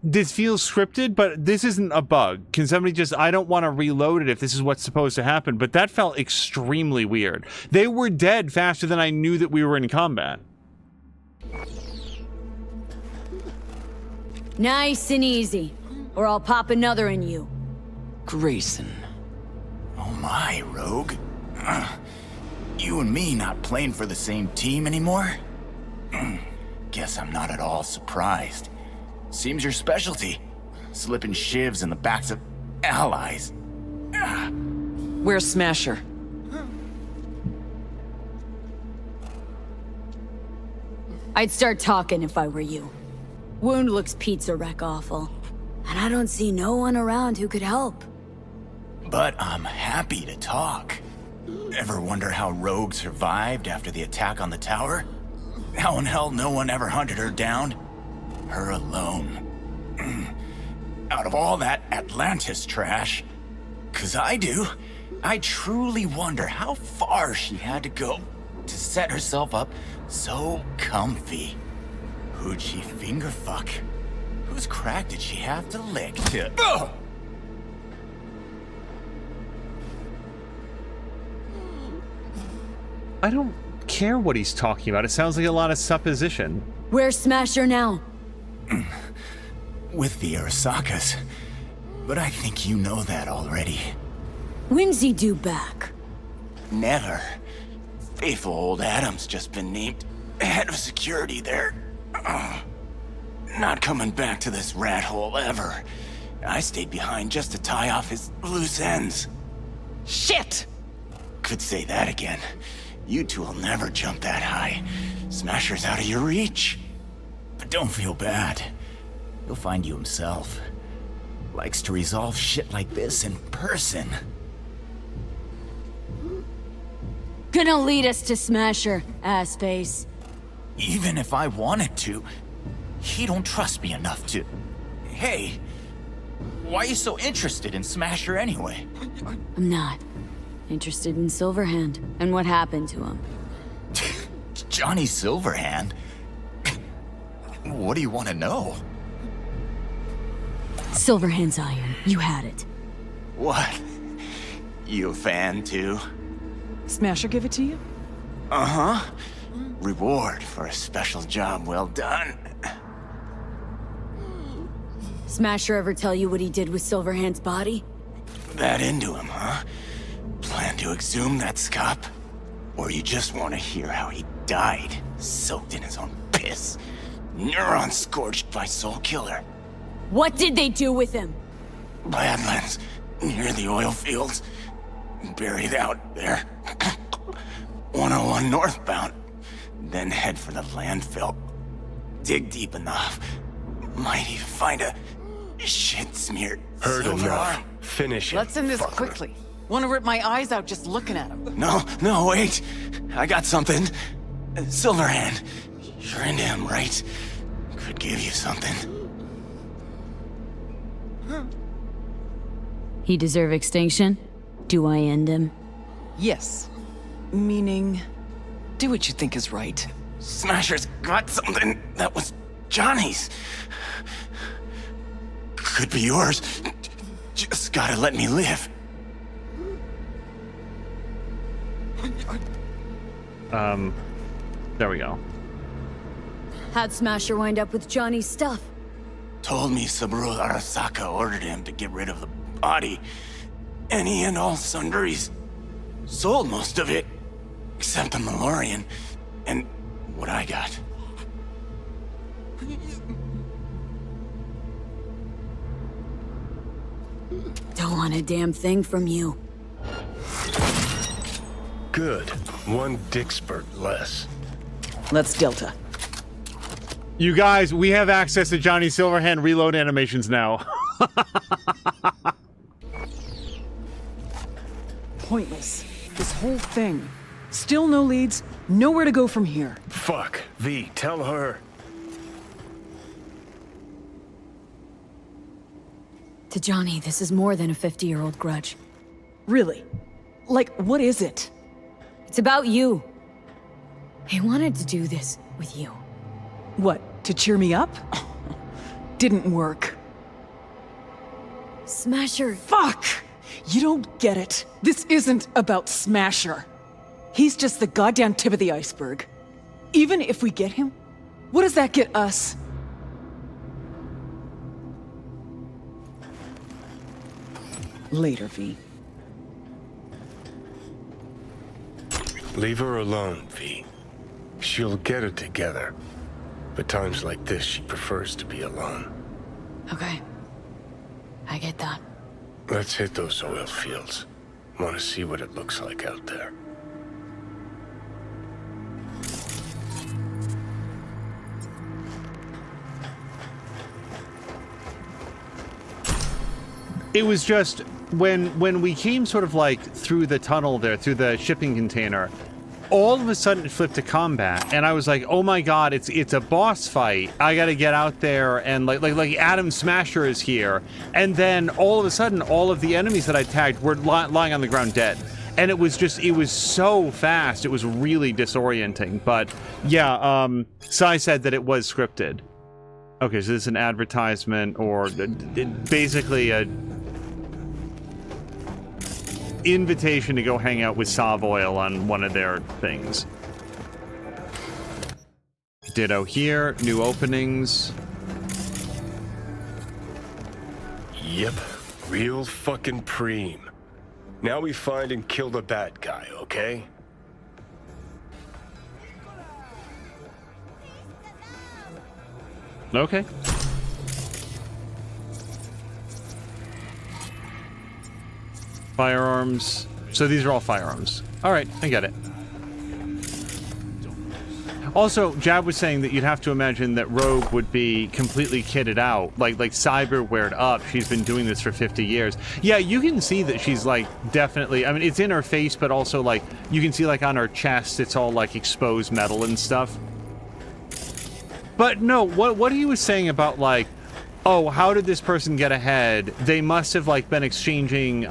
This feels scripted, but this isn't a bug. Can somebody just... I don't want to reload it if this is what's supposed to happen, but that felt extremely weird. They were dead faster than I knew that we were in combat. Nice and easy, or I'll pop another in you. Grayson. Oh my, Rogue. You and me not playing for the same team anymore? Guess I'm not at all surprised. Seems your specialty. Slipping shivs in the backs of allies. Where's Smasher? I'd start talking if I were you. Wound looks pizza wreck awful. And I don't see no one around who could help. But I'm happy to talk. Ever wonder how Rogue survived after the attack on the tower? How in hell no one ever hunted her down? Her alone. Out of all that Atlantis trash, 'cause I do, I truly wonder how far she had to go to set herself up so comfy. Who'd she finger fuck? Whose crack did she have to lick to... Ugh! I don't care what he's talking about. It sounds like a lot of supposition. Where's Smasher now? With the Arasakas. But I think you know that already. When's he due back? Never. Faithful old Adam's just been named head of security there. Not coming back to this rat hole ever. I stayed behind just to tie off his loose ends. Shit! Could say that again. You two will never jump that high. Smasher's out of your reach. But don't feel bad. He'll find you himself. Likes to resolve shit like this in person. Gonna lead us to Smasher, assface. Even if I wanted to, he don't trust me enough to... Hey, why are you so interested in Smasher anyway? I'm not. Interested in Silverhand and what happened to him. Johnny Silverhand? What do you want to know? Silverhand's iron. You had it. What? You a fan too? Smasher give it to you? Uh-huh. Reward for a special job well done. Smasher ever tell you what he did with Silverhand's body? That into him, huh? Plan to exhume that scop? Or you just want to hear how he died, soaked in his own piss? Neurons scorched by Soul Killer. What did they do with him? Badlands, near the oil fields. Buried out there. 101 northbound. Then head for the landfill. Dig deep enough. Might even find a shit-smeared Heard silver enough. arm. Finish it, Let's end this fucker. quickly. Want to rip my eyes out just looking at him. No, wait. I got something. Silverhand. You're into him, right? Could give you something. He deserve extinction? Do I end him? Yes. Meaning, do what you think is right. Smasher's got something that was Johnny's. Could be yours. Just gotta let me live. There we go. How'd Smasher wind up with Johnny's stuff? Told me Saburo Arasaka ordered him to get rid of the body. Any and all sundries. Sold most of it. Except the Malorian. And what I got. Don't want a damn thing from you. Good. One dick spurt less. Let's Delta. You guys, we have access to Johnny Silverhand reload animations now. Pointless. This whole thing. Still no leads, nowhere to go from here. Fuck. V, tell her. To Johnny, this is more than a 50-year-old grudge. Really? Like, what is it? It's about you. He wanted to do this with you. What, to cheer me up? Didn't work. Smasher. Fuck! You don't get it. This isn't about Smasher. He's just the goddamn tip of the iceberg. Even if we get him, what does that get us? Later, V. Leave her alone, V. She'll get it together. But times like this, she prefers to be alone. Okay. I get that. Let's hit those oil fields. Want to see what it looks like out there. It was just when we came sort of like through the tunnel there, through the shipping container, all of a sudden it flipped to combat, and I was like, oh my god, it's a boss fight. I gotta get out there, and like Adam Smasher is here. And then all of a sudden, all of the enemies that I tagged were lying on the ground dead. And it was so fast, it was really disorienting. But yeah, Sai said that it was scripted. Okay, so this is an advertisement, or basically a invitation to go hang out with Savoil on one of their things. Ditto here, new openings. Yep, real fucking preem. Now we find and kill the bad guy, okay? Okay. Firearms. So these are all firearms. All right, I get it. Also, Jab was saying that you'd have to imagine that Rogue would be completely kitted out, like cyberwared up. She's been doing this for 50 years. Yeah, you can see that she's like definitely, I mean, it's in her face, but also like you can see like on her chest, it's all like exposed metal and stuff. But no, what he was saying about like, oh, how did this person get ahead? They must have like been exchanging,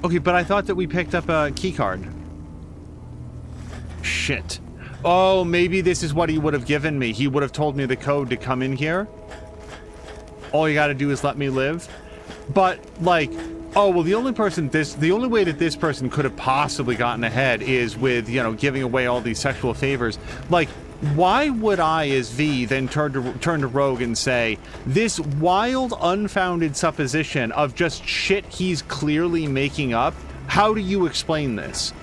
okay, but I thought that we picked up a key card. Shit. Oh, maybe this is what he would have given me. He would have told me the code to come in here. All you gotta do is let me live. But, like, oh, well, the only way that this person could have possibly gotten ahead is with, you know, giving away all these sexual favors. Like, why would I, as V, then turn to Rogue and say, this wild, unfounded supposition of just shit he's clearly making up, how do you explain this?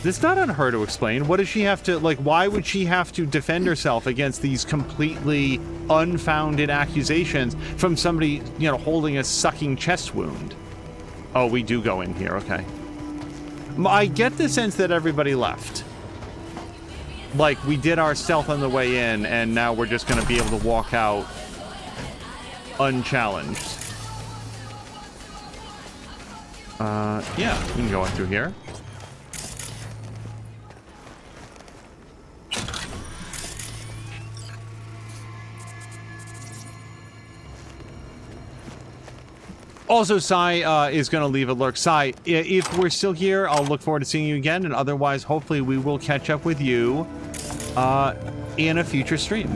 It's not on her to explain. What does she have to, like, why would she have to defend herself against these completely unfounded accusations from somebody, you know, holding a sucking chest wound? Oh, we do go in here, okay. I get the sense that everybody left. Like, we did our stealth on the way in, and now we're just going to be able to walk out unchallenged. Yeah, we can go in through here. Also, Sai is going to leave a lurk. Sai, if we're still here, I'll look forward to seeing you again, and otherwise, hopefully, we will catch up with you in a future stream.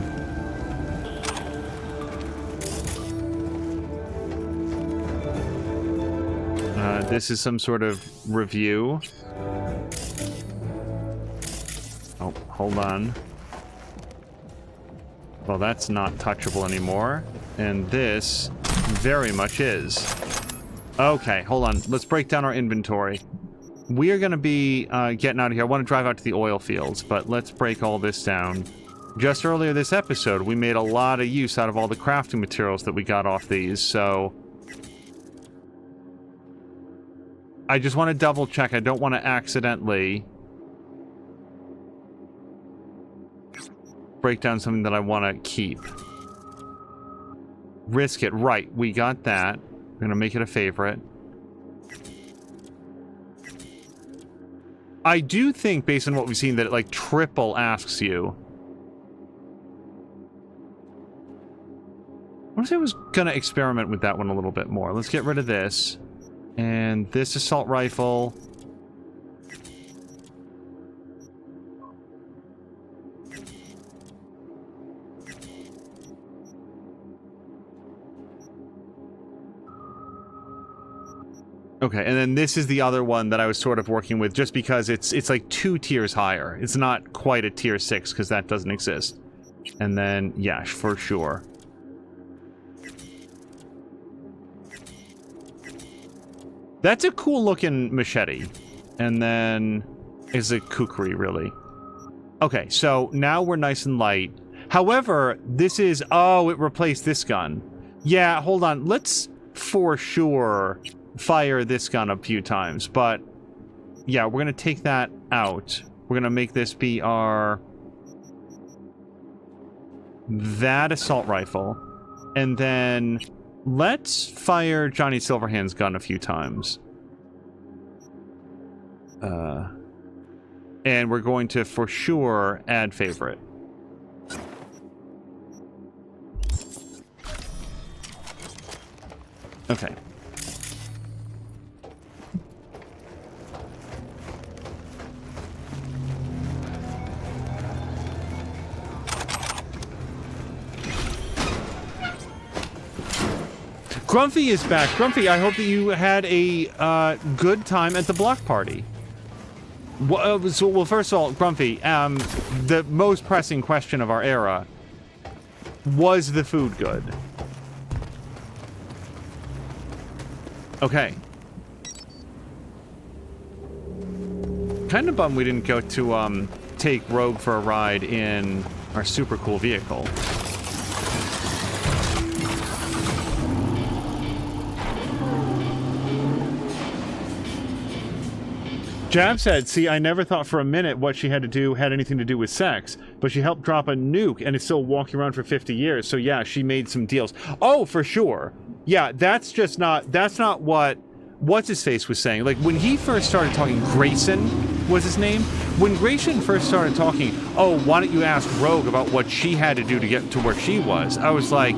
This is some sort of review. Oh, hold on. Well, that's not touchable anymore. And this very much is. Okay, hold on. Let's break down our inventory. We are going to be getting out of here. I want to drive out to the oil fields, but let's break all this down. Just earlier this episode, we made a lot of use out of all the crafting materials that we got off these, so I just want to double check. I don't want to accidentally break down something that I want to keep. Risk it. Right, we got that. We're going to make it a favorite. I do think, based on what we've seen, that it, like, triple asks you. I wish I was going to experiment with that one a little bit more. Let's get rid of this. And this assault rifle. Okay, and then this is the other one that I was sort of working with, just because it's like 2 tiers higher. It's not quite a tier 6, because that doesn't exist. And then, yeah, for sure. That's a cool looking machete. And then is a kukri, really. Okay, so now we're nice and light. However, this is, oh, it replaced this gun. Yeah, hold on. Let's for sure fire this gun a few times, but yeah, we're gonna take that out. We're gonna make this be our that assault rifle, and then let's fire Johnny Silverhand's gun a few times. And we're going to, for sure, add favorite. Okay. Grumpy is back. Grumpy, I hope that you had a good time at the block party. Well, first of all, Grumpy, the most pressing question of our era, was the food good? Okay. Kind of bummed we didn't go to take Rogue for a ride in our super cool vehicle. Jab said, see, I never thought for a minute what she had to do had anything to do with sex, but she helped drop a nuke and is still walking around for 50 years. So yeah, she made some deals. Oh, for sure. Yeah, that's not what's his face was saying. Like when he first started talking, Grayson was his name. When Grayson first started talking, oh, why don't you ask Rogue about what she had to do to get to where she was? I was like,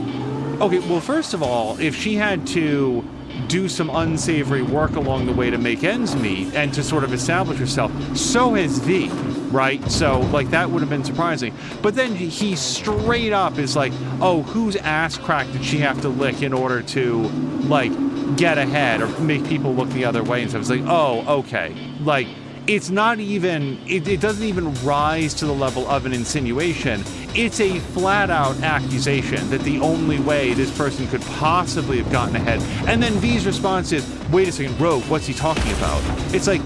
okay, well, first of all, if she had to do some unsavory work along the way to make ends meet and to sort of establish herself, so has V, right? So, like, that would have been surprising. But then he straight up is like, oh, whose ass crack did she have to lick in order to, like, get ahead or make people look the other way and stuff? It's like, oh, okay. Like, it's not even, it doesn't even rise to the level of an insinuation. It's a flat-out accusation that the only way this person could possibly have gotten ahead. And then V's response is, wait a second, Rogue, what's he talking about? It's like,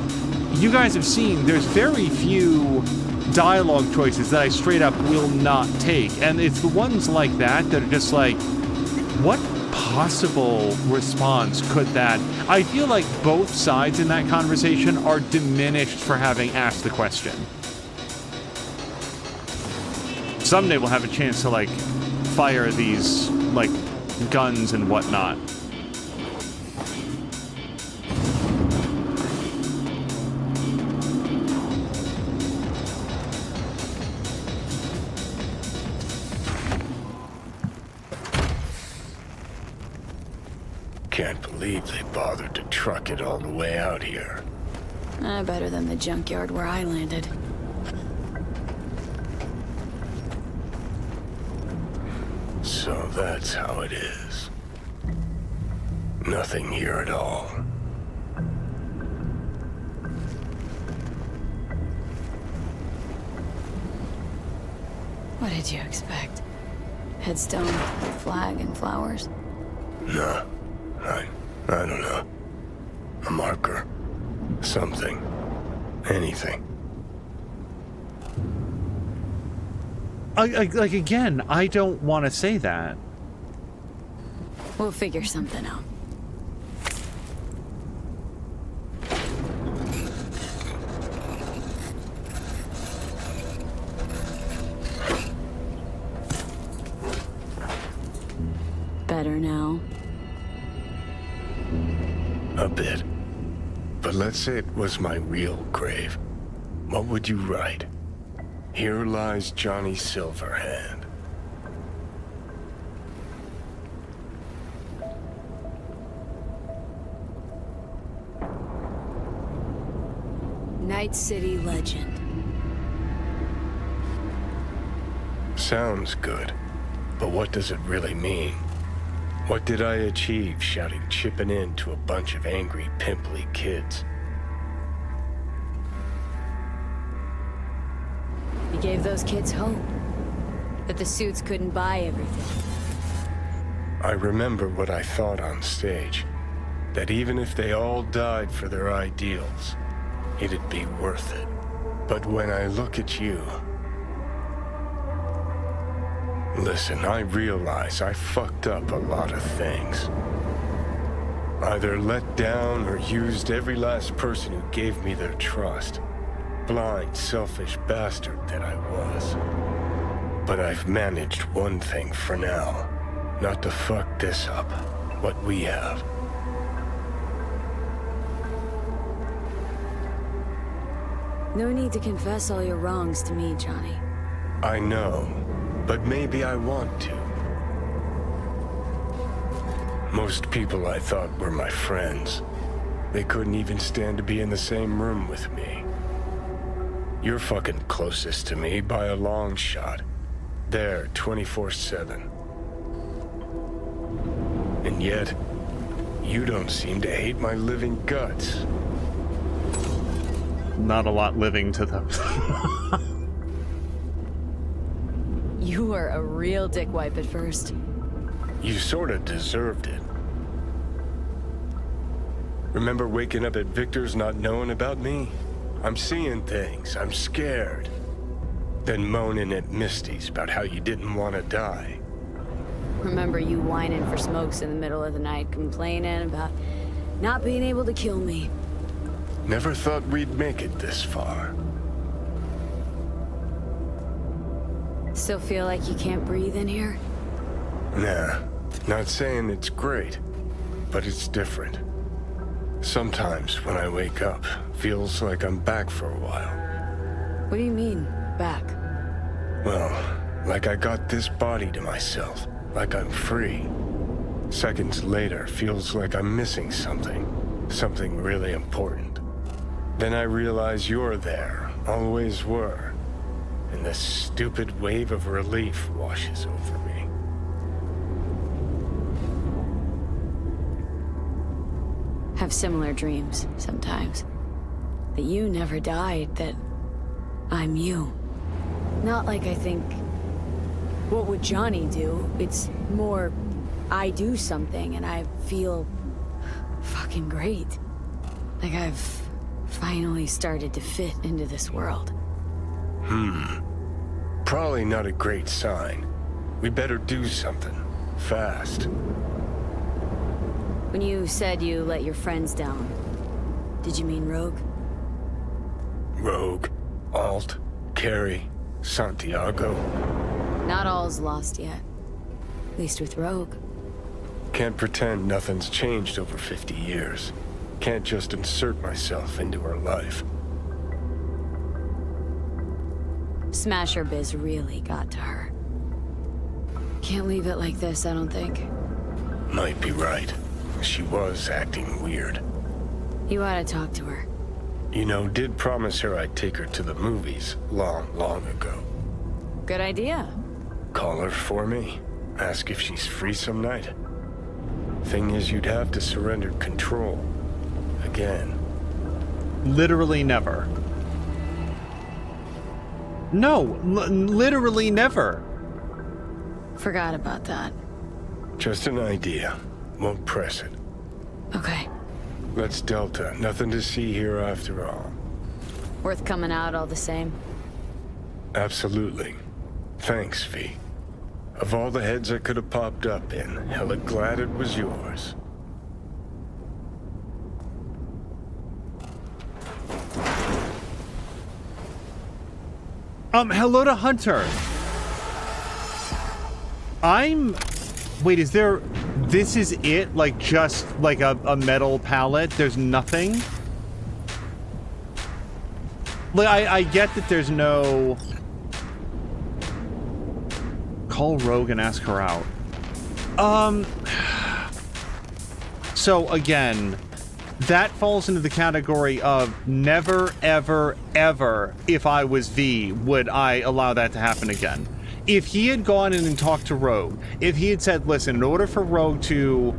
you guys have seen, there's very few dialogue choices that I straight up will not take. And it's the ones like that that are just like, what possible response could that? I feel like both sides in that conversation are diminished for having asked the question. Someday we'll have a chance to, like, fire these, like, guns and whatnot. Can't believe they bothered to truck it all the way out here. Better than the junkyard where I landed. So that's how it is. Nothing here at all. What did you expect? Headstone, flag, and flowers? No. I don't know. A marker. Something. Anything. Like, again, I don't want to say that. We'll figure something out. Better now? A bit. But let's say it was my real grave. What would you write? Here lies Johnny Silverhand. Night City legend. Sounds good. But what does it really mean? What did I achieve shouting chipping in to a bunch of angry, pimply kids? You gave those kids hope. That the suits couldn't buy everything. I remember what I thought on stage. That even if they all died for their ideals, it'd be worth it. But when I look at you... Listen, I realize I fucked up a lot of things. Either let down or used every last person who gave me their trust. Blind, selfish bastard that I was. But I've managed one thing for now. Not to fuck this up. What we have. No need to confess all your wrongs to me, Johnny. I know, but maybe I want to. Most people I thought were my friends. They couldn't even stand to be in the same room with me. You're fucking closest to me by a long shot. There, 24/7. And yet, you don't seem to hate my living guts. Not a lot living to them. You were a real dickwipe at first. You sorta deserved it. Remember waking up at Victor's not knowing about me? I'm seeing things, I'm scared. Then moaning at Misty's about how you didn't want to die. Remember you whining for smokes in the middle of the night, complaining about not being able to kill me. Never thought we'd make it this far. Still feel like you can't breathe in here? Nah, not saying it's great, but it's different. Sometimes when I wake up, feels like I'm back for a while. What do you mean, back? Well, like I got this body to myself, like I'm free. Seconds later, feels like I'm missing something really important. Then I realize you're there, always were, and this stupid wave of relief washes over me. Have similar dreams sometimes. That you never died, that I'm you. Not like I think, what would Johnny do? It's more, I do something and I feel fucking great. Like I've finally started to fit into this world. Probably not a great sign. We better do something. Fast. When you said you let your friends down, did you mean Rogue? Rogue, Alt, Carrie, Santiago. Not all's lost yet. At least with Rogue. Can't pretend nothing's changed over 50 years. Can't just insert myself into her life. Smasher biz really got to her. Can't leave it like this, I don't think. Might be right. She was acting weird. You ought to talk to her. You know, did promise her I'd take her to the movies long ago. Good idea. Call her for me. Ask if she's free some night. Thing is, you'd have to surrender control. Again. Literally never. No, literally never. Forgot about that. Just an idea. Won't press it. Okay. Let's Delta. Nothing to see here after all. Worth coming out all the same. Absolutely. Thanks, V. Of all the heads I could have popped up in, hella glad it was yours. Hello to Hunter. Wait, is there... This is it? Like, just like a metal pallet? There's nothing? Like, I get that there's no... Call Rogue and ask her out. So, again, that falls into the category of never, ever, ever, if I was V, would I allow that to happen again. If he had gone in and talked to Rogue, if he had said, listen, in order for Rogue to...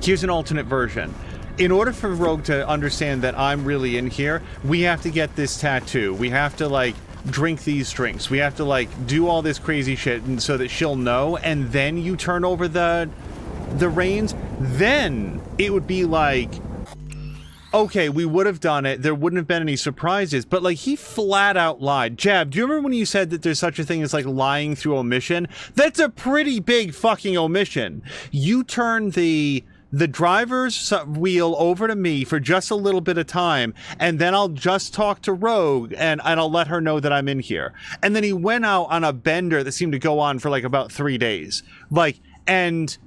Here's an alternate version. In order for Rogue to understand that I'm really in here, we have to get this tattoo. We have to, like, drink these drinks. We have to, like, do all this crazy shit and so that she'll know, and then you turn over the reins. Then it would be like... Okay, we would have done it. There wouldn't have been any surprises. But, like, he flat out lied. Jab, do you remember when you said that there's such a thing as, like, lying through omission? That's a pretty big fucking omission. You turn the the driver's wheel over to me for just a little bit of time, and then I'll just talk to Rogue, and I'll let her know that I'm in here. And then he went out on a bender that seemed to go on for like about 3 days. Like, and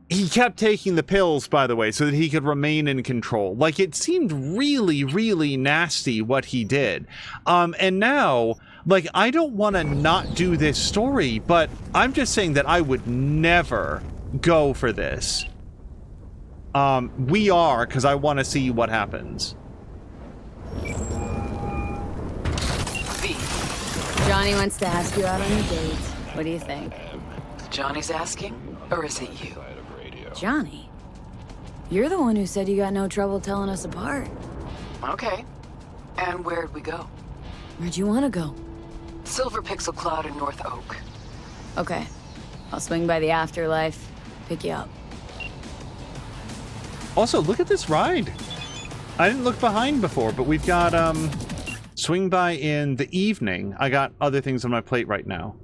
he kept taking the pills, by the way, so that he could remain in control. Like, it seemed really, really nasty what he did. And now, like, I don't want to not do this story, but I'm just saying that I would never go for this. We are, because I want to see what happens. Johnny wants to ask you out on a date. What do you think? Johnny's asking, or is it you? Johnny? You're the one who said you got no trouble telling us apart. Okay. And where'd we go? Where'd you want to go? Silver Pixel Cloud in North Oak. Okay. I'll swing by the afterlife, pick you up. Also, look at this ride. I didn't look behind before, but we've got, swing by in the evening. I got other things on my plate right now.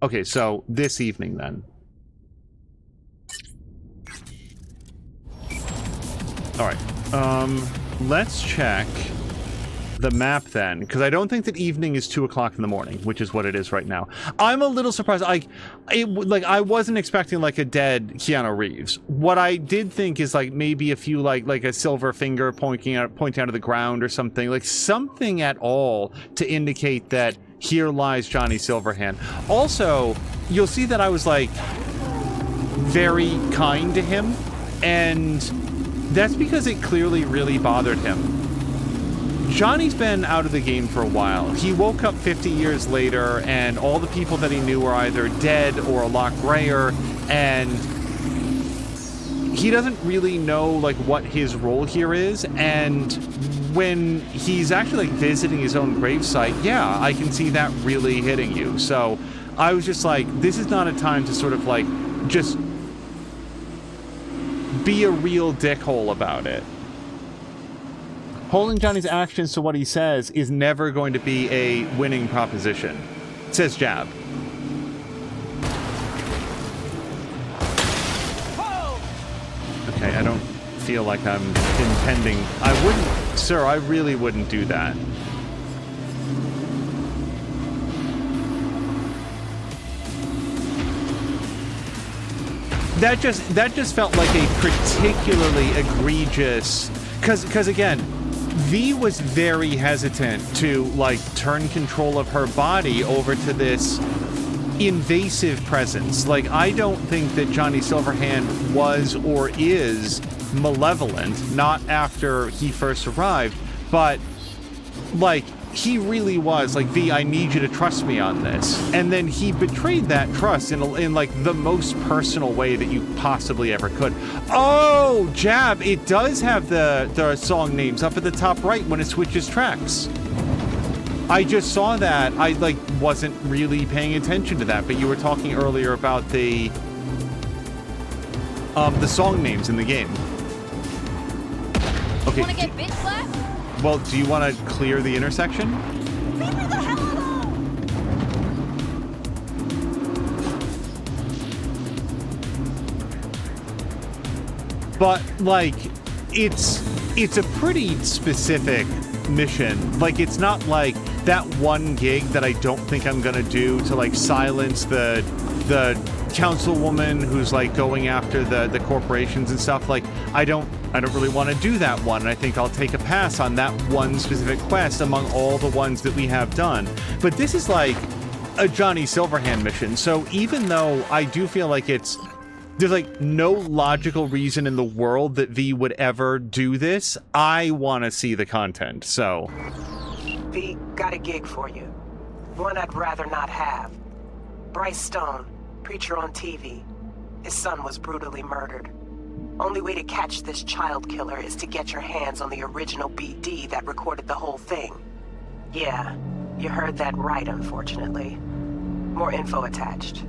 Okay, so this evening then. Alright, let's check the map then, because I don't think that evening is 2 o'clock in the morning, which is what it is right now. I'm a little surprised. I wasn't expecting like a dead Keanu Reeves. What I did think is like maybe a few like a silver finger pointing out of the ground or something, like something at all to indicate that here lies Johnny Silverhand. Also, you'll see that I was like very kind to him, and that's because it clearly really bothered him. Johnny's been out of the game for a while. He woke up 50 years later, and all the people that he knew were either dead or a lot grayer, and he doesn't really know like what his role here is. And when he's actually like visiting his own gravesite, yeah, I can see that really hitting you. So I was just like, this is not a time to sort of like just be a real dickhole about it. Holding Johnny's actions to what he says is never going to be a winning proposition, says Jab. Okay, I don't feel like I'm intending. I wouldn't, sir, I really wouldn't do that. That just felt like a particularly egregious, because again, V was very hesitant to like turn control of her body over to this invasive presence. Like, I don't think that Johnny Silverhand was or is malevolent, not after he first arrived, but like he really was like, V, I need you to trust me on this. And then he betrayed that trust in like the most personal way that you possibly ever could. Oh, Jab, it does have the song names up at the top right when it switches tracks. I just saw that. I like wasn't really paying attention to that, but you were talking earlier about the song names in the game. Okay. Wanna get bitch slapped? Well, do you want to clear the intersection? Leave me the hell alone! But like, it's a pretty specific mission. Like, it's not like that one gig that I don't think I'm gonna do to like silence the councilwoman who's like going after the corporations and stuff. Like, I don't really want to do that one, and I think I'll take a pass on that one specific quest among all the ones that we have done. But this is like a Johnny Silverhand mission, so even though I do feel like there's like no logical reason in the world that V would ever do this, I want to see the content, so. V, got a gig for you. One I'd rather not have. Bryce Stone, preacher on TV. His son was brutally murdered. Only way to catch this child killer is to get your hands on the original BD that recorded the whole thing. Yeah, you heard that right, unfortunately. More info attached.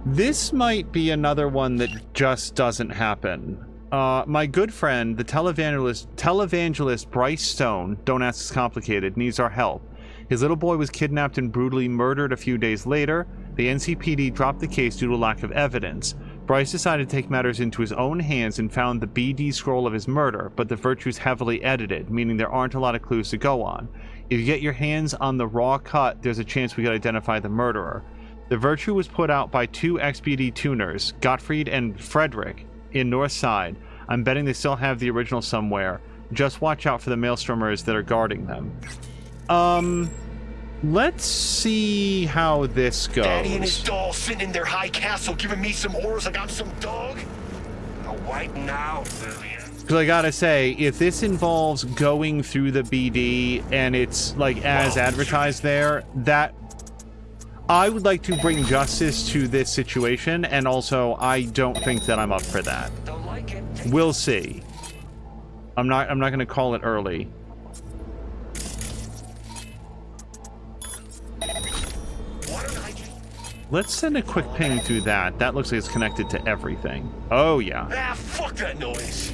This might be another one that just doesn't happen. My good friend, the televangelist Bryce Stone, don't ask it's complicated, needs our help. His little boy was kidnapped and brutally murdered a few days later. The NCPD dropped the case due to lack of evidence. Bryce decided to take matters into his own hands and found the BD scroll of his murder, but the virtue's heavily edited, meaning there aren't a lot of clues to go on. If you get your hands on the raw cut, there's a chance we could identify the murderer. The virtue was put out by 2 XBD tuners, Gottfried and Frederick, in North Side. I'm betting they still have the original somewhere. Just watch out for the maelstromers that are guarding them. Let's see how this goes. Daddy and his doll sitting in their high castle giving me some orders like I'm some dog. I'll wipe now, Lillian. Because I gotta say, if this involves going through the BD and it's like as advertised there, that I would like to bring justice to this situation, and also I don't think that I'm up for that. We'll see. I'm not gonna call it early. Let's send a quick ping through that. That looks like it's connected to everything. Oh yeah. Ah, fuck that noise.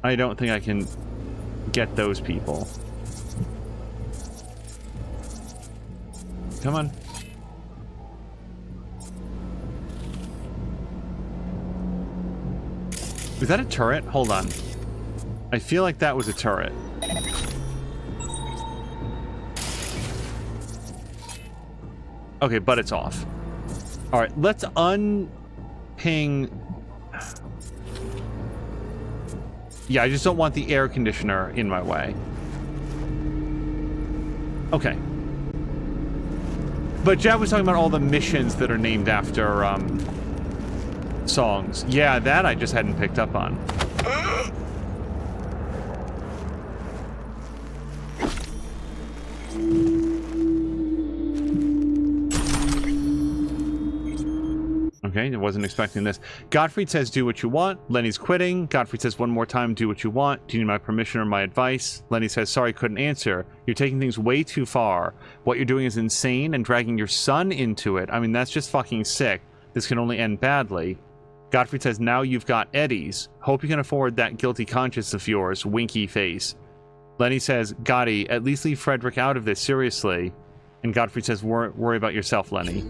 I don't think I can get those people. Come on. Was that a turret? Hold on. I feel like that was a turret. Okay, but it's off. Alright, let's unping... Yeah, I just don't want the air conditioner in my way. Okay. But Jab was talking about all the missions that are named after, songs. Yeah, that I just hadn't picked up on. Okay, I wasn't expecting this. Gottfried says, do what you want. Lenny's quitting. Gottfried says, one more time, do what you want. Do you need my permission or my advice? Lenny says, sorry, couldn't answer. You're taking things way too far. What you're doing is insane and dragging your son into it. I mean, that's just fucking sick. This can only end badly. Gottfried says, now you've got Eddie's. Hope you can afford that guilty conscience of yours. Winky face. Lenny says, Gotti, at least leave Frederick out of this, seriously. And Gottfried says, worry about yourself, Lenny.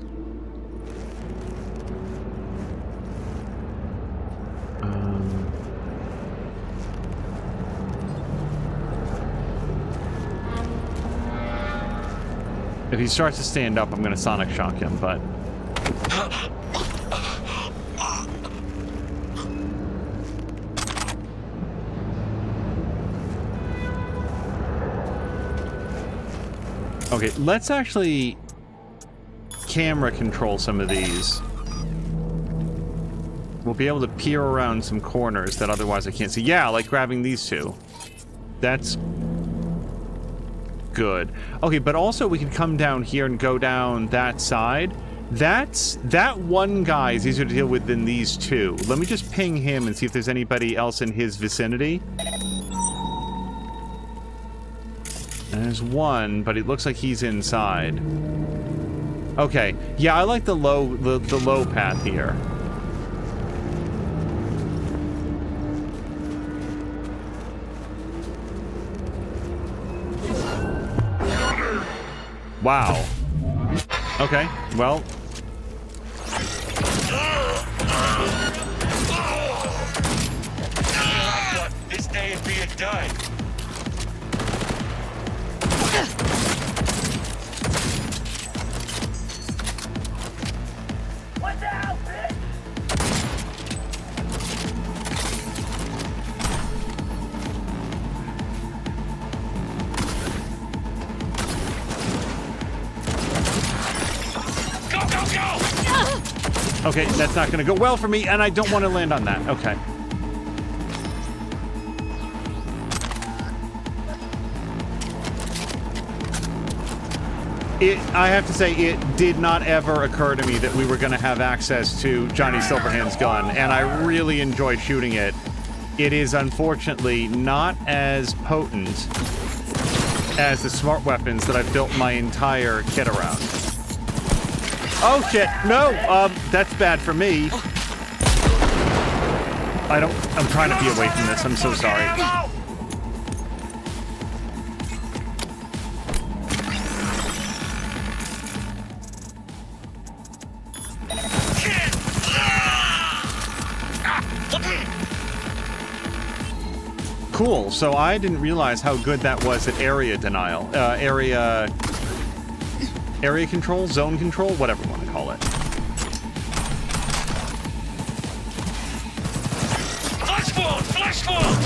If he starts to stand up, I'm going to sonic shock him, but... Okay, let's actually camera control some of these. We'll be able to peer around some corners that otherwise I can't see. Yeah, like grabbing these two. That's good. Okay, but also we can come down here and go down that side. That one guy is easier to deal with than these two. Let me just ping him and see if there's anybody else in his vicinity. There's one, but it looks like he's inside. Okay, yeah, I like the low path here. Wow. Okay, well. This day would be a dud. What the hell, bitch? Okay, that's not going to go well for me, and I don't want to land on that. Okay. I have to say, it did not ever occur to me that we were going to have access to Johnny Silverhand's gun, and I really enjoyed shooting it. It is unfortunately not as potent as the smart weapons that I've built my entire kit around. Oh shit, no, that's bad for me. I'm trying to be away from this. I'm so sorry. Cool. So I didn't realize how good that was at area denial. Area control, zone control, whatever you want to call it. Flash forward!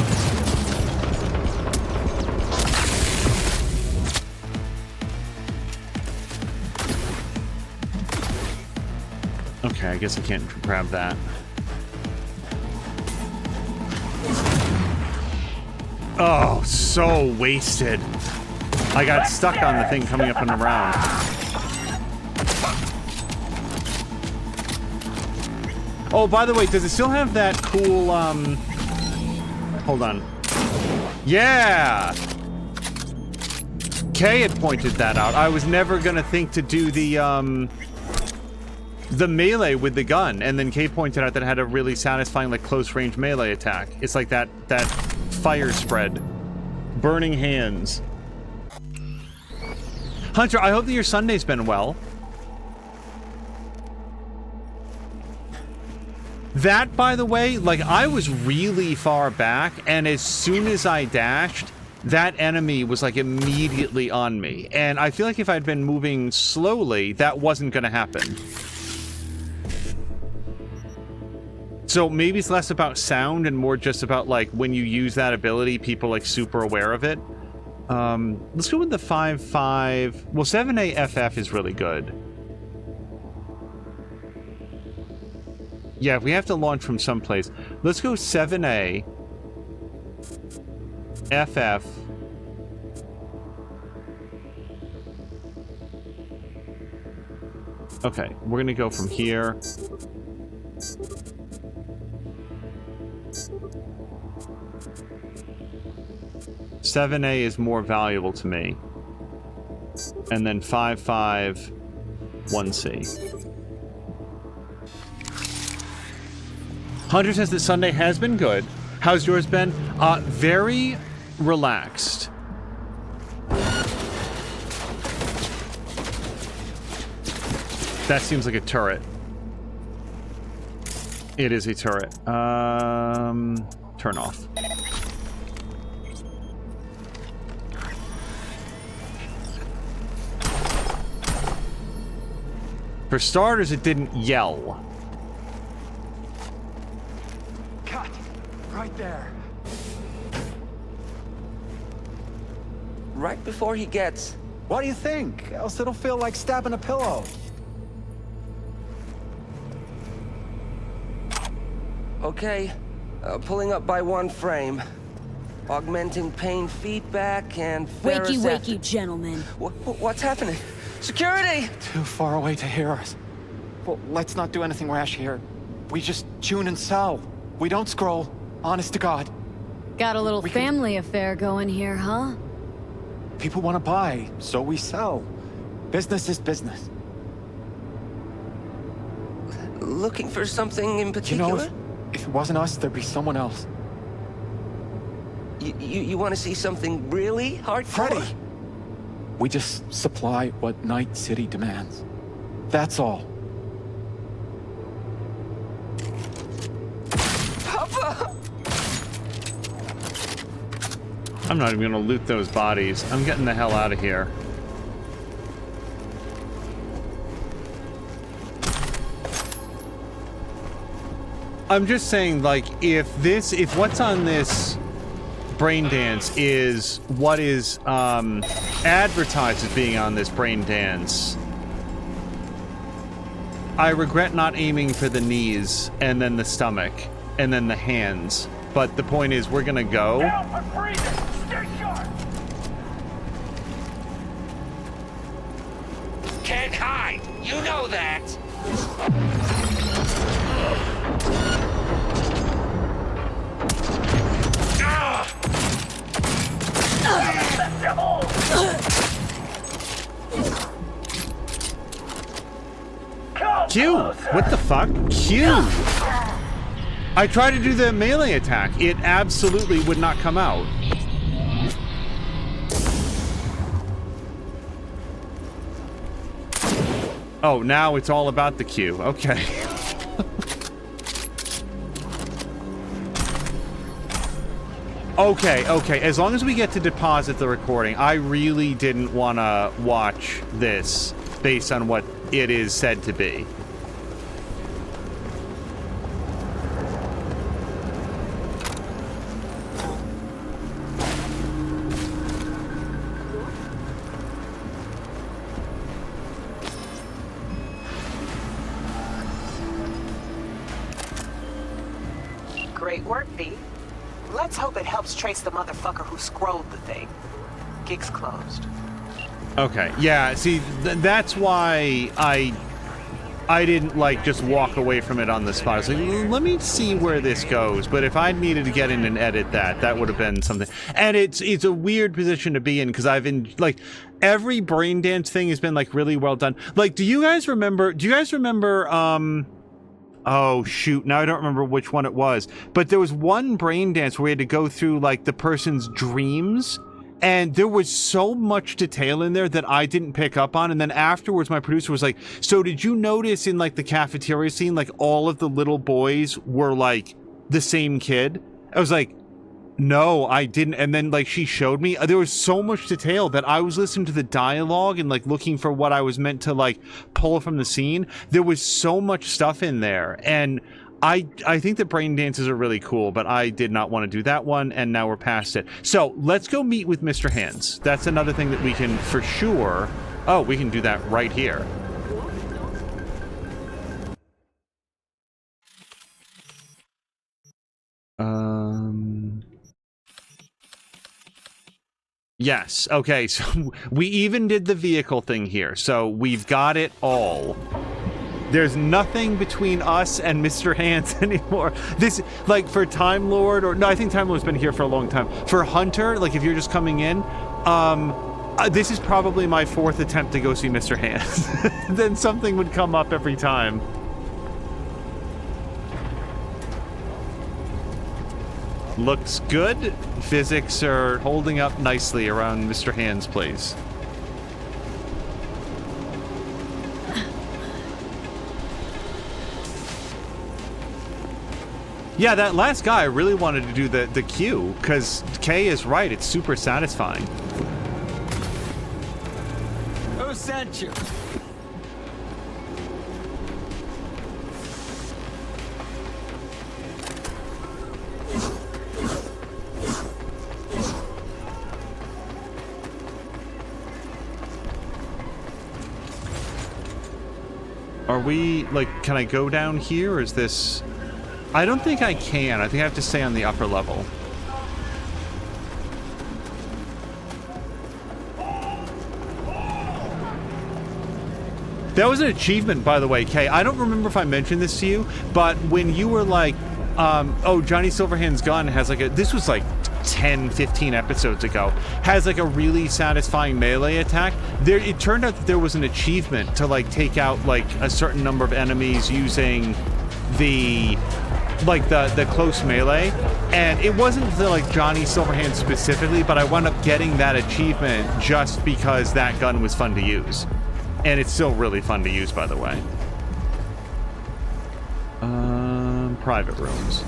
Okay, I guess I can't grab that. Oh, so wasted. I got stuck on the thing coming up and around. Oh, by the way, does it still have that cool, hold on. Yeah! Kay had pointed that out. I was never gonna think to do the melee with the gun, and then Kay pointed out that it had a really satisfying, like, close-range melee attack. It's like that fire spread. Burning hands. Hunter, I hope that your Sunday's been well. That, by the way, like, I was really far back, and as soon as I dashed, that enemy was, like, immediately on me. And I feel like if I'd been moving slowly, that wasn't gonna happen. So maybe it's less about sound and more just about, like, when you use that ability, people, like, super aware of it. Let's go with the 5.5. Well, 7A FF is really good. Yeah, if we have to launch from someplace, let's go 7A FF. Okay, we're gonna go from here. $7A is more valuable to me. And then 5.5 1C. Hunter says that Sunday has been good. How's yours been? Very relaxed. That seems like a turret. It is a turret. Turn off. For starters, it didn't yell. Cut! Right there. Right before he gets... What do you think? Else it'll feel like stabbing a pillow. Okay, pulling up by 1 frame. Augmenting pain feedback and... Wakey, wakey, gentlemen. What's happening? Security! Too far away to hear us. Well, let's not do anything rash here. We just tune and sell. We don't scroll. Honest to God. Got a little family affair going here, huh? People want to buy, so we sell. Business is business. Looking for something in particular? You know, if it wasn't us, there'd be someone else. You want to see something really hardcore? Freddy! We just supply what Night City demands. That's all. Papa! I'm not even gonna loot those bodies. I'm getting the hell out of here. I'm just saying, like, if what's on this brain dance is what is advertised as being on this brain dance, I regret not aiming for the knees and then the stomach and then the hands. But the point is, we're gonna go. Can't hide. You know that. Q! What the fuck? Q! I tried to do the melee attack. It absolutely would not come out. Oh, now it's all about the Q. Okay. Okay. As long as we get to deposit the recording, I really didn't want to watch this based on what it is said to be. Great work, V. Let's hope it helps trace the motherfucker who scrolled the thing. Gig's closed. Okay, yeah, see, that's why I didn't, like, just walk away from it on the spot. I was like, let me see where this goes. But if I needed to get in and edit that would have been something. And it's a weird position to be in, because I've been, like, every brain dance thing has been, like, really well done. Like, do you guys remember, oh, shoot, now I don't remember which one it was. But there was one brain dance where we had to go through, like, the person's dreams. And there was so much detail in there that I didn't pick up on. And then afterwards, my producer was like, so did you notice in, like, the cafeteria scene, like, all of the little boys were, like, the same kid? I was like, no, I didn't. And then, like, she showed me. There was so much detail that I was listening to the dialogue and, like, looking for what I was meant to, like, pull from the scene. There was so much stuff in there. And I think that brain dances are really cool, but I did not want to do that one, and now we're past it. So let's go meet with Mr. Hands. That's another thing that we can for sure. Oh, we can do that right here. Yes. Okay. So we even did the vehicle thing here. So we've got it all. There's nothing between us and Mr. Hands anymore. This, like, for Time Lord, or no, I think Time Lord's been here for a long time. For Hunter, like, if you're just coming in, this is probably my 4th attempt to go see Mr. Hands. Then something would come up every time. Looks good. Physics are holding up nicely around Mr. Hands' place. Yeah, that last guy, I really wanted to do the Q, because Kay is right, it's super satisfying. Who sent you? Are we, like, can I go down here, or is this... I don't think I can. I think I have to stay on the upper level. That was an achievement, by the way, Kay. I don't remember if I mentioned this to you, but when you were like, oh, Johnny Silverhand's gun has like a... This was like 10, 15 episodes ago. Has like a really satisfying melee attack. It turned out that there was an achievement to like take out like a certain number of enemies using the... like the close melee, and it wasn't the like Johnny Silverhand specifically, but I wound up getting that achievement just because that gun was fun to use, and it's still really fun to use, by the way. Private rooms.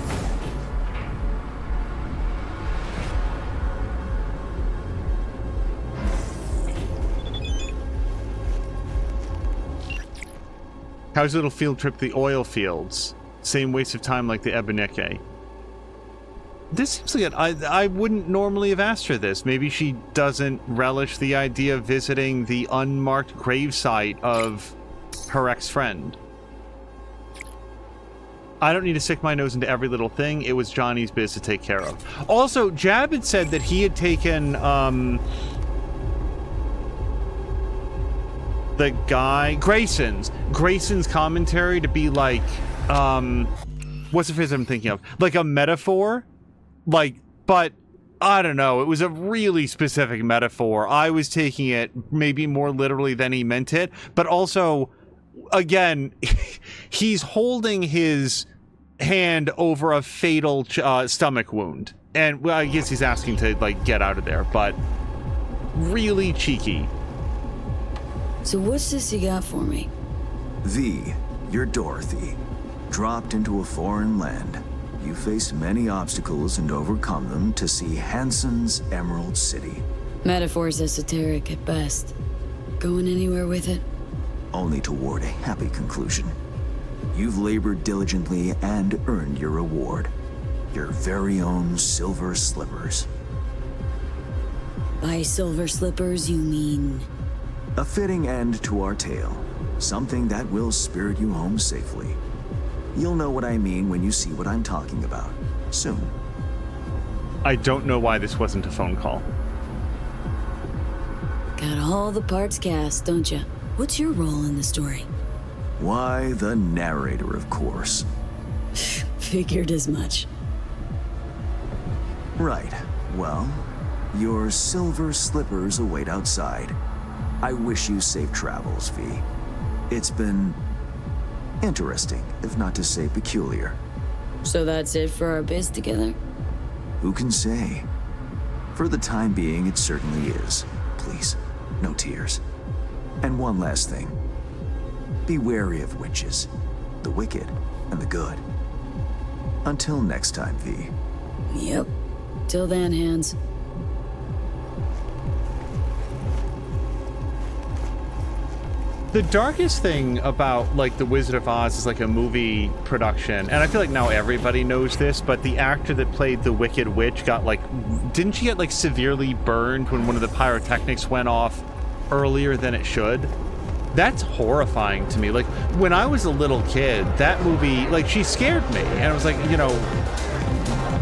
How's a little field trip to the oil fields? Same waste of time like the Ebeneke. This seems like I wouldn't normally have asked her this. Maybe she doesn't relish the idea of visiting the unmarked gravesite of her ex-friend. I don't need to stick my nose into every little thing. It was Johnny's biz to take care of. Also, Jab had said that he had taken the guy Grayson's commentary to be like what's the phrase I'm thinking of? Like a metaphor? Like, but I don't know. It was a really specific metaphor. I was taking it maybe more literally than he meant it. But also, again, he's holding his hand over a fatal stomach wound. And, well, I guess he's asking to, like, get out of there, but really cheeky. So what's this you got for me? V, you're Dorothy. Dropped into a foreign land. You faced many obstacles and overcome them to see Hansen's Emerald City. Metaphor's esoteric at best. Going anywhere with it? Only toward a happy conclusion. You've labored diligently and earned your reward. Your very own silver slippers. By silver slippers, you mean? A fitting end to our tale. Something that will spirit you home safely. You'll know what I mean when you see what I'm talking about. Soon. I don't know why this wasn't a phone call. Got all the parts cast, don't you? What's your role in the story? Why, the narrator, of course. Figured as much. Right. Well, your silver slippers await outside. I wish you safe travels, V. It's been interesting, if not to say peculiar. So that's it for our biz together? Who can say? For the time being, it certainly is. Please, no tears. And one last thing. Be wary of witches, the wicked and the good. Until next time, V. Yep. Till then, Hands. The darkest thing about, like, The Wizard of Oz is, like, a movie production, and I feel like now everybody knows this, but the actor that played the Wicked Witch got, like, didn't she get, like, severely burned when one of the pyrotechnics went off earlier than it should? That's horrifying to me. Like, when I was a little kid, that movie, like, she scared me, and I was like, you know...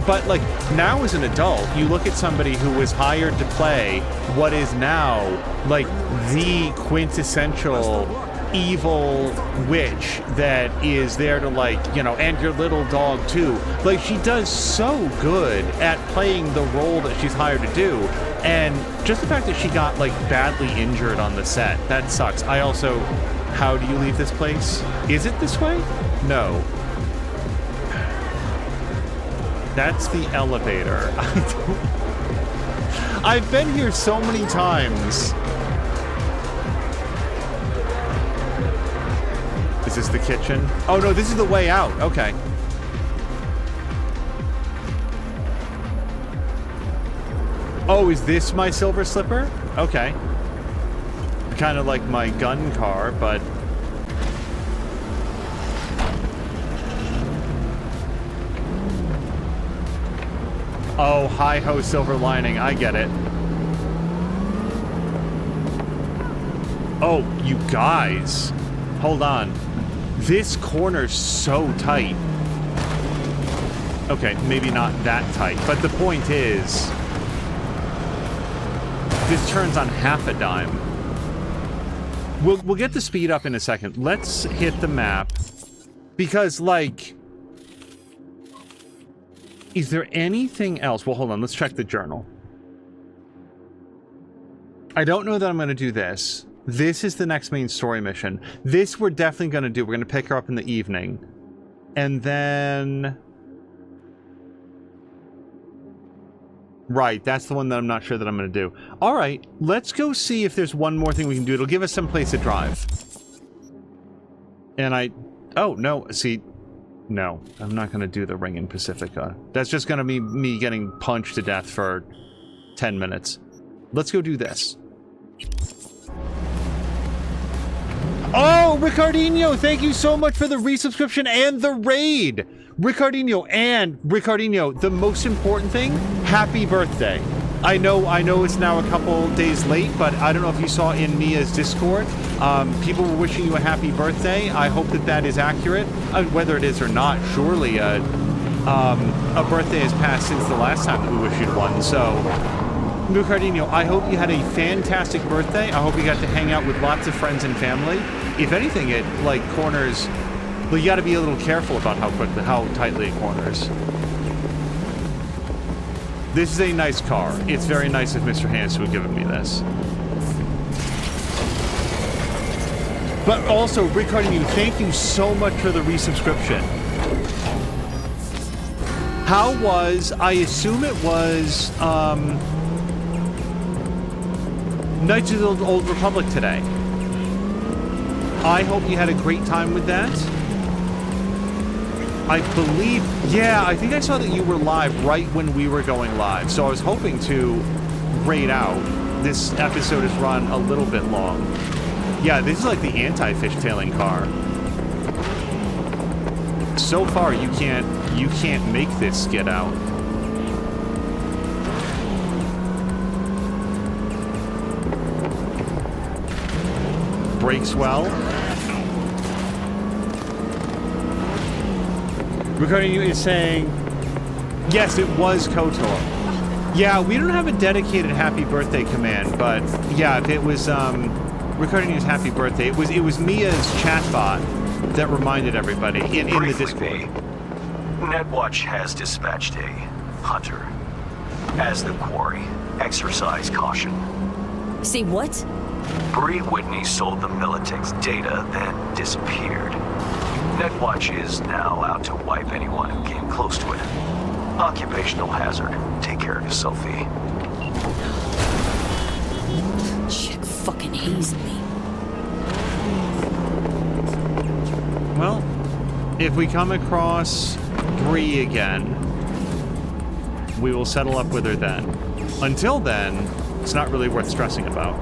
But, like, now as an adult, you look at somebody who was hired to play what is now, like, the quintessential evil witch that is there to, like, you know, and your little dog, too. Like, she does so good at playing the role that she's hired to do. And just the fact that she got, like, badly injured on the set, that sucks. I also... How do you leave this place? Is it this way? No. That's the elevator. I've been here so many times. Is this the kitchen? Oh no, this is the way out. Okay. Oh, is this my silver slipper? Okay. Kind of like my gun car, but... Oh, hi-ho, silver lining. I get it. Oh, you guys. Hold on. This corner's so tight. Okay, maybe not that tight, but the point is... This turns on half a dime. We'll get the speed up in a second. Let's hit the map. Because, like... Is there anything else? Well, hold on. Let's check the journal. I don't know that I'm going to do this. This is the next main story mission. This we're definitely going to do. We're going to pick her up in the evening. And then... Right, that's the one that I'm not sure that I'm going to do. All right, let's go see if there's one more thing we can do. It'll give us some place to drive. And oh, no, see... No, I'm not going to do the ring in Pacifica. That's just going to be me getting punched to death for 10 minutes. Let's go do this. Oh, Ricardinho, thank you so much for the resubscription and the raid. Ricardinho, the most important thing, happy birthday. I know it's now a couple days late, but I don't know if you saw in Mia's Discord, people were wishing you a happy birthday. I hope that that is accurate. Whether it is or not, surely a birthday has passed since the last time that we wished you one. So, Ricardinho, I hope you had a fantastic birthday. I hope you got to hang out with lots of friends and family. If anything, it, like, corners... Well, you gotta be a little careful about how tightly it corners. This is a nice car. It's very nice of Mr. Hans to have given me this. But also, Ricardinho, thank you so much for the resubscription. How was, I assume it was, Knights of the Old Republic today. I hope you had a great time with that. I believe, yeah, I think I saw that you were live right when we were going live. So I was hoping to raid out. This episode is run a little bit long. Yeah, this is like the anti-fishtailing car. So far, you can't make this skid out. Brakes well. Recording you is saying, yes, it was KOTOR. Yeah, we don't have a dedicated happy birthday command, but yeah, if it was recording you's happy birthday, it was Mia's chatbot that reminded everybody in the Discord. Netwatch has dispatched a hunter. As the quarry, exercise caution. See what? Bree Whitney sold the Militech's data, then disappeared. Netwatch is now out to wipe anyone who came close to it. Occupational hazard. Take care of yourself, V. Shit fucking hazed me. Well, if we come across Bree again, we will settle up with her then. Until then, it's not really worth stressing about.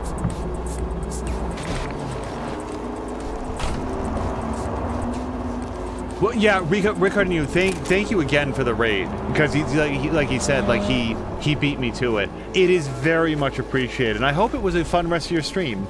Well, yeah, Rickard, you thank you again for the raid, because like he said, he beat me to it. It is very much appreciated, and I hope it was a fun rest of your stream.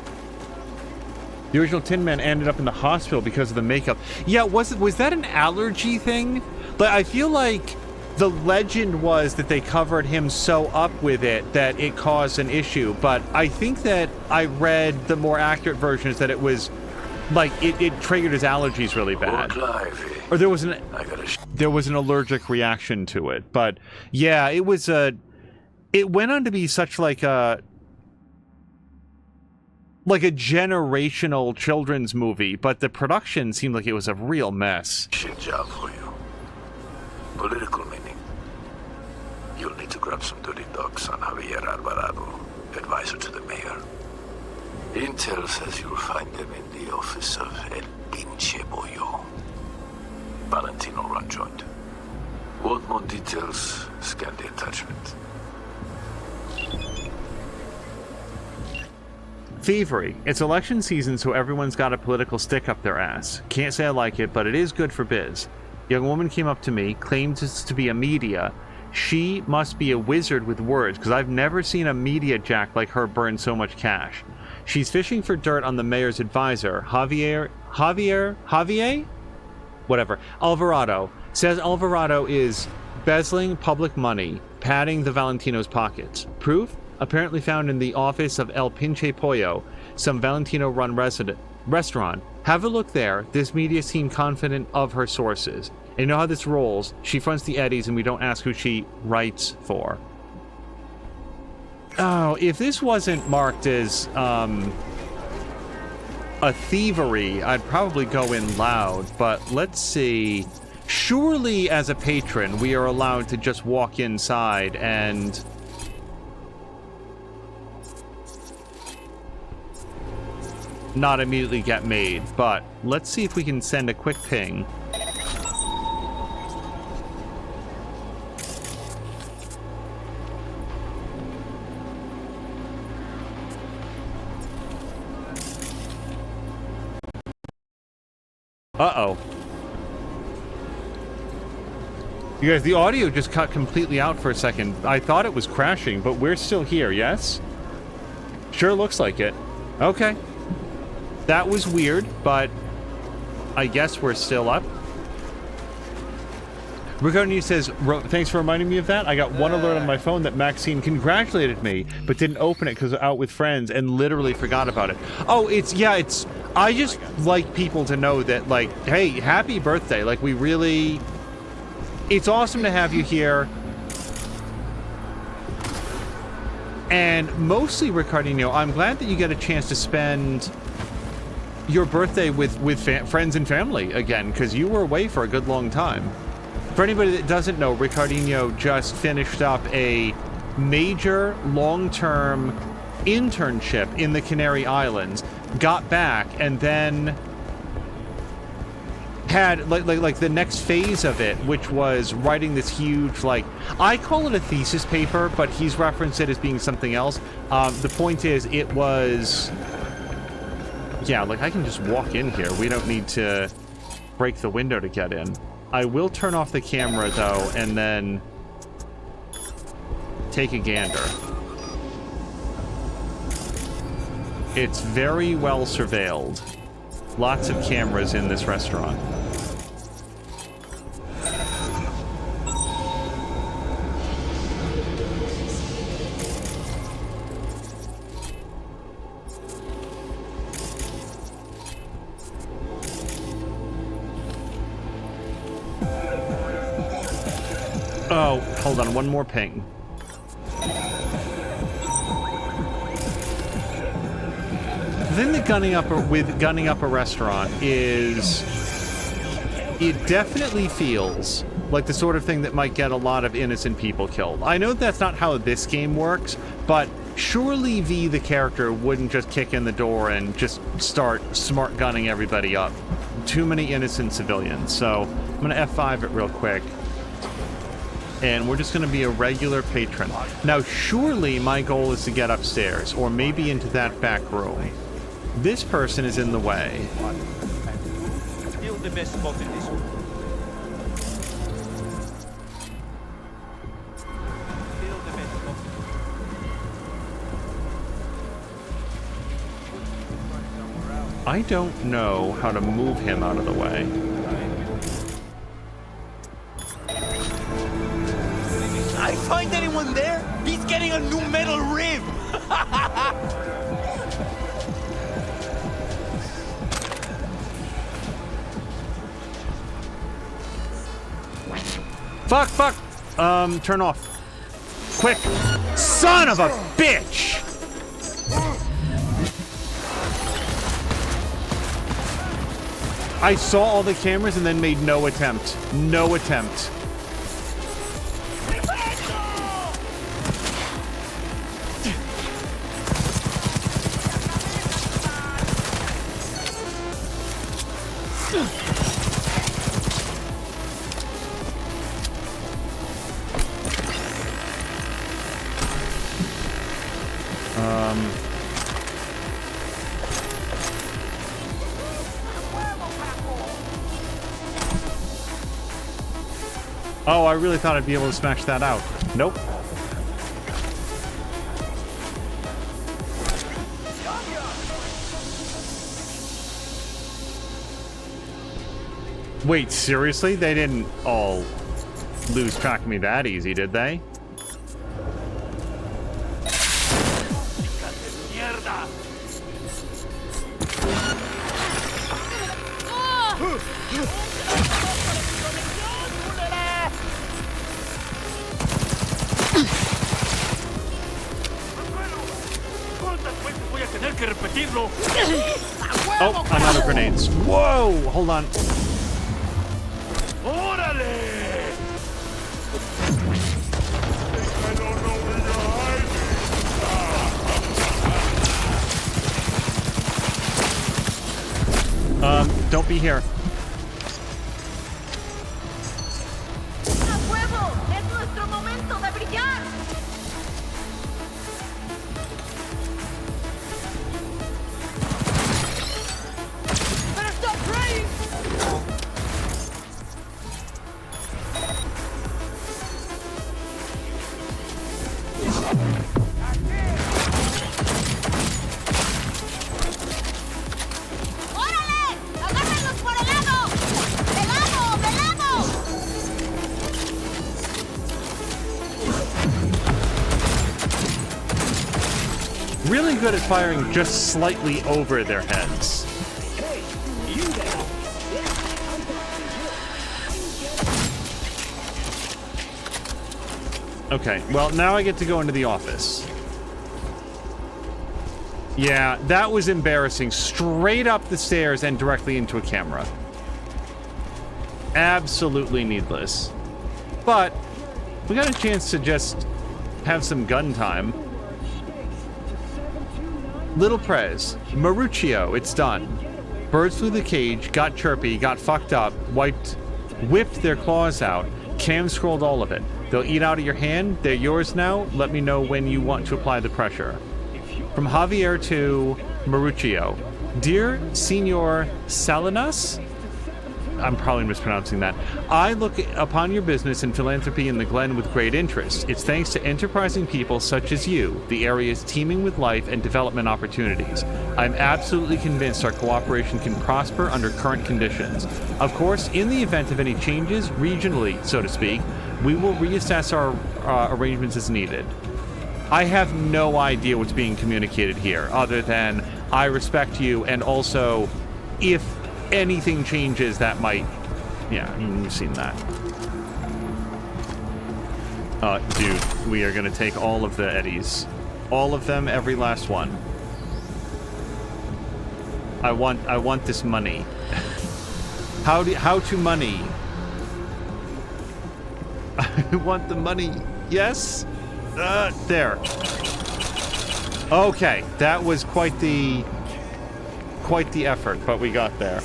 The original Tin Man ended up in the hospital because of the makeup. Yeah, was that an allergy thing? But I feel like the legend was that they covered him so up with it that it caused an issue. But I think that I read the more accurate version is that it was like it triggered his allergies really bad. Or there was an allergic reaction to it. But yeah, it went on to be such like a generational children's movie, but the production seemed like it was a real mess. Shit job for you. Political meaning. You'll need to grab some dirty docs on Javier Alvarado, advisor to the mayor. Intel says you'll find them in the office of El Pinche Bollo. Valentino run joint. Want more details? Scan the attachment. Thievery. It's election season, so everyone's got a political stick up their ass. Can't say I like it, but it is good for biz. Young woman came up to me, claimed to be a media. She must be a wizard with words, because I've never seen a media jack like her burn so much cash. She's fishing for dirt on the mayor's advisor, Javier? Whatever. Alvarado. Says Alvarado is bezzling public money, padding the Valentino's pockets. Proof? Apparently found in the office of El Pinche Pollo, some Valentino-run restaurant. Have a look there. This media seemed confident of her sources. And you know how this rolls. She fronts the eddies and we don't ask who she writes for. Oh, if this wasn't marked as a thievery, I'd probably go in loud, but let's see. Surely as a patron, we are allowed to just walk inside and not immediately get made, but let's see if we can send a quick ping. Uh-oh. You guys, the audio just cut completely out for a second. I thought it was crashing, but we're still here, yes? Sure looks like it. Okay. That was weird, but I guess we're still up. Ricardo says, thanks for reminding me of that. I got one alert on my phone that Maxine congratulated me, but didn't open it because out with friends and literally forgot about it. Oh, I just like people to know that, like, hey, happy birthday. Like, we really, it's awesome to have you here. And mostly, Ricardinho, I'm glad that you get a chance to spend your birthday with friends and family again, because you were away for a good long time. For anybody that doesn't know, Ricardinho just finished up a major long-term internship in the Canary Islands, got back, and then had like the next phase of it, which was writing this huge, like, I call it a thesis paper, but he's referenced it as being something else. The point is, it was, yeah, like, I can just walk in here. We don't need to break the window to get in. I will turn off the camera, though, and then take a gander. It's very well surveilled. Lots of cameras in this restaurant. Oh, hold on, one more ping. The thing that gunning up a restaurant is, it definitely feels like the sort of thing that might get a lot of innocent people killed. I know that's not how this game works, but surely V, the character, wouldn't just kick in the door and just start smart gunning everybody up. Too many innocent civilians. So I'm gonna F5 it real quick. And we're just going to be a regular patron. Now, surely my goal is to get upstairs, or maybe into that back room. This person is in the way. I don't know how to move him out of the way. I find anyone there? He's getting a new metal rib! Fuck! Turn off. Quick! Son of a bitch! I saw all the cameras and then made no attempt. No attempt. Oh, I really thought I'd be able to smash that out. Nope. Wait, seriously? They didn't all lose track of me that easy, did they? Oh, I'm out of grenades. Whoa! Hold on. Don't be here. Really good at firing just slightly over their heads. Okay, well, now I get to go into the office. Yeah, that was embarrassing. Straight up the stairs and directly into a camera. Absolutely needless. But we got a chance to just have some gun time. Little Prez, Maruccio, it's done. Birds flew the cage, got chirpy, got fucked up, whipped their claws out, cam scrolled all of it. They'll eat out of your hand, they're yours now, let me know when you want to apply the pressure. From Javier to Maruccio. Dear Senor Salinas, I'm probably mispronouncing that. I look upon your business and philanthropy in the Glen with great interest. It's thanks to enterprising people such as you, the area is teeming with life and development opportunities. I'm absolutely convinced our cooperation can prosper under current conditions. Of course, in the event of any changes, regionally, so to speak, we will reassess our arrangements as needed. I have no idea what's being communicated here, other than I respect you, and also, if anything changes, that might... Yeah, you've seen that. Dude, we are gonna take all of the eddies. All of them, every last one. I want this money. How to money? I want the money. Yes? There. Okay, that was quite the effort, but we got there.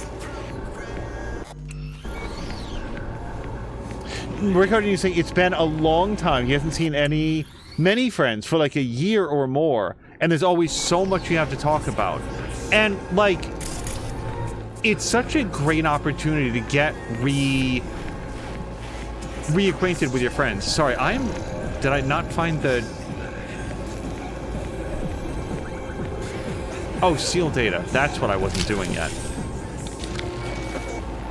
Ricardo, you saying it's been a long time. He hasn't seen many friends for like a year or more, and there's always so much you have to talk about. And like, it's such a great opportunity to get reacquainted with your friends. Sorry, did I not find the... Oh, seal data. That's what I wasn't doing yet.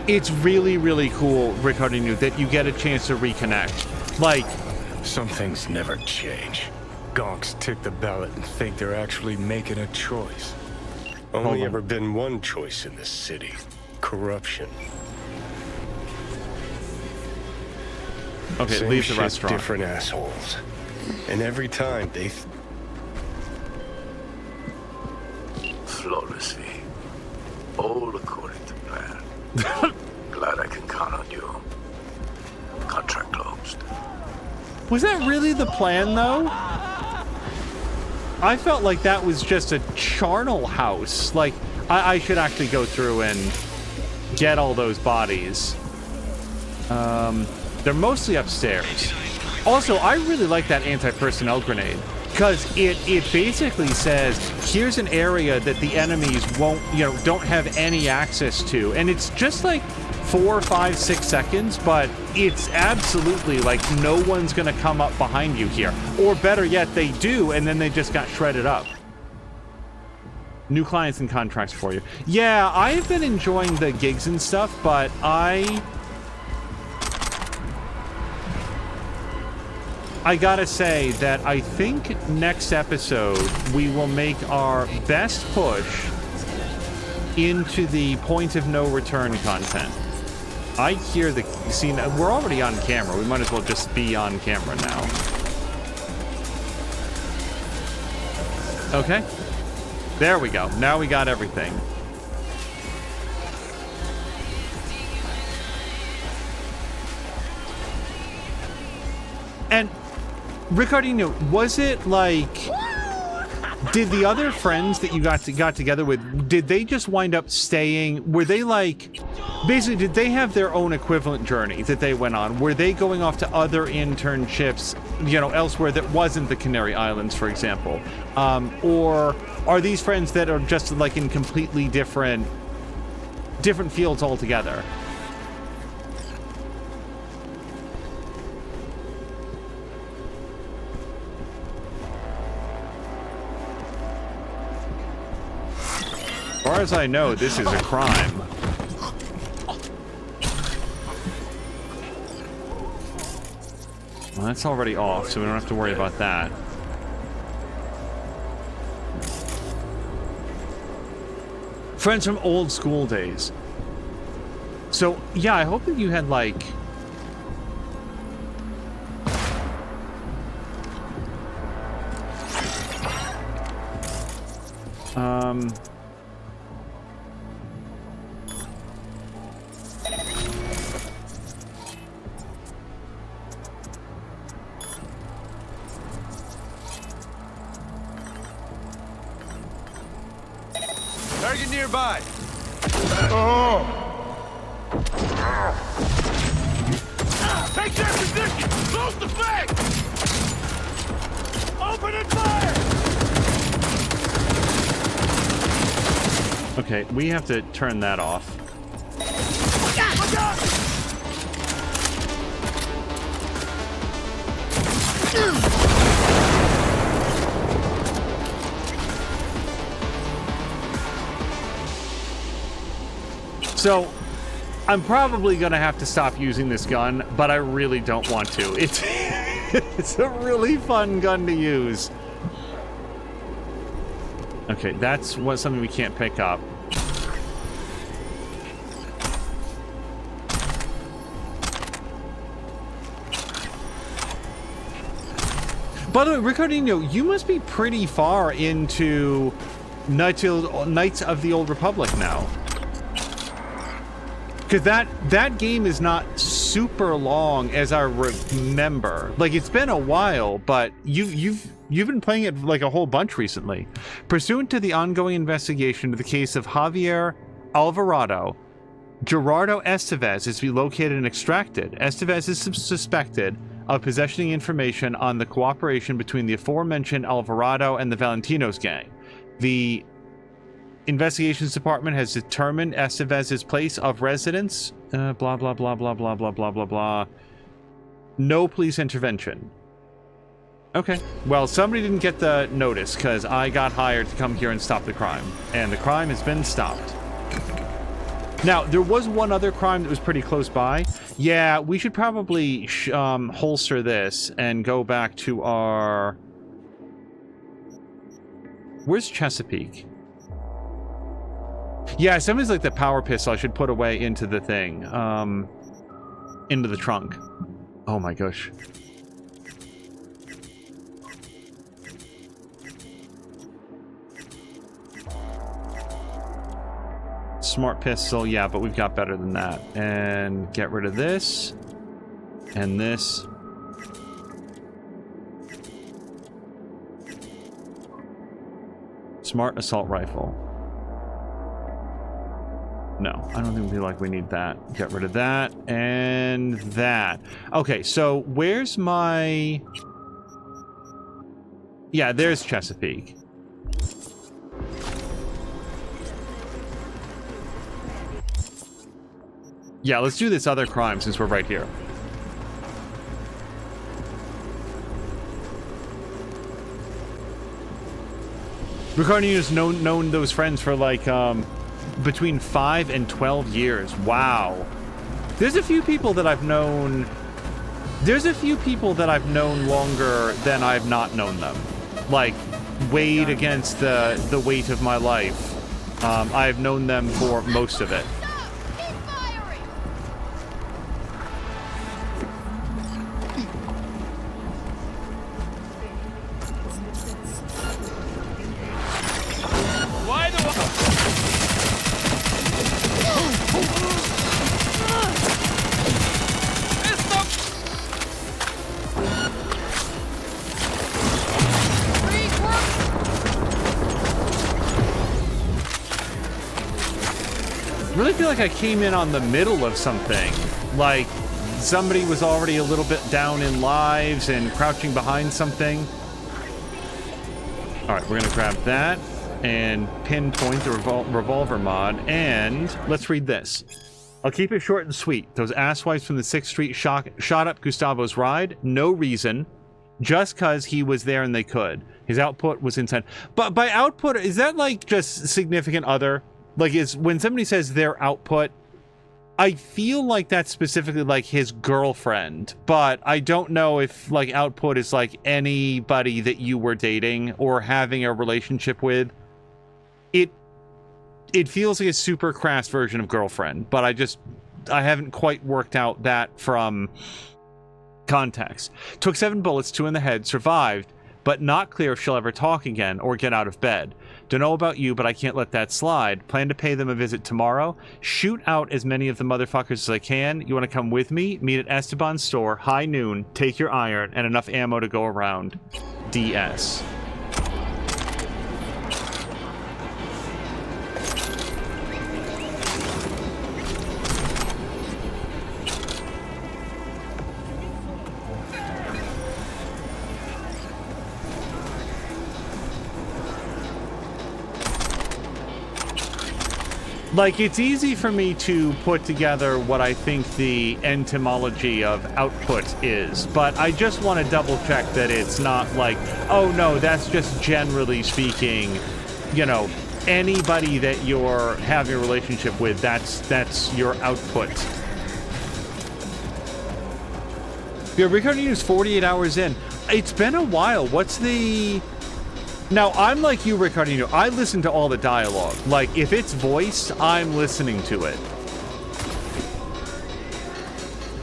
It's really, really cool, Ricardo, that you get a chance to reconnect. Like... Some things never change. Gonks tick the ballot and think they're actually making a choice. Only ever been one choice in this city. Corruption. Okay, Same leave the shit, restaurant. Different assholes. And every time they... Flawlessly. All according to plan. Glad I can count on you. Contract closed. Was that really the plan, though? I felt like that was just a charnel house. Like, I should actually go through and get all those bodies. They're mostly upstairs. Also, I really like that anti-personnel grenade, because it basically says, here's an area that the enemies don't have any access to. And it's just like 4, 5, 6 seconds, but it's absolutely like no one's gonna come up behind you here. Or better yet, they do, and then they just got shredded up. New clients and contracts for you. Yeah, I've been enjoying the gigs and stuff, but I gotta say that I think next episode we will make our best push into the point of no return content. I hear the scene. We're already on camera. We might as well just be on camera now. Okay. There we go. Now we got everything. And Ricardino, was it like, did the other friends that you got together with, did they just wind up staying? Were they like, basically, did they have their own equivalent journey that they went on? Were they going off to other internships, elsewhere that wasn't the Canary Islands, for example? Or are these friends that are just like in completely different fields altogether? As far as I know, this is a crime. Well, that's already off, so we don't have to worry about that. Friends from old school days. So, yeah, I hope that you had, like... nearby. Take your position! Close the flank! Open and fire! Okay, we have to turn that off. Look out! So, I'm probably gonna have to stop using this gun, but I really don't want to. It's a really fun gun to use. Okay, that's something we can't pick up. By the way, Ricardino, you must be pretty far into Knights of the Old Republic now. Because that game is not super long as I remember. Like, it's been a while, but you've been playing it like a whole bunch recently. Pursuant to the ongoing investigation of the case of Javier Alvarado, Gerardo Estevez is to be located and extracted. Estevez is suspected of possessing information on the cooperation between the aforementioned Alvarado and the Valentinos gang. The Investigations Department has determined Estevez's place of residence. Blah, blah, blah, blah, blah, blah, blah, blah, blah. No police intervention. Okay. Well, somebody didn't get the notice because I got hired to come here and stop the crime. And the crime has been stopped. Now, there was one other crime that was pretty close by. Yeah, we should probably holster this and go back to our... Where's Chesapeake? Yeah, something's like the power pistol I should put away into the thing. Into the trunk. Oh my gosh. Smart pistol, yeah, but we've got better than that. And get rid of this. And this. Smart assault rifle. No, I don't think we need that. Get rid of that and that. Okay, so where's my... Yeah, there's Chesapeake. Yeah, let's do this other crime since we're right here. Ricardino's known those friends for like, between 5 and 12 years. Wow. There's a few people that I've known... There's a few people that I've known longer than I've not known them. Like, weighed against the weight of my life. I've known them for most of it. I feel like I came in on the middle of something. Like, somebody was already a little bit down in lives and crouching behind something. Alright, we're gonna grab that and pinpoint the revolver mod, and let's read this. I'll keep it short and sweet. Those asswipes from the 6th Street shot up Gustavo's ride. No reason. Just cause he was there and they could. His output was insane. But by output, is that like just significant other? Like, is when somebody says their output, I feel like that's specifically like his girlfriend, but I don't know if like output is like anybody that you were dating or having a relationship with. It feels like a super crass version of girlfriend, but I haven't quite worked out that from context. Took 7 bullets, 2 in the head, survived, but not clear if she'll ever talk again or get out of bed. Don't know about you, but I can't let that slide. Plan to pay them a visit tomorrow. Shoot out as many of the motherfuckers as I can. You want to come with me? Meet at Esteban's store, high noon, take your iron, and enough ammo to go around. DS. Like, it's easy for me to put together what I think the etymology of output is, but I just want to double check that it's not like, oh no, that's just generally speaking, you know, anybody that you're having a relationship with, that's your output. Yeah, recording is 48 hours in. It's been a while. What's the... Now, I'm like you, Ricardino. I listen to all the dialogue. Like, if it's voiced, I'm listening to it.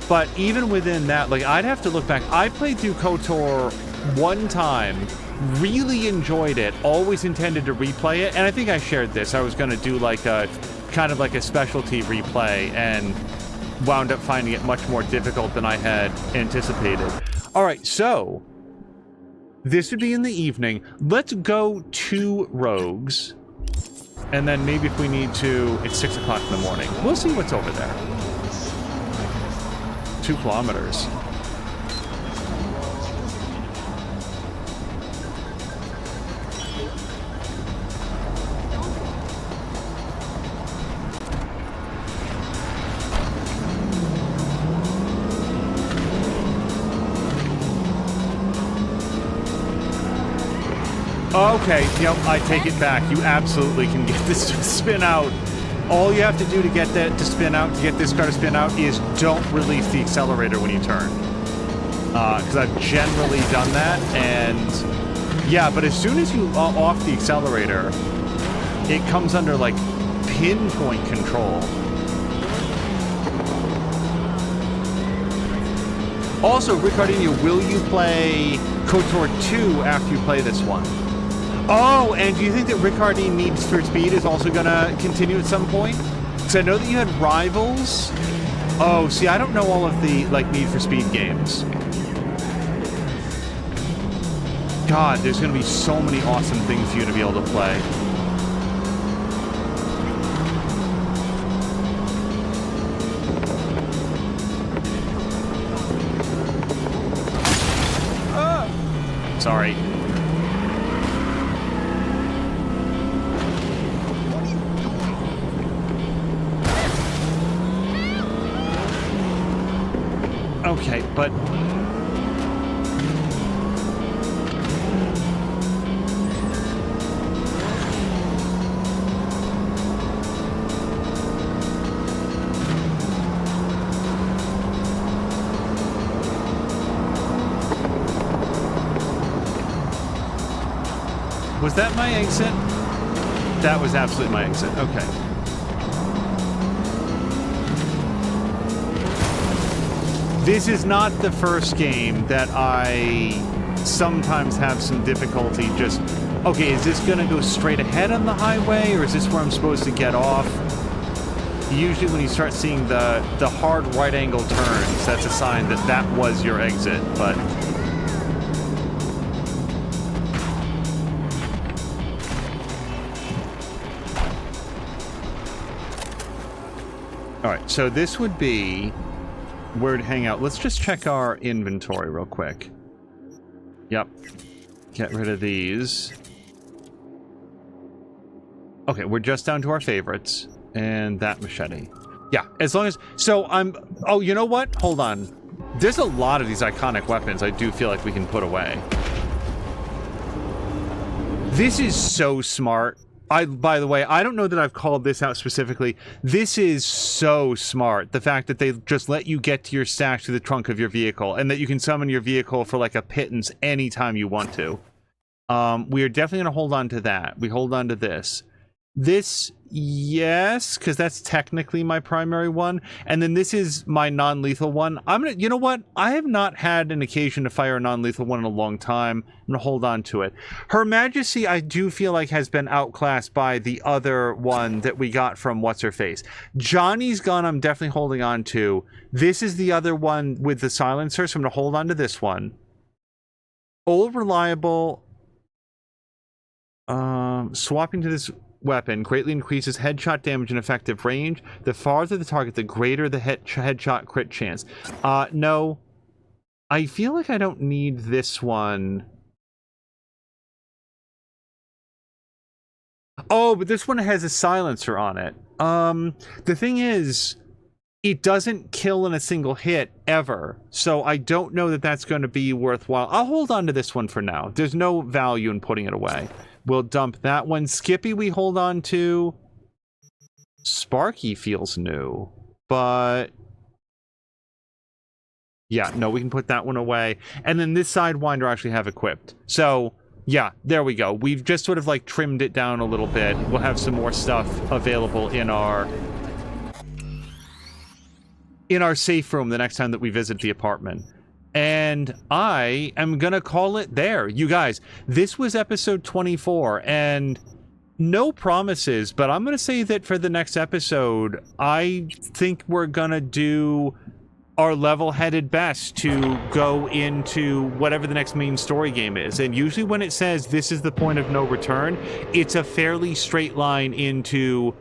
But even within that, like, I'd have to look back. I played through KOTOR one time, really enjoyed it, always intended to replay it, and I think I shared this. I was going to do, like, a kind of like a specialty replay, and wound up finding it much more difficult than I had anticipated. All right, so... this would be in the evening. Let's go to Rogues. And then maybe if we need to, it's 6 o'clock in the morning. We'll see what's over there. 2 kilometers. Okay, yep, I take it back. You absolutely can get this to spin out. All you have to do to get that to spin out, to get this car to spin out, is don't release the accelerator when you turn. Because I've generally done that, and yeah, but as soon as you off the accelerator, it comes under, like, pinpoint control. Also, Ricardino, will you play KOTOR 2 after you play this one? Oh, and do you think that Ricardine Need for Speed is also going to continue at some point? Because I know that you had Rivals. Oh, see, I don't know all of the, like, Need for Speed games. God, there's going to be so many awesome things for you to be able to play. Sorry. Okay, but... was that my exit? That was absolutely my exit. Okay. This is not the first game that I sometimes have some difficulty just... okay, is this going to go straight ahead on the highway, or is this where I'm supposed to get off? Usually when you start seeing the hard right-angle turns, that's a sign that that was your exit, but... Alright, so this would be where to hang out. Let's just check our inventory real quick. Yep. Get rid of these. Okay, we're just down to our favorites. And that machete. Yeah, as long as... so I'm... oh, you know what? Hold on. There's a lot of these iconic weapons I do feel like we can put away. This is so smart. By the way, I don't know that I've called this out specifically. This is so smart. The fact that they just let you get to your stash through the trunk of your vehicle, and that you can summon your vehicle for like a pittance anytime you want to. We are definitely going to hold on to that. We hold on to this. This, yes, because that's technically my primary one. And then this is my non-lethal one. I'm gonna, you know what? I have not had an occasion to fire a non-lethal one in a long time. I'm gonna hold on to it. Her Majesty, I do feel like, has been outclassed by the other one that we got from What's-Her-Face. Johnny's gun, I'm definitely holding on to. This is the other one with the silencer, so I'm gonna hold on to this one. Old Reliable. Swapping to this weapon greatly increases headshot damage and effective range. The farther the target, the greater the headshot crit chance. No. I feel like I don't need this one. Oh, but this one has a silencer on it. The thing is, it doesn't kill in a single hit ever. So I don't know that that's going to be worthwhile. I'll hold on to this one for now. There's no value in putting it away. We'll dump that one. Skippy we hold on to. Sparky feels new, but yeah, no, we can put that one away. And then this Sidewinder I actually have equipped. So yeah, there we go. We've just sort of like trimmed it down a little bit. We'll have some more stuff available in our safe room the next time that we visit the apartment. And I am gonna call it there. You guys, this was episode 24, and no promises, but I'm gonna say that for the next episode, I think we're gonna do our level-headed best to go into whatever the next main story game is. And usually when it says this is the point of no return, it's a fairly straight line into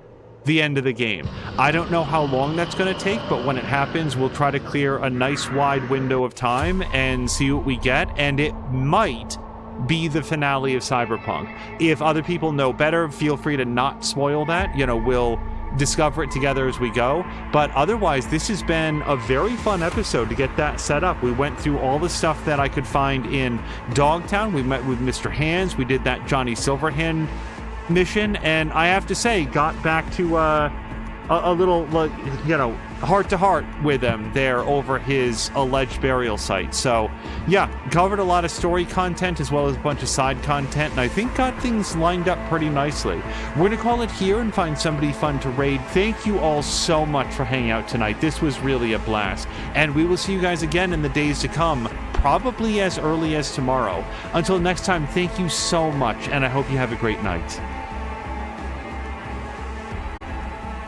the end of the game. I don't know how long that's going to take, but when it happens, we'll try to clear a nice wide window of time and see what we get, and it might be the finale of Cyberpunk. If other people know better, feel free to not spoil that. You know, we'll discover it together as we go. But otherwise, this has been a very fun episode to get that set up. We went through all the stuff that I could find in Dogtown. We met with Mr. Hands. We did that Johnny Silverhand mission, and I have to say, got back to a little, like, you know, heart-to-heart with him there over his alleged burial site. So yeah, covered a lot of story content as well as a bunch of side content, and I think got things lined up pretty nicely. We're gonna call it here and find somebody fun to raid. Thank you all so much for hanging out tonight. This was really a blast, and we will see you guys again in the days to come, probably as early as tomorrow. Until next time, thank you so much, and I hope you have a great night.